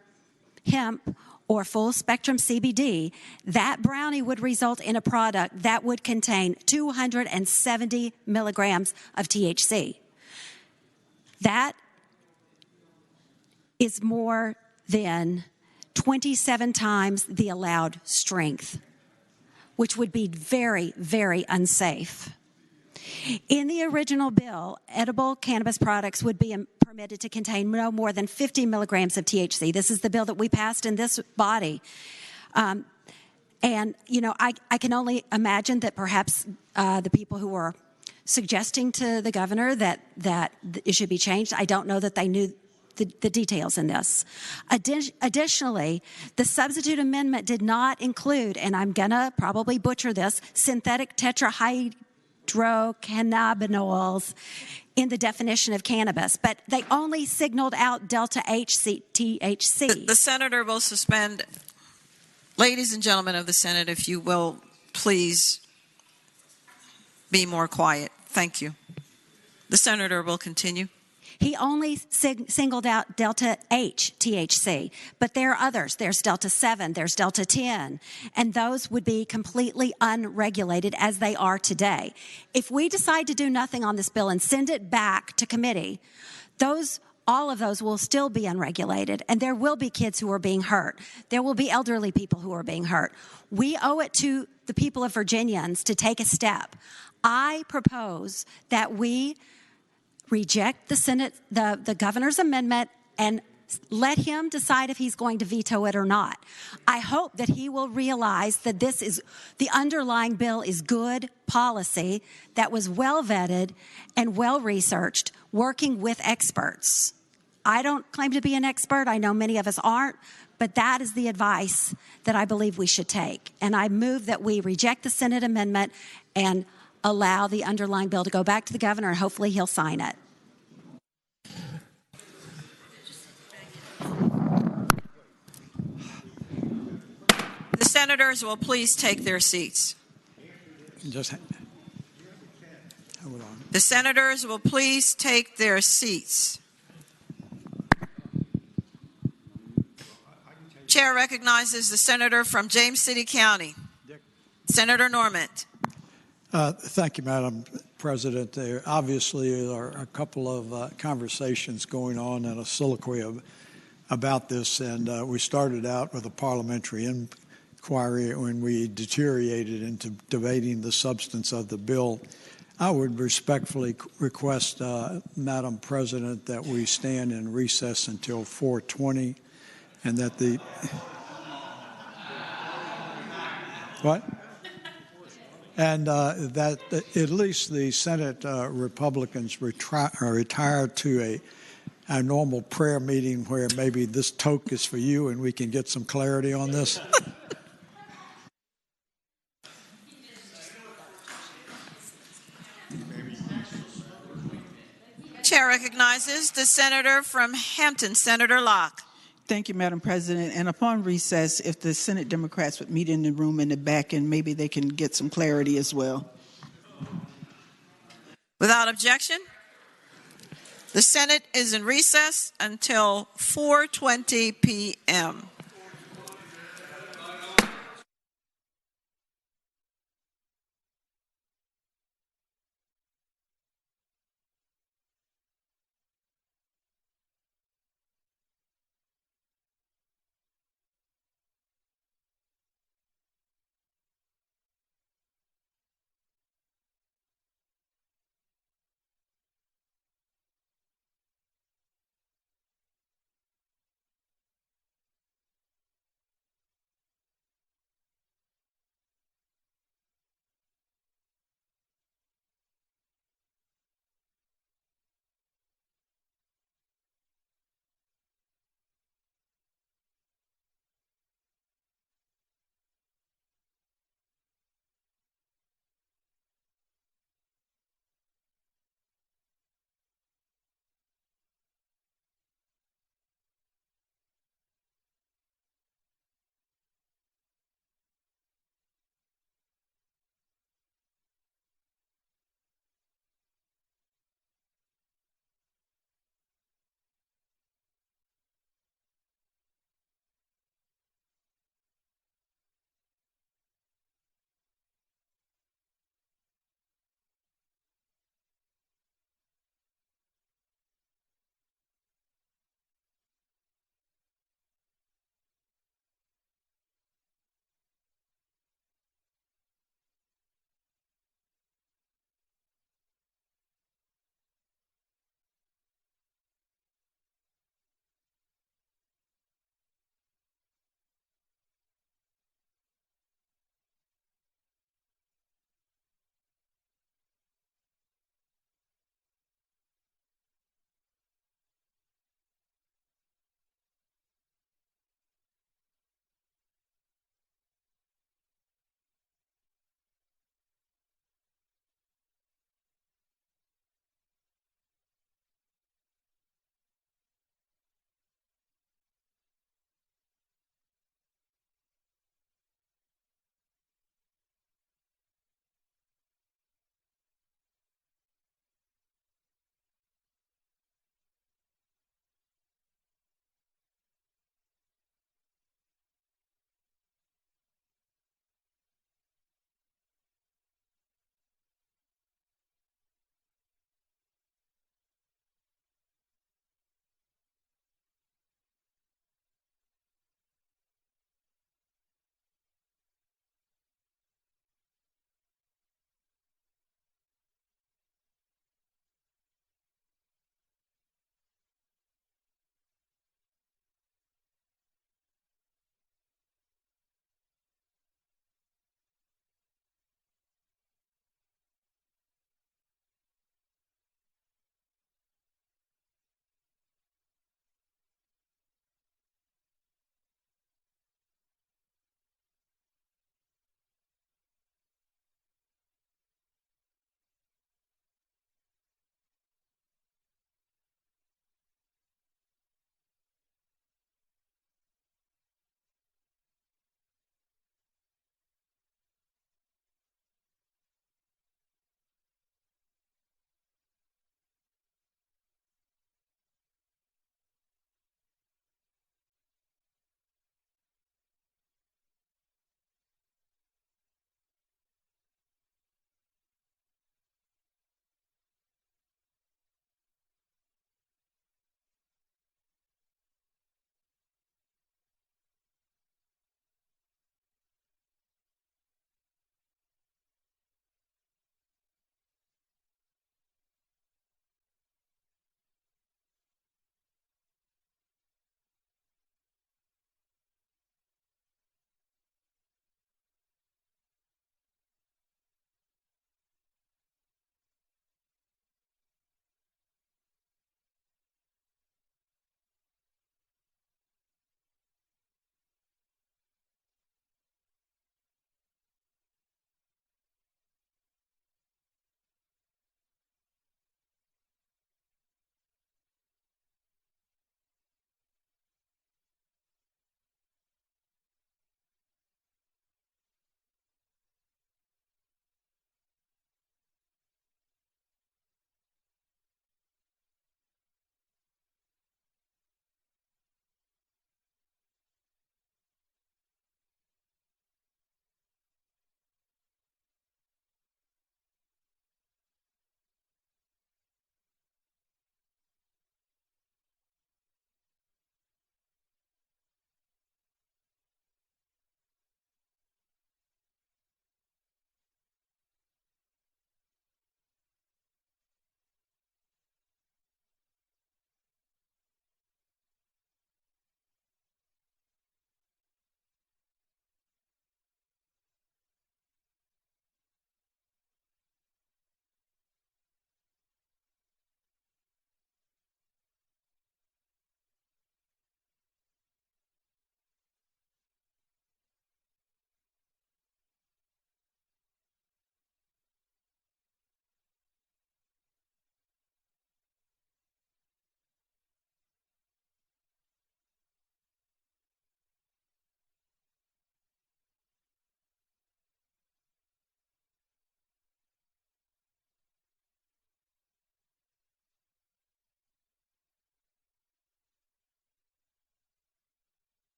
hemp or full spectrum CBD, that brownie would result in a product that would contain 270 milligrams of THC. That is more than 27 times the allowed strength, which would be very, very unsafe. In the original bill, edible cannabis products would be permitted to contain no more than 50 milligrams of THC. This is the bill that we passed in this body. And, I can only imagine that perhaps the people who were suggesting to the governor that it should be changed, I don't know that they knew the details in this. Additionally, the substitute amendment did not include, and I'm going to probably butcher this, synthetic tetrahydrocannabinols in the definition of cannabis, but they only signaled out delta H THC. The senator will suspend. Ladies and gentlemen of the Senate, if you will please be more quiet. Thank you. The senator will continue. He only singled out delta H THC, but there are others. There's delta 7, there's delta 10, and those would be completely unregulated as they are today. If we decide to do nothing on this bill and send it back to committee, all of those will still be unregulated, and there will be kids who are being hurt. There will be elderly people who are being hurt. We owe it to the people of Virginians to take a step. I propose that we reject the governor's amendment and let him decide if he's going to veto it or not. I hope that he will realize that the underlying bill is good policy that was well vetted and well researched, working with experts. I don't claim to be an expert. I know many of us aren't, but that is the advice that I believe we should take. And I move that we reject the Senate amendment and allow the underlying bill to go back to the governor, and hopefully he'll sign it. The senators will please take their seats. Hold on. The senators will please take their seats. Chair recognizes the senator from James City County, Senator Normant. Thank you, Madam President. There obviously are a couple of conversations going on in a soliloquy about this, and we started out with a parliamentary inquiry when we deteriorated into debating the substance of the bill. I would respectfully request, Madam President, that we stand in recess until 4:20, and that the what? And that at least the Senate Republicans retire to a normal prayer meeting where maybe this toke is for you and we can get some clarity on this. Chair recognizes the senator from Hampton, Senator Locke. Thank you, Madam President. And upon recess, if the Senate Democrats would meet in the room in the back, and maybe they can get some clarity as well. Without objection, the Senate is in recess until 4:20 p.m.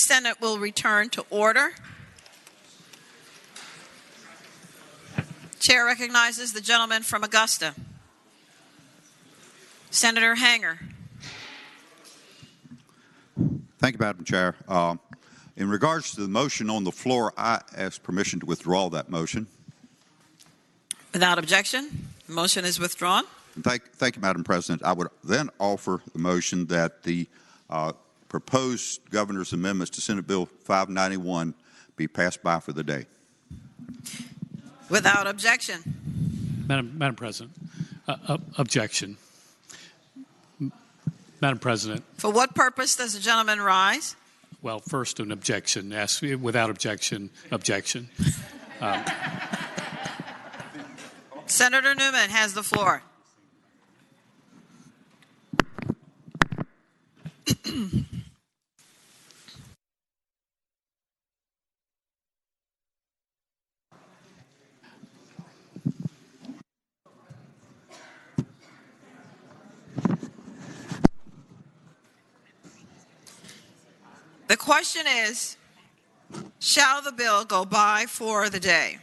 Senate will return to order. Chair recognizes the gentleman from Augusta, Senator Hanger. Thank you, Madam Chair. In regards to the motion on the floor, I ask permission to withdraw that motion. Without objection, the motion is withdrawn. Thank you, Madam President. I would then offer the motion that the proposed governor's amendments to Senate Bill 591 be passed by for the day. Without objection. Madam President, objection. Madam President. For what purpose does the gentleman rise? Well, first an objection. Ask without objection. Objection. Senator Newman has the floor. The question is, shall the bill go by for the day?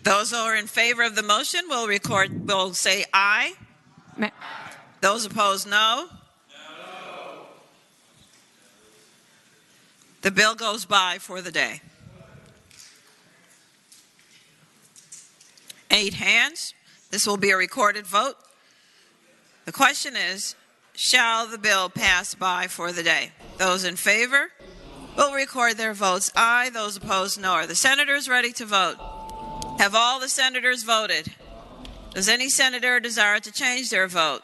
Those who are in favor of the motion will say aye. Those opposed, no. The bill goes by for the day. 8 hands. This will be a recorded vote. The question is, shall the bill pass by for the day? Those in favor will record their votes aye. Those opposed, no. Are the senators ready to vote? Have all the senators voted? Does any senator desire to change their vote?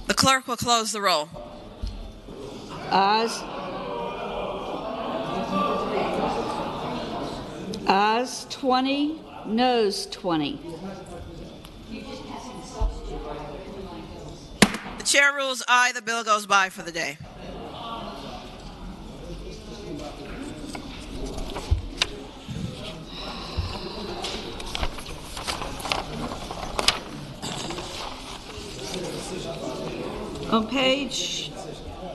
The clerk will close the roll. Ayes 20, noes 20. The chair rules aye. The bill goes by for the day. On page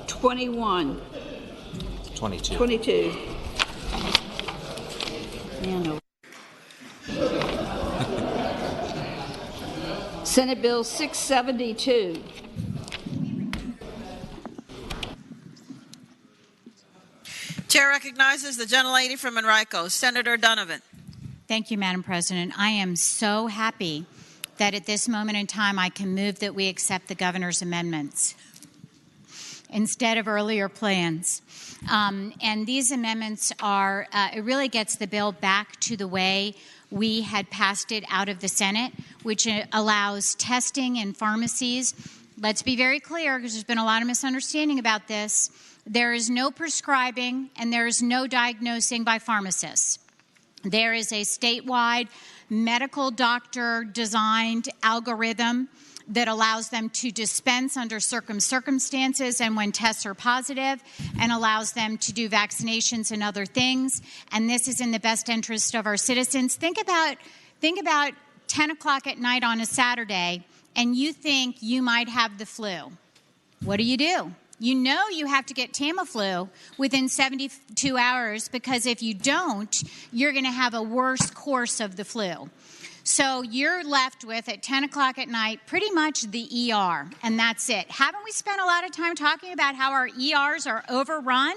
21. 22. Senate Bill 672. Chair recognizes the gentlelady from Enrico, Senator Donovan. Thank you, Madam President. I am so happy that at this moment in time I can move that we accept the governor's amendments instead of earlier plans. And these amendments are, it really gets the bill back to the way we had passed it out of the Senate, which allows testing in pharmacies. Let's be very clear, because there's been a lot of misunderstanding about this. There is no prescribing and there is no diagnosing by pharmacists. There is a statewide medical doctor designed algorithm that allows them to dispense under certain circumstances and when tests are positive, and allows them to do vaccinations and other things. And this is in the best interest of our citizens. Think about 10 o'clock at night on a Saturday and you think you might have the flu. What do? You know you have to get Tamiflu within 72 hours, because if you don't, you're going to have a worse course of the flu. So you're left with, at 10 o'clock at night, pretty much the ER, and that's it. Haven't we spent a lot of time talking about how our ERs are overrun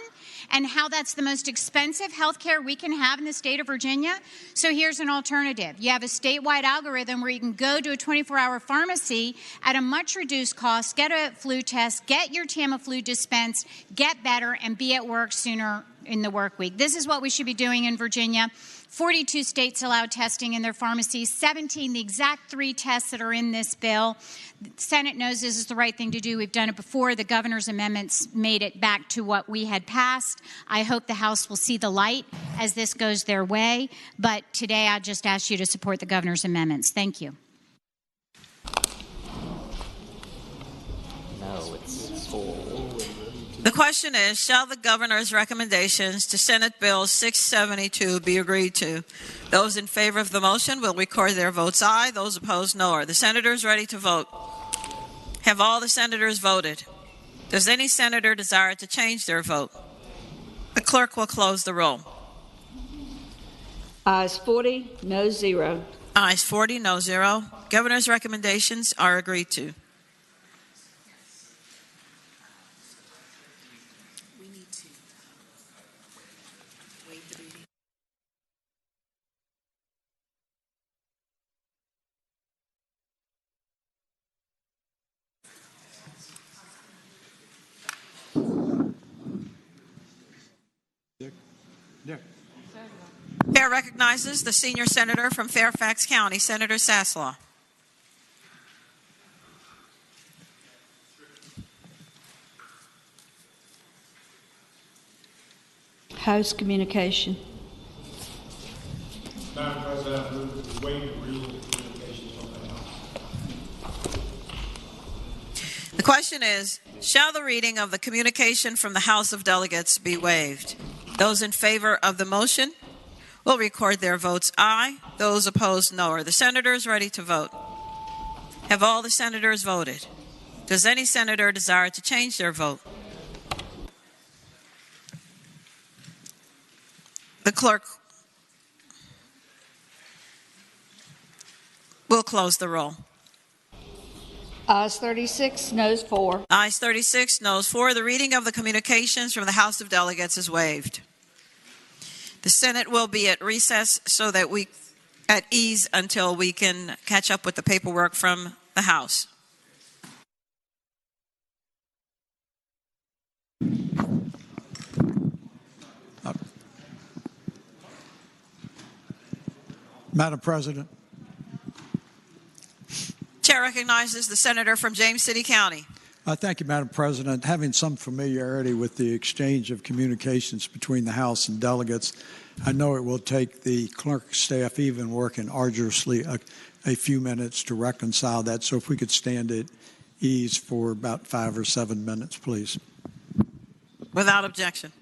and how that's the most expensive health care we can have in the state of Virginia? So here's an alternative. You have a statewide algorithm where you can go to a 24-hour pharmacy at a much reduced cost, get a flu test, get your Tamiflu dispensed, get better, and be at work sooner in the work week. This is what we should be doing in Virginia. 42 states allow testing in their pharmacies, 17 the exact 3 tests that are in this bill. The Senate knows this is the right thing to do. We've done it before. The governor's amendments made it back to what we had passed. I hope the House will see the light as this goes their way. But today I just ask you to support the governor's amendments. Thank you. No, it's full. The question is, shall the governor's recommendations to Senate Bill 672 be agreed to? Those in favor of the motion will record their votes aye. Those opposed, no. Are the senators ready to vote? Have all the senators voted? Does any senator desire to change their vote? The clerk will close the roll. Ayes 40, no 0. Ayes 40, no 0. Governor's recommendations are agreed to. Chair recognizes the senior senator from Fairfax County, Senator Saslaw. House communication. Madam President, I move to waive the reading of communications on behalf. The question is, shall the reading of the communication from the House of Delegates be waived? Those in favor of the motion will record their votes aye. Those opposed, no. Are the senators ready to vote? Have all the senators voted? Does any senator desire to change their vote? The clerk will close the roll. Ayes 36, noes 4. Ayes 36, noes 4. The reading of the communications from the House of Delegates is waived. The Senate will be at recess so that we at ease until we can catch up with the paperwork from the House. Madam President. Chair recognizes the senator from James City County. Thank you, Madam President. Having some familiarity with the exchange of communications between the House and delegates, I know it will take the clerk staff, even working arduously, a few minutes to reconcile that. So if we could stand at ease for about 5 or 7 minutes, please. Without objection.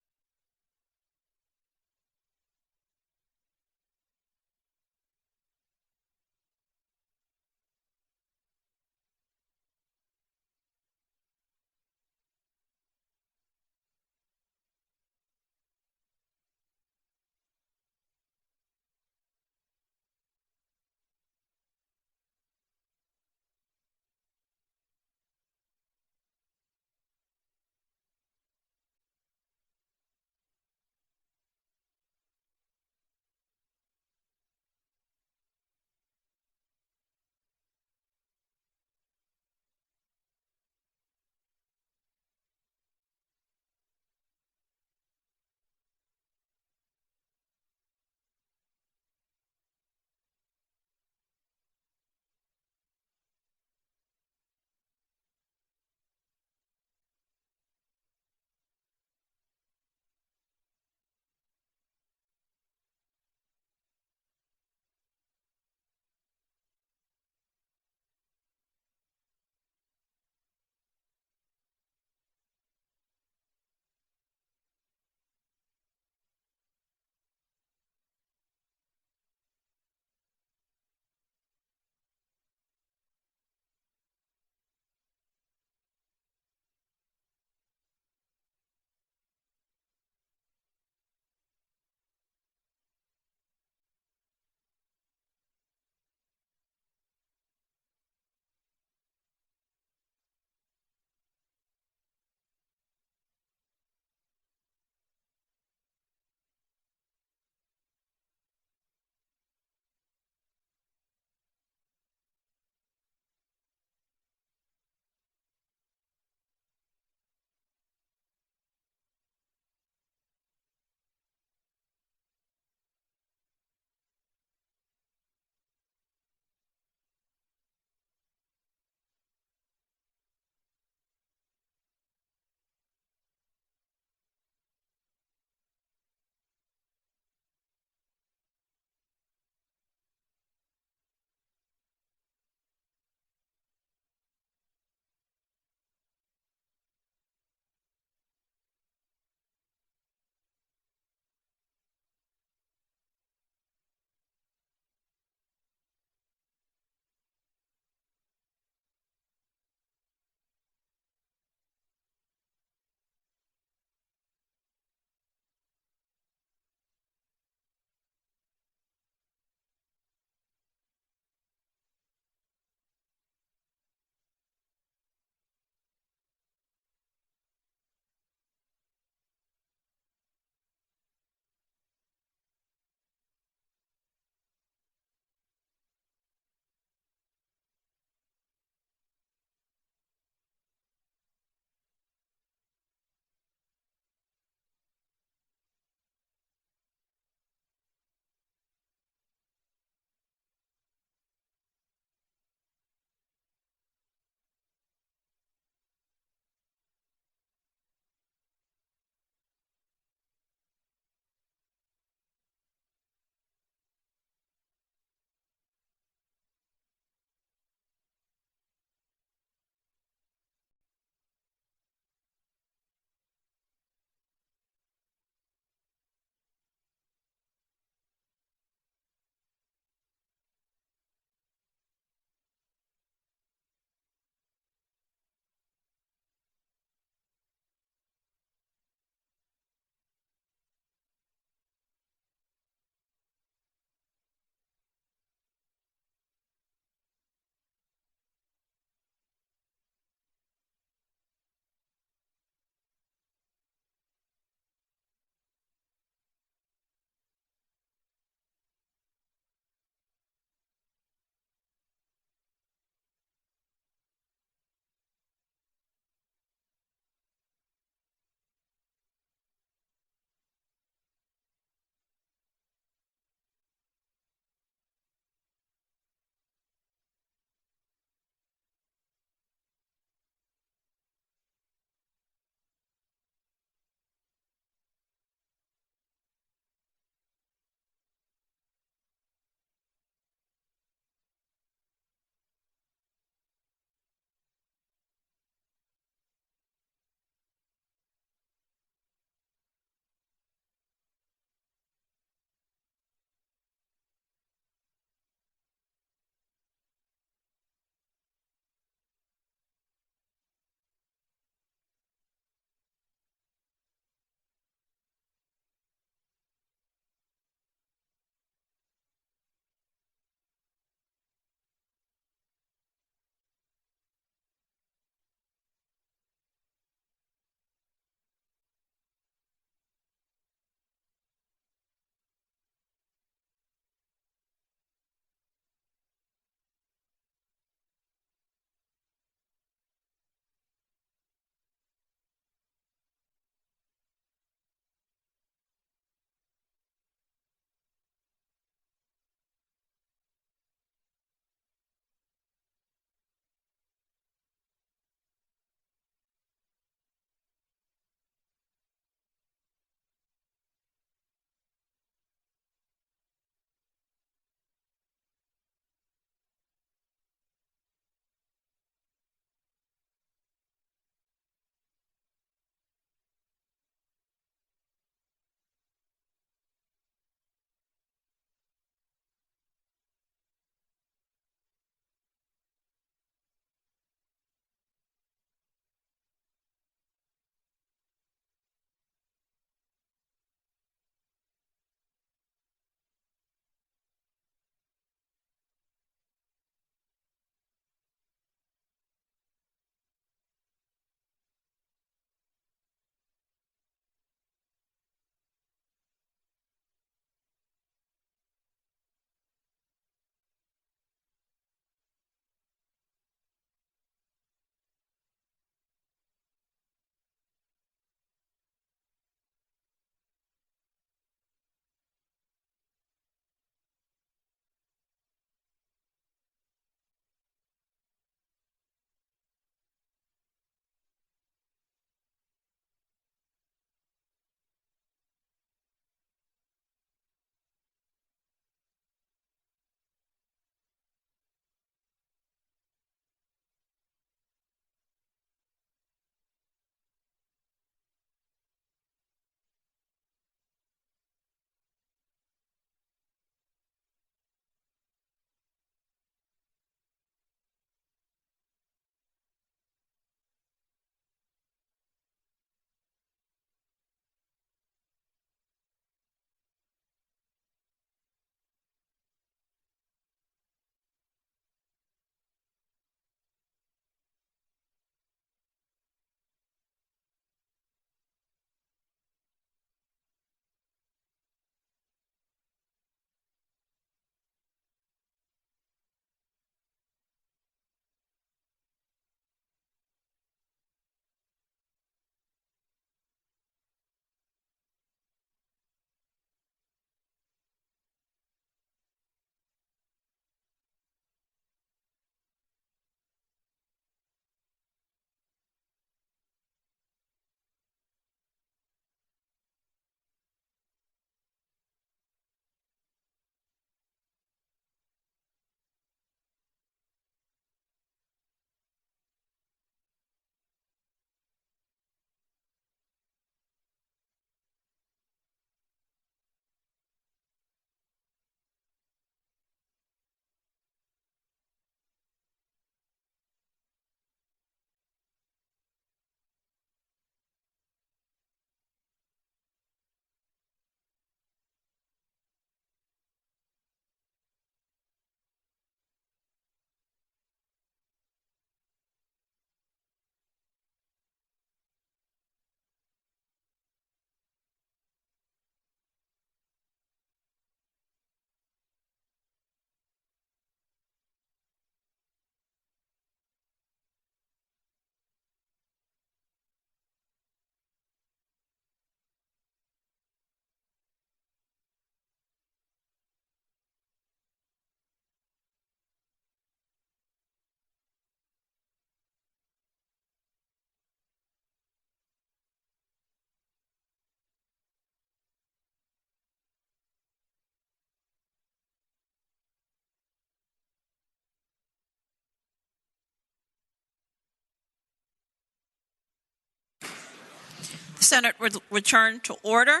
The Senate would return to order.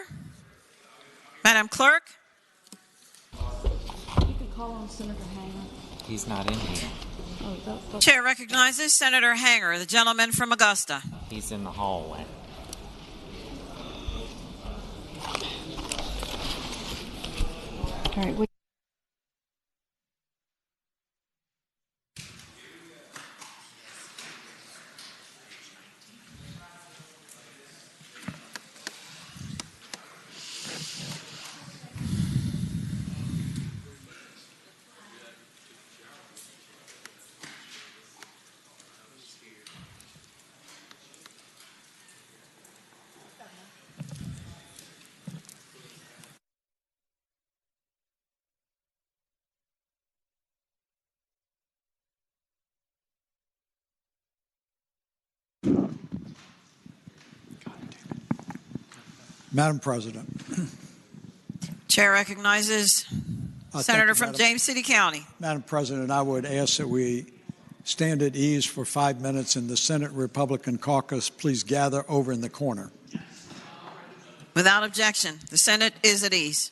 Madam Clerk? You could call on Senator Hanger. He's not in here. Chair recognizes Senator Hanger, the gentleman from Augusta. He's in the hallway. All right. Madam President. Chair recognizes Senator from James City County. Madam President, I would ask that we stand at ease for 5 minutes and the Senate Republican caucus please gather over in the corner. Without objection, the Senate is at ease.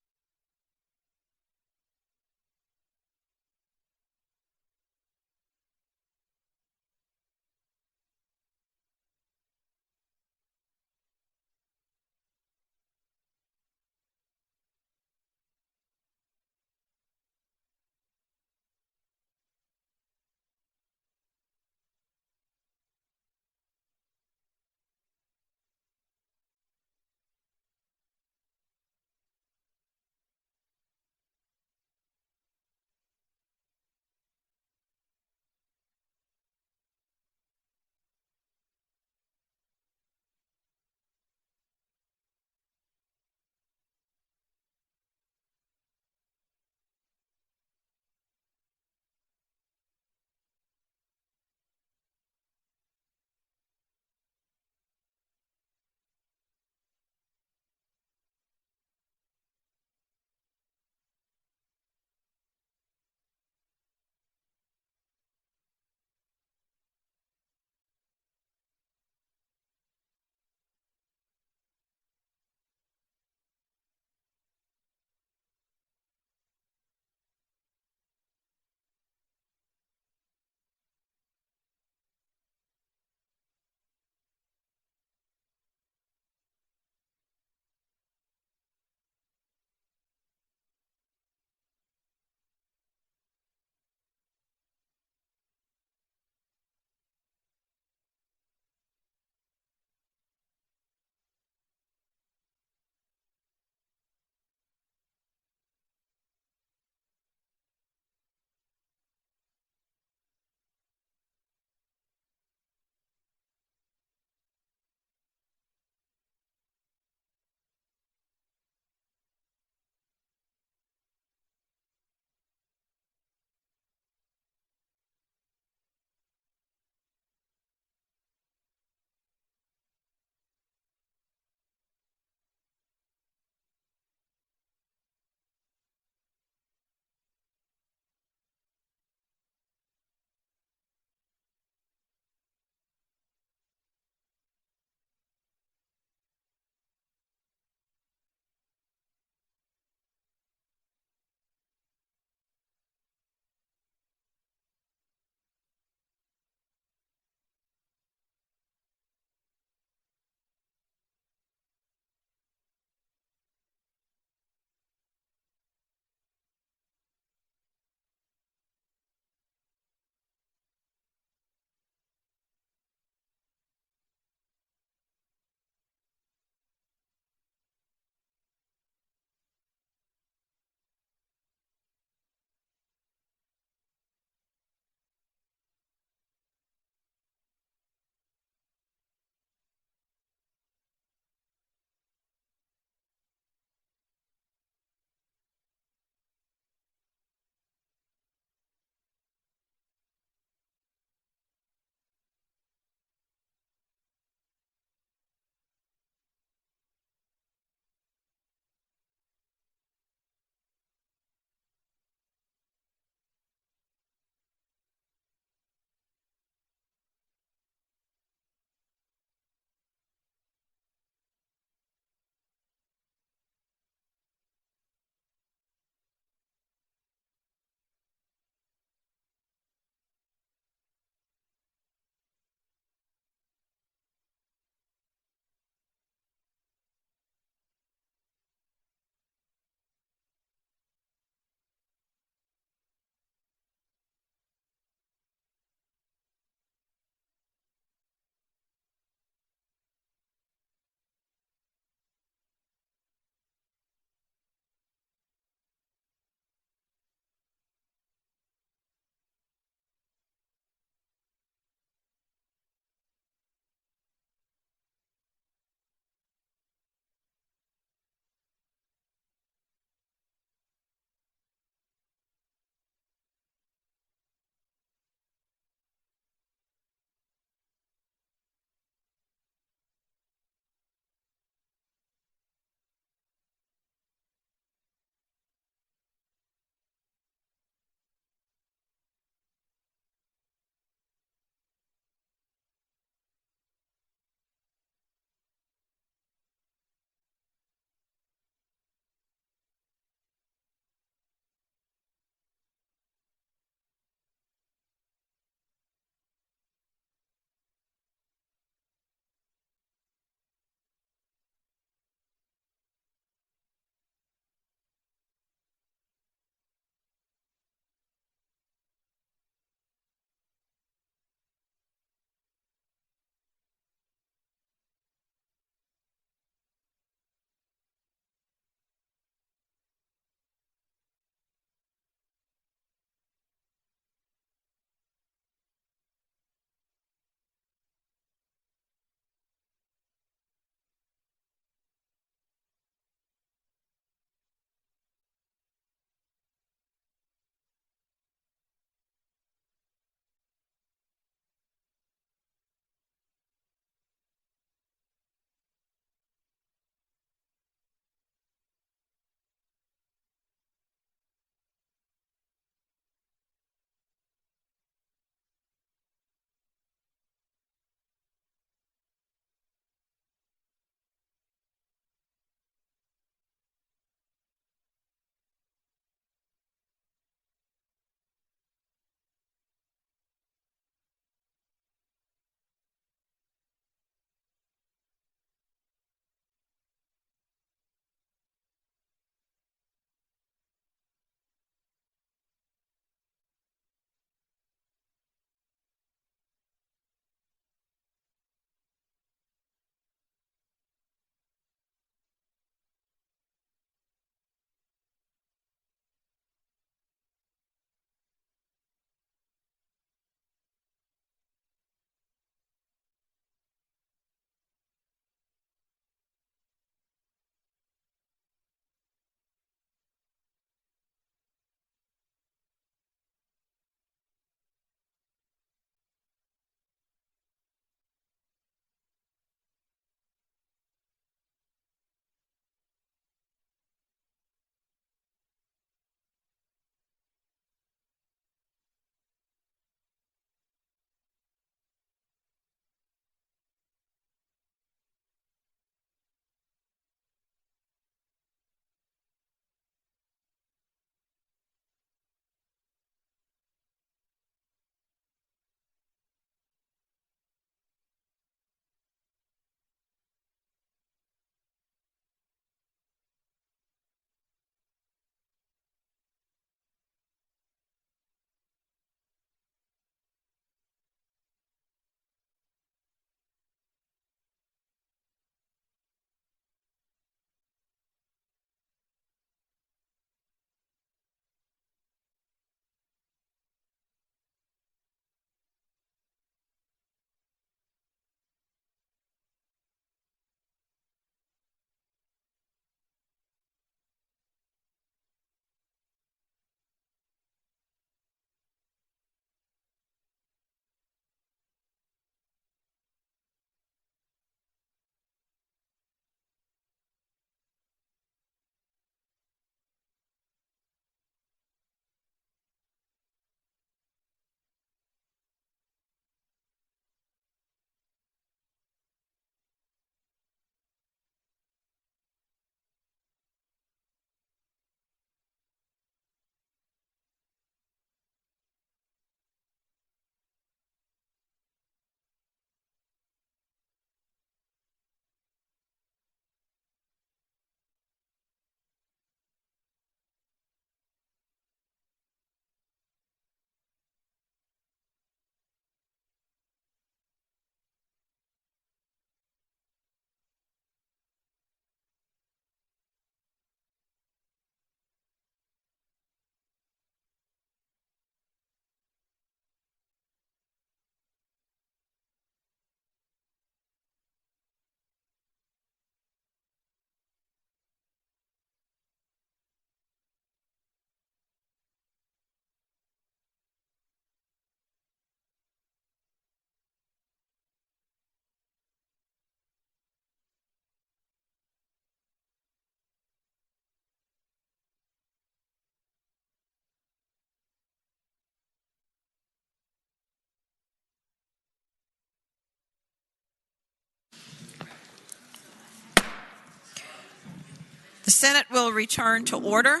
The Senate will return to order.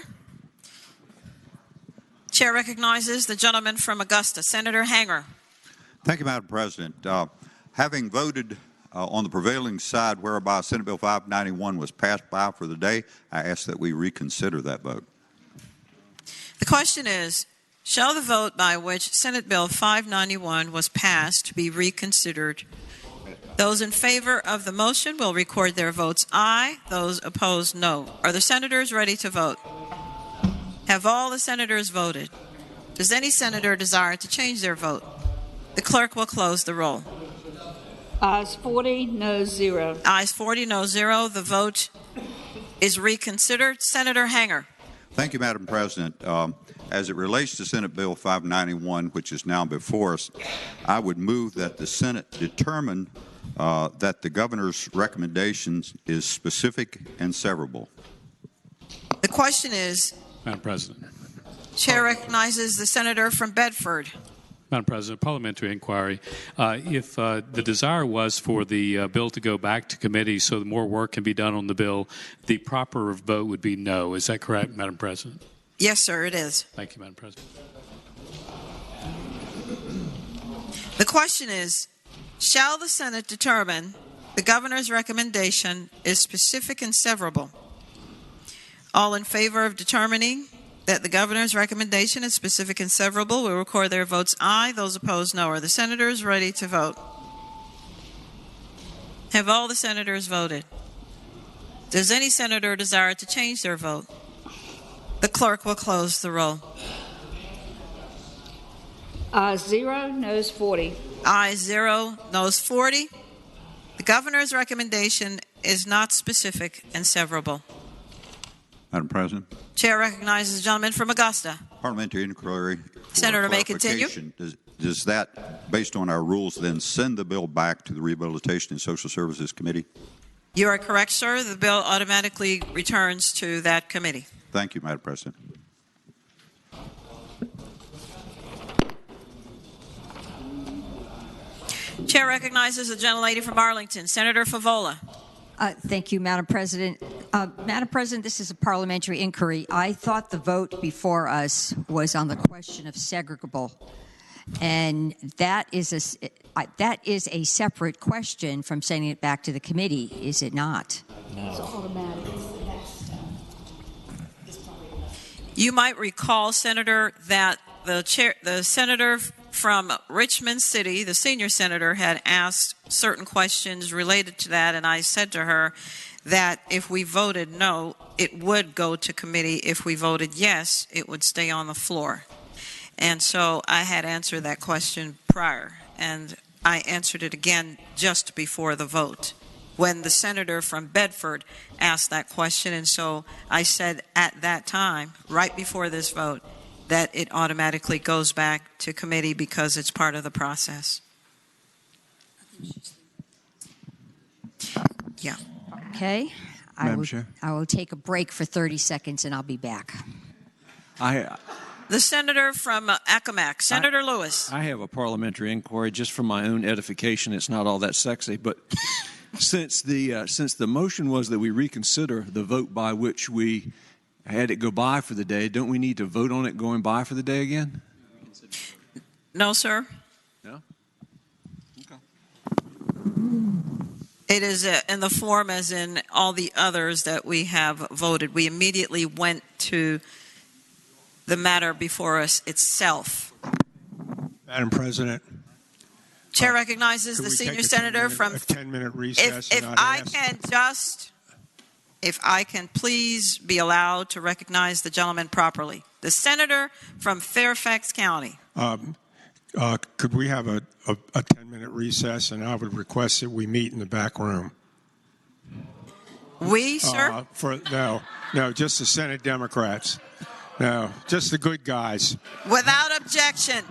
Chair recognizes the gentleman from Augusta, Senator Hanger. Thank you, Madam President. Having voted on the prevailing side whereby Senate Bill 591 was passed by for the day, I ask that we reconsider that vote. The question is, shall the vote by which Senate Bill 591 was passed be reconsidered? Those in favor of the motion will record their votes aye. Those opposed, no. Are the senators ready to vote? Have all the senators voted? Does any senator desire to change their vote? The clerk will close the roll. Ayes 40, noes 0. Ayes 40, no 0. The vote is reconsidered. Senator Hanger. Thank you, Madam President. As it relates to Senate Bill 591, which is now before us, I would move that the Senate determine that the governor's recommendations is specific and severable. The question is, Madam President. Chair recognizes the senator from Bedford. Madam President, parliamentary inquiry. If the desire was for the bill to go back to committee so that more work can be done on the bill, the proper vote would be no. Is that correct, Madam President? Yes, sir, it is. Thank you, Madam President. The question is, shall the Senate determine the governor's recommendation is specific and severable? All in favor of determining that the governor's recommendation is specific and severable will record their votes aye. Those opposed, no. Are the senators ready to vote? Have all the senators voted? Does any senator desire to change their vote? The clerk will close the roll. Ayes 0, noes 40. Ayes 0, noes 40. The governor's recommendation is not specific and severable. Madam President. Chair recognizes the gentleman from Augusta. Parliamentary inquiry. Senator may continue. Does that, based on our rules, then send the bill back to the Rehabilitation and Social Services Committee? You are correct, sir. The bill automatically returns to that committee. Thank you, Madam President. Chair recognizes the gentlelady from Arlington, Senator Favola. Thank you, Madam President. Madam President, this is a parliamentary inquiry. I thought the vote before us was on the question of segregable, and that is a separate question from sending it back to the committee, is it not? No. It's automatic. You might recall, Senator, that the senator from Richmond City, the senior senator, had asked certain questions related to that, and I said to her that if we voted no, it would go to committee. If we voted yes, it would stay on the floor. And so I had answered that question prior, and I answered it again just before the vote when the senator from Bedford asked that question. And so I said at that time, right before this vote, that it automatically goes back to committee because it's part of the process. Yeah. Okay. Madam Chair. I will take a break for 30 seconds and I'll be back. The senator from Accomack, Senator Lewis. I have a parliamentary inquiry just for my own edification. It's not all that sexy, but since the motion was that we reconsider the vote by which we had it go by for the day, don't we need to vote on it going by for the day again? No, sir. No? Okay. It is in the form as in all the others that we have voted. We immediately went to the matter before us itself. Madam President. Chair recognizes the senior senator from... A 10-minute recess. If I can please be allowed to recognize the gentleman properly. The senator from Fairfax County. Could we have a 10-minute recess, and I would request that we meet in the back room. We, sir? No, just the Senate Democrats. No, just the good guys. Without objection.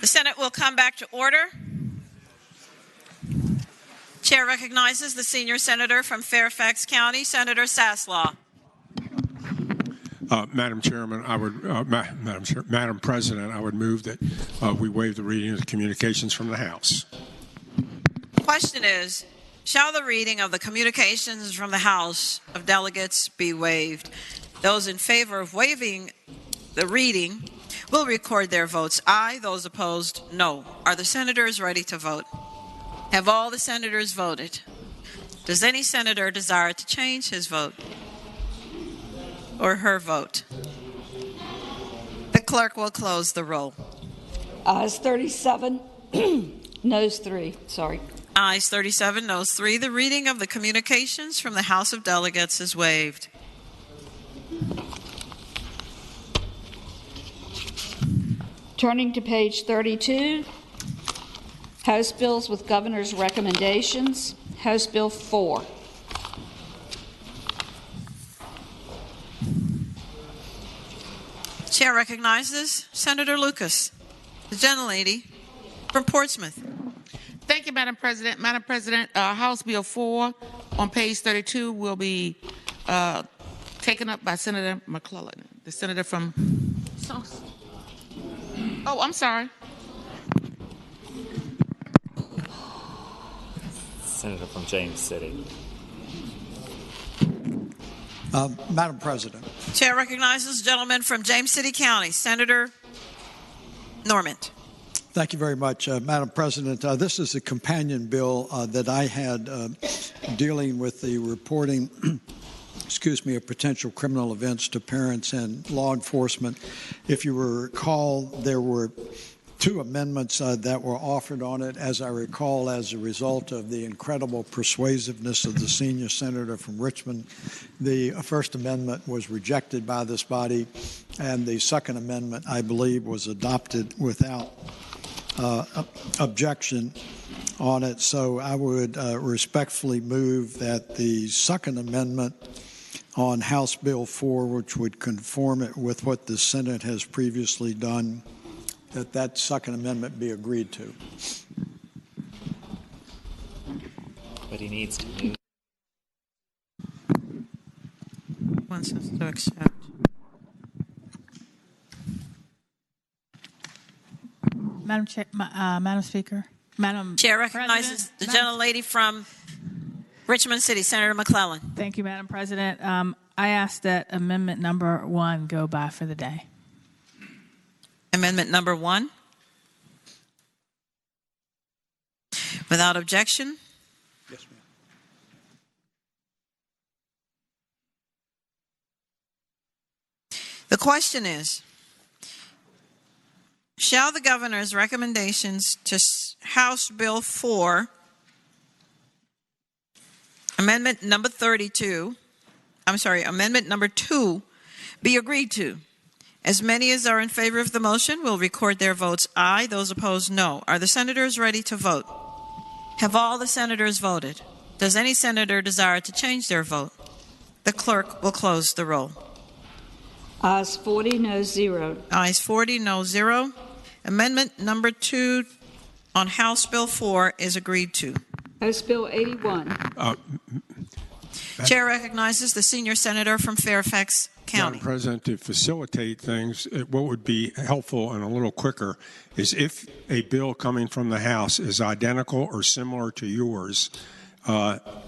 The Senate will come back to order. Chair recognizes the senior senator from Fairfax County, Senator Saslaw. Madam Chairman, Madam President, I would move that we waive the reading of the communications from the House. The question is, shall the reading of the communications from the House of Delegates be waived? Those in favor of waiving the reading will record their votes aye. Those opposed, no. Are the senators ready to vote? Have all the senators voted? Does any senator desire to change his vote or her vote? The clerk will close the roll. Ayes 37, noes 3. Sorry. Ayes 37, noes 3. The reading of the communications from the House of Delegates is waived. Turning to page 32, House bills with governor's recommendations. House Bill 4. Chair recognizes Senator Lucas, the gentlelady from Portsmouth. Thank you, Madam President. Madam President, House Bill 4 on page 32 will be taken up by Senator McClellan, the senator from... Oh, I'm sorry. Senator from James City. Madam President. Chair recognizes the gentleman from James City County, Senator Norman. Thank you very much, Madam President. This is a companion bill that I had dealing with the reporting of potential criminal events to parents and law enforcement. If you recall, there were two amendments that were offered on it, as I recall, as a result of the incredible persuasiveness of the senior senator from Richmond. The First Amendment was rejected by this body, and the Second Amendment, I believe, was adopted without objection on it. So I would respectfully move that the Second Amendment on House Bill 4, which would conform it with what the Senate has previously done, that Second Amendment be agreed to. But he needs to move. Wants us to accept. Madam Speaker. Madam Chair recognizes the gentlelady from Richmond City, Senator McClellan. Thank you, Madam President. I ask that amendment number 1 go by for the day. Amendment number 1. Without objection. Yes, ma'am. The question is, shall the governor's recommendations to House Bill 4, Amendment number 2, be agreed to? As many as are in favor of the motion will record their votes aye. Those opposed, no. Are the senators ready to vote? Have all the senators voted? Does any senator desire to change their vote? The clerk will close the roll. Ayes 40, noes 0. Ayes 40, no 0. Amendment number 2 on House Bill 4 is agreed to. House Bill 81. Chair recognizes the senior senator from Fairfax County. Madam President, to facilitate things, what would be helpful and a little quicker is if a bill coming from the House is identical or similar to yours,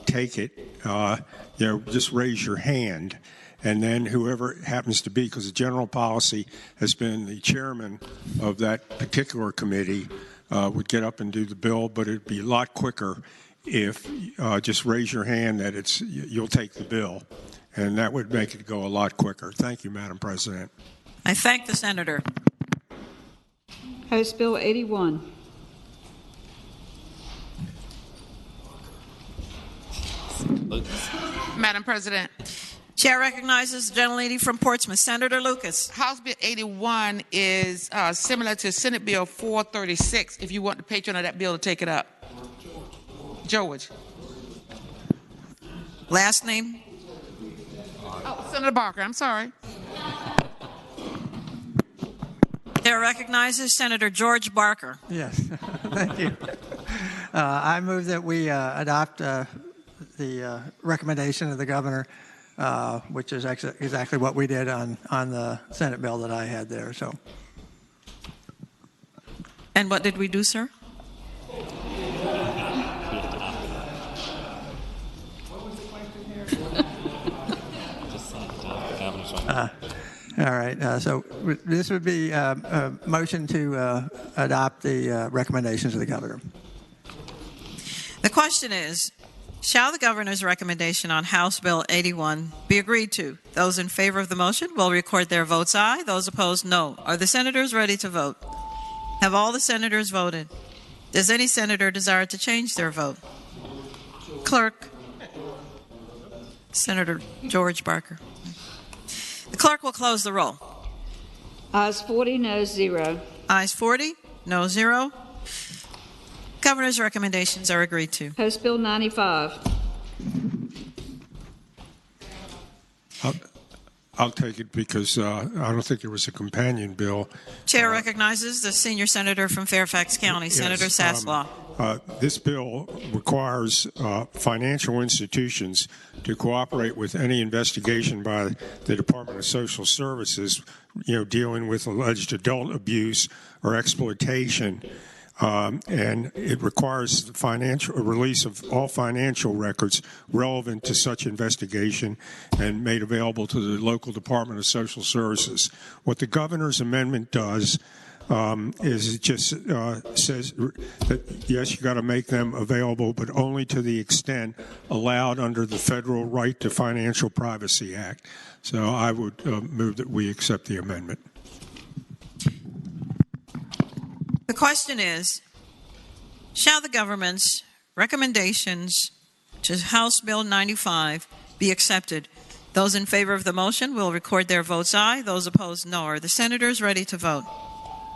take it, just raise your hand. And then whoever it happens to be, because the general policy has been the chairman of that particular committee would get up and do the bill, but it'd be a lot quicker if just raise your hand that you'll take the bill. And that would make it go a lot quicker. Thank you, Madam President. I thank the senator. House Bill 81. Madam President. Chair recognizes the gentlelady from Portsmouth, Senator Lucas. House Bill 81 is similar to Senate Bill 436, if you want the patron of that bill to take it up. George. Last name? Oh, Senator Barker, I'm sorry. Chair recognizes Senator George Barker. Yes, thank you. I move that we adopt the recommendation of the governor, which is exactly what we did on the Senate bill that I had there. So. And what did we do, sir? All right. So this would be a motion to adopt the recommendations of the governor. The question is, shall the governor's recommendation on House Bill 81 be agreed to? Those in favor of the motion will record their votes aye. Those opposed, no. Are the senators ready to vote? Have all the senators voted? Does any senator desire to change their vote? Clerk. Senator George Barker. The clerk will close the roll. Ayes 40, noes 0. Ayes 40, no 0. Governor's recommendations are agreed to. House Bill 95. I'll take it because I don't think there was a companion bill. Chair recognizes the senior senator from Fairfax County, Senator Saslaw. This bill requires financial institutions to cooperate with any investigation by the Department of Social Services, dealing with alleged adult abuse or exploitation. And it requires the release of all financial records relevant to such investigation and made available to the local Department of Social Services. What the governor's amendment does is it just says that, yes, you got to make them available, but only to the extent allowed under the Federal Right to Financial Privacy Act. So I would move that we accept the amendment. The question is, shall the government's recommendations to House Bill 95 be accepted? Those in favor of the motion will record their votes aye. Those opposed, no. Are the senators ready to vote?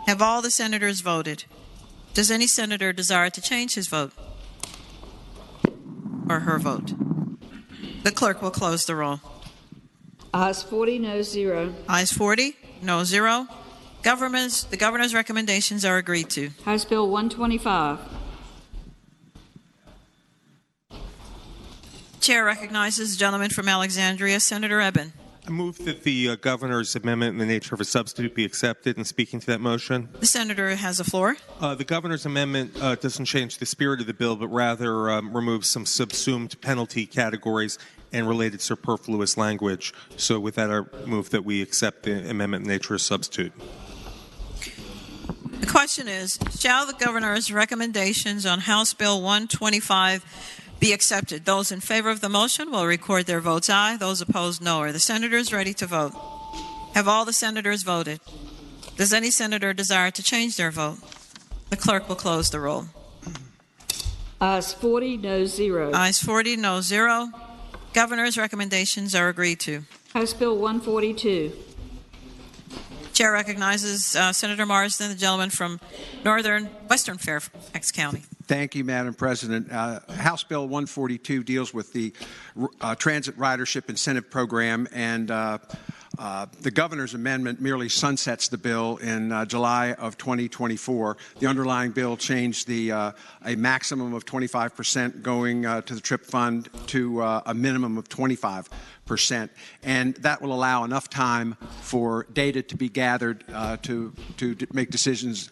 Have all the senators voted? Does any senator desire to change his vote or her vote? The clerk will close the roll. Ayes 40, noes 0. Ayes 40, no 0. The governor's recommendations are agreed to. House Bill 125. Chair recognizes the gentleman from Alexandria, Senator Eben. I move that the governor's amendment in the nature of a substitute be accepted. And speaking to that motion, the senator has the floor. The governor's amendment doesn't change the spirit of the bill, but rather removes some subsumed penalty categories and related superfluous language. So with that, I move that we accept the amendment in the nature of a substitute. The question is, shall the governor's recommendations on House Bill 125 be accepted? Those in favor of the motion will record their votes aye. Those opposed, no. Are the senators ready to vote? Have all the senators voted? Does any senator desire to change their vote? The clerk will close the roll. Ayes 40, noes 0. Ayes 40, no 0. Governor's recommendations are agreed to. House Bill 142. Chair recognizes Senator Marsden, the gentleman from Western Fairfax County. Thank you, Madam President. House Bill 142 deals with the Transit Ridership Incentive Program, and the governor's amendment merely sunsets the bill in July of 2024. The underlying bill changed a maximum of 25% going to the TRIP fund to a minimum of 25%. And that will allow enough time for data to be gathered to make decisions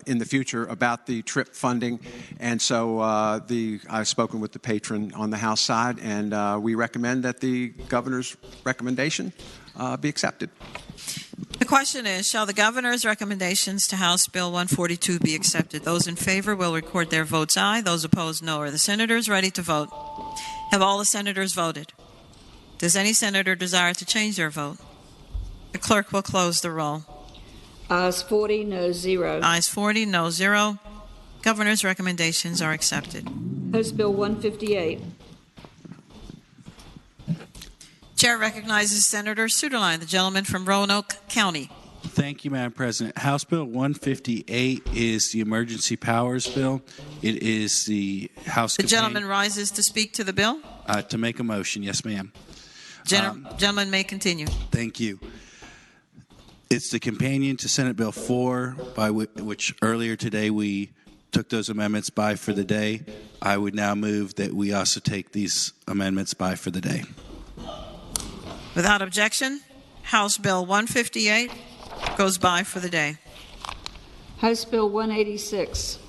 in the future about the TRIP funding. And so I've spoken with the patron on the House side, and we recommend that the governor's recommendation be accepted. The question is, shall the governor's recommendations to House Bill 142 be accepted? Those in favor will record their votes aye. Those opposed, no. Are the senators ready to vote? Have all the senators voted? Does any senator desire to change their vote? The clerk will close the roll. Ayes 40, noes 0. Ayes 40, no 0. Governor's recommendations are accepted. House Bill 158. Chair recognizes Senator Suderline, the gentleman from Roanoke County. Thank you, Madam President. House Bill 158 is the emergency powers bill. It is the House. The gentleman rises to speak to the bill. To make a motion, yes, ma'am. Gentleman may continue. Thank you. It's the companion to Senate Bill 4, by which earlier today we took those amendments by for the day. I would now move that we also take these amendments by for the day. Without objection, House Bill 158 goes by for the day. House Bill 186.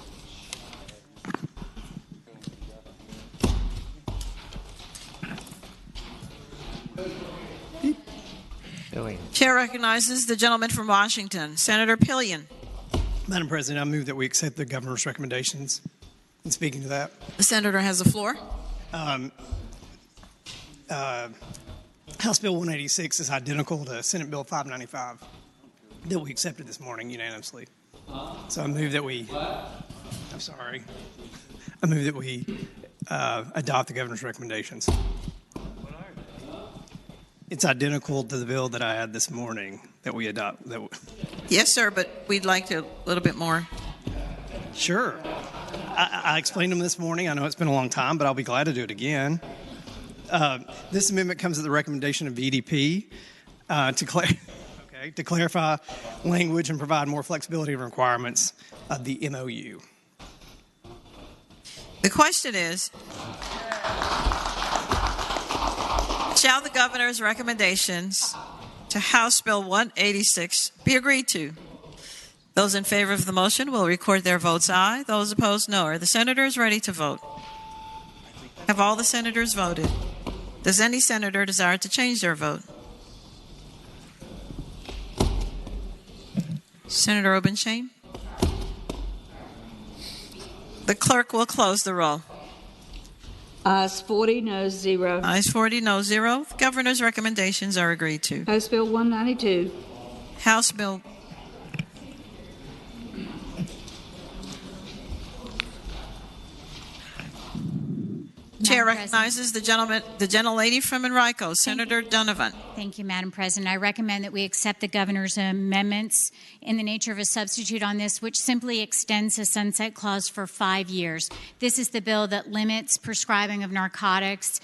Chair recognizes the gentleman from Washington, Senator Pillion. Madam President, I move that we accept the governor's recommendations. And speaking to that, The senator has the floor. House Bill 186 is identical to Senate Bill 595 that we accepted this morning unanimously. So I move that we, adopt the governor's recommendations. It's identical to the bill that I had this morning that we adopt. Yes, sir, but we'd like a little bit more. Sure. I explained them this morning. I know it's been a long time, but I'll be glad to do it again. This amendment comes at the recommendation of VDP to clarify language and provide more flexibility and requirements of the MOU. The question is, shall the governor's recommendations to House Bill 186 be agreed to? Those in favor of the motion will record their votes aye. Those opposed, no. Are the senators ready to vote? Have all the senators voted? Does any senator desire to change their vote? Senator Obenshain? The clerk will close the roll. Ayes 40, noes 0. Ayes 40, no 0. The governor's recommendations are agreed to. House Bill 192. House Bill. Chair recognizes the gentlelady from Enrico, Senator Donovan. Thank you, Madam President. I recommend that we accept the governor's amendments in the nature of a substitute on this, which simply extends the sunset clause for 5 years. This is the bill that limits prescribing of narcotics.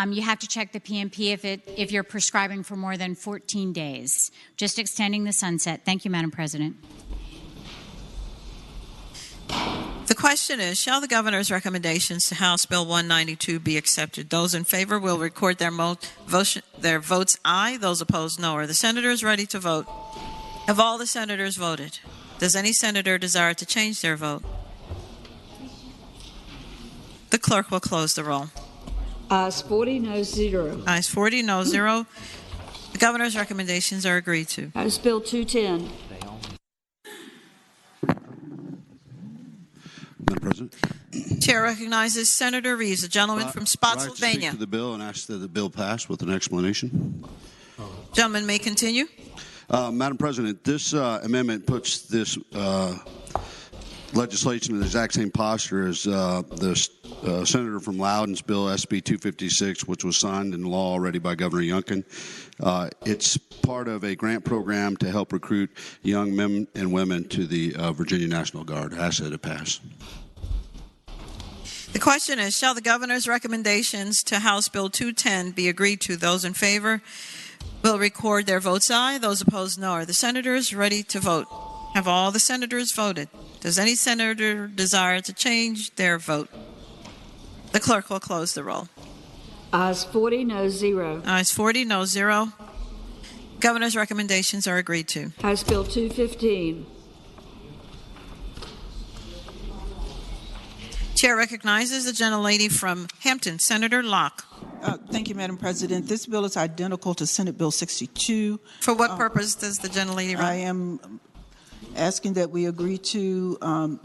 You have to check the PMP if you're prescribing for more than 14 days. Just extending the sunset. Thank you, Madam President. The question is, shall the governor's recommendations to House Bill 192 be accepted? Those in favor will record their votes aye. Those opposed, no. Are the senators ready to vote? Have all the senators voted? Does any senator desire to change their vote? The clerk will close the roll. Ayes 40, noes 0. Ayes 40, no 0. The governor's recommendations are agreed to. House Bill 210. Madam President. Chair recognizes Senator Reeves, a gentleman from Spotsylvania. I speak to the bill and ask that the bill pass with an explanation. Gentleman may continue. Madam President, this amendment puts this legislation in the exact same posture as the senator from Loudoun's bill, SB 256, which was signed into law already by Governor Youngkin. It's part of a grant program to help recruit young men and women to the Virginia National Guard. I ask that it pass. The question is, shall the governor's recommendations to House Bill 210 be agreed to? Those in favor will record their votes aye. Those opposed, no. Are the senators ready to vote? Have all the senators voted? Does any senator desire to change their vote? The clerk will close the roll. Ayes 40, noes 0. Ayes 40, no 0. Governor's recommendations are agreed to. House Bill 215. Chair recognizes the gentlelady from Hampton, Senator Locke. Thank you, Madam President. This bill is identical to Senate Bill 62. For what purpose does the gentlelady run? I am asking that we agree to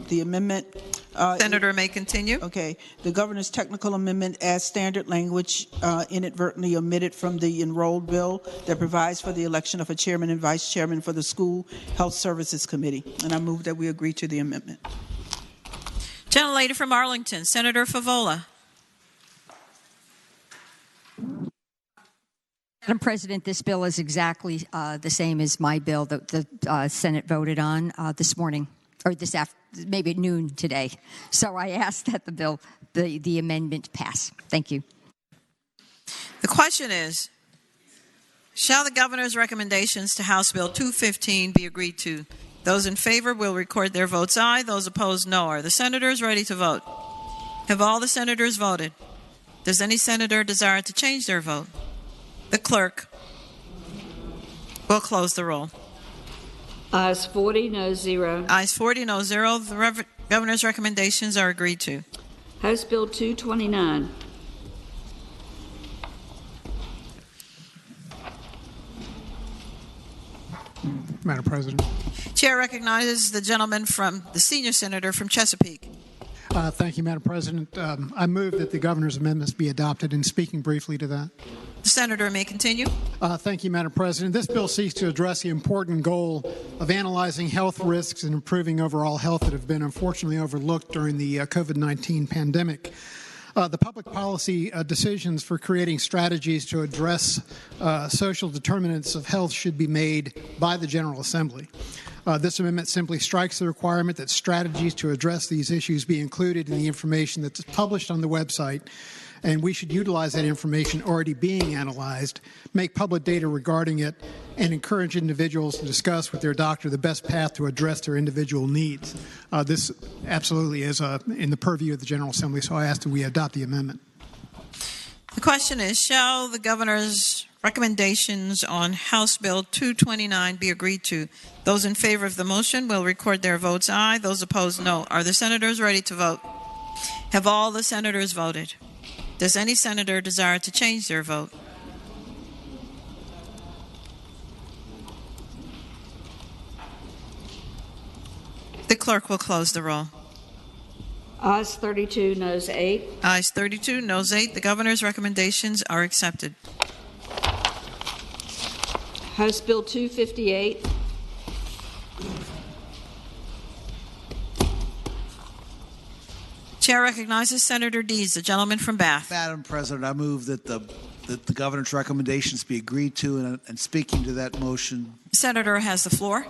the amendment. Senator may continue. Okay. The governor's technical amendment adds standard language inadvertently omitted from the enrolled bill that provides for the election of a chairman and vice chairman for the School Health Services Committee. And I move that we agree to the amendment. Gentlelady from Arlington, Senator Favola. Madam President, this bill is exactly the same as my bill that the Senate voted on this morning, or this afternoon, maybe at noon today. So I ask that the bill, the amendment pass. Thank you. The question is, Shall the governor's recommendations to House Bill 215 be agreed to? Those in favor will record their votes aye. Those opposed, no. Are the senators ready to vote? Have all the senators voted? Does any senator desire to change their vote? The clerk will close the roll. Ayes 40, no 0. Ayes 40, no 0. The governor's recommendations are agreed to. House Bill 229. Madam President. Chair recognizes the gentleman from the senior senator from Chesapeake. Thank you, Madam President. I move that the governor's amendments be adopted. And speaking briefly to that. The senator may continue. Thank you, Madam President. This bill seeks to address the important goal of analyzing health risks and improving overall health that have been unfortunately overlooked during the COVID-19 pandemic. The public policy decisions for creating strategies to address social determinants of health should be made by the General Assembly. This amendment simply strikes the requirement that strategies to address these issues be included in the information that's published on the website, and we should utilize that information already being analyzed, make public data regarding it, and encourage individuals to discuss with their doctor the best path to address their individual needs. This absolutely is in the purview of the General Assembly, so I ask that we adopt the amendment. The question is, shall the governor's recommendations on House Bill 229 be agreed to? Those in favor of the motion will record their votes aye. Those opposed, no. Are the senators ready to vote? Have all the senators voted? Does any senator desire to change their vote? The clerk will close the roll. Ayes 32, noes 8. Ayes 32, noes 8. The governor's recommendations are accepted. House Bill 258. Chair recognizes Senator Dees, the gentleman from Bath. Madam President, I move that the governor's recommendations be agreed to, and speaking to that motion. Senator has the floor.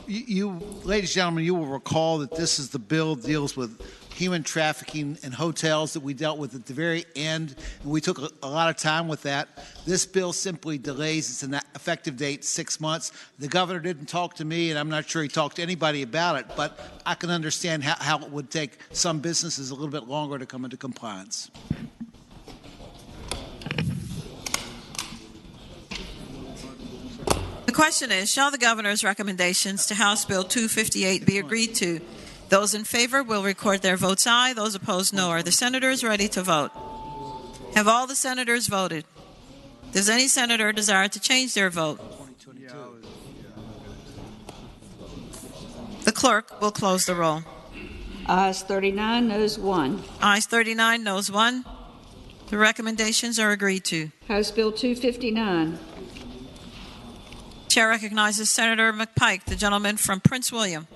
You, ladies and gentlemen, you will recall that this is the bill that deals with human trafficking in hotels that we dealt with at the very end, and we took a lot of time with that. This bill simply delays its effective date 6 months. The governor didn't talk to me, and I'm not sure he talked to anybody about it, but I can understand how it would take some businesses a little bit longer to come into compliance. The question is, shall the governor's recommendations to House Bill 258 be agreed to? Those in favor will record their votes aye. Those opposed, no. Are the senators ready to vote? Have all the senators voted? Does any senator desire to change their vote? The clerk will close the roll. Ayes 39, noes 1. Ayes 39, noes 1. The recommendations are agreed to. House Bill 259. Chair recognizes Senator McPike, the gentleman from Prince William.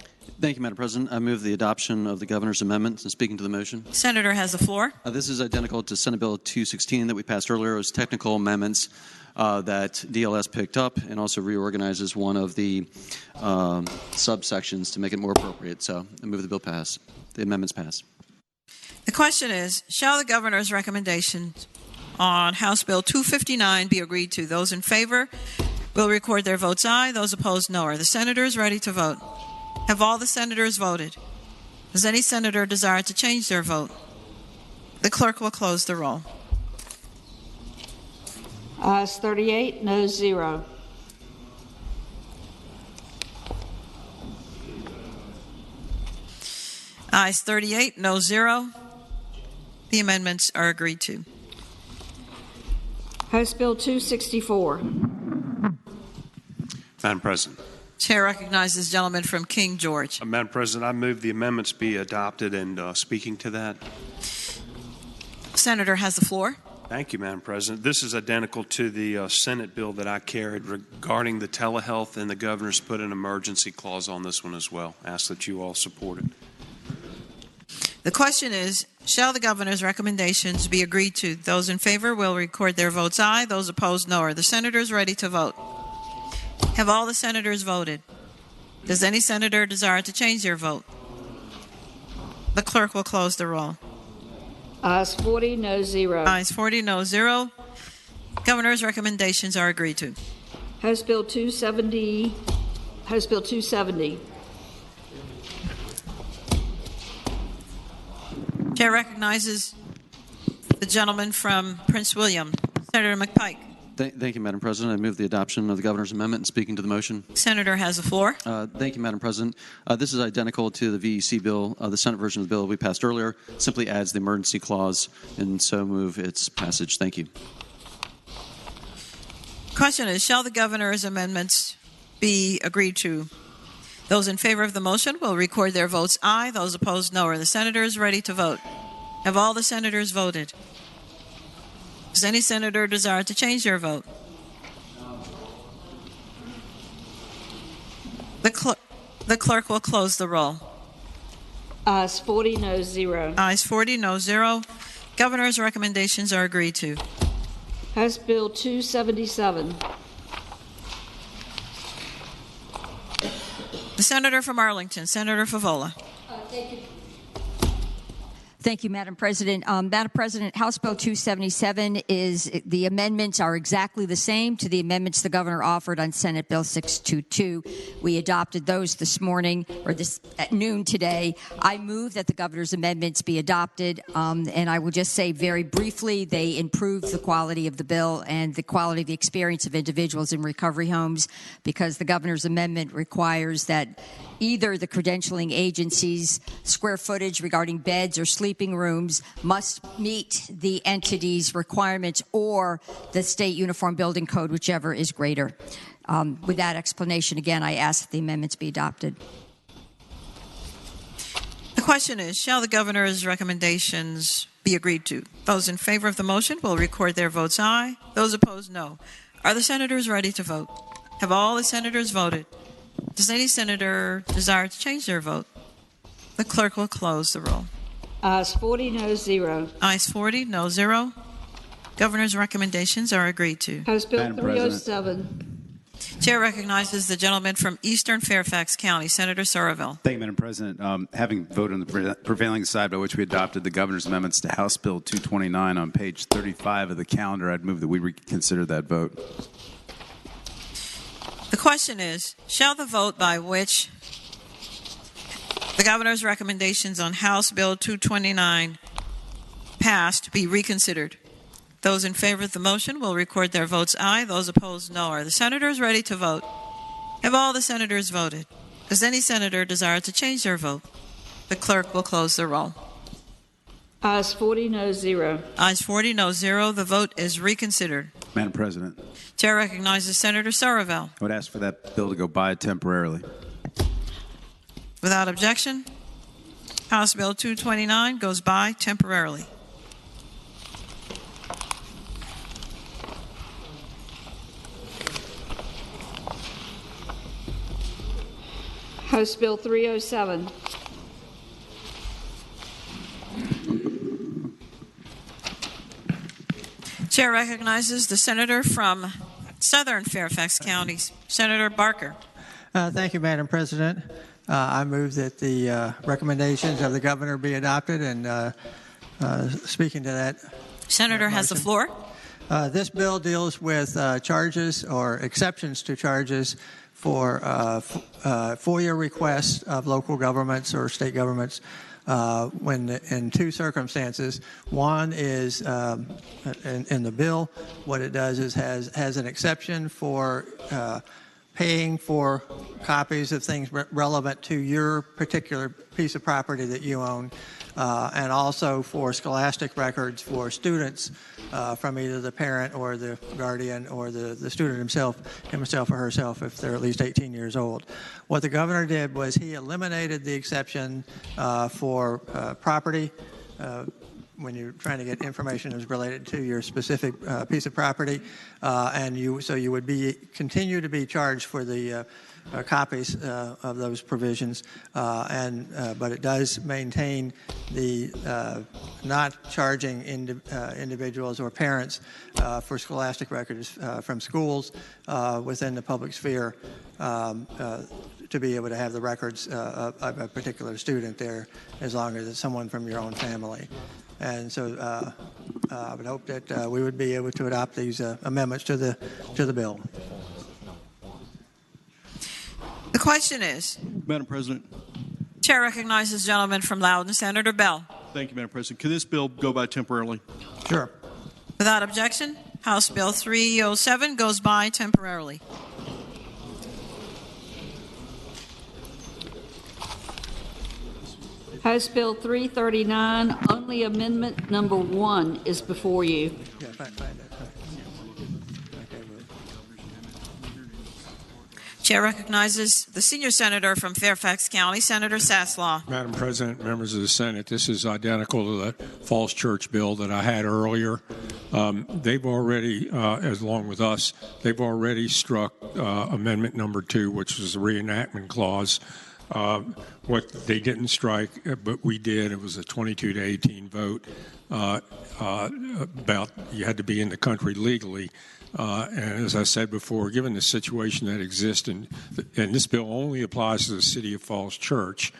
Thank you, Madam President. I move the adoption of the governor's amendments. And speaking to the motion, Senator has the floor. This is identical to Senate Bill 216 that we passed earlier. It was technical amendments that DLS picked up and also reorganizes one of the subsections to make it more appropriate. So I move the bill pass. The amendments pass. The question is, shall the governor's recommendations on House Bill 259 be agreed to? Those in favor will record their votes aye. Those opposed, no. Are the senators ready to vote? Have all the senators voted? Does any senator desire to change their vote? The clerk will close the roll. Ayes 38, noes 0. Ayes 38, no 0. The amendments are agreed to. House Bill 264. Madam President. Chair recognizes the gentleman from King George. Madam President, I move the amendments be adopted, and speaking to that. Senator has the floor. Thank you, Madam President. This is identical to the Senate bill that I carried regarding the telehealth, and the governor's put an emergency clause on this one as well. I ask that you all support it. The question is, shall the governor's recommendations be agreed to? Those in favor will record their votes aye. Those opposed, no. Are the senators ready to vote? Have all the senators voted? Does any senator desire to change their vote? The clerk will close the roll. Ayes 40, no 0. Ayes 40, no 0. Governor's recommendations are agreed to. House Bill 270. House Bill 270. Chair recognizes the gentleman from Prince William, Senator McPike. Thank you, Madam President. I move the adoption of the governor's amendment and speaking to the motion. Senator has the floor. Thank you, Madam President. This is identical to the VEC bill. The Senate version of the bill we passed earlier simply adds the emergency clause, and so move its passage. Thank you. Question is, shall the governor's amendments be agreed to? Those in favor of the motion will record their votes aye. Those opposed, no. Are the senators ready to vote? Have all the senators voted? Does any senator desire to change their vote? The clerk will close the roll. Ayes 40, no 0. Ayes 40, no 0. Governor's recommendations are agreed to. House Bill 277. The senator from Arlington, Senator Favola. Thank you. Thank you, Madam President. Madam President, House Bill 277 the amendments are exactly the same to the amendments the governor offered on Senate Bill 622. We adopted those this morning, or at noon today. I move that the governor's amendments be adopted, and I will just say very briefly, they improve the quality of the bill and the quality of the experience of individuals in recovery homes, because the governor's amendment requires that either the credentialing agency's square footage regarding beds or sleeping rooms must meet the entity's requirements, or the state uniform building code, whichever is greater. With that explanation, again, I ask that the amendments be adopted. The question is, shall the governor's recommendations be agreed to? Those in favor of the motion will record their votes aye. Those opposed, no. Are the senators ready to vote? Have all the senators voted? Does any senator desire to change their vote? The clerk will close the roll. Ayes 40, no 0. Ayes 40, no 0. Governor's recommendations are agreed to. House Bill 307. Chair recognizes the gentleman from Eastern Fairfax County, Senator Somerville. Thank you, Madam President. Having voted on the prevailing side by which we adopted the governor's amendments to House Bill 229 on page 35 of the calendar, I'd move that we reconsider that vote. The question is, shall the vote by which the governor's recommendations on House Bill 229 passed be reconsidered? Those in favor of the motion will record their votes aye. Those opposed, no. Are the senators ready to vote? Have all the senators voted? Does any senator desire to change their vote? The clerk will close the roll. Ayes 40, no 0. Ayes 40, no 0. The vote is reconsidered. Madam President, Chair recognizes Senator Somerville. I would ask for that bill to go by temporarily. Without objection, House Bill 229 goes by temporarily. House Bill 307. Chair recognizes the senator from Southern Fairfax County, Senator Barker. Thank you, Madam President. I move that the recommendations of the governor be adopted, and speaking to that, Senator has the floor. This bill deals with charges or exceptions to charges for FOIA requests of local governments or state governments when in two circumstances. One is in the bill, what it does is has an exception for paying for copies of things relevant to your particular piece of property that you own, and also for scholastic records for students from either the parent or the guardian or the student himself or herself, if they're at least 18 years old. What the governor did was he eliminated the exception for property when you're trying to get information that's related to your specific piece of property, and you would continue to be charged for the copies of those provisions, but it does maintain the not charging individuals or parents for scholastic records from schools within the public sphere to be able to have the records of a particular student there, as long as it's someone from your own family. And so I would hope that we would be able to adopt these amendments to the bill. question is, Madam President. Chair recognizes the gentleman from Loudoun, Senator Bell. Thank you, Madam President. Could this bill go by temporarily? Sure. Without objection, House Bill 307 goes by temporarily. House Bill 339, only amendment number 1 is before you. Chair recognizes the senior senator from Fairfax County, Senator Saslaw. Madam President, members of the Senate, this is identical to the Falls Church bill that I had earlier. They've already, along with us, they've already struck amendment number 2, which was the reenactment clause. What they didn't strike, but we did, it was a 22 to 18 vote about you had to be in the country legally. And as I said before, given the situation that exists, and this bill only applies to the city of Falls Church,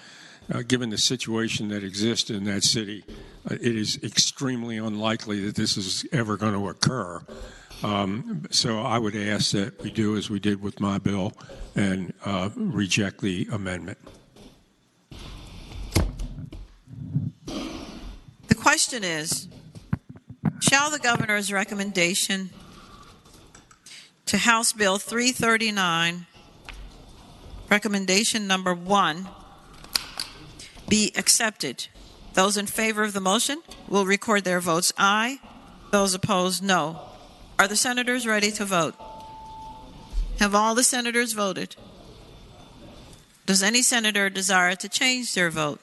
given the situation that exists in that city, it is extremely unlikely that this is ever going to occur. So I would ask that we do as we did with my bill and reject the amendment. The question is, shall the governor's recommendation to House Bill 339, recommendation number 1, be accepted? Those in favor of the motion will record their votes aye. Those opposed, no. Are the senators ready to vote? Have all the senators voted? Does any senator desire to change their vote?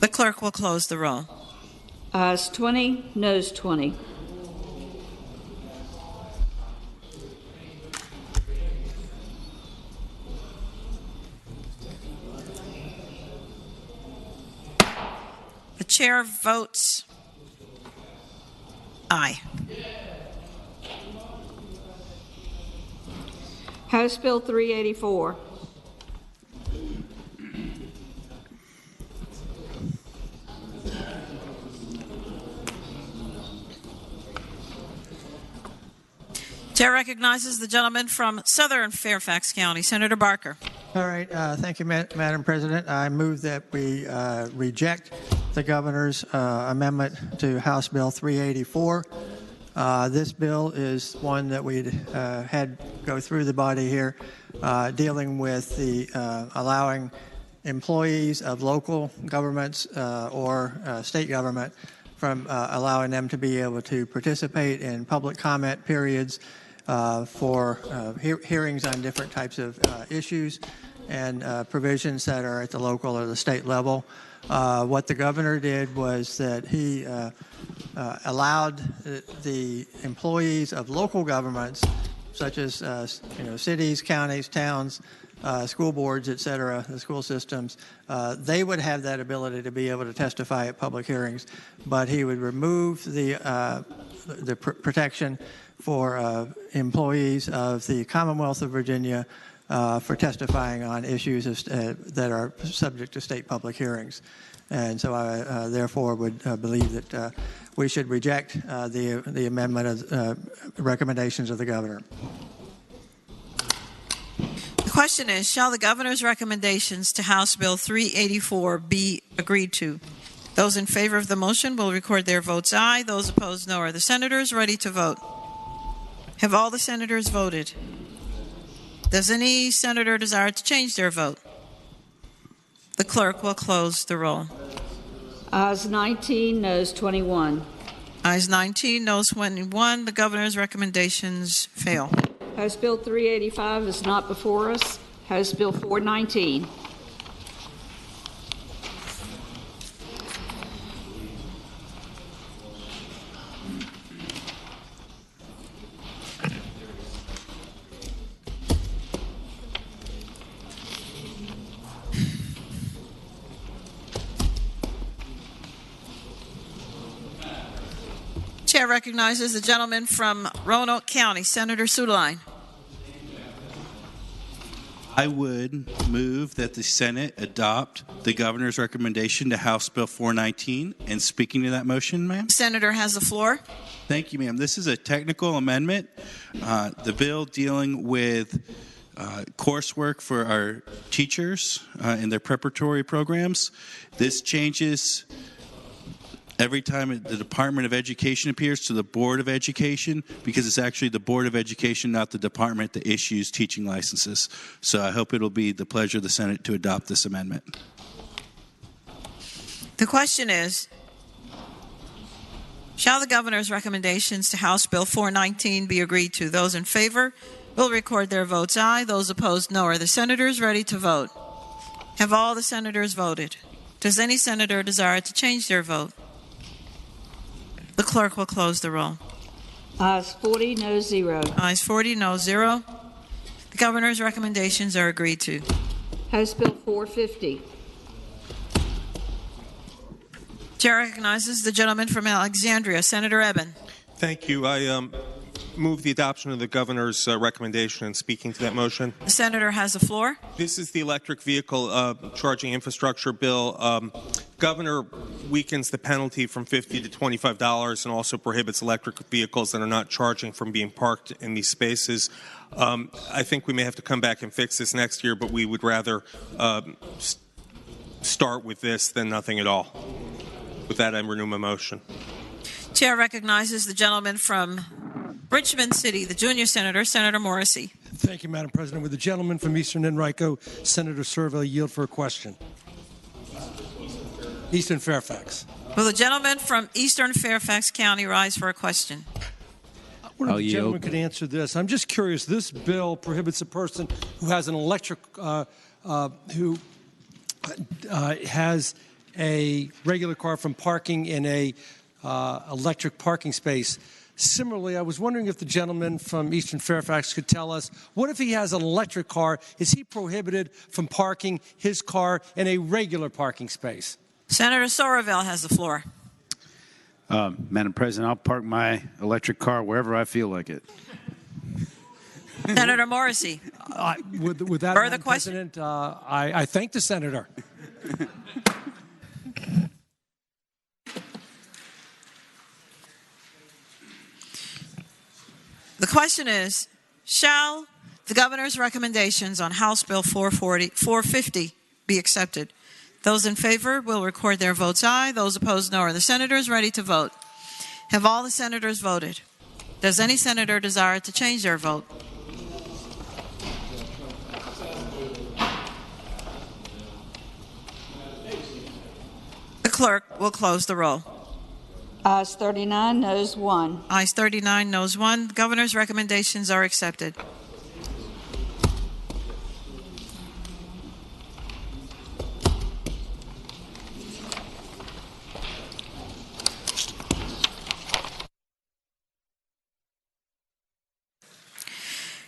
The clerk will close the roll. Ayes 20, noes 20. The chair votes aye. House Bill 384. Chair recognizes the gentleman from Southern Fairfax County, Senator Barker. All right. Thank you, Madam President. I move that we reject the governor's amendment to House Bill 384. This bill is one that we had go through the body here, dealing with the allowing employees of local governments or state government from allowing them to be able to participate in public comment periods for hearings on different types of issues and provisions that are at the local or the state level. What the governor did was that he allowed the employees of local governments, such as cities, counties, towns, school boards, et cetera, the school systems, they would have that ability to be able to testify at public hearings, but he would remove the protection for employees of the Commonwealth of Virginia for testifying on issues that are subject to state public hearings. And so I therefore would believe that we should reject the amendment of recommendations of the governor. The question is, shall the governor's recommendations to House Bill 384 be agreed to? Those in favor of the motion will record their votes aye. Those opposed, no. Are the senators ready to vote? Have all the senators voted? Does any senator desire to change their vote? The clerk will close the roll. Ayes 19, noes 21. Ayes 19, noes 21. The governor's recommendations fail. House Bill 385 is not before us. House Bill 419. Chair recognizes the gentleman from Roanoke County, Senator Sudeline. I would move that the Senate adopt the governor's recommendation to House Bill 419. And speaking to that motion, ma'am. Senator has the floor. Thank you, ma'am. This is a technical amendment. The bill dealing with coursework for our teachers in their preparatory programs. This changes every time the Department of Education appears to the Board of Education, because it's actually the Board of Education, not the department, that issues teaching licenses. So I hope it'll be the pleasure of the Senate to adopt this amendment. The question is, shall the governor's recommendations to House Bill 419 be agreed to? Those in favor will record their votes aye. Those opposed, no. Are the senators ready to vote? Have all the senators voted? Does any senator desire to change their vote? The clerk will close the roll. Ayes 40, no 0. Ayes 40, no 0. The governor's recommendations are agreed to. House Bill 450. Chair recognizes the gentleman from Alexandria, Senator Eben. Thank you. I move the adoption of the governor's recommendation and speaking to that motion. The senator has the floor. This is the electric vehicle charging infrastructure bill. Governor weakens the penalty from $50 to $25 and also prohibits electric vehicles that are not charging from being parked in these spaces. I think we may have to come back and fix this next year, but we would rather start with this than nothing at all. With that, I renew my motion. Chair recognizes the gentleman from Richmond City, the junior senator, Senator Morrissey. Thank you, Madam President. Would the gentleman from Eastern Enrico, Senator Servo, yield for a question? Eastern Fairfax. Will the gentleman from Eastern Fairfax County rise for a question? I wonder if the gentleman could answer this. I'm just curious. This bill prohibits a person who has an electric, who has a regular car from parking in a electric parking space. Similarly, I was wondering if the gentleman from Eastern Fairfax could tell us, what if he has an electric car? Is he prohibited from parking his car in a regular parking space? Senator Sorovell has the floor. Madam President, I'll park my electric car wherever I feel like it. Senator Morrissey. With that, further Madam question? President, I thank the senator. The question is, shall the governor's recommendations on House Bill 450 be accepted? Those in favor will record their votes aye. Those opposed, no. Are the senators ready to vote? Have all the senators voted? Does any senator desire to change their vote? The clerk will close the roll. Ayes 39, noes 1. Ayes 39, noes 1. The governor's recommendations are accepted.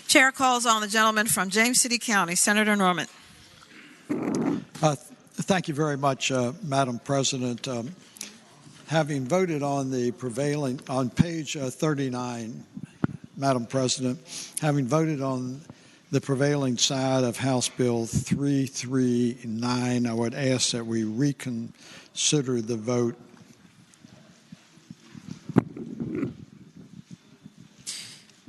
Chair calls on the gentleman from James City County, Senator Norman. Thank you very much, Madam President. Having voted on the prevailing, on page 39, Madam President, having voted on the prevailing side of House Bill 339, I would ask that we reconsider the vote.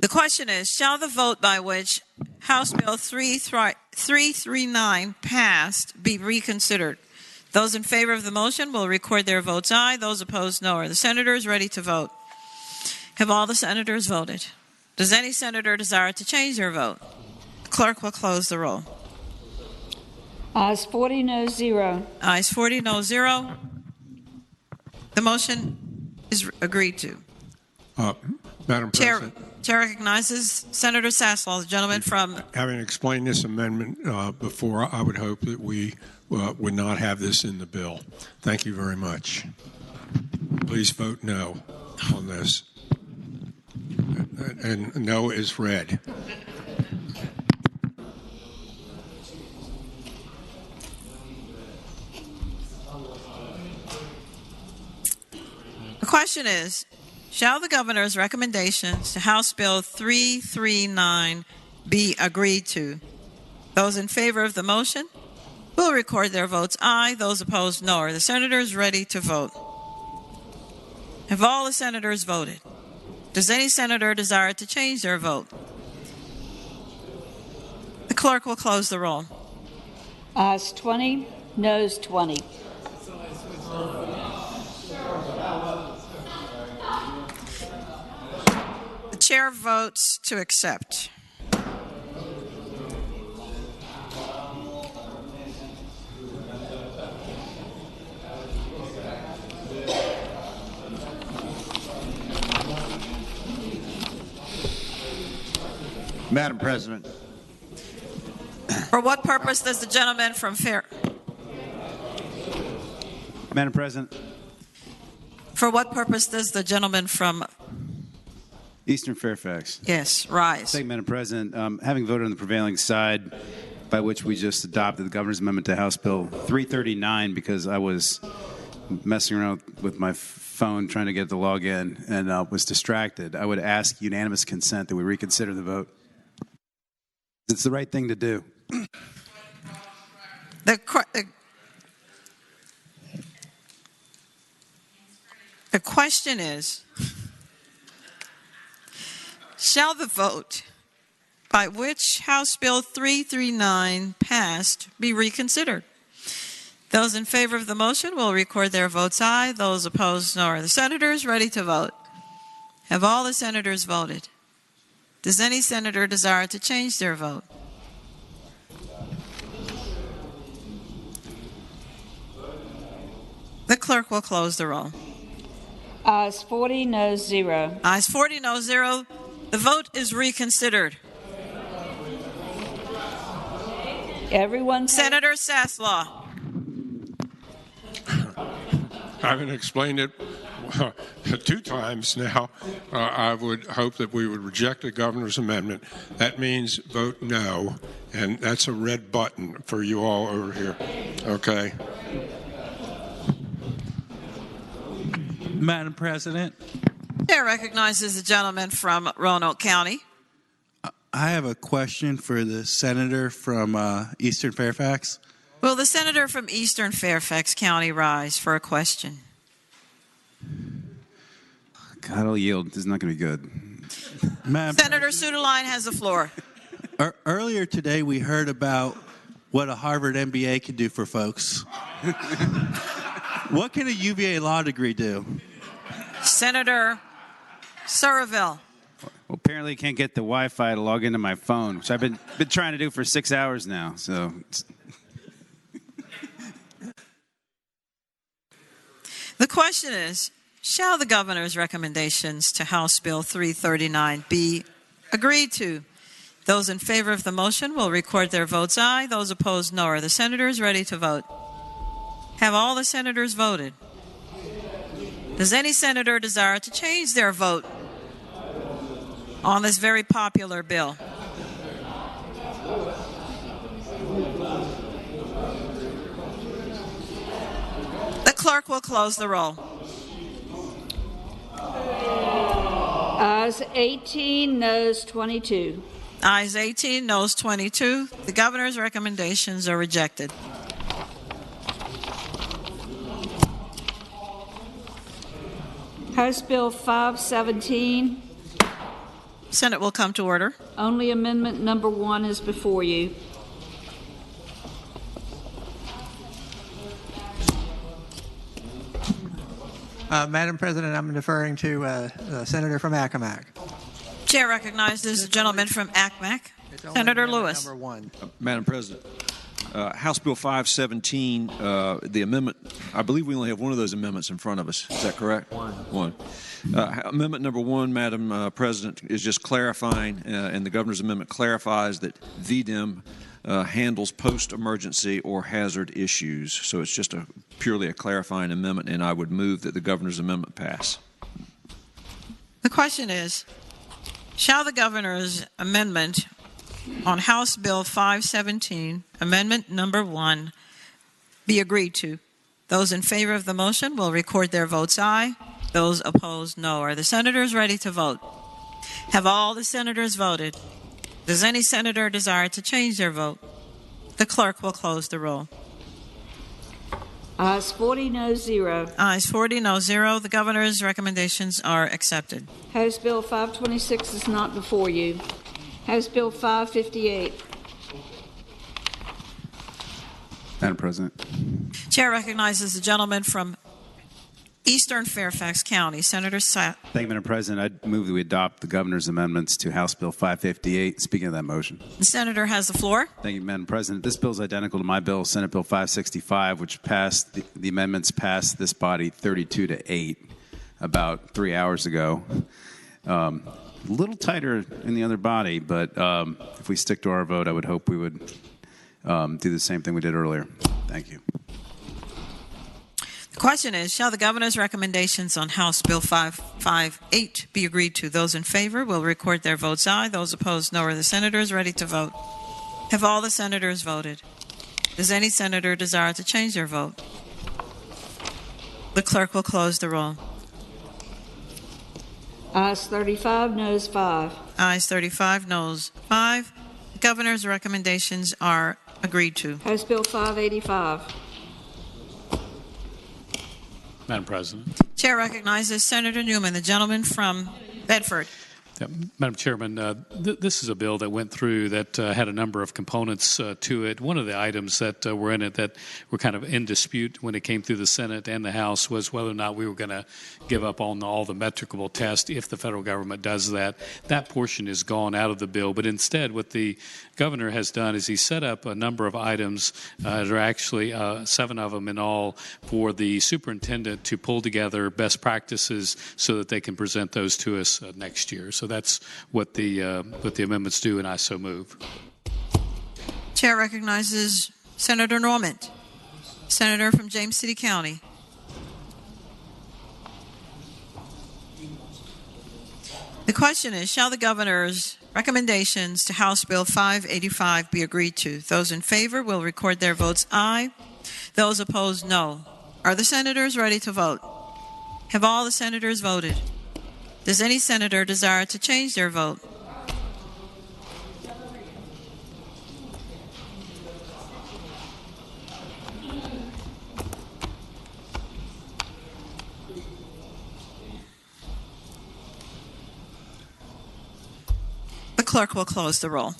The question is, shall the vote by which House Bill 339 passed be reconsidered? Those in favor of the motion will record their votes aye. Those opposed, no. Are the senators ready to vote? Have all the senators voted? Does any senator desire to change their vote? The clerk will close the roll. Ayes 40, no 0. Ayes 40, no 0. The motion is agreed to. Madam President. Chair recognizes Senator Sasslaw, the gentleman from... Having explained this amendment before, I would hope that we would not have this in the bill. Thank you very much. Please vote no on this. And no is red. The question is, shall the governor's recommendations to House Bill 339 be agreed to? Those in favor of the motion will record their votes aye. Those opposed, no. Are the senators ready to vote? Have all the senators voted? Does any senator desire to change their vote? The clerk will close the roll. Ayes 20, noes 20. The chair votes to accept. Madam President. For what purpose does the gentleman from Madam President. For what purpose does the gentleman from Eastern Fairfax. Yes, rise. Thank you, Madam President. Having voted on the prevailing side, by which we just adopted the governor's amendment to House Bill 339 because I was messing around with my phone trying to get the login and was distracted, I would ask unanimous consent that we reconsider the vote. It's the right thing to do. The question is, shall the vote by which House Bill 339 passed be reconsidered? Those in favor of the motion will record their votes aye. Those opposed, no. Are the senators ready to vote? Have all the senators voted? Does any senator desire to change their vote? The clerk will close the roll. Ayes 40, noes 0. Ayes 40, no 0. The vote is reconsidered. Everyone. Senator Saslaw. Having explained it 2 times now, I would hope that we would reject the governor's amendment. That means vote no, and that's a red button for you all over here. Okay. Madam President. Chair recognizes the gentleman from Roanoke County. I have a question for the senator from Eastern Fairfax. Will the senator from Eastern Fairfax County rise for a question? God, I'll yield. This is not going to be good. Senator Suderline has the floor. Earlier today, we heard about what a Harvard MBA can do for folks. What can a UVA law degree do? Senator Surville. Well, apparently can't get the Wi-Fi to log into my phone, which I've been trying to do for 6 hours now. So, the question is, shall the governor's recommendations to House Bill 339 be agreed to? Those in favor of the motion will record their votes aye. Those opposed, no. Are the senators ready to vote? Have all the senators voted? Does any senator desire to change their vote on this very popular bill? The clerk will close the roll. Ayes 18, noes 22. Ayes 18, noes 22. The governor's recommendations are rejected. House Bill 517. Senate will come to order. Only amendment number 1 is before you. Madam President, I'm deferring to the senator from Accomack. Chair recognizes the gentleman from Accomack, Senator Lewis. Number 1. Madam President, House Bill 517, the amendment, I believe we only have one of those amendments in front of us. Is that correct? One. Amendment number 1, Madam President, is just clarifying, and the governor's amendment clarifies that VDEM handles post-emergency or hazard issues. So it's just purely a clarifying amendment, and I would move that the governor's amendment pass. The question is, shall the governor's amendment on House Bill 517, amendment number 1, be agreed to? Those in favor of the motion will record their votes aye. Those opposed, no. Are the senators ready to vote? Have all the senators voted? Does any senator desire to change their vote? The clerk will close the roll. Ayes 40, no 0. Ayes 40, no 0. The governor's recommendations are accepted. House Bill 526 is not before you. House Bill 558. Madam President. Chair recognizes the gentleman from Eastern Fairfax County, Senator Sapp. Thank you, Madam President. I move that we adopt the governor's amendments to House Bill 558. Speaking of that motion. The senator has the floor. Thank you, Madam President. This bill is identical to my bill, Senate Bill 565, which passed, the amendments passed this body 32-8 about 3 hours ago. A little tighter in the other body, but if we stick to our vote, I would hope we would do the same thing we did earlier. Thank you. The question is, shall the governor's recommendations on House Bill 558 be agreed to? Those in favor will record their votes aye. Those opposed, no. Are the senators ready to vote? Have all the senators voted? Does any senator desire to change their vote? The clerk will close the roll. Ayes 35, noes 5. Ayes 35, noes 5. The governor's recommendations are agreed to. House Bill 585. Madam President. Chair recognizes Senator Newman, the gentleman from Bedford. Madam Chairman, this is a bill that went through that had a number of components to it. One of the items that were in it that were kind of in dispute when it came through the Senate and the House was whether or not we were going to give up on all the metricable tests if the federal government does that. That portion is gone out of the bill, but instead what the governor has done is he set up a number of items, there are actually 7 of them in all, for the superintendent to pull together best practices so that they can present those to us next year. So that's what the amendments do, and I so move. Chair recognizes Senator Normand, senator from James City County. The question is, shall the governor's recommendations to House Bill 585 be agreed to? Those in favor will record their votes aye. Those opposed, no. Are the senators ready to vote? Have all the senators voted? Does any senator desire to change their vote? The clerk will close the roll.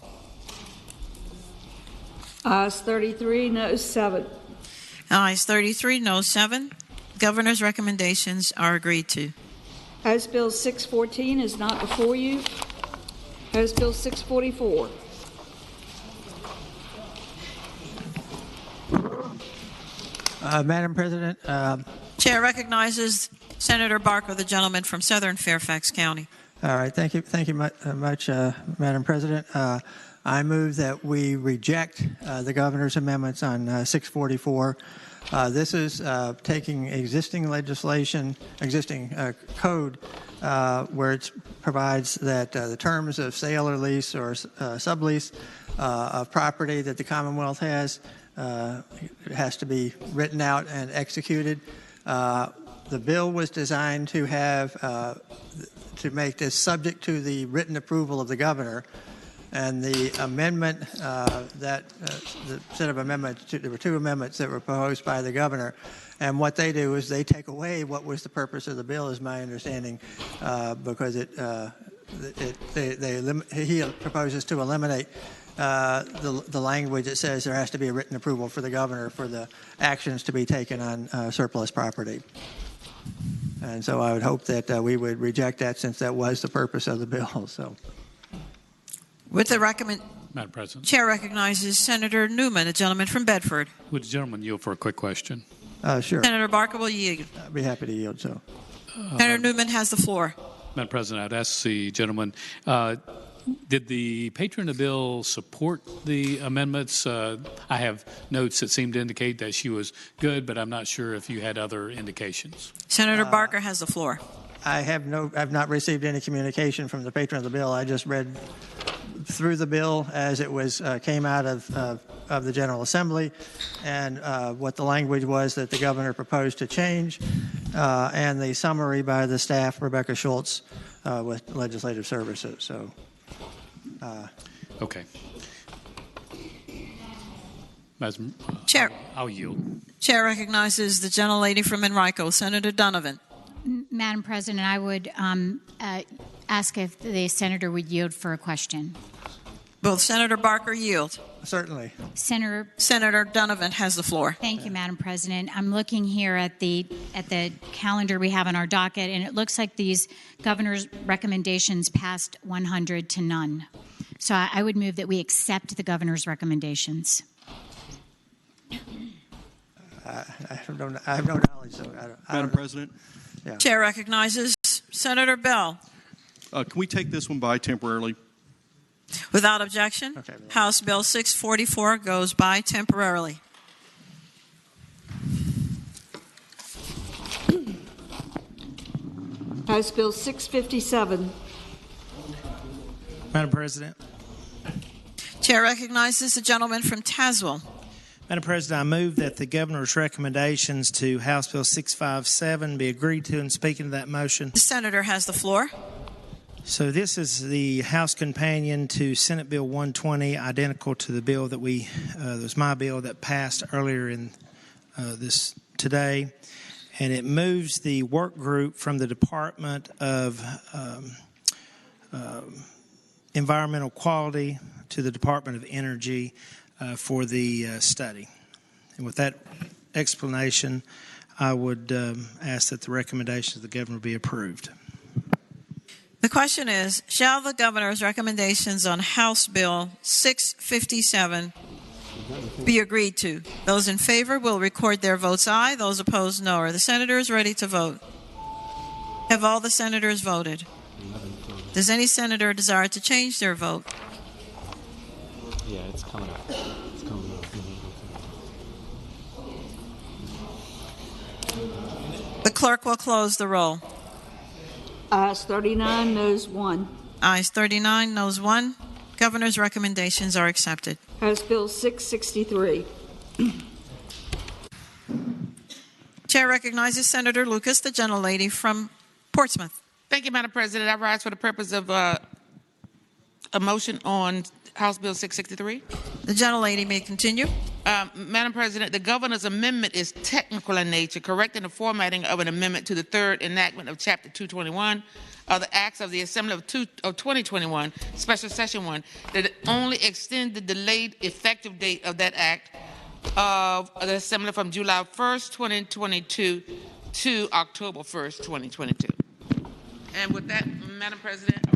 Ayes 33, noes 7. Ayes 33, no 7. Governor's recommendations are agreed to. House Bill 614 is not before you. House Bill 644. Madam President. Chair recognizes Senator Barker, the gentleman from Southern Fairfax County. All right. Thank you much, Madam President. I move that we reject the governor's amendments on 644. This is taking existing legislation, existing code, where it provides that the terms of sale or lease or sublease of property that the Commonwealth has to be written out and executed. The bill was designed to have to make this subject to the written approval of the governor. And the amendment, the set of amendments, there were 2 amendments that were proposed by the governor. And what they do is they take away what was the purpose of the bill, is my understanding, because he proposes to eliminate the language that says there has to be a written approval for the governor for the actions to be taken on surplus property. And so I would hope that we would reject that, since that was the purpose of the bill. So. With the Madam President. Chair recognizes Senator Newman, a gentleman from Bedford. Would the gentleman yield for a quick question? Sure. Senator Barker will yield. I'd be happy to yield. So. Senator Newman has the floor. Madam President, I'd ask the gentleman, did the patron of the bill support the amendments? I have notes that seem to indicate that she was good, but I'm not sure if you had other indications. Senator Barker has the floor. I've not received any communication from the patron of the bill. I just read through the bill as it was came out of the General Assembly, and what the language was that the governor proposed to change, and the summary by the staff, Rebecca Schultz, with Legislative Services. So. Okay. Chair. I'll yield. Chair recognizes the gentlelady from Enrico, Senator Donovan. Madam President, I would ask if the senator would yield for a question. Will Senator Barker yield? Certainly. Senator Donovan has the floor. Thank you, Madam President. I'm looking here at the calendar we have on our docket, and it looks like these governor's recommendations passed 100 to none. So I would move that we accept the governor's recommendations. I have no knowledge. So Madam President? Yeah. Chair recognizes Senator Bell. Can we take this one by temporarily? Without objection, Okay. House Bill 644 goes by temporarily. House Bill 657. Madam President. Chair recognizes the gentleman from Tazewell. Madam President, I move that the governor's recommendations to House Bill 657 be agreed to, and speaking to that motion. The senator has the floor. So this is the House companion to Senate Bill 120, identical to the bill that was my bill that passed earlier in this today. And it moves the work group from the Department of Environmental Quality to the Department of Energy for the study. And with that explanation, I would ask that the recommendations of the governor be approved. The question is, shall the governor's recommendations on House Bill 657 be agreed to? Those in favor will record their votes aye. Those opposed, no. Are the senators ready to vote? Have all the senators voted? Does any senator desire to change their vote? Yeah, it's coming up. It's coming up. The clerk will close the roll. Ayes 39, noes 1. Ayes 39, noes 1. Governor's recommendations are accepted. House Bill 663. Chair recognizes Senator Lucas, the gentlelady from Portsmouth. Thank you, Madam President. I rise for the purpose of a motion on House Bill 663. The gentlelady may continue. Madam President, the governor's amendment is technical in nature, correcting the formatting of an amendment to the third enactment of Chapter 221 of the Acts of the Assembly of 2021, Special Session 1, that only extend the delayed effective date of that act of the Assembly from July 1st, 2022 to October 1st, 2022. And with that, Madam President,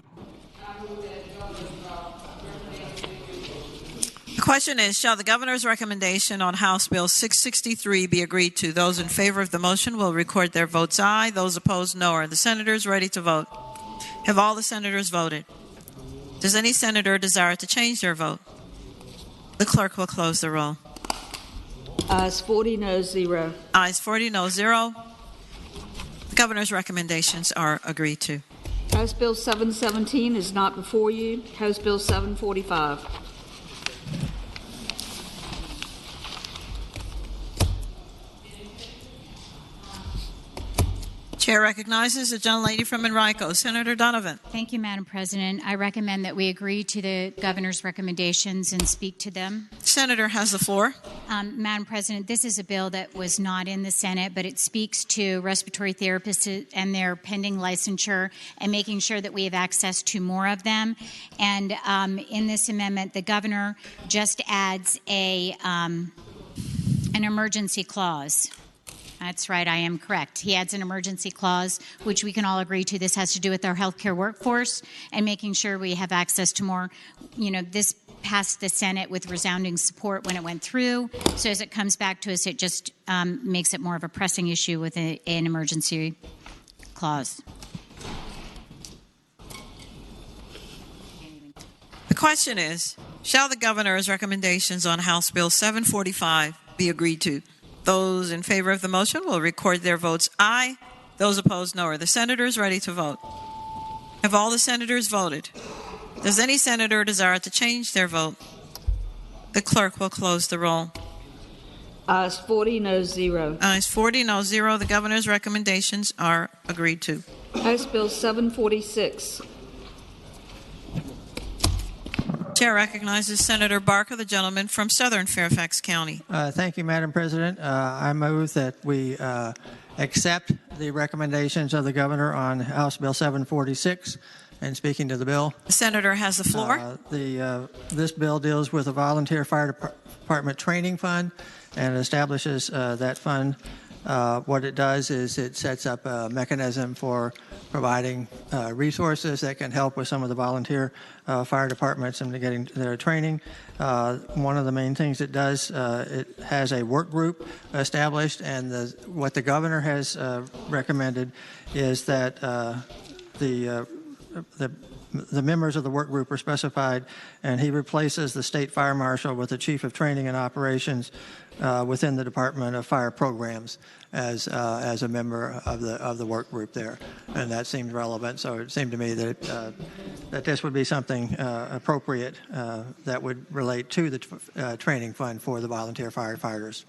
the question is, shall the governor's recommendation on House Bill 663 be agreed to? Those in favor of the motion will record their votes aye. Those opposed, no. Are the senators ready to vote? Have all the senators voted? Does any senator desire to change their vote? The clerk will close the roll. Ayes 40, noes 0. Ayes 40, no 0. The governor's recommendations are agreed to. House Bill 717 is not before you. House Bill 745. Chair recognizes the gentlelady from Enrico, Senator Donovan. Thank you, Madam President. I recommend that we agree to the governor's recommendations and speak to them. Senator has the floor. Madam President, this is a bill that was not in the Senate, but it speaks to respiratory therapists and their pending licensure and making sure that we have access to more of them. And in this amendment, the governor just adds an emergency clause. That's right, I am correct. He adds an emergency clause, which we can all agree to. This has to do with our healthcare workforce and making sure we have access to more. You know, this passed the Senate with resounding support when it went through. So as it comes back to us, it just makes it more of a pressing issue with an emergency clause. The question is, shall the governor's recommendations on House Bill 745 be agreed to? Those in favor of the motion will record their votes aye. Those opposed, no. Are the senators ready to vote? Have all the senators voted? Does any senator desire to change their vote? The clerk will close the roll. Ayes 40, noes 0. Ayes 40, no 0. The governor's recommendations are agreed to. House Bill 746. Chair recognizes Senator Barker, the gentleman from Southern Fairfax County. Thank you, Madam President. I move that we accept the recommendations of the governor on House Bill 746. And speaking to the bill, the senator has the floor. This bill deals with a volunteer fire department training fund and establishes that fund. What it does is it sets up a mechanism for providing resources that can help with some of the volunteer fire departments and getting their training. One of the main things it does, it has a work group established, and what the governor has recommended is that the members of the work group are specified, and he replaces the state fire marshal with the chief of training and operations within the Department of Fire Programs as a member of the work group there, and that seemed relevant. So it seemed to me that that this would be something appropriate that would relate to the training fund for the volunteer firefighters.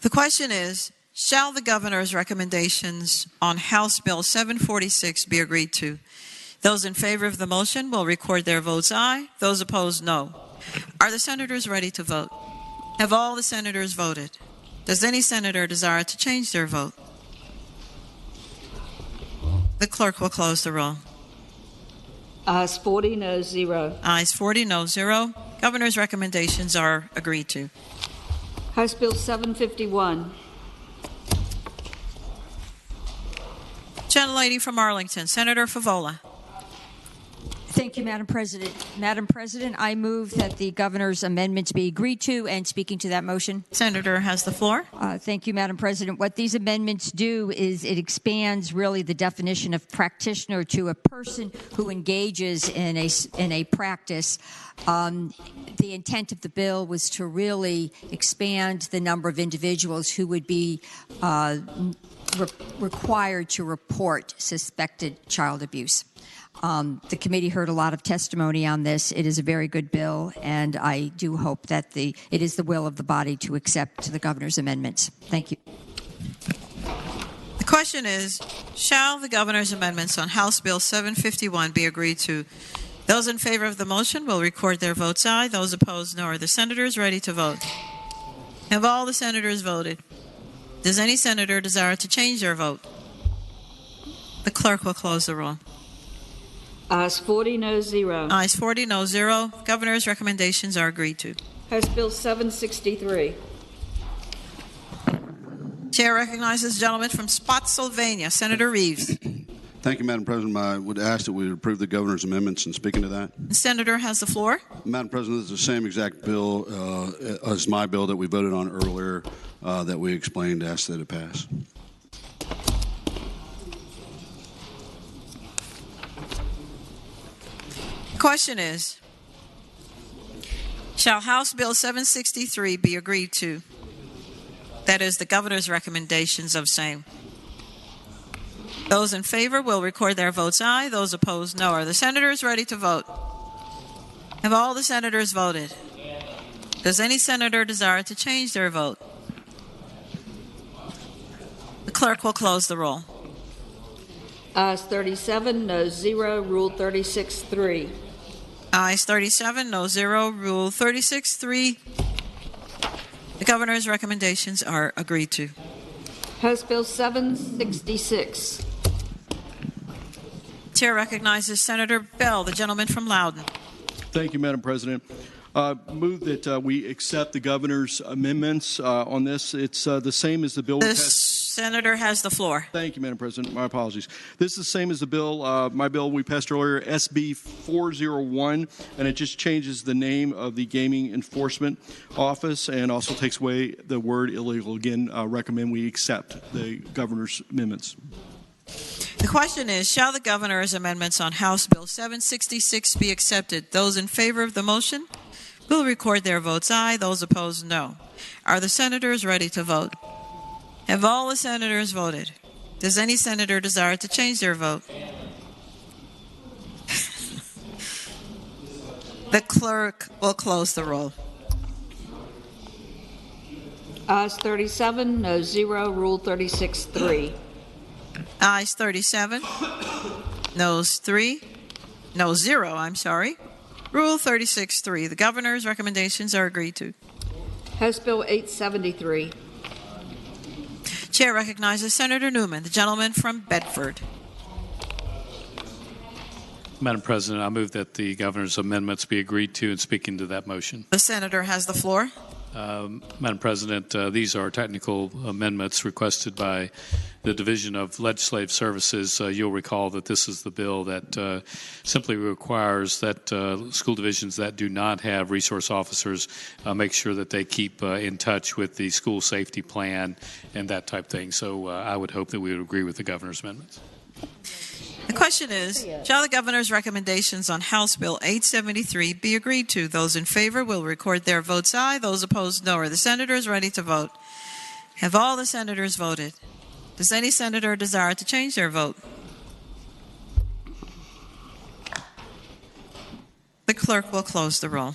The question is, shall the governor's recommendations on House Bill 746 be agreed to? Those in favor of the motion will record their votes aye. Those opposed, no. Are the senators ready to vote? Have all the senators voted? Does any senator desire to change their vote? The clerk will close the roll. Ayes 40, no 0. Ayes 40, no 0. Governor's recommendations are agreed to. House Bill 751. Gentlelady from Arlington, Senator Favola. Thank you, Madam President. Madam President, I move that the governor's amendments be agreed to, and speaking to that motion. Senator has the floor. Thank you, Madam President. What these amendments do is it expands really the definition of practitioner to a person who engages in a practice. The intent of the bill was to really expand the number of individuals who would be required to report suspected child abuse. The committee heard a lot of testimony on this. It is a very good bill, and I do hope that it is the will of the body to accept the governor's amendments. Thank you. The question is, shall the governor's amendments on House Bill 751 be agreed to? Those in favor of the motion will record their votes aye. Those opposed, no. Are the senators ready to vote? Have all the senators voted? Does any senator desire to change their vote? The clerk will close the roll. Ayes 40, no 0. Ayes 40, no 0. Governor's recommendations are agreed to. House Bill 763. Chair recognizes the gentleman from Spotsylvania, Senator Reeves. Thank you, Madam President. I would ask that we approve the governor's amendments. And speaking to that, the senator has the floor. Madam President, this is the same exact bill as my bill that we voted on earlier that we explained, asked that it pass. The question is, shall House Bill 763 be agreed to? That is the governor's recommendations of same. Those in favor will record their votes aye. Those opposed, no. Are the senators ready to vote? Have all the senators voted? Does any senator desire to change their vote? The clerk will close the roll. Ayes 37, no 0. Rule 36-3. Ayes 37, no 0. Rule 36-3. The governor's recommendations are agreed to. House Bill 766. Chair recognizes Senator Bell, the gentleman from Loudoun. Thank you, Madam President. Move that we accept the governor's amendments on this. It's the same as the bill. The senator has the floor. Thank you, Madam President. My apologies. This is the same as the bill, my bill we passed earlier, SB 401, and it just changes the name of the Gaming Enforcement Office and also takes away the word illegal. Again, recommend we accept the governor's amendments. The question is, shall the governor's amendments on House Bill 766 be accepted? Those in favor of the motion will record their votes aye. Those opposed, no. Are the senators ready to vote? Have all the senators voted? Does any senator desire to change their vote? The clerk will close the roll. Ayes 37, no 0. Rule 36-3. Ayes 37, noes 3. No, 0, I'm sorry. Rule 36.3. The governor's recommendations are agreed to. House Bill 873. Chair recognizes Senator Newman, the gentleman from Bedford. Madam President, I move that the governor's amendments be agreed to, and speaking to that motion. The senator has the floor. Madam President, these are technical amendments requested by the Division of Legislative Services. You'll recall that this is the bill that simply requires that school divisions that do not have resource officers make sure that they keep in touch with the school safety plan and that type of thing. So I would hope that we would agree with the governor's amendments. The question is, shall the governor's recommendations on House Bill 873 be agreed to? Those in favor will record their votes aye. Those opposed, no. Are the senators ready to vote? Have all the senators voted? Does any senator desire to change their vote? The clerk will close the roll.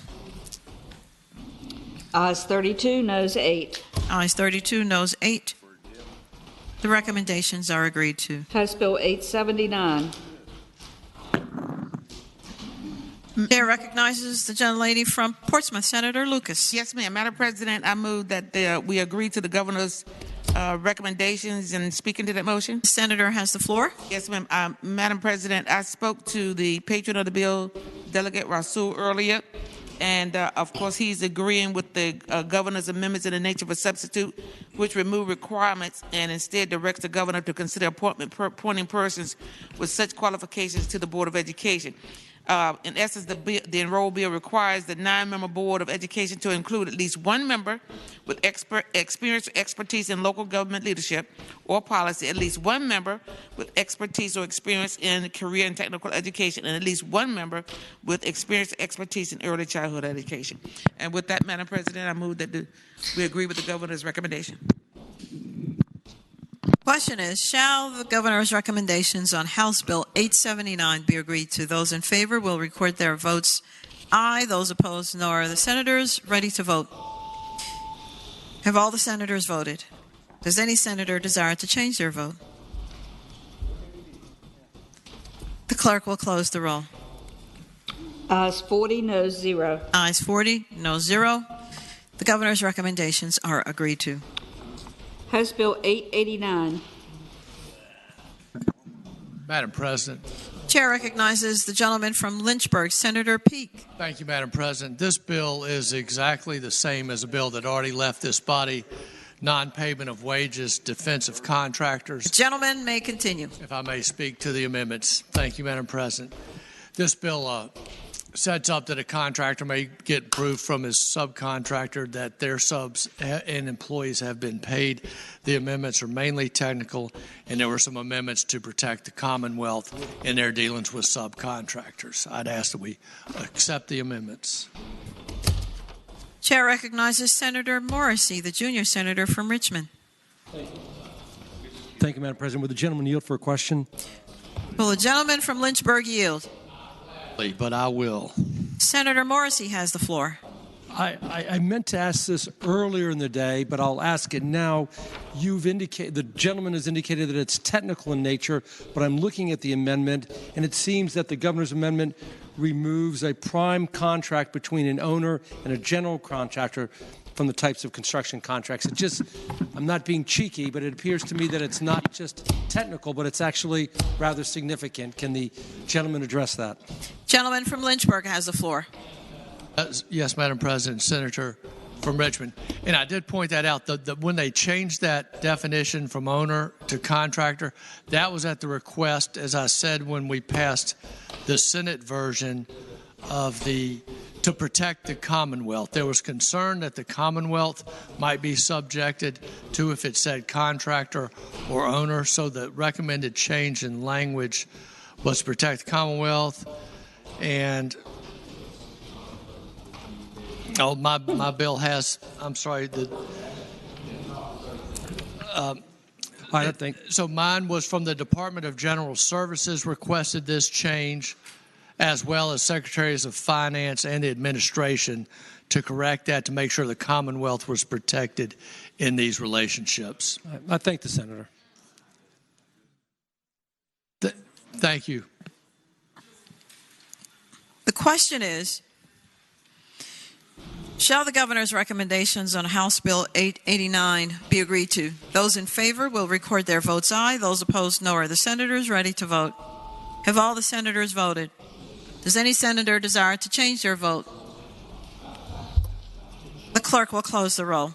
Ayes 32, noes 8. Ayes 32, noes 8. The recommendations are agreed to. House Bill 879. Chair recognizes the gentlelady from Portsmouth, Senator Lucas. Yes, ma'am. Madam President, I move that we agree to the governor's recommendations and speaking to that motion. The senator has the floor. Yes, ma'am. Madam President, I spoke to the patron of the bill, Delegate Rasul, earlier. And, of course, he's agreeing with the governor's amendments in the nature of a substitute, which remove requirements and instead directs the governor to consider appointing persons with such qualifications to the Board of Education. In essence, the enrolled bill requires the 9-member Board of Education to include at least one member with experience or expertise in local government leadership or policy, at least one member with expertise or experience in career and technical education, and at least one member with experience or expertise in early childhood education. And with that, Madam President, I move that we agree with the governor's recommendation. Question is, shall the governor's recommendations on House Bill 879 be agreed to? Those in favor will record their votes aye. Those opposed, no. Are the senators ready to vote? Have all the senators voted? Does any senator desire to change their vote? The clerk will close the roll. Ayes 40, noes 0. Ayes 40, no 0. The governor's recommendations are agreed to. House Bill 889. Madam President. Chair recognizes the gentleman from Lynchburg, Senator Peake. Thank you, Madam President. This bill is exactly the same as a bill that already left this body, non-payment of wages, defense of contractors. The gentleman may continue. If I may speak to the amendments. Thank you, Madam President. This bill sets up that a contractor may get proof from his subcontractor that their subs and employees have been paid. The amendments are mainly technical, and there were some amendments to protect the Commonwealth in their dealings with subcontractors. I'd ask that we accept the amendments. Chair recognizes Senator Morrissey, the junior senator from Richmond. Thank you, Madam President. Would the gentleman yield for a question? Will the gentleman from Lynchburg yield? But I will. Senator Morrissey has the floor. I meant to ask this earlier in the day, but I'll ask it now. The gentleman has indicated that it's technical in nature, but I'm looking at the amendment, and it seems that the governor's amendment removes a prime contract between an owner and a general contractor from the types of construction contracts. I'm not being cheeky, but it appears to me that it's not just technical, but it's actually rather significant. Can the gentleman address that? Gentleman from Lynchburg has the floor. Yes, Madam President, Senator from Richmond. And I did point that out, that when they changed that definition from owner to contractor, that was at the request, as I said, when we passed the Senate version of to protect the Commonwealth. There was concern that the Commonwealth might be subjected to if it said contractor or owner, so the recommended change in language was to protect the Commonwealth. And my bill has, I'm sorry, I don't think so. Mine was from the Department of General Services, requested this change, as well as Secretaries of Finance and the Administration, to correct that, to make sure the Commonwealth was protected in these relationships. I thank the senator. Thank you. question is, shall the governor's recommendations on House Bill 889 be agreed to? Those in favor will record their votes aye. Those opposed, no. Are the senators ready to vote? Have all the senators voted? Does any senator desire to change their vote? The clerk will close the roll.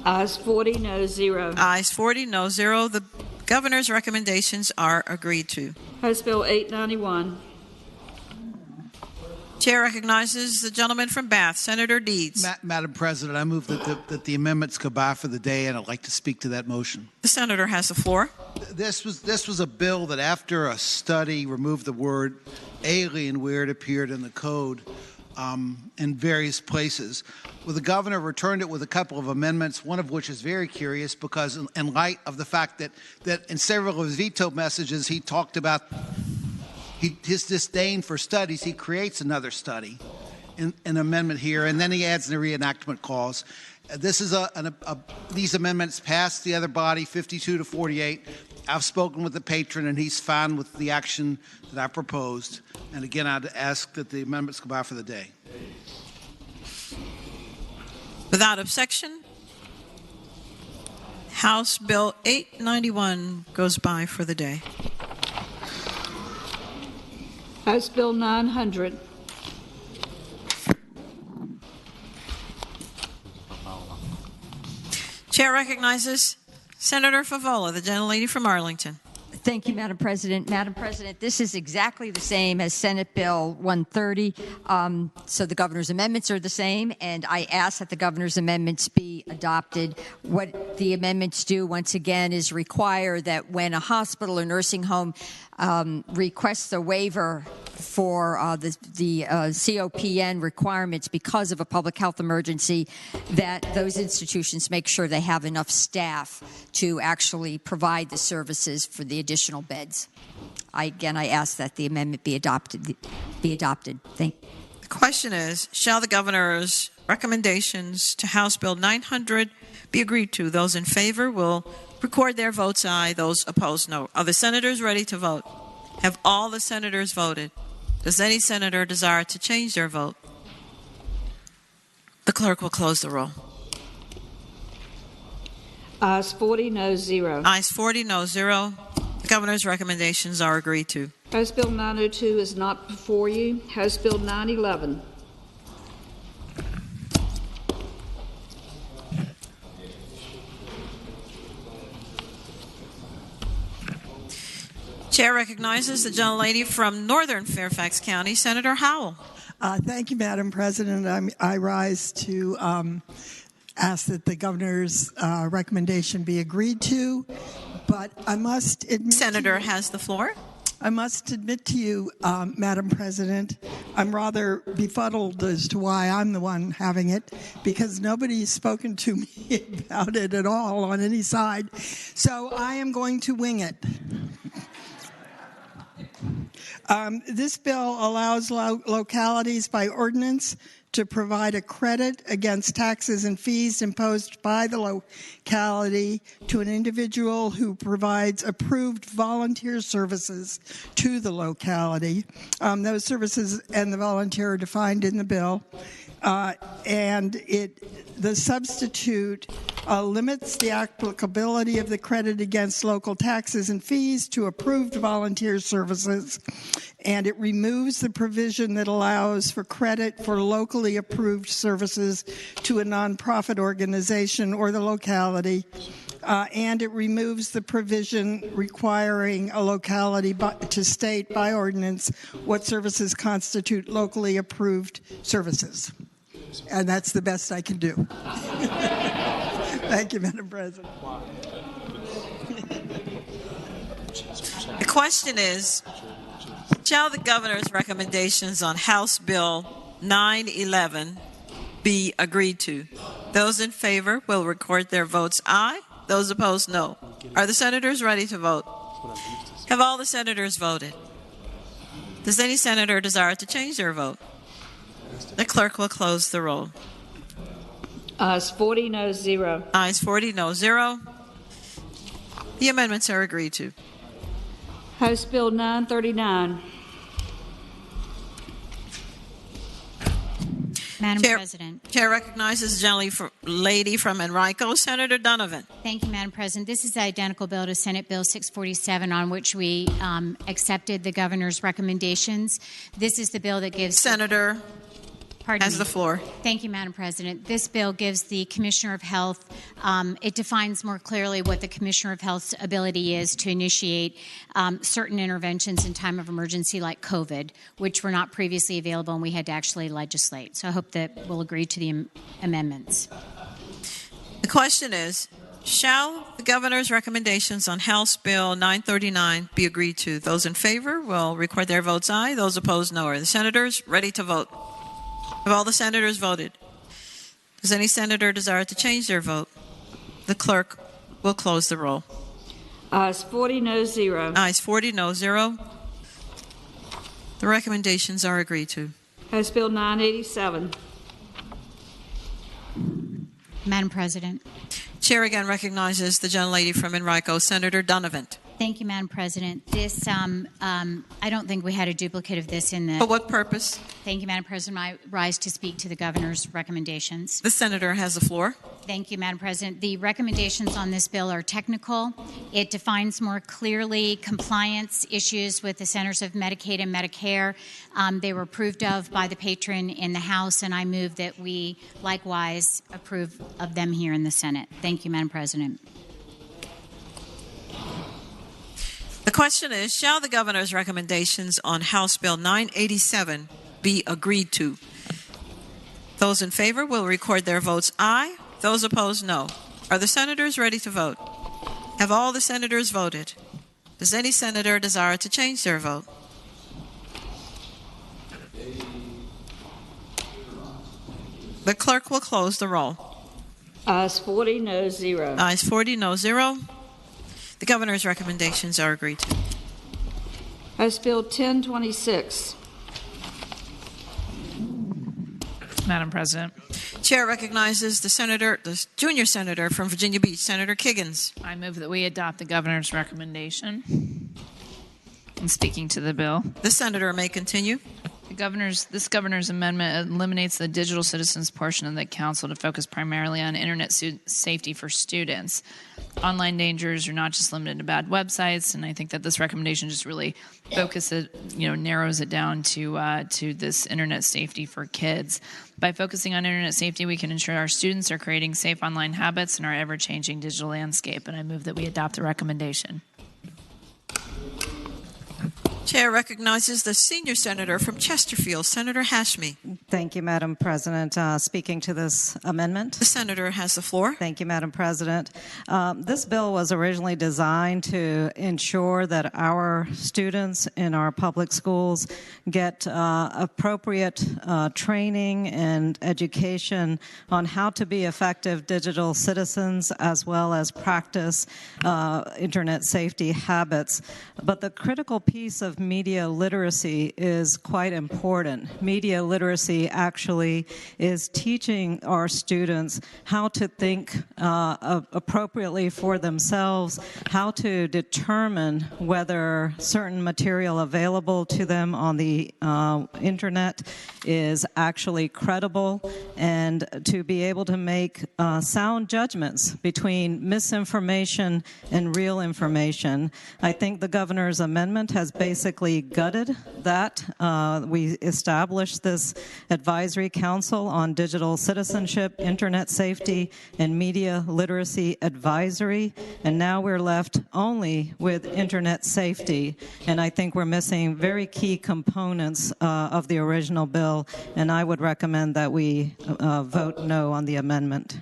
Ayes 40, no 0. Ayes 40, no 0. The governor's recommendations are agreed to. House Bill 891. Chair recognizes the gentleman from Bath, Senator Deeds. Madam President, I move that the amendments go by for the day, and I'd like to speak to that motion. The senator has the floor. This was a bill that, after a study, removed the word alien where it appeared in the code in various places. Well, the governor returned it with a couple of amendments, one of which is very curious because in light of the fact that in several of his veto messages he talked about his disdain for studies, he creates another study in an amendment here, and then he adds a reenactment clause. This is these amendments passed the other body 52 to 48. I've spoken with the patron, and he's fine with the action that I proposed. And again, I'd ask that the amendments go by for the day. Without objection, House Bill 891 goes by for the day. House Bill 900. Chair recognizes Senator Favola, the gentlelady from Arlington. Thank you, Madam President. Madam President, this is exactly the same as Senate Bill 130. So the governor's amendments are the same, and I ask that the governor's amendments be adopted. What the amendments do, once again, is require that when a hospital or nursing home requests a waiver for the COPN requirements because of a public health emergency, that those institutions make sure they have enough staff to actually provide the services for the additional beds. I ask that the amendment be adopted. Thank you. The question is, shall the governor's recommendations to House Bill 900 be agreed to? Those in favor will record their votes aye. Those opposed, no. Are the senators ready to vote? Have all the senators voted? Does any senator desire to change their vote? The clerk will close the roll. Ayes 40, no 0. Ayes 40, no 0. The governor's recommendations are agreed to. House Bill 902 is not before you. House Bill 911. Chair recognizes the gentlelady from Northern Fairfax County, Senator Howell. Thank you, Madam President. I rise to ask that the governor's recommendation be agreed to, but I must admit Senator has the floor. I must admit to you, Madam President, I'm rather befuddled as to why I'm the one having it, because nobody's spoken to me about it at all on any side. So I am going to wing it. This bill allows localities by ordinance to provide a credit against taxes and fees imposed by the locality to an individual who provides approved volunteer services to the locality. Those services and the volunteer are defined in the bill. And the substitute limits the applicability of the credit against local taxes and fees to approved volunteer services, and it removes the provision that allows for credit for locally approved services to a nonprofit organization or the locality, and it removes the provision requiring a locality to state by ordinance what services constitute locally approved services. And that's the best I can do. Thank you, Madam President. The question is, shall the governor's recommendations on House Bill 911 be agreed to? Those in favor will record their votes aye. Those opposed, no. Are the senators ready to vote? Have all the senators voted? Does any senator desire to change their vote? The clerk will close the roll. Ayes 40, no 0. Ayes 40, no 0. The amendments are agreed to. House Bill 939. Madam President. Chair recognizes the gentlelady from Enrico, Senator Donovan. Thank you, Madam President. This is the identical bill to Senate Bill 647, on which we accepted the governor's recommendations. This is the bill that gives... Senator has the floor. Thank you, Madam President. This bill gives the Commissioner of Health, it defines more clearly what the Commissioner of Health's ability is to initiate certain interventions in time of emergency like COVID, which were not previously available and we had to actually legislate. So I hope that we'll agree to the amendments. The question is, shall the governor's recommendations on House Bill 939 be agreed to? Those in favor will record their votes aye. Those opposed, no. Are the senators ready to vote? Have all the senators voted? Does any senator desire to change their vote? The clerk will close the roll. Ayes 40, no 0. Ayes 40, no 0. The recommendations are agreed to. House Bill 987. Madam President. Chair again recognizes the gentlelady from Enrico, Senator Donovan. Thank you, Madam President. This, I don't think we had a duplicate of this in the... For what purpose? Thank you, Madam President. I rise to speak to the governor's recommendations. The senator has the floor. Thank you, Madam President. The recommendations on this bill are technical. It defines more clearly compliance issues with the Centers of Medicaid and Medicare. They were approved of by the patron in the House, and I move that we likewise approve of them here in the Senate. Thank you, Madam President. The question is, shall the governor's recommendations on House Bill 987 be agreed to? Those in favor will record their votes aye. Those opposed, no. Are the senators ready to vote? Have all the senators voted? Does any senator desire to change their vote? The clerk will close the roll. Ayes 40, no 0. Ayes 40, no 0. The governor's recommendations are agreed to. House Bill 1026. Madam President. Chair recognizes the junior senator from Virginia Beach, Senator Kiggins. I move that we adopt the governor's recommendation. And speaking to the bill. The senator may continue. This governor's amendment eliminates the digital citizens portion of the council to focus primarily on internet safety for students. Online dangers are not just limited to bad websites, and I think that this recommendation just really narrows it down to this internet safety for kids. By focusing on internet safety, we can ensure our students are creating safe online habits in our ever-changing digital landscape, and I move that we adopt the recommendation. Chair recognizes the senior senator from Chesterfield, Senator Hashmi. Thank you, Madam President. Speaking to this amendment. The senator has the floor. Thank you, Madam President. This bill was originally designed to ensure that our students in our public schools get appropriate training and education on how to be effective digital citizens as well as practice internet safety habits. But the critical piece of media literacy is quite important. Media literacy actually is teaching our students how to think appropriately for themselves, how to determine whether certain material available to them on the internet is actually credible, and to be able to make sound judgments between misinformation and real information. I think the governor's amendment has basically gutted that. We established this advisory council on digital citizenship, internet safety, and media literacy advisory, and now we're left only with internet safety. And I think we're missing very key components of the original bill, and I would recommend that we vote no on the amendment.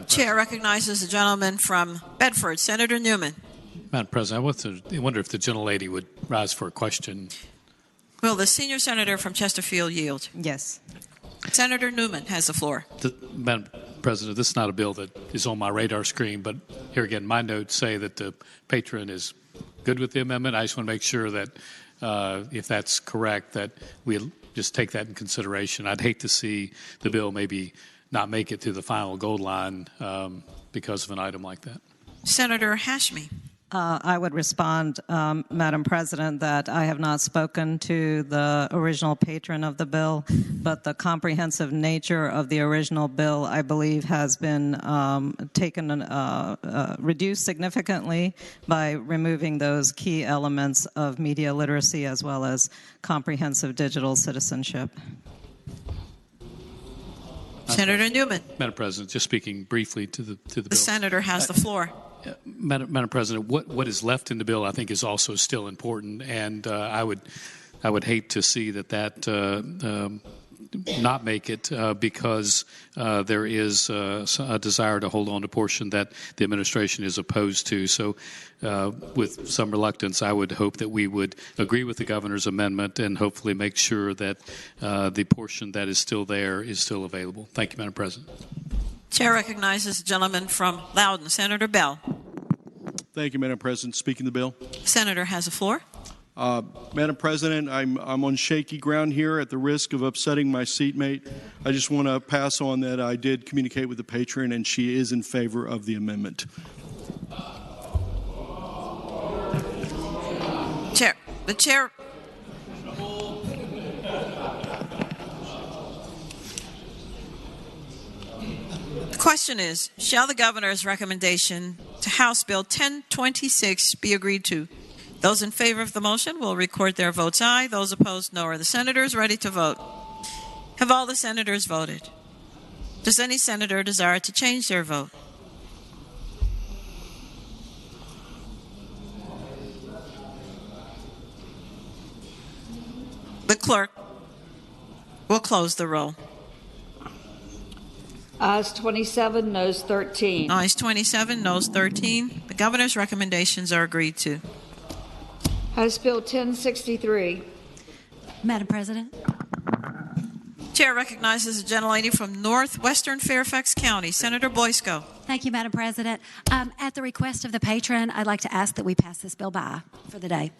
Chair recognizes the gentleman from Bedford, Senator Newman. Madam President, I wonder if the gentlelady would rise for a question. Will the senior senator from Chesterfield yield? Yes. Senator Newman has the floor. Madam President, this is not a bill that is on my radar screen, but here again, my notes say that the patron is good with the amendment. I just want to make sure that if that's correct, that we just take that in consideration. I'd hate to see the bill maybe not make it to the final goal line because of an item like that. Senator Hashmi. I would respond, Madam President, that I have not spoken to the original patron of the bill, but the comprehensive nature of the original bill, I believe, has been reduced significantly by removing those key elements of media literacy as well as comprehensive digital citizenship. Senator Newman. Madam President, just speaking briefly to the bill. The senator has the floor. Madam President, what is left in the bill, I think, is also still important, and I would hate to see that not make it because there is a desire to hold on to a portion that the administration is opposed to. So with some reluctance, I would hope that we would agree with the governor's amendment and hopefully make sure that the portion that is still there is still available. Thank you, Madam President. Chair recognizes the gentleman from Loudoun, Senator Bell. Thank you, Madam President. Speaking the bill. Senator has the floor. Madam President, I'm on shaky ground here at the risk of upsetting my seatmate. I just want to pass on that I did communicate with the patron, and she is in favor of the amendment. The chair. The question is, shall the governor's recommendation to House Bill 1026 be agreed to? Those in favor of the motion will record their votes aye. Those opposed, no. Are the senators ready to vote? Have all the senators voted? Does any senator desire to change their vote? The clerk will close the roll. Ayes 27, noes 13. Ayes 27, noes 13. The governor's recommendations are agreed to. House Bill 1063. Madam President. Chair recognizes the gentlelady from northwestern Fairfax County, Senator Boysko. Thank you, Madam President. At the request of the patron, I'd like to ask that we pass this bill by for the day.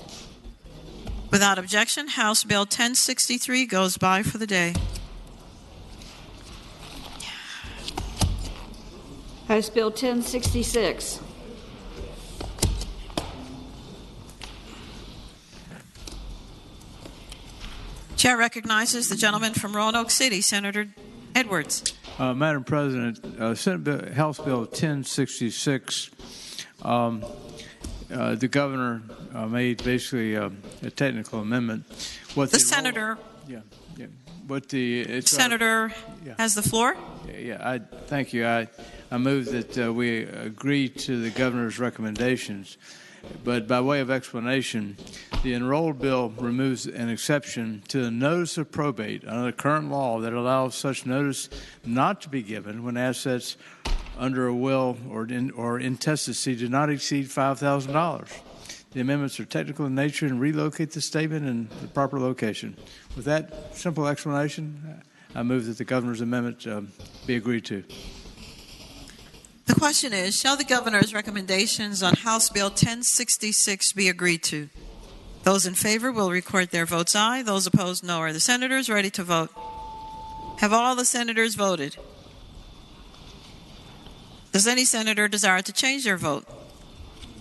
Without objection, House Bill 1063 goes by for the day. House Bill 1066. Chair recognizes the gentleman from Roanoke City, Senator Edwards. Madam President, House Bill 1066, the governor made basically a technical amendment. What the senator. What the senator has the floor. Thank you. I move that we agree to the governor's recommendations. But by way of explanation, the enrolled bill removes an exception to the notice of probate under the current law that allows such notice not to be given when assets under a will or intestacy do not exceed $5,000. The amendments are technical in nature and relocate the statement in the proper location. With that simple explanation, I move that the governor's amendment be agreed to. The question is, shall the governor's recommendations on House Bill 1066 be agreed to? Those in favor will record their votes aye. Those opposed, no. Are the senators ready to vote? Have all the senators voted? Does any senator desire to change their vote?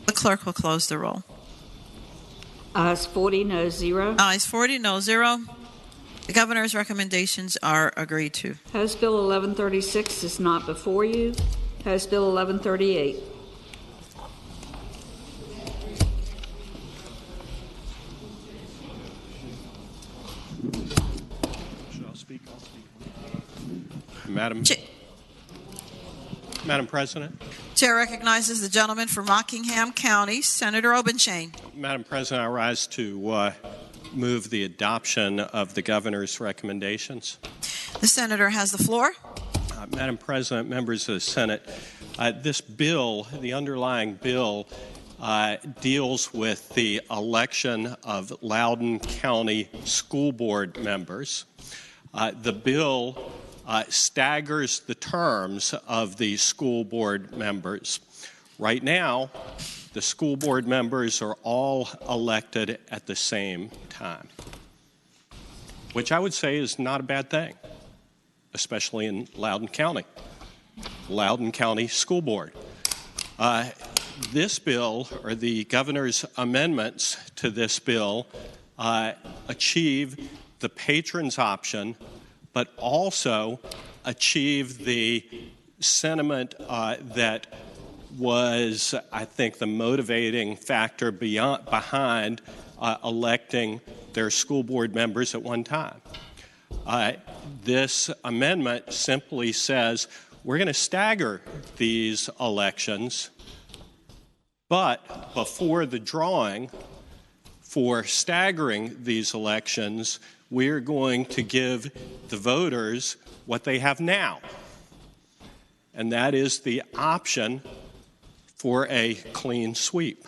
The clerk will close the roll. Ayes 40, no 0. Ayes 40, no 0. The governor's recommendations are agreed to. House Bill 1136 is not before you. House Bill 1138. I'll speak. Madam President. Chair recognizes the gentleman from Rockingham County, Senator Obenshain. Madam President, I rise to move the adoption of the governor's recommendations. The senator has the floor. Madam President, members of the Senate, this bill, the underlying bill, deals with the election of Loudoun County School Board members. The bill staggers the terms of the school board members. Right now, the school board members are all elected at the same time, which I would say is not a bad thing, especially in Loudoun County School Board. this bill, or the governor's amendments to this bill, achieve the patron's option, but also achieve the sentiment that was, I think, the motivating factor behind electing their school board members at one time. This amendment simply says we're going to stagger these elections, but before the drawing for staggering these elections, we're going to give the voters what they have now, and that is the option for a clean sweep.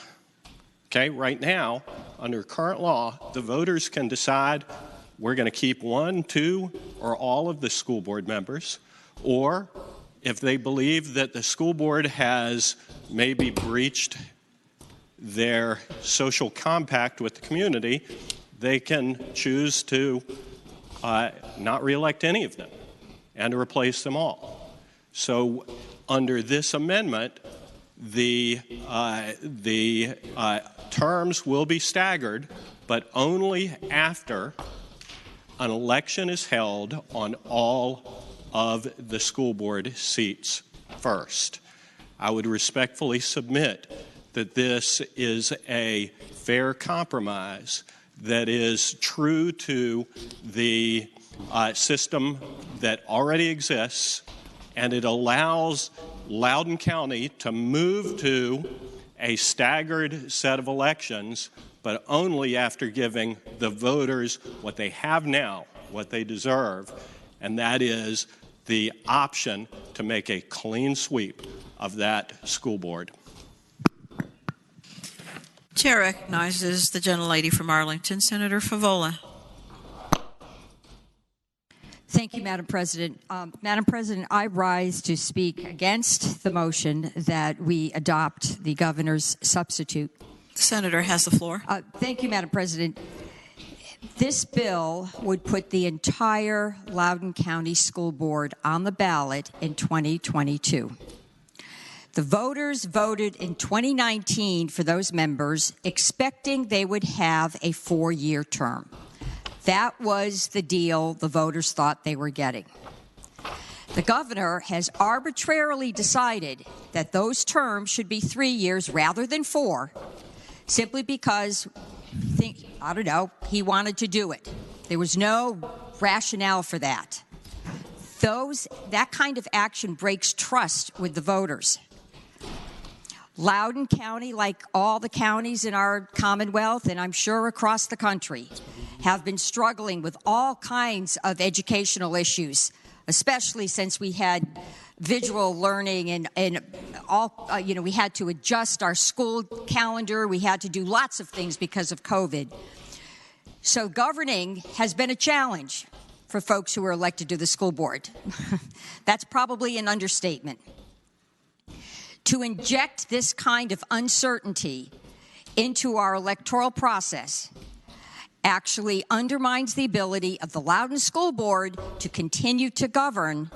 Okay, right now, under current law, the voters can decide we're going to keep 1, 2, or all of the school board members, or if they believe that the school board has maybe breached their social compact with the community, they can choose to not reelect any of them and to replace them all. So under this amendment, the terms will be staggered, but only after an election is held on all of the school board seats first. I would respectfully submit that this is a fair compromise that is true to the system that already exists, and it allows Loudoun County to move to a staggered set of elections, but only after giving the voters what they have now, what they deserve, and that is the option to make a clean sweep of that school board. Chair recognizes the gentlelady from Arlington, Senator Favola. Thank you, Madam President. Madam President, I rise to speak against the motion that we adopt the governor's substitute. The senator has the floor. Thank you, Madam President. This bill would put the entire Loudoun County School Board on the ballot in 2022. The voters voted in 2019 for those members, expecting they would have a 4-year term. That was the deal the voters thought they were getting. The governor has arbitrarily decided that those terms should be 3 years rather than 4, simply because, I don't know, he wanted to do it. There was no rationale for that. That kind of action breaks trust with the voters. Loudoun County, like all the counties in our Commonwealth, and I'm sure across the country, have been struggling with all kinds of educational issues, especially since we had visual learning and all, we had to adjust our school calendar. We had to do lots of things because of COVID. So governing has been a challenge for folks who are elected to the school board. That's probably an understatement. To inject this kind of uncertainty into our electoral process actually undermines the ability of the Loudoun School Board to continue to govern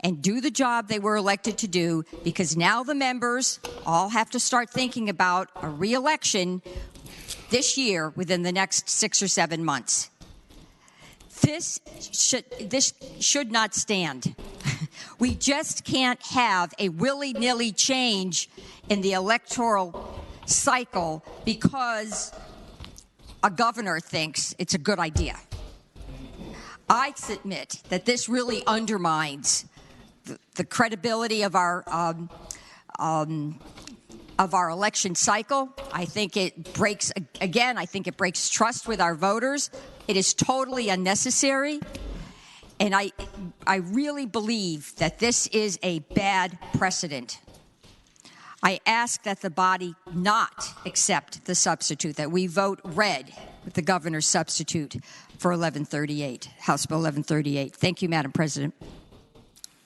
and do the job they were elected to do, because now the members all have to start thinking about a re-election this year within the next 6 or 7 months. This should not stand. We just can't have a willy-nilly change in the electoral cycle because a governor thinks it's a good idea. I submit that this really undermines the credibility of our election cycle. I think it breaks trust with our voters. It is totally unnecessary. And I really believe that this is a bad precedent. I ask that the body not accept the substitute, that we vote red with the governor's substitute for 1138, House Bill 1138. Thank you, Madam President.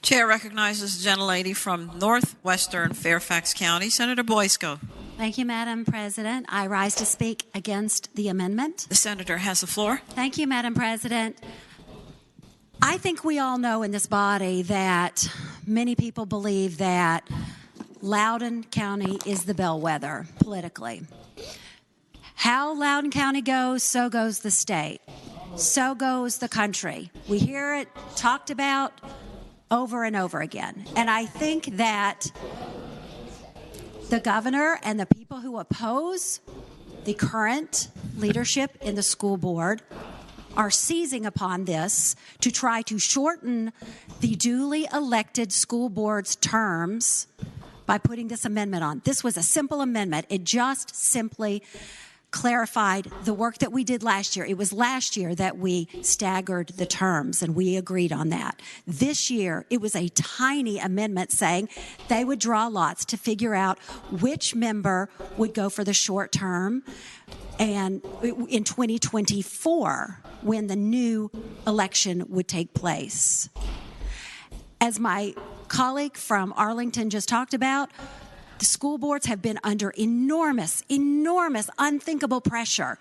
Chair recognizes the gentlelady from northwestern Fairfax County, Senator Boysko. Thank you, Madam President. I rise to speak against the amendment. The senator has the floor. Thank you, Madam President. I think we all know in this body that many people believe that Loudoun County is the bellwether politically. How Loudoun County goes, so goes the state. So goes the country. We hear it talked about over and over again. And I think that the governor and the people who oppose the current leadership in the school board are seizing upon this to try to shorten the duly elected school board's terms by putting this amendment on. This was a simple amendment. It just simply clarified the work that we did last year. It was last year that we staggered the terms, and we agreed on that. This year, it was a tiny amendment saying they would draw lots to figure out which member would go for the short term, and in 2024, when the new election would take place. As my colleague from Arlington just talked about, the school boards have been under enormous, unthinkable pressure.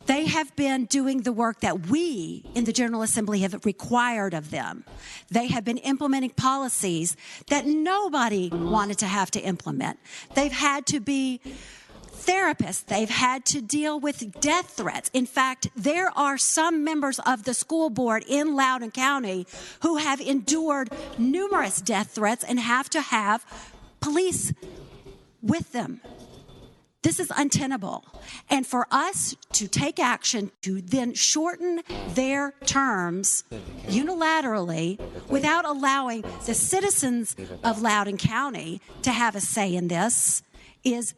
They have been doing the work that we in the General Assembly have required of them. They have been implementing policies that nobody wanted to have to implement. They've had to be therapists. They've had to deal with death threats. In fact, there are some members of the school board in Loudoun County who have endured numerous death threats and have to have police with them. This is untenable. And for us to take action to then shorten their terms unilaterally without allowing the citizens of Loudoun County to have a say in this is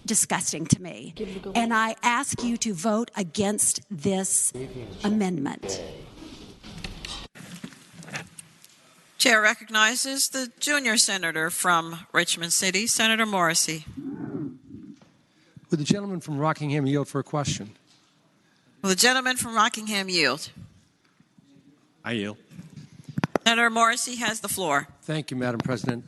disgusting to me. And I ask you to vote against this amendment. Chair recognizes the junior senator from Richmond City, Senator Morrissey. Would the gentleman from Rockingham yield for a question? Will the gentleman from Rockingham yield? I yield. Senator Morrissey has the floor. Thank you, Madam President.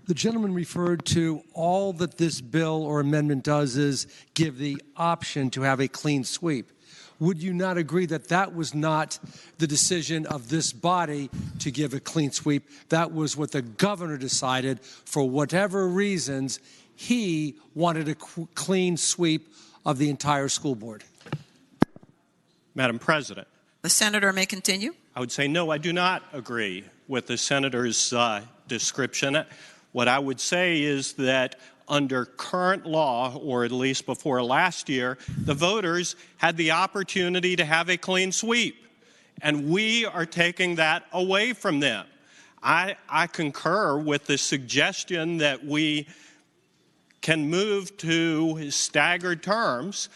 The gentleman referred to all that this bill or amendment does is give the option to have a clean sweep. Would you not agree that that was not the decision of this body to give a clean sweep? That was what the governor decided. For whatever reasons, he wanted a clean sweep of the entire school board. Madam President. The senator may continue. I would say no, I do not agree with the senator's description. What I would say is that under current law, or at least before last year, the voters had the opportunity to have a clean sweep, and we are taking that away from them. I concur with the suggestion that we can move to staggered terms,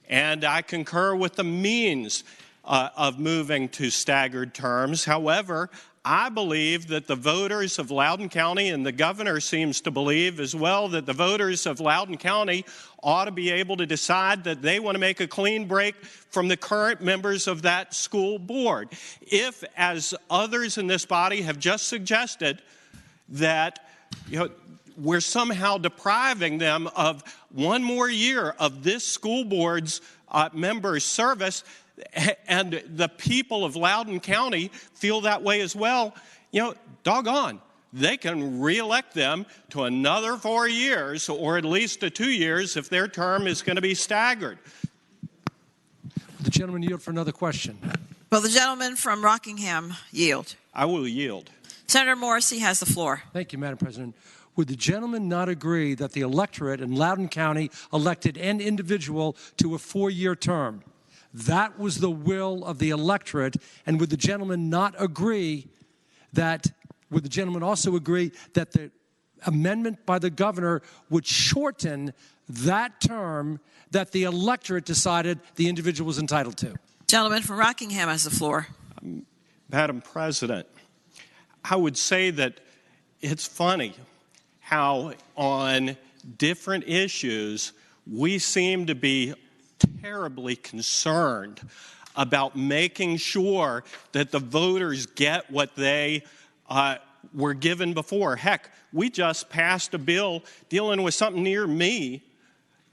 and I concur with the means of moving to staggered terms. However, I believe that the voters of Loudoun County, and the governor seems to believe as well, that the voters of Loudoun County ought to be able to decide that they want to make a clean break from the current members of that school board. If, as others in this body have just suggested, that we're somehow depriving them of one more year of this school board's members' service, and the people of Loudoun County feel that way as well, doggone, they can reelect them to another 4 years, or at least to 2 years if their term is going to be staggered. The gentleman yield for another question. Will the gentleman from Rockingham yield? I will yield. Senator Morrissey has the floor. Thank you, Madam President. Would the gentleman not agree that the electorate in Loudoun County elected an individual to a 4-year term? That was the will of the electorate, and would the gentleman not agree that, would the gentleman also agree that the amendment by the governor would shorten that term that the electorate decided the individual was entitled to? Gentleman from Rockingham has the floor. Madam President, I would say that it's funny how on different issues we seem to be terribly concerned about making sure that the voters get what they were given before. Heck, we just passed a bill dealing with something near me,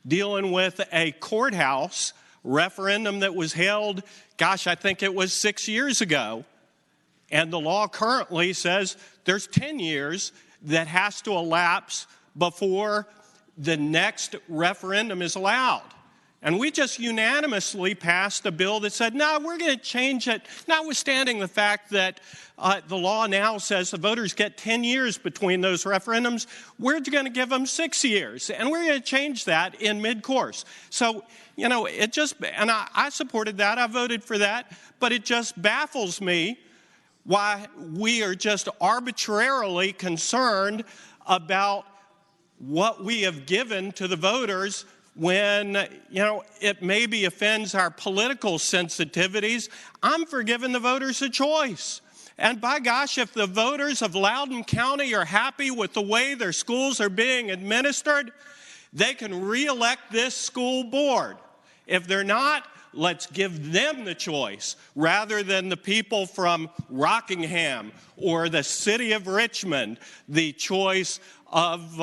dealing with a courthouse referendum that was held, I think it was 6 years ago. And the law currently says there's 10 years that has to elapse before the next referendum is allowed. And we just unanimously passed a bill that said, no, we're going to change it, notwithstanding the fact that the law now says the voters get 10 years between those referendums. We're going to give them 6 years, and we're going to change that in mid-course. So, you know, it just, and I supported that, I voted for that, but it just baffles me why we are just arbitrarily concerned about what we have given to the voters when, you know, it maybe offends our political sensitivities. I'm for giving the voters a choice. And by gosh, if the voters of Loudoun County are happy with the way their schools are being administered, they can re-elect this school board. If they're not, let's give them the choice rather than the people from Rockingham or the city of Richmond the choice of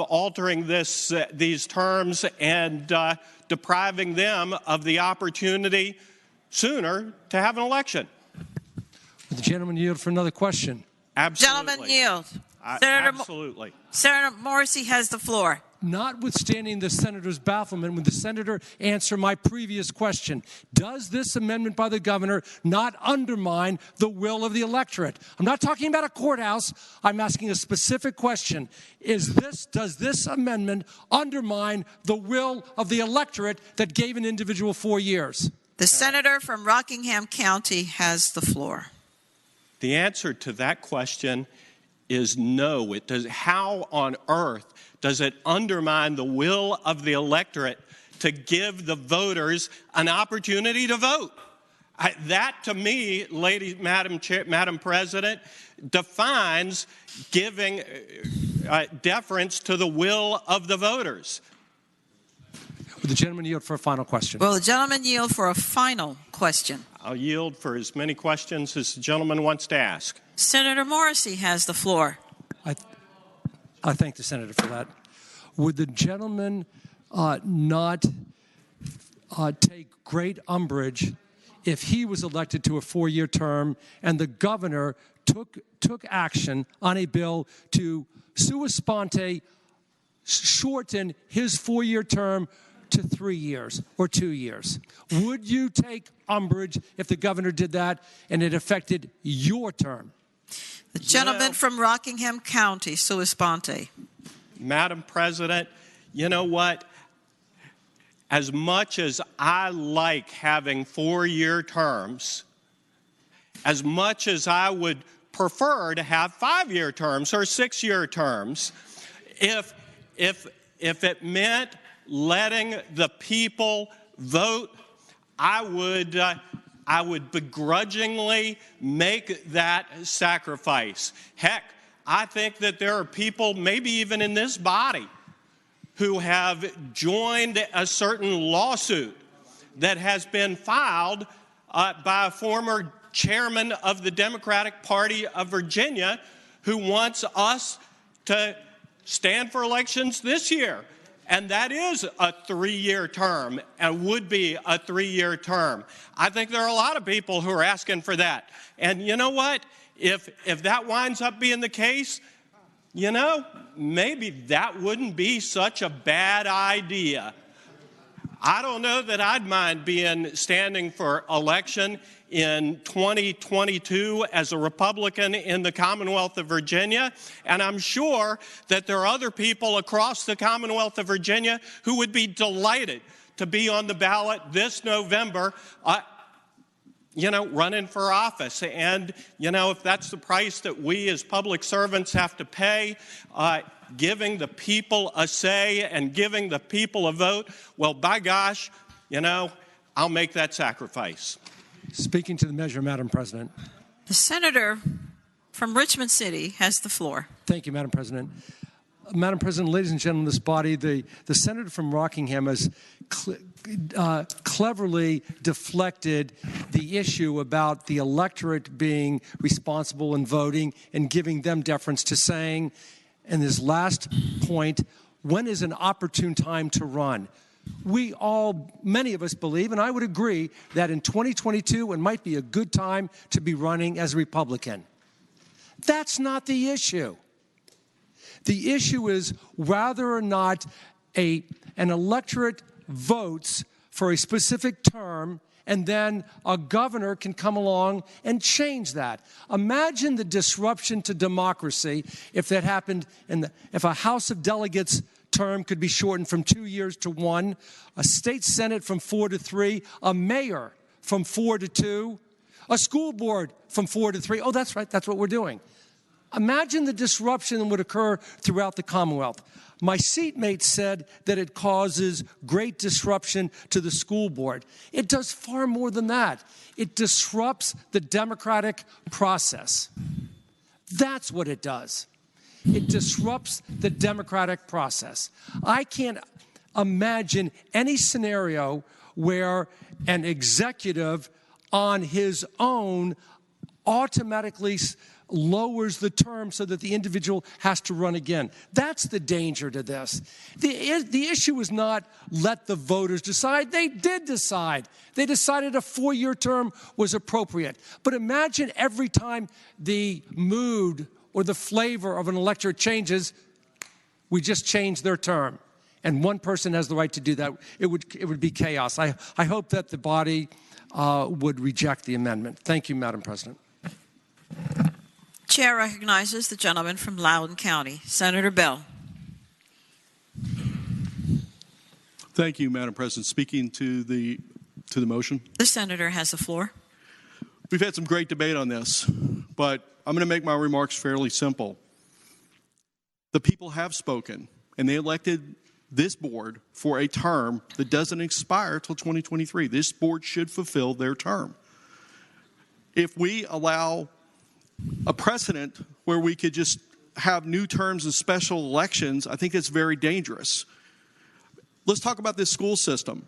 altering these terms and depriving them of the opportunity sooner to have an election. Will the gentleman yield for another question? Absolutely. Gentleman yield. Absolutely. Senator Morrissey has the floor. Notwithstanding the senator's bafflement, would the senator answer my previous question? Does this amendment by the governor not undermine the will of the electorate? I'm not talking about a courthouse. I'm asking a specific question. Does this amendment undermine the will of the electorate that gave an individual 4 years? The senator from Rockingham County has the floor. The answer to that question is no. It does. How on earth does it undermine the will of the electorate to give the voters an opportunity to vote? That, to me, Madam President, defines giving deference to the will of the voters. Will the gentleman yield for a final question? Will the gentleman yield for a final question? I'll yield for as many questions as the gentleman wants to ask. Senator Morrissey has the floor. I thank the senator for that. Would the gentleman not take great umbrage if he was elected to a 4-year term and the governor took action on a bill to sua sponte shorten his 4-year term to 3 years or 2 years? Would you take umbrage if the governor did that and it affected your term? The gentleman from Rockingham County, sua sponte. Madam President, you know what? As much as I like having 4-year terms, as much as I would prefer to have 5-year terms or 6-year terms, if it meant letting the people vote, I would begrudgingly make that sacrifice. Heck, I think that there are people, maybe even in this body, who have joined a certain lawsuit that has been filed by a former chairman of the Democratic Party of Virginia who wants us to stand for elections this year. And that is a 3-year term and would be a 3-year term. I think there are a lot of people who are asking for that. And you know what? If that winds up being the case, you know, maybe that wouldn't be such a bad idea. I don't know that I'd mind standing for election in 2022 as a Republican in the Commonwealth of Virginia, and I'm sure that there are other people across the Commonwealth of Virginia who would be delighted to be on the ballot this November, running for office. And, if that's the price that we as public servants have to pay, giving the people a say and giving the people a vote, well, by gosh, I'll make that sacrifice. Speaking to the measure, Madam President. The senator from Richmond City has the floor. Thank you, Madam President. Madam President, ladies and gentlemen of this body, the senator from Rockingham has cleverly deflected the issue about the electorate being responsible in voting and giving them deference to saying, in his last point, when is an opportune time to run? Many of us believe, and I would agree, that in 2022 it might be a good time to be running as a Republican. That's not the issue. The issue is whether or not an electorate votes for a specific term, and then a governor can come along and change that. Imagine the disruption to democracy if that happened, if a House of Delegates term could be shortened from 2 years to 1, a state senate from 4 to 3, a mayor from 4 to 2, a school board from 4 to 3. Oh, that's right, that's what we're doing. Imagine the disruption that would occur throughout the Commonwealth. My seatmate said that it causes great disruption to the school board. It does far more than that. It disrupts the democratic process. That's what it does. It disrupts the democratic process. I can't imagine any scenario where an executive on his own automatically lowers the term so that the individual has to run again. That's the danger to this. The issue is not let the voters decide. They did decide. They decided a 4-year term was appropriate. But imagine every time the mood or the flavor of an electorate changes, we just change their term. And one person has the right to do that. It would be chaos. I hope that the body would reject the amendment. Thank you, Madam President. Chair recognizes the gentleman from Loudoun County, Senator Bell. Thank you, Madam President. Speaking to the motion. The senator has the floor. We've had some great debate on this, but I'm going to make my remarks fairly simple. The people have spoken, and they elected this board for a term that doesn't expire till 2023. This board should fulfill their term. If we allow a precedent where we could just have new terms and special elections, I think it's very dangerous. Let's talk about this school system.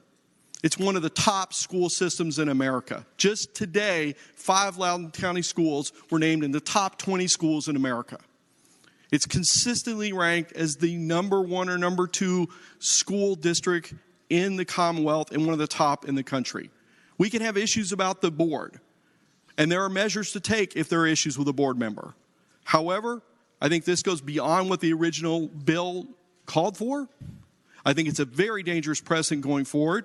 It's one of the top school systems in America. Just today, 5 Loudoun County schools were named in the top 20 schools in America. It's consistently ranked as the #1 or #2 school district in the Commonwealth and one of the top in the country. We can have issues about the board, and there are measures to take if there are issues with a board member. However, I think this goes beyond what the original bill called for. I think it's a very dangerous precedent going forward,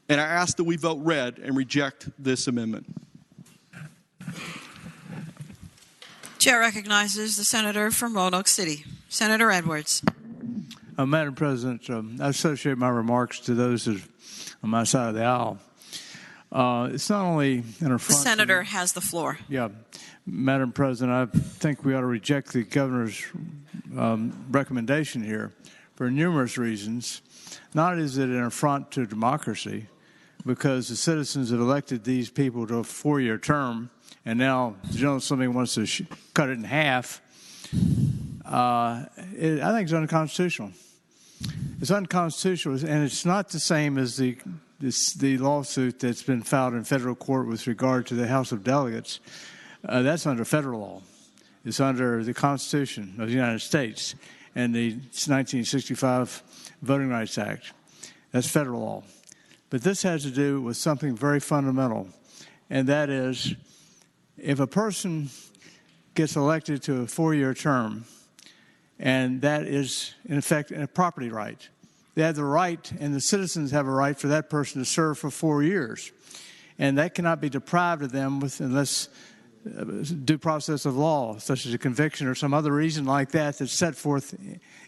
and I ask that we vote red and reject this amendment. Chair recognizes the senator from Roanoke City, Senator Edwards. Madam President, I associate my remarks to those on my side of the aisle. It's not only an affront. The senator has the floor. Yeah. Madam President, I think we ought to reject the governor's recommendation here for numerous reasons. Not is it an affront to democracy, because the citizens have elected these people to a 4-year term, and now the General Assembly wants to cut it in half. I think it's unconstitutional. It's unconstitutional, and it's not the same as the lawsuit that's been filed in federal court with regard to the House of Delegates. That's under federal law. It's under the Constitution of the United States and the 1965 Voting Rights Act. That's federal law. But this has to do with something very fundamental, and that is if a person gets elected to a 4-year term, and that is, in effect, a property right. They have the right, and the citizens have a right for that person to serve for 4 years. And that cannot be deprived of them unless due process of law, such as a conviction or some other reason like that that's set forth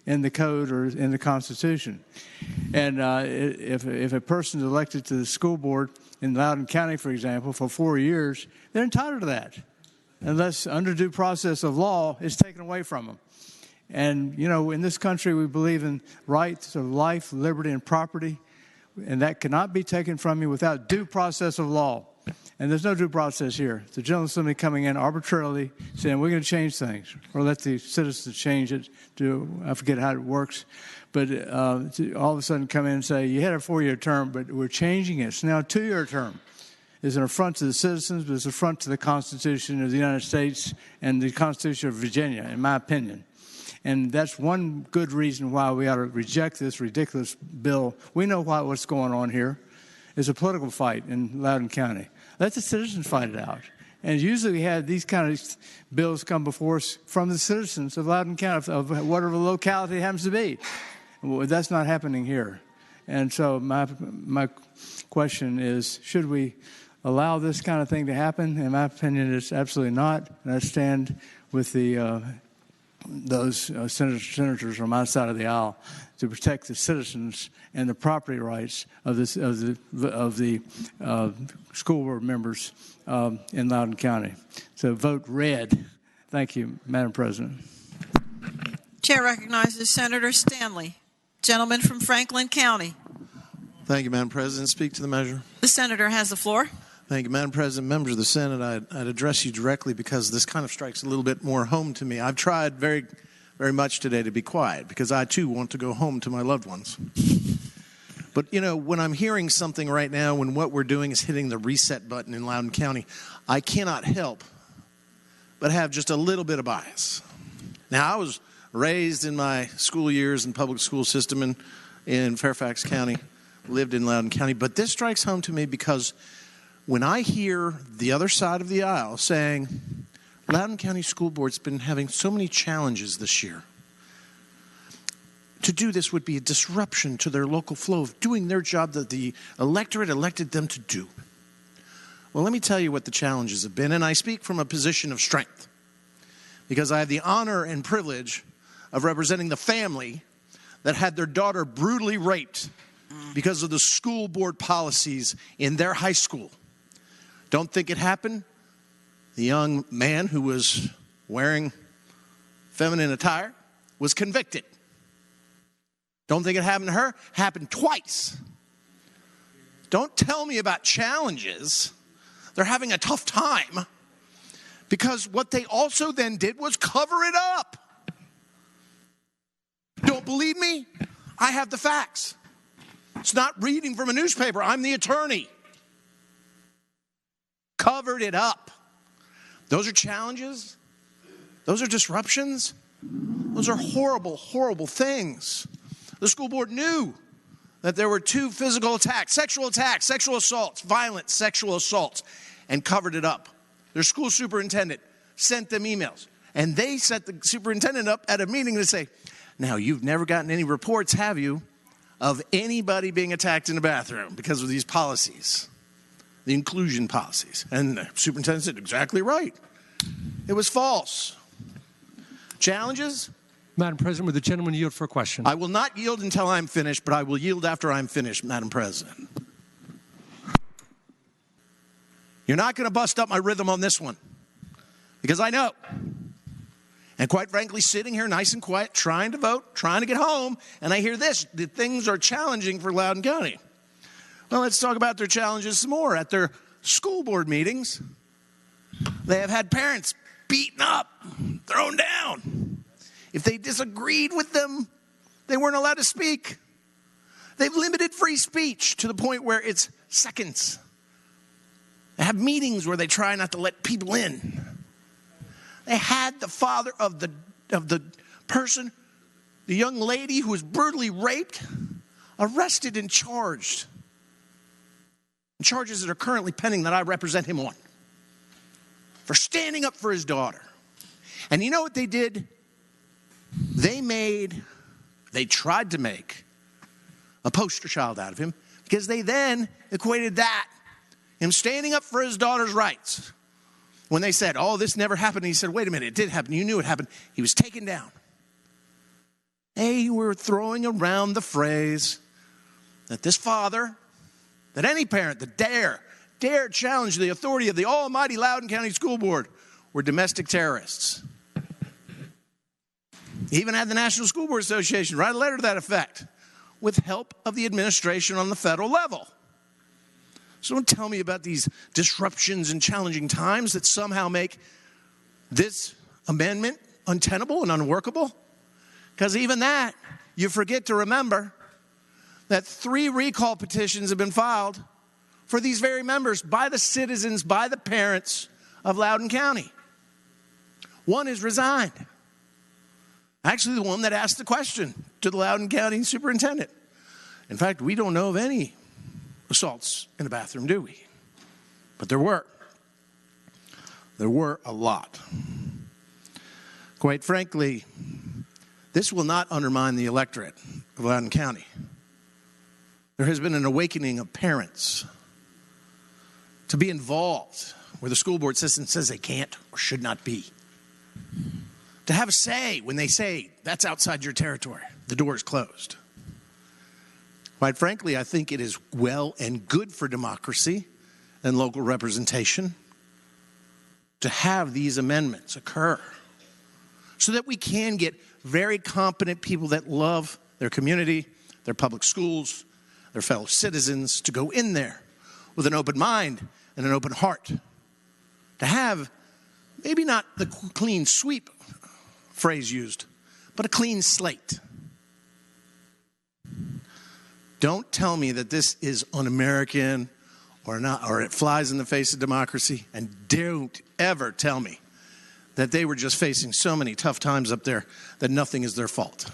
in the code or in the Constitution. And if a person is elected to the school board in Loudoun County, for example, for 4 years, they're entitled to that, unless under due process of law it's taken away from them. And, you know, in this country we believe in rights of life, liberty, and property, and that cannot be taken from you without due process of law. And there's no due process here. The General Assembly coming in arbitrarily saying we're going to change things or let the citizens change it I forget how it works. But to all of a sudden come in and say you had a 4-year term, but we're changing it. It's now a 2-year term. It's an affront to the citizens, but it's an affront to the Constitution of the United States and the Constitution of Virginia, in my opinion. And that's one good reason why we ought to reject this ridiculous bill. We know what's going on here. It's a political fight in Loudoun County. Let the citizens fight it out. And usually we had these kind of bills come before us from the citizens of Loudoun County, of whatever locality it happens to be. Well, that's not happening here. And so my question is, should we allow this kind of thing to happen? In my opinion, it's absolutely not. And I stand with those senators on my side of the aisle to protect the citizens and the property rights of the school board members in Loudoun County. So vote red. Thank you, Madam President. Chair recognizes Senator Stanley, gentleman from Franklin County. Thank you, Madam President. Speak to the measure. The senator has the floor. Thank you, Madam President. Members of the Senate, I'd address you directly because this kind of strikes a little bit more home to me. I've tried very, very much today to be quiet because I, too, want to go home to my loved ones. But, you know, when I'm hearing something right now, when what we're doing is hitting the reset button in Loudoun County, I cannot help but have just a little bit of bias. Now, I was raised in my school years in public school system in Fairfax County, lived in Loudoun County, but this strikes home to me because when I hear the other side of the aisle saying, Loudoun County School Board's been having so many challenges this year, to do this would be a disruption to their local flow of doing their job that the electorate elected them to do. Well, let me tell you what the challenges have been, and I speak from a position of strength because I have the honor and privilege of representing the family that had their daughter brutally raped because of the school board policies in their high school. Don't think it happened. The young man who was wearing feminine attire was convicted. Don't think it happened to her. Happened twice. Don't tell me about challenges. They're having a tough time because what they also then did was cover it up. Don't believe me? I have the facts. It's not reading from a newspaper. I'm the attorney. Covered it up. Those are challenges. Those are disruptions. Those are horrible, horrible things. The school board knew that there were 2 physical attacks, sexual assaults, violent sexual assaults, and covered it up. Their school superintendent sent them emails, and they set the superintendent up at a meeting to say, now, you've never gotten any reports, have you, of anybody being attacked in a bathroom because of these policies, the inclusion policies? And the superintendent said, exactly right. It was false. Challenges? Madam President, would the gentleman yield for a question? I will not yield until I'm finished, but I will yield after I'm finished, Madam President. You're not going to bust up my rhythm on this one because I know. And quite frankly, sitting here nice and quiet, trying to vote, trying to get home, and I hear this, that things are challenging for Loudoun County. Well, let's talk about their challenges some more. At their school board meetings, they have had parents beaten up, thrown down. If they disagreed with them, they weren't allowed to speak. They've limited free speech to the point where it's seconds. They have meetings where they try not to let people in. They had the father of the person, the young lady who was brutally raped, arrested and charged. Charges that are currently pending that I represent him on for standing up for his daughter. And you know what they did? They tried to make a poster child out of him because they then equated that, him standing up for his daughter's rights. When they said, oh, this never happened, he said, wait a minute, it did happen. You knew it happened. He was taken down. They were throwing around the phrase that this father, that any parent that dare challenge the authority of the almighty Loudoun County School Board were domestic terrorists. He even had the National School Board Association write a letter to that effect with help of the administration on the federal level. So don't tell me about these disruptions and challenging times that somehow make this amendment untenable and unworkable. Because even that, you forget to remember that 3 recall petitions have been filed for these very members by the citizens, by the parents of Loudoun County. One is resigned. Actually, the one that asked the question to the Loudoun County superintendent. In fact, we don't know of any assaults in the bathroom, do we? But there were. There were a lot. Quite frankly, this will not undermine the electorate of Loudoun County. There has been an awakening of parents to be involved where the school board system says they can't or should not be. To have a say when they say, that's outside your territory, the door is closed. Quite frankly, I think it is well and good for democracy and local representation to have these amendments occur so that we can get very competent people that love their community, their public schools, their fellow citizens to go in there with an open mind and an open heart. To have maybe not the clean sweep phrase used, but a clean slate. Don't tell me that this is un-American or not, or it flies in the face of democracy, and don't ever tell me that they were just facing so many tough times up there that nothing is their fault.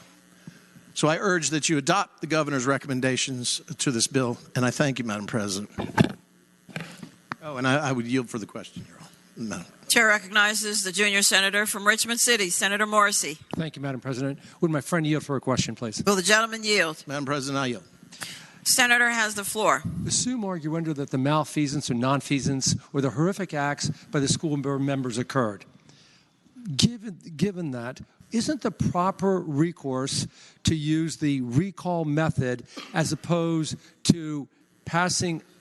So I urge that you adopt the governor's recommendations to this bill, and I thank you, Madam President. Oh, and I would yield for the question, Your Honor. Chair recognizes the junior senator from Richmond City, Senator Morrissey. Thank you, Madam President. Would my friend yield for a question, please? Will the gentleman yield? Madam President, I yield. Senator has the floor. Assume arguendo that the malfeasance or nonfeasance or the horrific acts by the school board members occurred. Given that, isn't the proper recourse to use the recall method as opposed to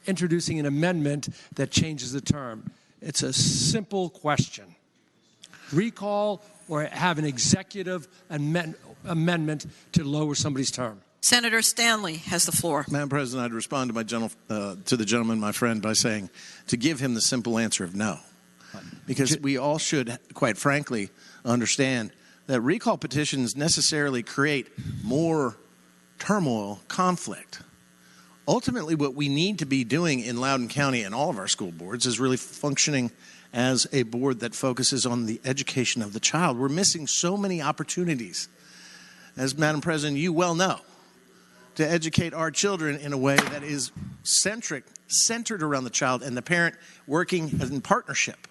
introducing an amendment that changes the term? It's a simple question. Recall or have an executive amendment to lower somebody's term? Senator Stanley has the floor. Madam President, I'd respond to the gentleman, my friend, by saying to give him the simple answer of no. Because we all should, quite frankly, understand that recall petitions necessarily create more turmoil, conflict. Ultimately, what we need to be doing in Loudoun County and all of our school boards is really functioning as a board that focuses on the education of the child. We're missing so many opportunities, as Madam President, you well know, to educate our children in a way that is centered around the child and the parent working in partnership.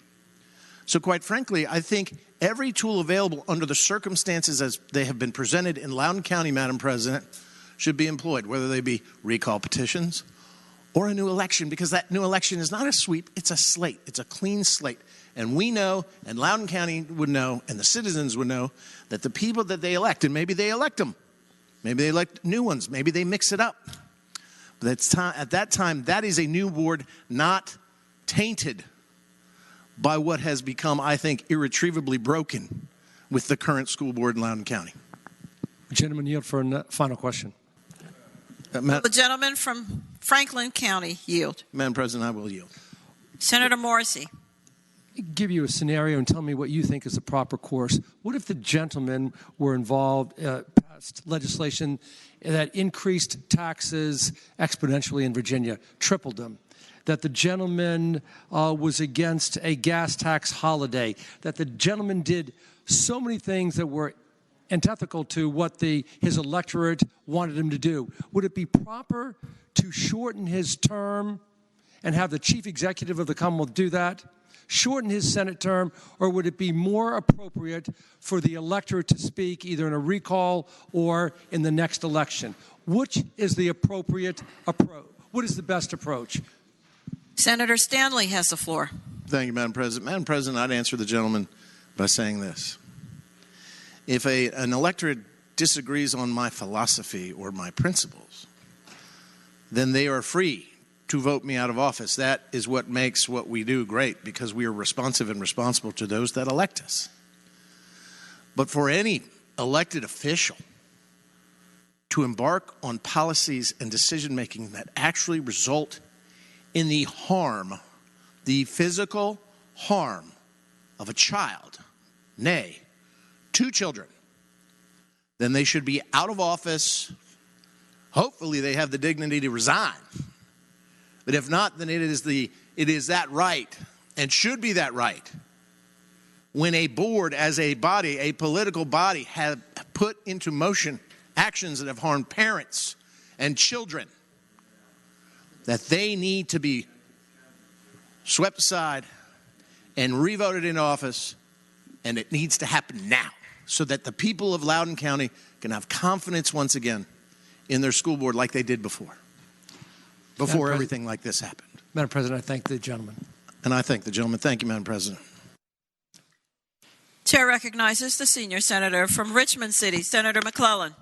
So quite frankly, I think every tool available under the circumstances as they have been presented in Loudoun County, Madam President, should be employed, whether they be recall petitions or a new election, because that new election is not a sweep, it's a slate. It's a clean slate. And we know, and Loudoun County would know, and the citizens would know, that the people that they elect, and maybe they elect them, maybe they elect new ones, maybe they mix it up. But at that time, that is a new board not tainted by what has become, I think, irretrievably broken with the current school board in Loudoun County. Gentleman, yield for a final question. Will the gentleman from Franklin County yield? Madam President, I will yield. Senator Morrissey. Give you a scenario and tell me what you think is the proper course. What if the gentlemen were involved, passed legislation that increased taxes exponentially in Virginia, tripled them? That the gentleman was against a gas tax holiday, that the gentleman did so many things that were antithetical to what his electorate wanted him to do. Would it be proper to shorten his term and have the chief executive of the Commonwealth do that? Shorten his Senate term, or would it be more appropriate for the electorate to speak either in a recall or in the next election? Which is the appropriate approach? What is the best approach? Senator Stanley has the floor. Thank you, Madam President. Madam President, I'd answer the gentleman by saying this. If an electorate disagrees on my philosophy or my principles, then they are free to vote me out of office. That is what makes what we do great, because we are responsive and responsible to those that elect us. But for any elected official to embark on policies and decision-making that actually result in the harm, the physical harm of a child, nay, 2 children, then they should be out of office. Hopefully they have the dignity to resign. But if not, then it is that right, and should be that right, when a board as a body, a political body, have put into motion actions that have harmed parents and children, that they need to be swept aside and re-voted into office, and it needs to happen now so that the people of Loudoun County can have confidence once again in their school board like they did before everything like this happened. Madam President, I thank the gentleman. And I thank the gentleman. Thank you, Madam President. Chair recognizes the senior senator from Richmond City, Senator McClellan.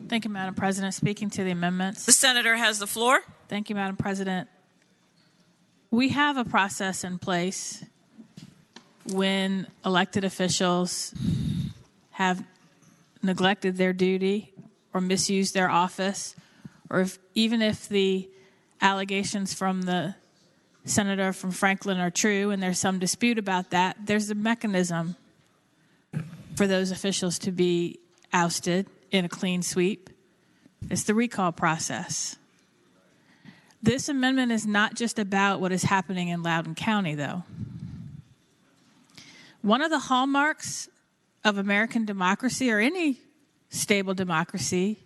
Thank you, Madam President. Speaking to the amendments. The senator has the floor. Thank you, Madam President. We have a process in place when elected officials have neglected their duty or misused their office, or even if the allegations from the senator from Franklin are true and there's some dispute about that, there's a mechanism for those officials to be ousted in a clean sweep. It's the recall process. This amendment is not just about what is happening in Loudoun County, though. One of the hallmarks of American democracy, or any stable democracy,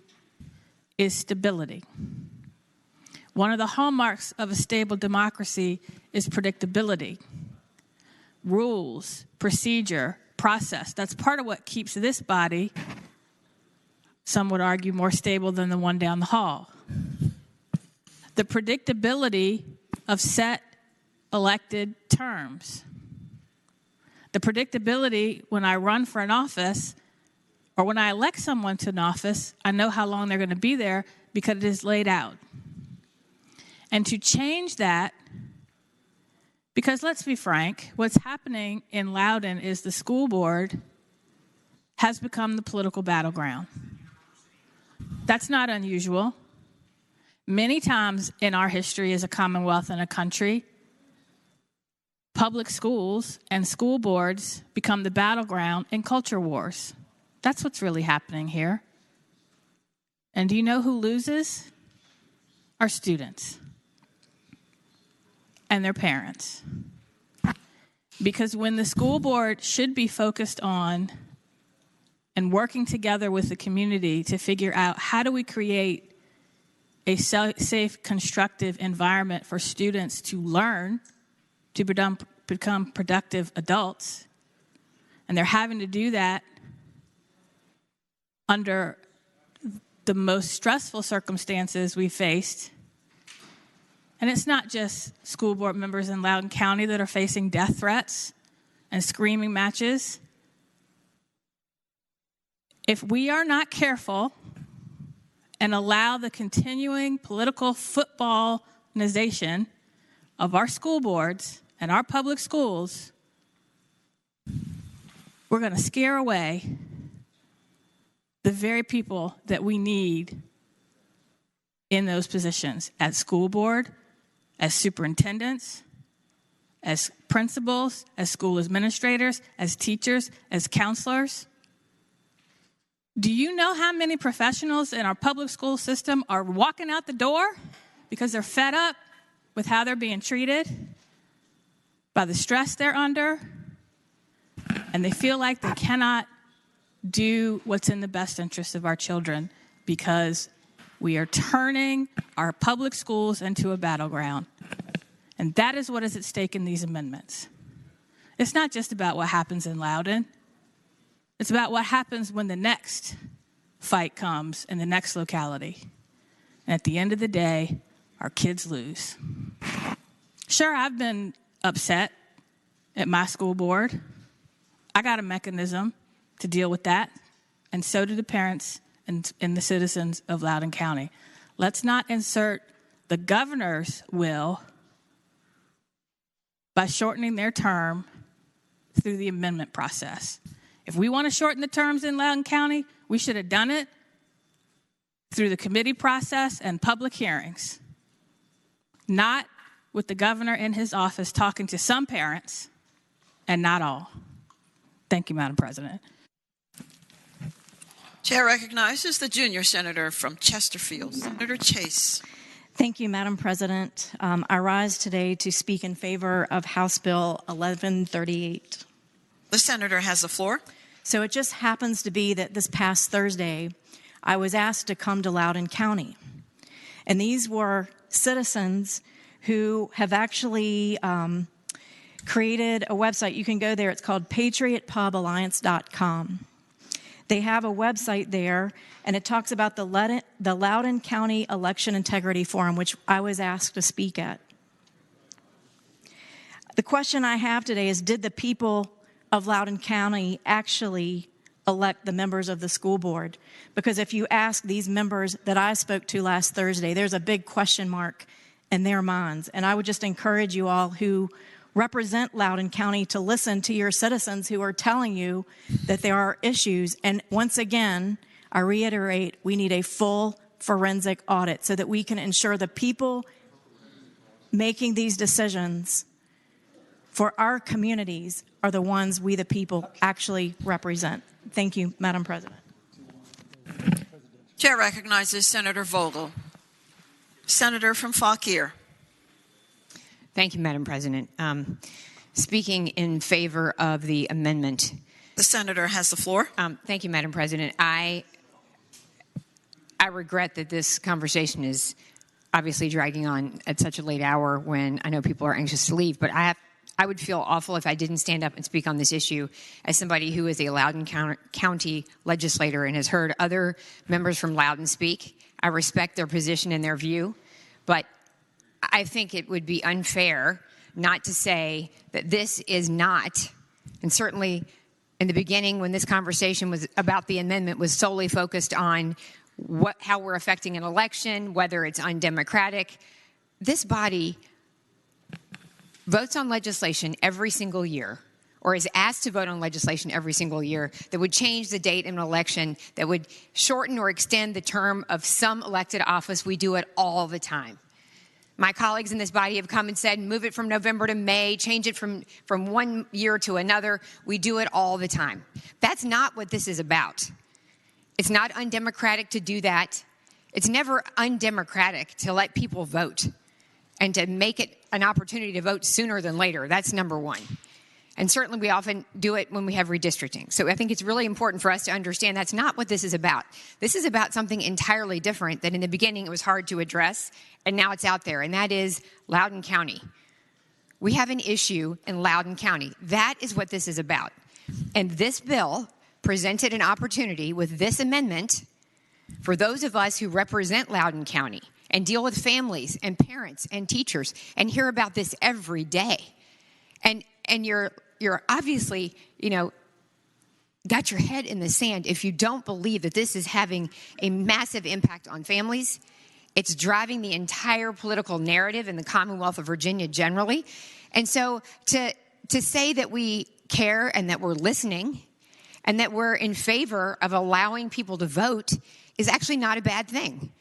is stability. One of the hallmarks of a stable democracy is predictability. Rules, procedure, process. That's part of what keeps this body, some would argue, more stable than the one down the hall. The predictability of set elected terms. The predictability when I run for an office or when I elect someone to an office, I know how long they're going to be there because it is laid out. And to change that, because let's be frank, what's happening in Loudoun is the school board has become the political battleground. That's not unusual. Many times in our history as a commonwealth and a country, public schools and school boards become the battleground in culture wars. That's what's really happening here. And do you know who loses? Our students and their parents. Because when the school board should be focused on and working together with the community to figure out how do we create a safe, constructive environment for students to learn, to become productive adults, and they're having to do that under the most stressful circumstances we faced. And it's not just school board members in Loudoun County that are facing death threats and screaming matches. If we are not careful and allow the continuing political footballization of our school boards and our public schools, we're going to scare away the very people that we need in those positions at school board, as superintendents, as principals, as school administrators, as teachers, as counselors. Do you know how many professionals in our public school system are walking out the door because they're fed up with how they're being treated, by the stress they're under, and they feel like they cannot do what's in the best interest of our children because we are turning our public schools into a battleground. And that is what is at stake in these amendments. It's not just about what happens in Loudoun. It's about what happens when the next fight comes in the next locality. And at the end of the day, our kids lose. Sure, I've been upset at my school board. I got a mechanism to deal with that, and so do the parents and the citizens of Loudoun County. Let's not insert the governor's will by shortening their term through the amendment process. If we want to shorten the terms in Loudoun County, we should have done it through the committee process and public hearings, not with the governor in his office talking to some parents and not all. Thank you, Madam President. Chair recognizes the junior senator from Chesterfield, Senator Chase. Thank you, Madam President. I rise today to speak in favor of House Bill 1138. The senator has the floor. So it just happens to be that this past Thursday, I was asked to come to Loudoun County. And these were citizens who have actually created a website. You can go there. It's called patriotpuballiance.com. They have a website there, and it talks about the Loudoun County Election Integrity Forum, which I was asked to speak at. The question I have today is, did the people of Loudoun County actually elect the members of the school board? Because if you ask these members that I spoke to last Thursday, there's a big question mark in their minds. And I would just encourage you all who represent Loudoun County to listen to your citizens who are telling you that there are issues. And once again, I reiterate, we need a full forensic audit so that we can ensure the people making these decisions for our communities are the ones we, the people, actually represent. Thank you, Madam President. Chair recognizes Senator Vogel. Senator from Fauquier. Thank you, Madam President. Speaking in favor of the amendment. The senator has the floor. Thank you, Madam President. I regret that this conversation is obviously dragging on at such a late hour when I know people are anxious to leave, but I would feel awful if I didn't stand up and speak on this issue as somebody who is a Loudoun County legislator and has heard other members from Loudoun speak. I respect their position and their view, but I think it would be unfair not to say that this is not, and certainly in the beginning when this conversation was about the amendment was solely focused on how we're affecting an election, whether it's undemocratic. This body votes on legislation every single year, or is asked to vote on legislation every single year that would change the date of an election, that would shorten or extend the term of some elected office. We do it all the time. My colleagues in this body have come and said, move it from November to May, change it from one year to another. We do it all the time. That's not what this is about. It's not undemocratic to do that. It's never undemocratic to let people vote and to make it an opportunity to vote sooner than later. That's number one. And certainly we often do it when we have redistricting. So I think it's really important for us to understand that's not what this is about. This is about something entirely different that in the beginning it was hard to address, and now it's out there, and that is Loudoun County. We have an issue in Loudoun County. That is what this is about. And this bill presented an opportunity with this amendment for those of us who represent Loudoun County and deal with families and parents and teachers and hear about this every day. And you're obviously, got your head in the sand if you don't believe that this is having a massive impact on families. It's driving the entire political narrative in the Commonwealth of Virginia generally. And so to say that we care and that we're listening and that we're in favor of allowing people to vote is actually not a bad thing.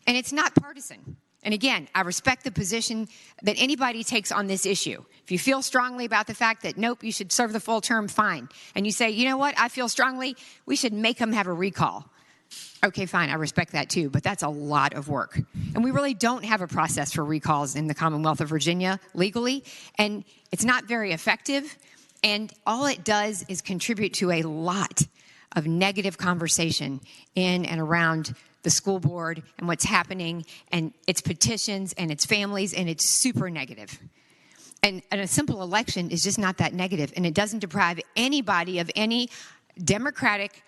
And it's not partisan. And again, I respect the position that anybody takes on this issue. If you feel strongly about the fact that, nope, you should serve the full term, fine. And you say, you know what, I feel strongly, we should make them have a recall. Okay, fine, I respect that too, but that's a lot of work. And we really don't have a process for recalls in the Commonwealth of Virginia legally, and it's not very effective. And all it does is contribute to a lot of negative conversation in and around the school board and what's happening and its petitions and its families, and it's super negative. And a simple election is just not that negative, and it doesn't deprive anybody of any democratic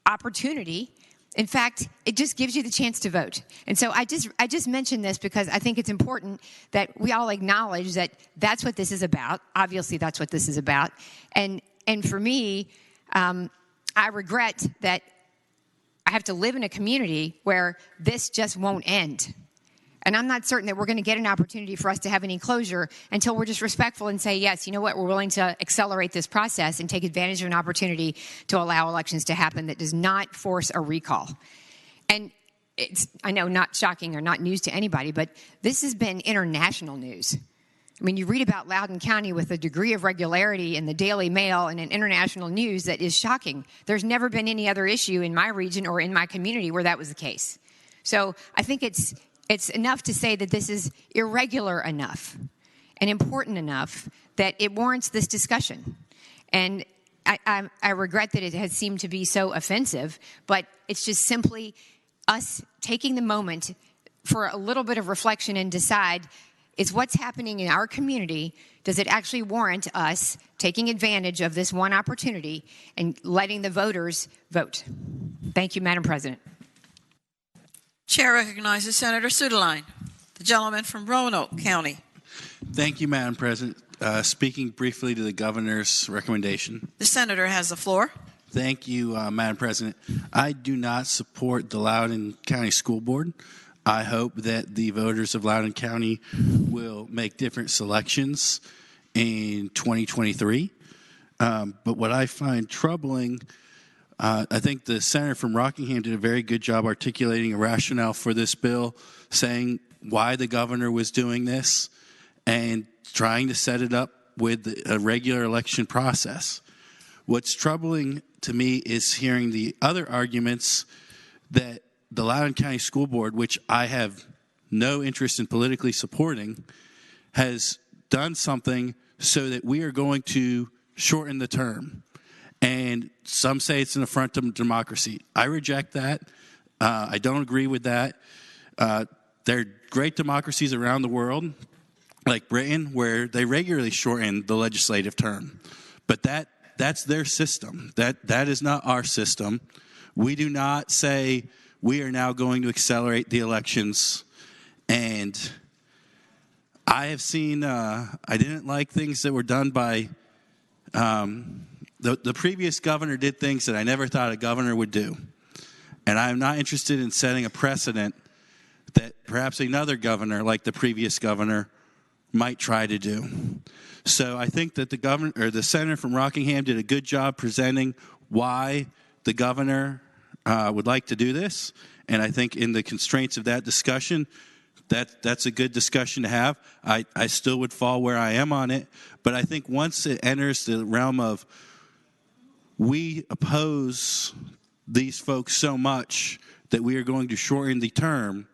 opportunity. In fact, it just gives you the chance to vote. And so I just mentioned this because I think it's important that we all acknowledge that that's what this is about. Obviously, that's what this is about. And for me, I regret that I have to live in a community where this just won't end. And I'm not certain that we're going to get an opportunity for us to have any closure until we're just respectful and say, yes, you know what, we're willing to accelerate this process and take advantage of an opportunity to allow elections to happen that does not force a recall. And it's, I know, not shocking or not news to anybody, but this has been international news. I mean, you read about Loudoun County with a degree of regularity in the Daily Mail and in international news that is shocking. There's never been any other issue in my region or in my community where that was the case. So I think it's enough to say that this is irregular enough and important enough that it warrants this discussion. And I regret that it has seemed to be so offensive, but it's just simply us taking the moment for a little bit of reflection and decide is what's happening in our community. Does it actually warrant us taking advantage of this one opportunity and letting the voters vote? Thank you, Madam President. Chair recognizes Senator Sudeline, the gentleman from Roanoke County. Thank you, Madam President. Speaking briefly to the governor's recommendation. The senator has the floor. Thank you, Madam President. I do not support the Loudoun County School Board. I hope that the voters of Loudoun County will make different selections in 2023. But what I find troubling, I think the senator from Rockingham did a very good job articulating a rationale for this bill, saying why the governor was doing this and trying to set it up with a regular election process. What's troubling to me is hearing the other arguments that the Loudoun County School Board, which I have no interest in politically supporting, has done something so that we are going to shorten the term. And some say it's an affront to democracy. I reject that. I don't agree with that. There are great democracies around the world, like Britain, where they regularly shorten the legislative term. But that's their system. That is not our system. We do not say we are now going to accelerate the elections. And I have seen, I didn't like things that were done by, the previous governor did things that I never thought a governor would do. And I'm not interested in setting a precedent that perhaps another governor, like the previous governor, might try to do. So I think that the senator from Rockingham did a good job presenting why the governor would like to do this. And I think in the constraints of that discussion, that's a good discussion to have. I still would fall where I am on it. But I think once it enters the realm of we oppose these folks so much that we are going to shorten the term,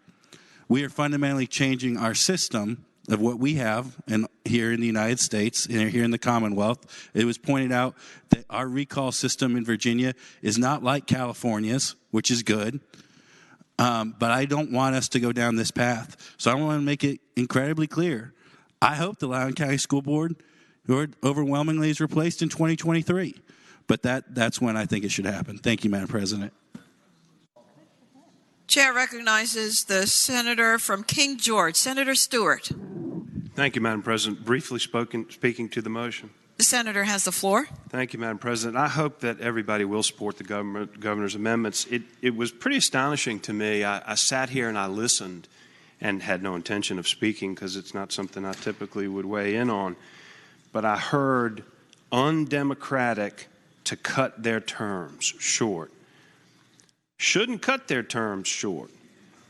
we are fundamentally changing our system of what we have here in the United States and here in the Commonwealth. It was pointed out that our recall system in Virginia is not like California's, which is good. But I don't want us to go down this path. So I want to make it incredibly clear. I hope the Loudoun County School Board overwhelmingly is replaced in 2023. But that's when I think it should happen. Thank you, Madam President. Chair recognizes the senator from King George, Senator Stewart. Thank you, Madam President. Briefly speaking to the motion. The senator has the floor. Thank you, Madam President. I hope that everybody will support the governor's amendments. It was pretty astonishing to me. I sat here and I listened and had no intention of speaking because it's not something I typically would weigh in on. But I heard undemocratic to cut their terms short. Shouldn't cut their terms short.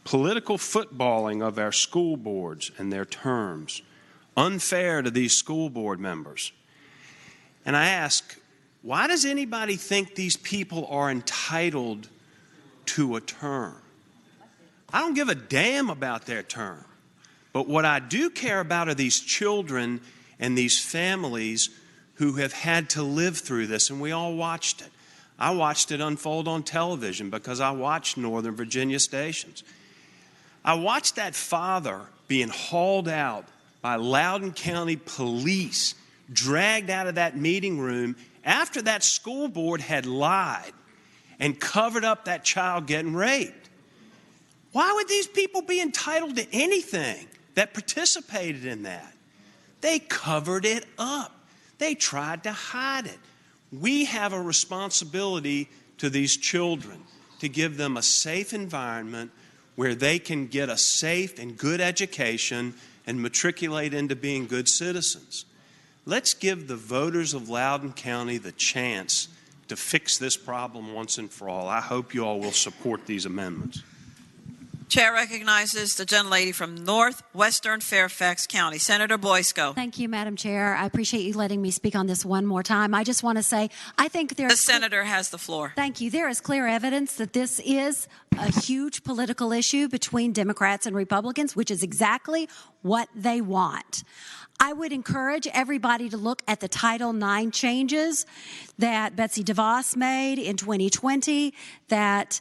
Political footballing of our school boards and their terms. Unfair to these school board members. And I ask, why does anybody think these people are entitled to a term? I don't give a damn about their term. But what I do care about are these children and these families who have had to live through this, and we all watched it. I watched it unfold on television because I watched Northern Virginia stations. I watched that father being hauled out by Loudoun County police, dragged out of that meeting room after that school board had lied and covered up that child getting raped. Why would these people be entitled to anything that participated in that? They covered it up. They tried to hide it. We have a responsibility to these children to give them a safe environment where they can get a safe and good education and matriculate into being good citizens. Let's give the voters of Loudoun County the chance to fix this problem once and for all. I hope you all will support these amendments. Chair recognizes the gentlelady from northwestern Fairfax County, Senator Boysko. Thank you, Madam Chair. I appreciate you letting me speak on this one more time. I just want to say, I think the senator has the floor. Thank you. There is clear evidence that this is a huge political issue between Democrats and Republicans, which is exactly what they want. I would encourage everybody to look at the Title IX changes that Betsy DeVos made in 2020 that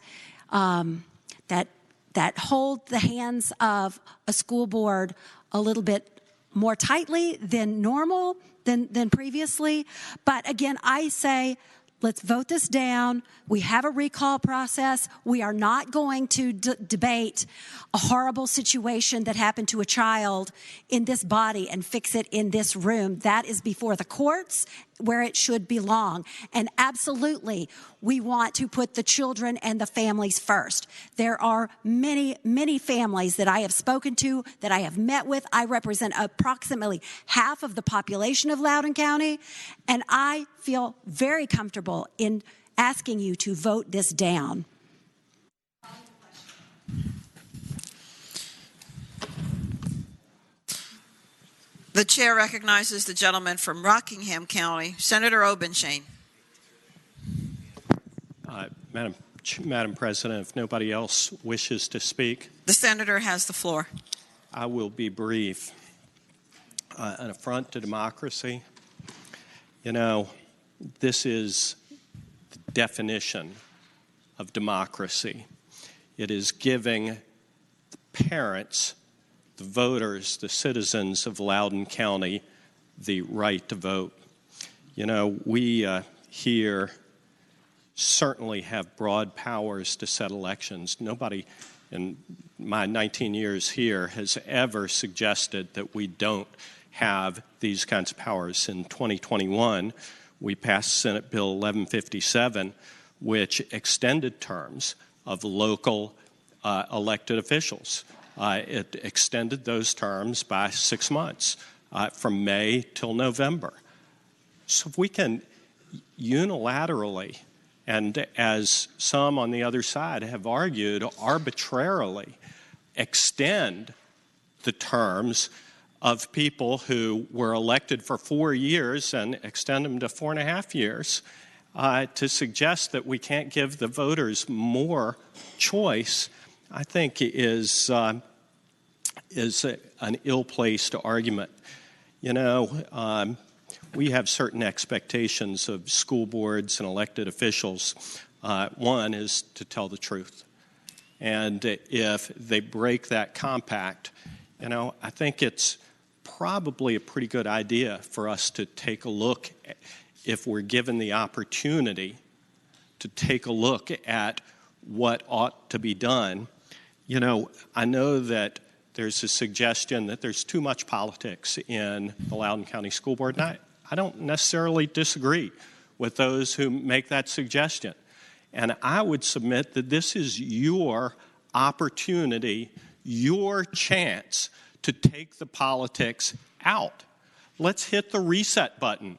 hold the hands of a school board a little bit more tightly than normal, than previously. But again, I say, let's vote this down. We have a recall process. We are not going to debate a horrible situation that happened to a child in this body and fix it in this room. That is before the courts, where it should belong. And absolutely, we want to put the children and the families first. There are many, many families that I have spoken to, that I have met with. I represent approximately half of the population of Loudoun County, and I feel very comfortable in asking you to vote this down. The chair recognizes the gentleman from Rockingham County, Senator Obenshain. Madam President, if nobody else wishes to speak, the senator has the floor. I will be brief. An affront to democracy. You know, this is the definition of democracy. It is giving the parents, the voters, the citizens of Loudoun County the right to vote. You know, we here certainly have broad powers to set elections. Nobody in my 19 years here has ever suggested that we don't have these kinds of powers. In 2021, we passed Senate Bill 1157, which extended terms of local elected officials. It extended those terms by 6 months, from May till November. So if we can unilaterally, and as some on the other side have argued, arbitrarily extend the terms of people who were elected for 4 years and extend them to 4.5 years, to suggest that we can't give the voters more choice, I think is an ill-placed argument. You know, we have certain expectations of school boards and elected officials. One is to tell the truth. And if they break that compact, you know, I think it's probably a pretty good idea for us to take a look, if we're given the opportunity, to take a look at what ought to be done. You know, I know that there's a suggestion that there's too much politics in the Loudoun County School Board, and I don't necessarily disagree with those who make that suggestion. And I would submit that this is your opportunity, your chance to take the politics out. Let's hit the reset button.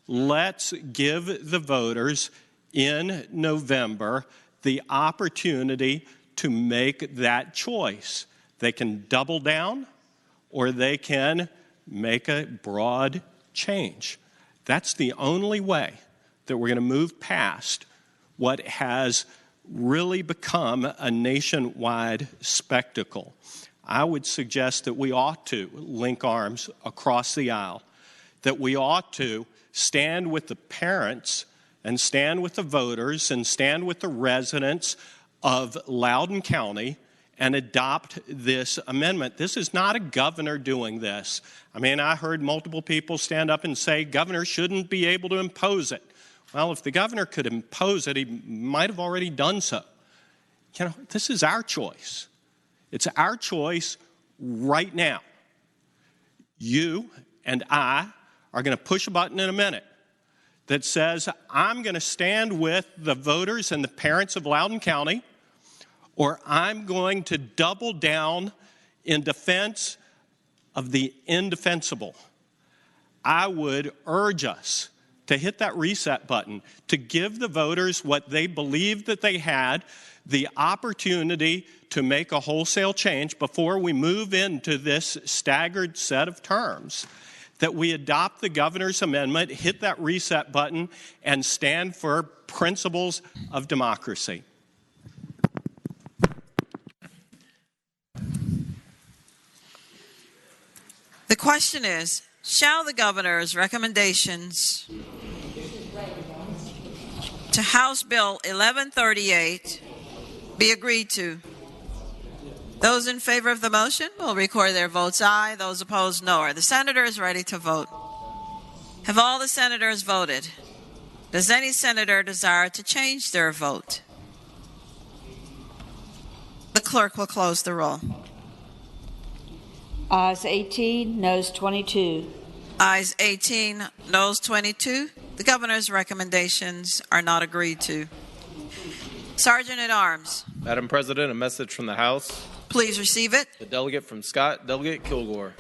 Let's give the voters in November the opportunity to make that choice. They can double down, or they can make a broad change. That's the only way that we're going to move past what has really become a nationwide spectacle. I would suggest that we ought to link arms across the aisle, that we ought to stand with the parents and stand with the voters and stand with the residents of Loudoun County and adopt this amendment. This is not a governor doing this. I mean, I heard multiple people stand up and say governor shouldn't be able to impose it. Well, if the governor could impose it, he might have already done so. You know, this is our choice. It's our choice right now. You and I are going to push a button in a minute that says, I'm going to stand with the voters and the parents of Loudoun County, or I'm going to double down in defense of the indefensible. I would urge us to hit that reset button, to give the voters what they believed that they had, the opportunity to make a wholesale change before we move into this staggered set of terms, that we adopt the governor's amendment, hit that reset button, and stand for principles of democracy. The question is, shall the governor's recommendations to House Bill 1138 be agreed to? Those in favor of the motion will record their votes aye. Those opposed, no. Are the senators ready to vote? Have all the senators voted? Does any senator desire to change their vote? The clerk will close the roll. Ayes 18, noes 22. Ayes 18, noes 22. The governor's recommendations are not agreed to. Sergeant at Arms, Madam President, a message from the House. please receive it. The delegate from Scott, Delegate Kilgore.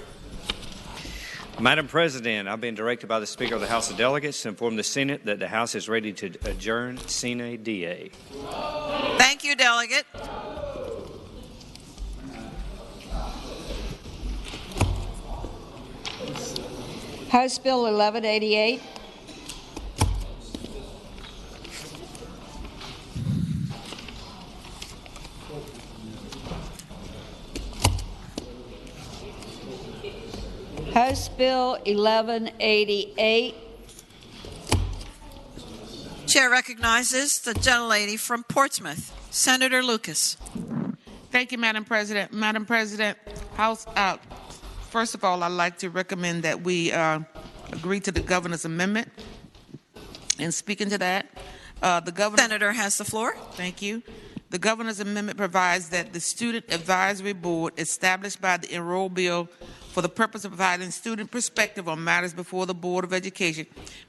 Madam President, I've been directed by the Speaker of the House of Delegates to inform the Senate that the House is ready to adjourn sine die. Thank you, Delegate. House Bill 1188. House Bill 1188. Chair recognizes the gentlelady from Portsmouth, Senator Lucas. Thank you, Madam President. Madam President, House, first of all, I'd like to recommend that we agree to the governor's amendment. And speaking to that, the governor... Senator has the floor. Thank you. The governor's amendment provides that the Student Advisory Board established by the Enroll Bill for the purpose of providing student perspective on matters before the Board of Education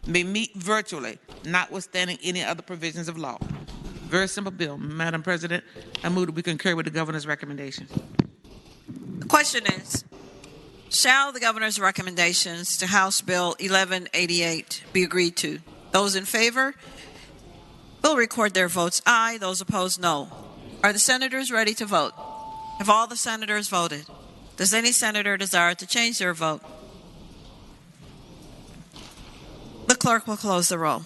may meet virtually, notwithstanding any other provisions of law. Very simple bill. Madam President, I move that we concur with the governor's recommendation. The question is, shall the governor's recommendations to House Bill 1188 be agreed to? Those in favor will record their votes aye. Those opposed, no. Are the senators ready to vote? Have all the senators voted? Does any senator desire to change their vote? The clerk will close the roll.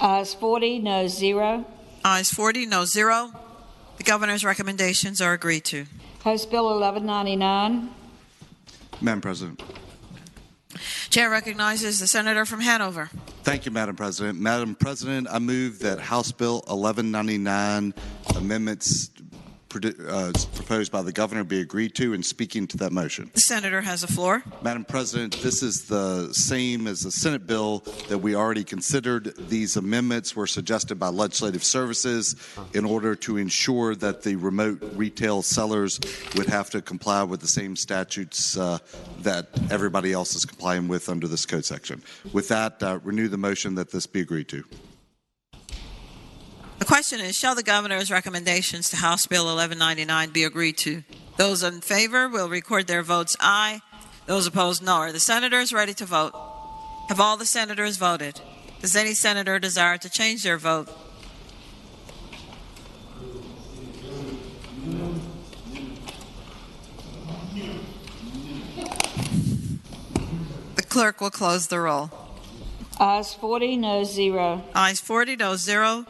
Ayes 40, noes 0. Ayes 40, no 0. The governor's recommendations are agreed to. House Bill 1199. Madam President. Chair recognizes the senator from Hanover. Thank you, Madam President. Madam President, I move that House Bill 1199 amendments proposed by the governor be agreed to, and speaking to that motion. The senator has the floor. Madam President, this is the same as the Senate bill that we already considered. These amendments were suggested by Legislative Services in order to ensure that the remote retail sellers would have to comply with the same statutes that everybody else is complying with under this code section. With that, renew the motion that this be agreed to. The question is, shall the governor's recommendations to House Bill 1199 be agreed to? Those in favor will record their votes aye. Those opposed, no. Are the senators ready to vote? Have all the senators voted? Does any senator desire to change their vote? The clerk will close the roll. Ayes 40, noes 0. Ayes 40, no 0.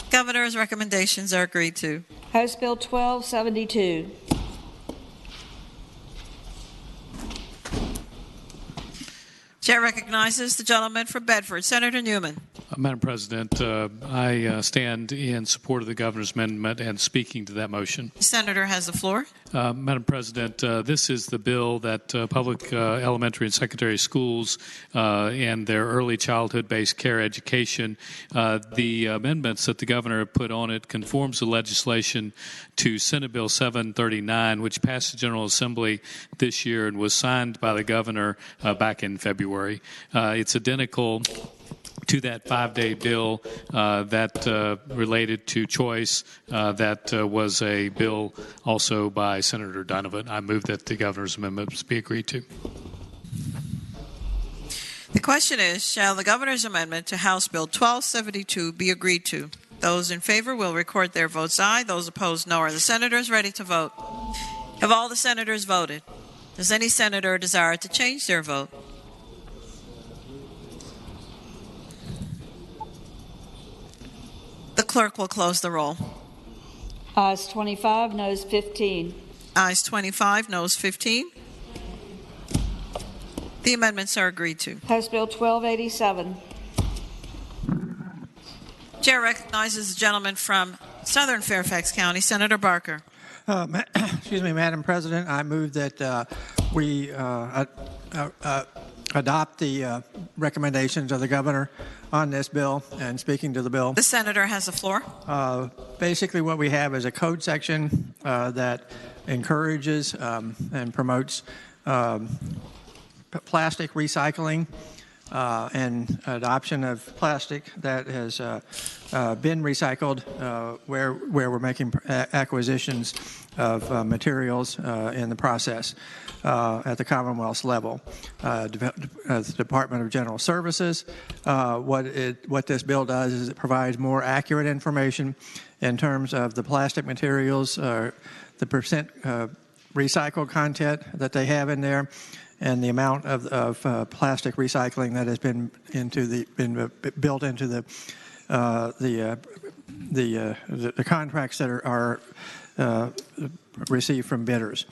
Governor's recommendations are agreed to. House Bill 1272. Chair recognizes the gentleman from Bedford, Senator Newman. Madam President, I stand in support of the governor's amendment and speaking to that motion. The senator has the floor. Madam President, this is the bill that public elementary and secondary schools and their early childhood-based care education, the amendments that the governor put on it conforms the legislation to Senate Bill 739, which passed the General Assembly this year and was signed by the governor back in February. It's identical to that 5-day bill that related to choice that was a bill also by Senator Donovan. I move that the governor's amendments be agreed to. The question is, shall the governor's amendment to House Bill 1272 be agreed to? Those in favor will record their votes aye. Those opposed, no. Are the senators ready to vote? Have all the senators voted? Does any senator desire to change their vote? The clerk will close the roll. Ayes 25, noes 15. Ayes 25, noes 15. The amendments are agreed to. House Bill 1287. Chair recognizes the gentleman from Southern Fairfax County, Senator Barker. Excuse me, Madam President. I move that we adopt the recommendations of the governor on this bill. And speaking to the bill, The senator has the floor. basically what we have is a code section that encourages and promotes plastic recycling and adoption of plastic that has been recycled where we're making acquisitions of materials in the process at the Commonwealth's level. The Department of General Services, what this bill does is it provides more accurate information in terms of the plastic materials, the percent recycled content that they have in there, and the amount of plastic recycling that has been built into the contracts that are received from bidders.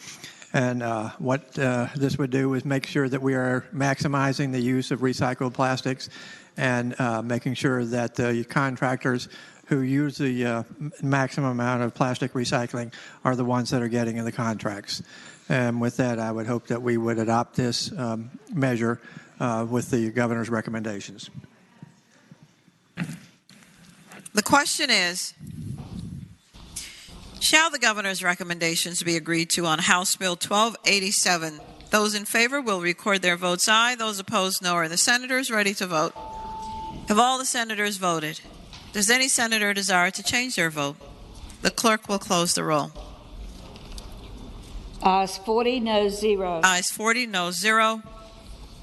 And what this would do is make sure that we are maximizing the use of recycled plastics and making sure that the contractors who use the maximum amount of plastic recycling are the ones that are getting in the contracts. And with that, I would hope that we would adopt this measure with the governor's recommendations. The question is, shall the governor's recommendations be agreed to on House Bill 1287? Those in favor will record their votes aye. Those opposed, no. Are the senators ready to vote? Have all the senators voted? Does any senator desire to change their vote? The clerk will close the roll. Ayes 40, no 0. Ayes 40, no 0.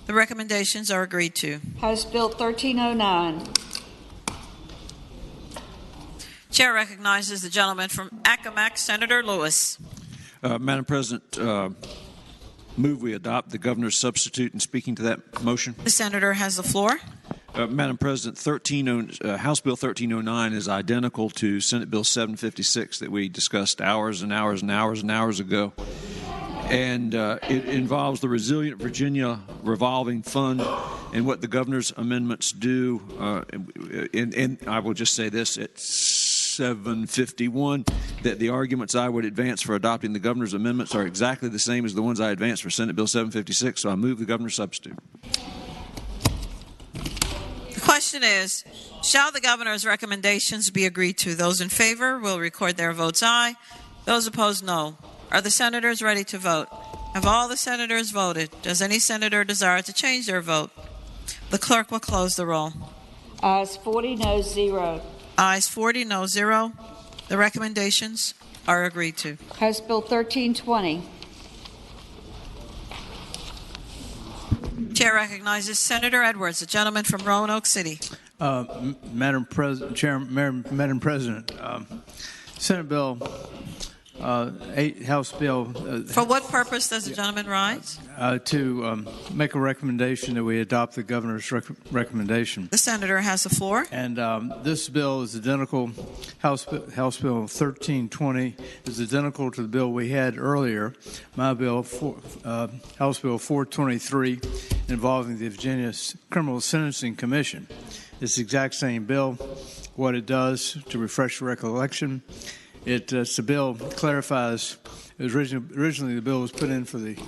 The recommendations are agreed to. House Bill 1309. Chair recognizes the gentleman from Accomack, Senator Lewis. Madam President, move we adopt the governor's substitute. And speaking to that motion, The senator has the floor. Madam President, House Bill 1309 is identical to Senate Bill 756 that we discussed hours and hours and hours and hours ago. And it involves the Resilient Virginia Revolving Fund and what the governor's amendments do. And I will just say this, at 751, that the arguments I would advance for adopting the governor's amendments are exactly the same as the ones I advanced for Senate Bill 756. So I move the governor's substitute. The question is, shall the governor's recommendations be agreed to? Those in favor will record their votes aye. Those opposed, no. Are the senators ready to vote? Have all the senators voted? Does any senator desire to change their vote? The clerk will close the roll. Ayes 40, no 0. Ayes 40, no 0. The recommendations are agreed to. House Bill 1320. Chair recognizes Senator Edwards, the gentleman from Roanoke City. Madam President, Senate Bill 8, House Bill. For what purpose does the gentleman rise? To make a recommendation that we adopt the governor's recommendation. The senator has the floor. And this bill is identical. House Bill 1320 is identical to the bill we had earlier. My bill, House Bill 423, involving the Virginia Criminal Sentencing Commission. It's the exact same bill. What it does, to refresh your recollection, the bill clarifies. It was originally the bill was put in for the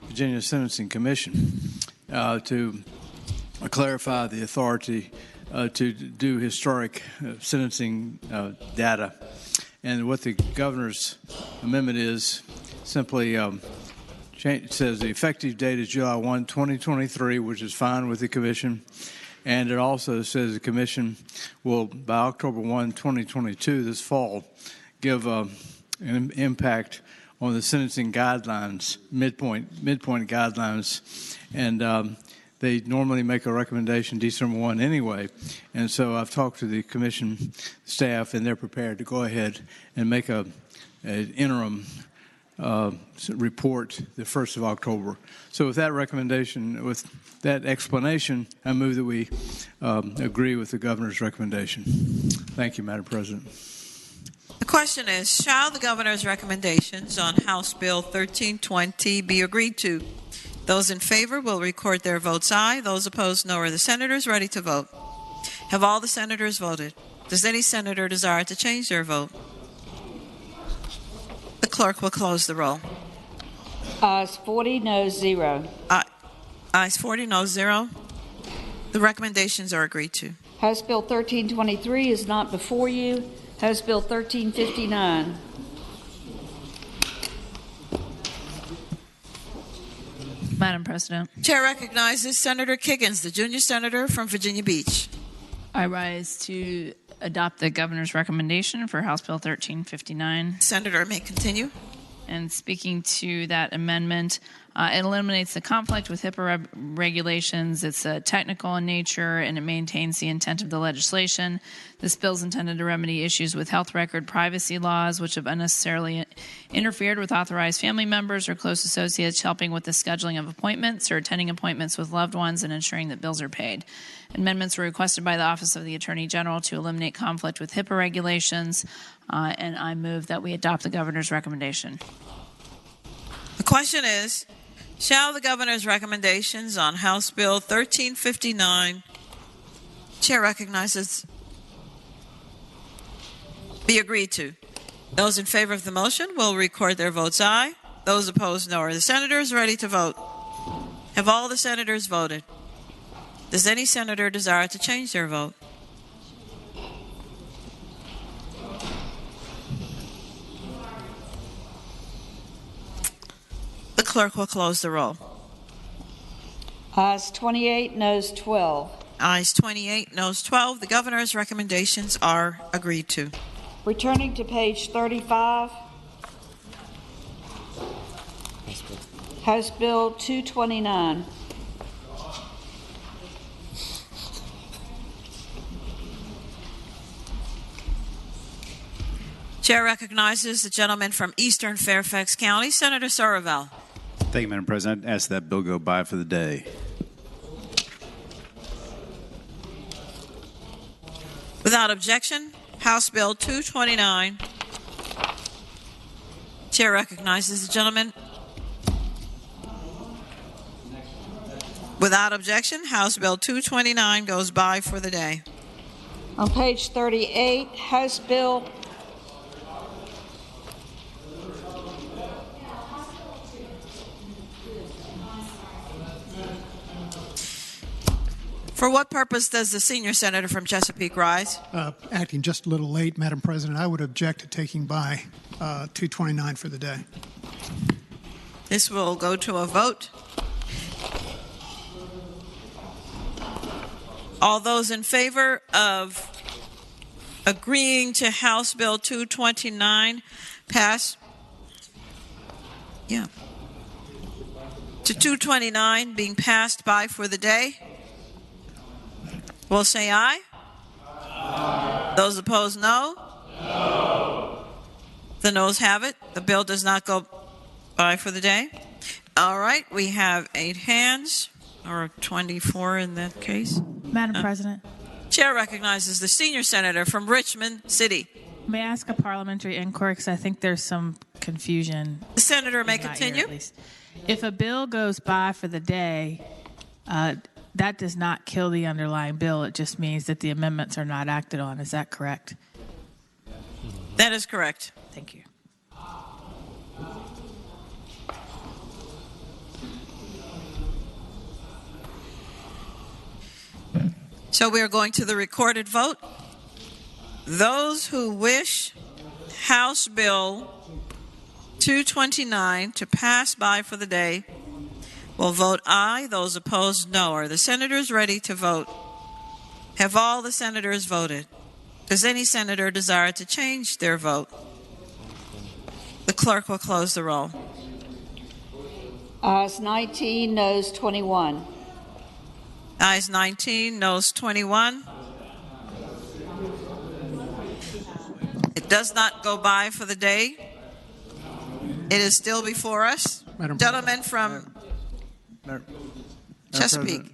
Virginia Sentencing Commission to clarify the authority to do historic sentencing data. And what the governor's amendment is simply says the effective date is July 1, 2023, which is fine with the commission. And it also says the commission will, by October 1, 2022, this fall, give an impact on the sentencing guidelines, midpoint guidelines, and they normally make a recommendation December 1 anyway. And so I've talked to the commission staff, and they're prepared to go ahead and make an interim report the 1st of October. So with that recommendation, with that explanation, I move that we agree with the governor's recommendation. Thank you, Madam President. The question is, shall the governor's recommendations on House Bill 1320 be agreed to? Those in favor will record their votes aye. Those opposed, no. Are the senators ready to vote? Have all the senators voted? Does any senator desire to change their vote? The clerk will close the roll. Ayes 40, noes 0. Ayes 40, no 0. The recommendations are agreed to. House Bill 1323 is not before you. House Bill 1359. Madam President. Chair recognizes Senator Kiggins, the junior senator from Virginia Beach. I rise to adopt the governor's recommendation for House Bill 1359. Senator may continue. And speaking to that amendment, it eliminates the conflict with HIPAA regulations. It's technical in nature, and it maintains the intent of the legislation. This bill is intended to remedy issues with health record privacy laws, which have unnecessarily interfered with authorized family members or close associates, helping with the scheduling of appointments or attending appointments with loved ones and ensuring that bills are paid. Amendments were requested by the Office of the Attorney General to eliminate conflict with HIPAA regulations, and I move that we adopt the governor's recommendation. The question is, shall the governor's recommendations on House Bill 1359, Chair recognizes, be agreed to? Those in favor of the motion will record their votes aye. Those opposed, no. Are the senators ready to vote? Have all the senators voted? Does any senator desire to change their vote? The clerk will close the roll. Ayes 28, noes 12. Ayes 28, noes 12. The governor's recommendations are agreed to. Returning to page 35, House Bill 229. Chair recognizes the gentleman from Eastern Fairfax County, Senator Sorovel. Thank you, Madam President. I ask that bill go by for the day. Without objection, House Bill 229. Chair recognizes the gentleman. Without objection, House Bill 229 goes by for the day. On page 38, House Bill For what purpose does the senior senator from Chesapeake rise? Acting just a little late, Madam President, I would object to taking by 229 for the day. This will go to a vote. All those in favor of agreeing to House Bill 229 pass? Yeah. To 229 being passed by for the day? Will say aye. Aye. Those opposed, no. No. The noes have it. The bill does not go by for the day. All right, we have 8 hands, or 24 in that case. Madam President. Chair recognizes the senior senator from Richmond City. May I ask a parliamentary inquiry, because I think there's some confusion. The senator may continue. If a bill goes by for the day, that does not kill the underlying bill. It just means that the amendments are not acted on. Is that correct? That is correct. Thank you. So we are going to the recorded vote. Those who wish House Bill 229 to pass by for the day will vote aye. Those opposed, no. Are the senators ready to vote? Have all the senators voted? Does any senator desire to change their vote? The clerk will close the roll. Ayes 19, noes 21. Ayes 19, noes 21. It does not go by for the day. It is still before us. Gentlemen from Chesapeake.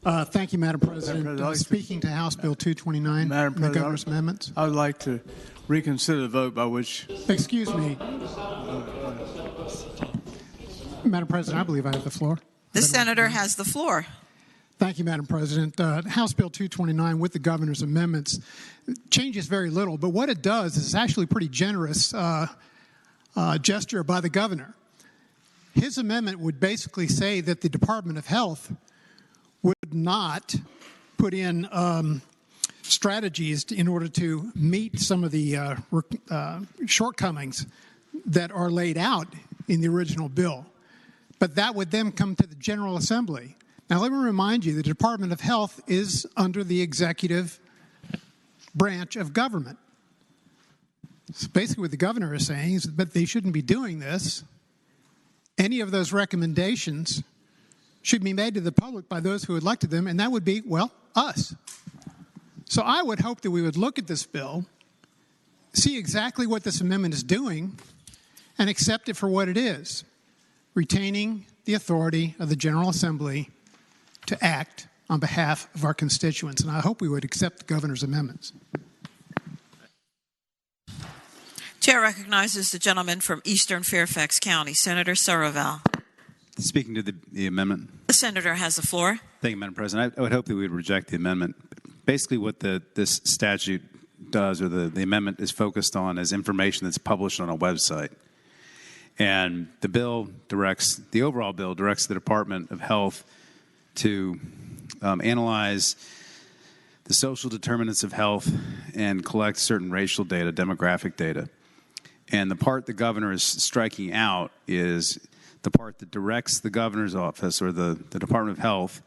Thank you, Madam President. Speaking to House Bill 229, the governor's amendments. I would like to reconsider the vote by which... Excuse me. Madam President, I believe I have the floor. The senator has the floor. Thank you, Madam President. House Bill 229 with the governor's amendments changes very little, but what it does is actually pretty generous. gesture by the governor. His amendment would basically say that the Department of Health would not put in strategies in order to meet some of the shortcomings that are laid out in the original bill. But that would then come to the General Assembly. Now, let me remind you, the Department of Health is under the executive branch of government. So basically what the governor is saying is that they shouldn't be doing this. Any of those recommendations should be made to the public by those who elected them, and that would be, well, us. So I would hope that we would look at this bill, see exactly what this amendment is doing, and accept it for what it is, retaining the authority of the General Assembly to act on behalf of our constituents. And I hope we would accept the governor's amendments. Chair recognizes the gentleman from Eastern Fairfax County, Senator Soroval. Speaking to the amendment. The senator has the floor. Thank you, Madam President. I would hope that we would reject the amendment. Basically what this statute does, or the amendment is focused on, is information that's published on a website. And the overall bill directs the Department of Health to analyze the social determinants of health and collect certain racial data, demographic data. And the part the governor is striking out is the part that directs the governor's office, or the Department of Health,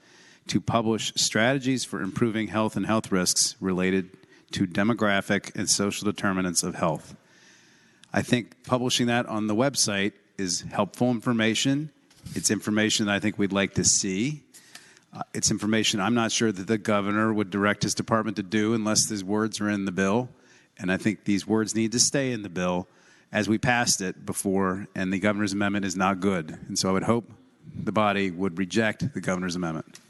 to publish strategies for improving health and health risks related to demographic and social determinants of health. I think publishing that on the website is helpful information. It's information that I think we'd like to see. It's information I'm not sure that the governor would direct his department to do unless these words are in the bill. And I think these words need to stay in the bill as we passed it before, and the governor's amendment is not good. And so I would hope the body would reject the governor's amendment.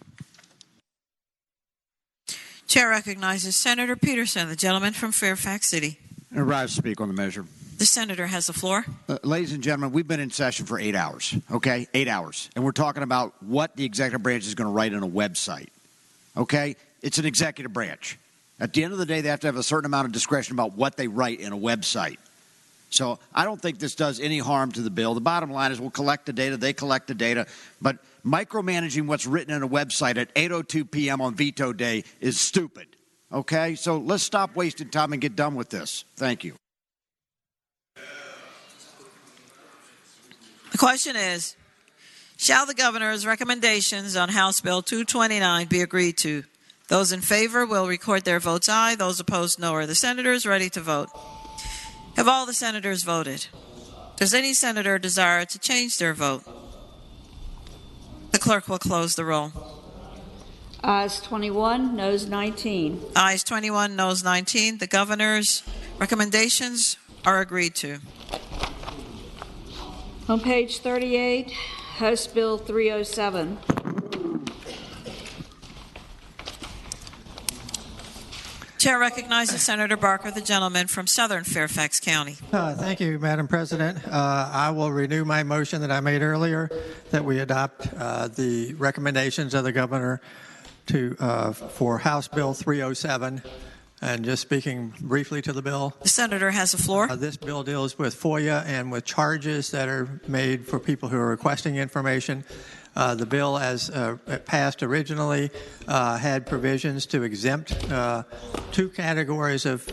Chair recognizes Senator Peterson, the gentleman from Fairfax City. I rise to speak on the measure. The senator has the floor. Ladies and gentlemen, we've been in session for 8 hours, okay? 8 hours. And we're talking about what the executive branch is going to write on a website, okay? It's an executive branch. At the end of the day, they have to have a certain amount of discretion about what they write in a website. So I don't think this does any harm to the bill. The bottom line is we'll collect the data, they collect the data, but micromanaging what's written in a website at 8:02 p.m. on veto day is stupid, okay? So let's stop wasting time and get done with this. Thank you. The question is, shall the governor's recommendations on House Bill 229 be agreed to? Those in favor will record their votes aye. Those opposed, no. Are the senators ready to vote? Have all the senators voted? Does any senator desire to change their vote? The clerk will close the roll. Ayes 21, noes 19. Ayes 21, noes 19. The governor's recommendations are agreed to. On page 38, House Bill 307. Chair recognizes Senator Barker, the gentleman from Southern Fairfax County. Thank you, Madam President. I will renew my motion that I made earlier, that we adopt the recommendations of the governor for House Bill 307. And just speaking briefly to the bill. The senator has the floor. This bill deals with FOIA and with charges that are made for people who are requesting information. The bill, as passed originally, had provisions to exempt two categories of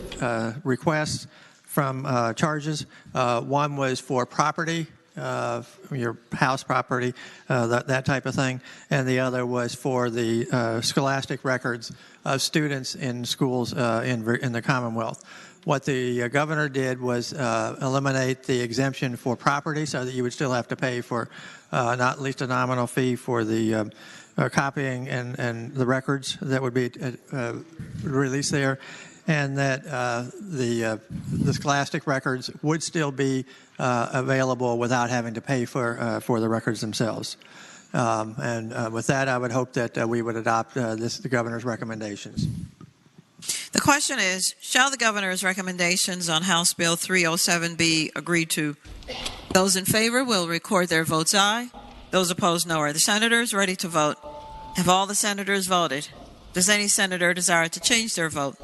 requests from charges. One was for property, your house property, that type of thing, and the other was for the scholastic records of students in schools in the Commonwealth. What the governor did was eliminate the exemption for property, so that you would still have to pay for not at least a nominal fee for the copying and the records that would be released there, and that the scholastic records would still be available without having to pay for the records themselves. And with that, I would hope that we would adopt the governor's recommendations. The question is, shall the governor's recommendations on House Bill 307 be agreed to? Those in favor will record their votes aye. Those opposed, no. Are the senators ready to vote? Have all the senators voted? Does any senator desire to change their vote?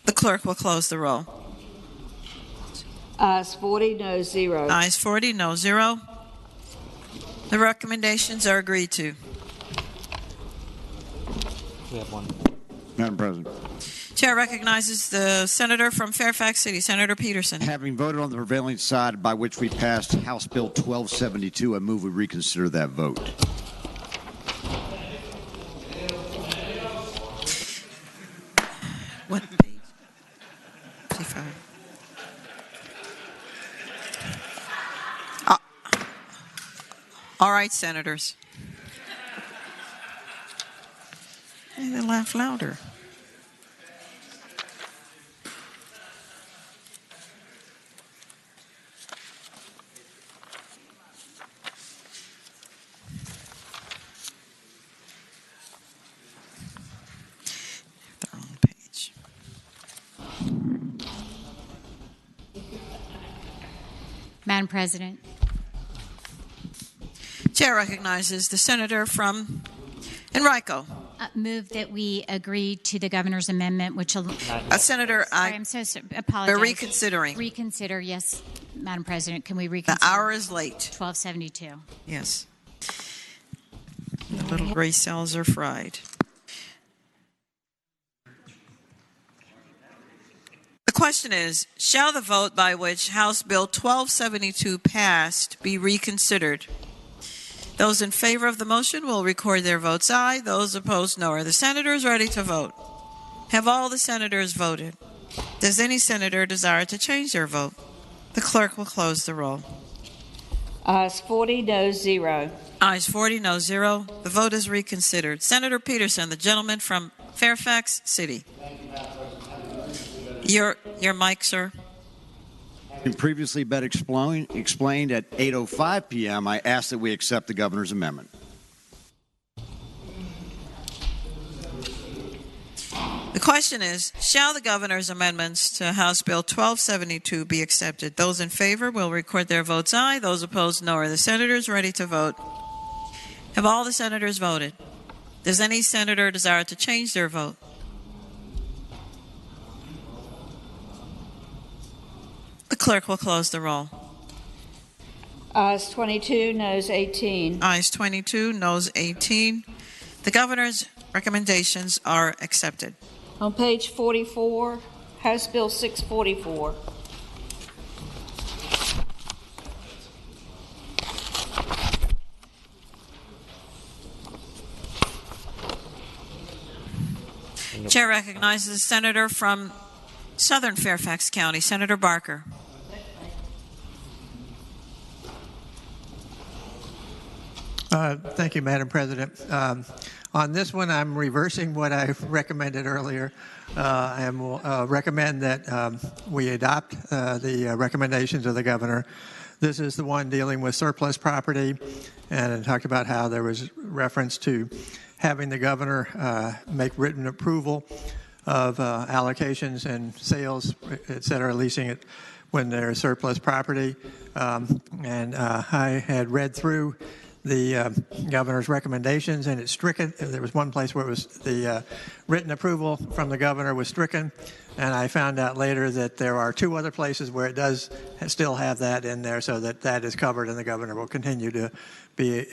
The clerk will close the roll. Ayes 40, no 0. Ayes 40, no 0. The recommendations are agreed to. We have one. Madam President. Chair recognizes the senator from Fairfax City, Senator Peterson. Having voted on the prevailing side by which we passed House Bill 1272, I move we reconsider that vote. What page? 55. All right, senators. Hey, they laugh louder. The wrong page. Madam President. Chair recognizes the senator from Enrico. Move that we agree to the governor's amendment, which Senator, I'm so sorry, apologize. We're reconsidering. Reconsider, yes, Madam President. Can we reconsider? The hour is late. 1272. Yes. The little gray cells are fried. The question is, shall the vote by which House Bill 1272 passed be reconsidered? Those in favor of the motion will record their votes aye. Those opposed, no. Are the senators ready to vote? Have all the senators voted? Does any senator desire to change their vote? The clerk will close the roll. Ayes 40, no 0. Ayes 40, no 0. The vote is reconsidered. Senator Peterson, the gentleman from Fairfax City. Your mic, sir. Having previously been explained at 8:05 p.m., I ask that we accept the governor's amendment. The question is, shall the governor's amendments to House Bill 1272 be accepted? Those in favor will record their votes aye. Those opposed, no. Are the senators ready to vote? Have all the senators voted? Does any senator desire to change their vote? The clerk will close the roll. Ayes 22, noes 18. Ayes 22, noes 18. The governor's recommendations are accepted. On page 44, House Bill 644. Chair recognizes the senator from Southern Fairfax County, Senator Barker. Thank you, Madam President. On this one, I'm reversing what I recommended earlier. I will recommend that we adopt the recommendations of the governor. This is the one dealing with surplus property, and it talked about how there was reference to having the governor make written approval of allocations and sales, et cetera, leasing it when there's surplus property. And I had read through the governor's recommendations, and it's stricken. There was one place where it was the written approval from the governor was stricken, and I found out later that there are two other places where it does still have that in there, so that is covered, and the governor will continue to be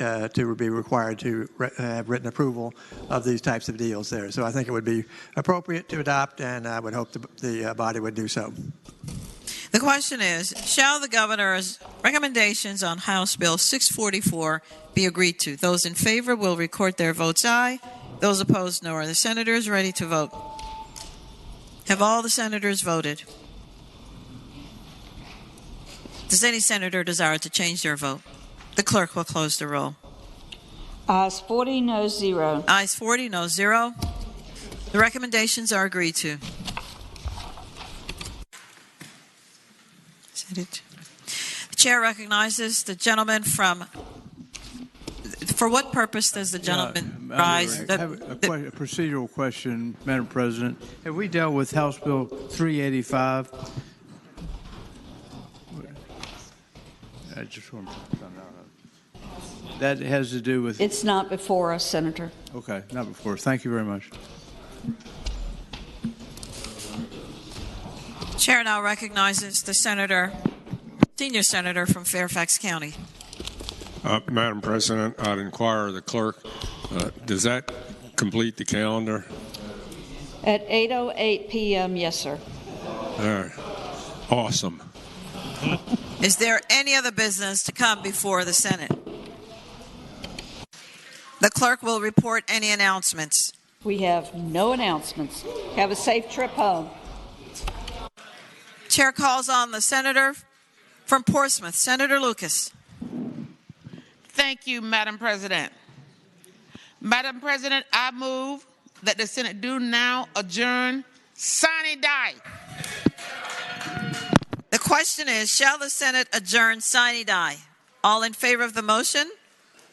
required to have written approval of these types of deals there. So I think it would be appropriate to adopt, and I would hope the body would do so. The question is, shall the governor's recommendations on House Bill 644 be agreed to? Those in favor will record their votes aye. Those opposed, no. Are the senators ready to vote? Have all the senators voted? Does any senator desire to change their vote? The clerk will close the roll. Ayes 40, no 0. Ayes 40, no 0. The recommendations are agreed to. Is that it? The chair recognizes the gentleman from. For what purpose does the gentleman rise? I have a procedural question, Madam President. Have we dealt with House Bill 385? I just want to find out. That has to do with... It's not before us, Senator. Okay, not before. Thank you very much. Chair now recognizes the senator Senior Senator from Fairfax County. Madam President, I'd inquire of the clerk, does that complete the calendar? At 8:08 p.m., yes, sir. All right. Awesome. Is there any other business to come before the Senate? The clerk will report any announcements. We have no announcements. Have a safe trip home. Chair calls on the senator from Portsmouth, Senator Lucas. Thank you, Madam President. Madam President, I move that the Senate do now adjourn sine die. The question is, shall the Senate adjourn sine die? All in favor of the motion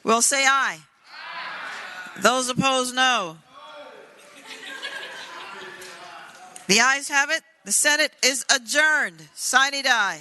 will say aye. Aye. Those opposed, no. The ayes have it. The Senate is adjourned sine die.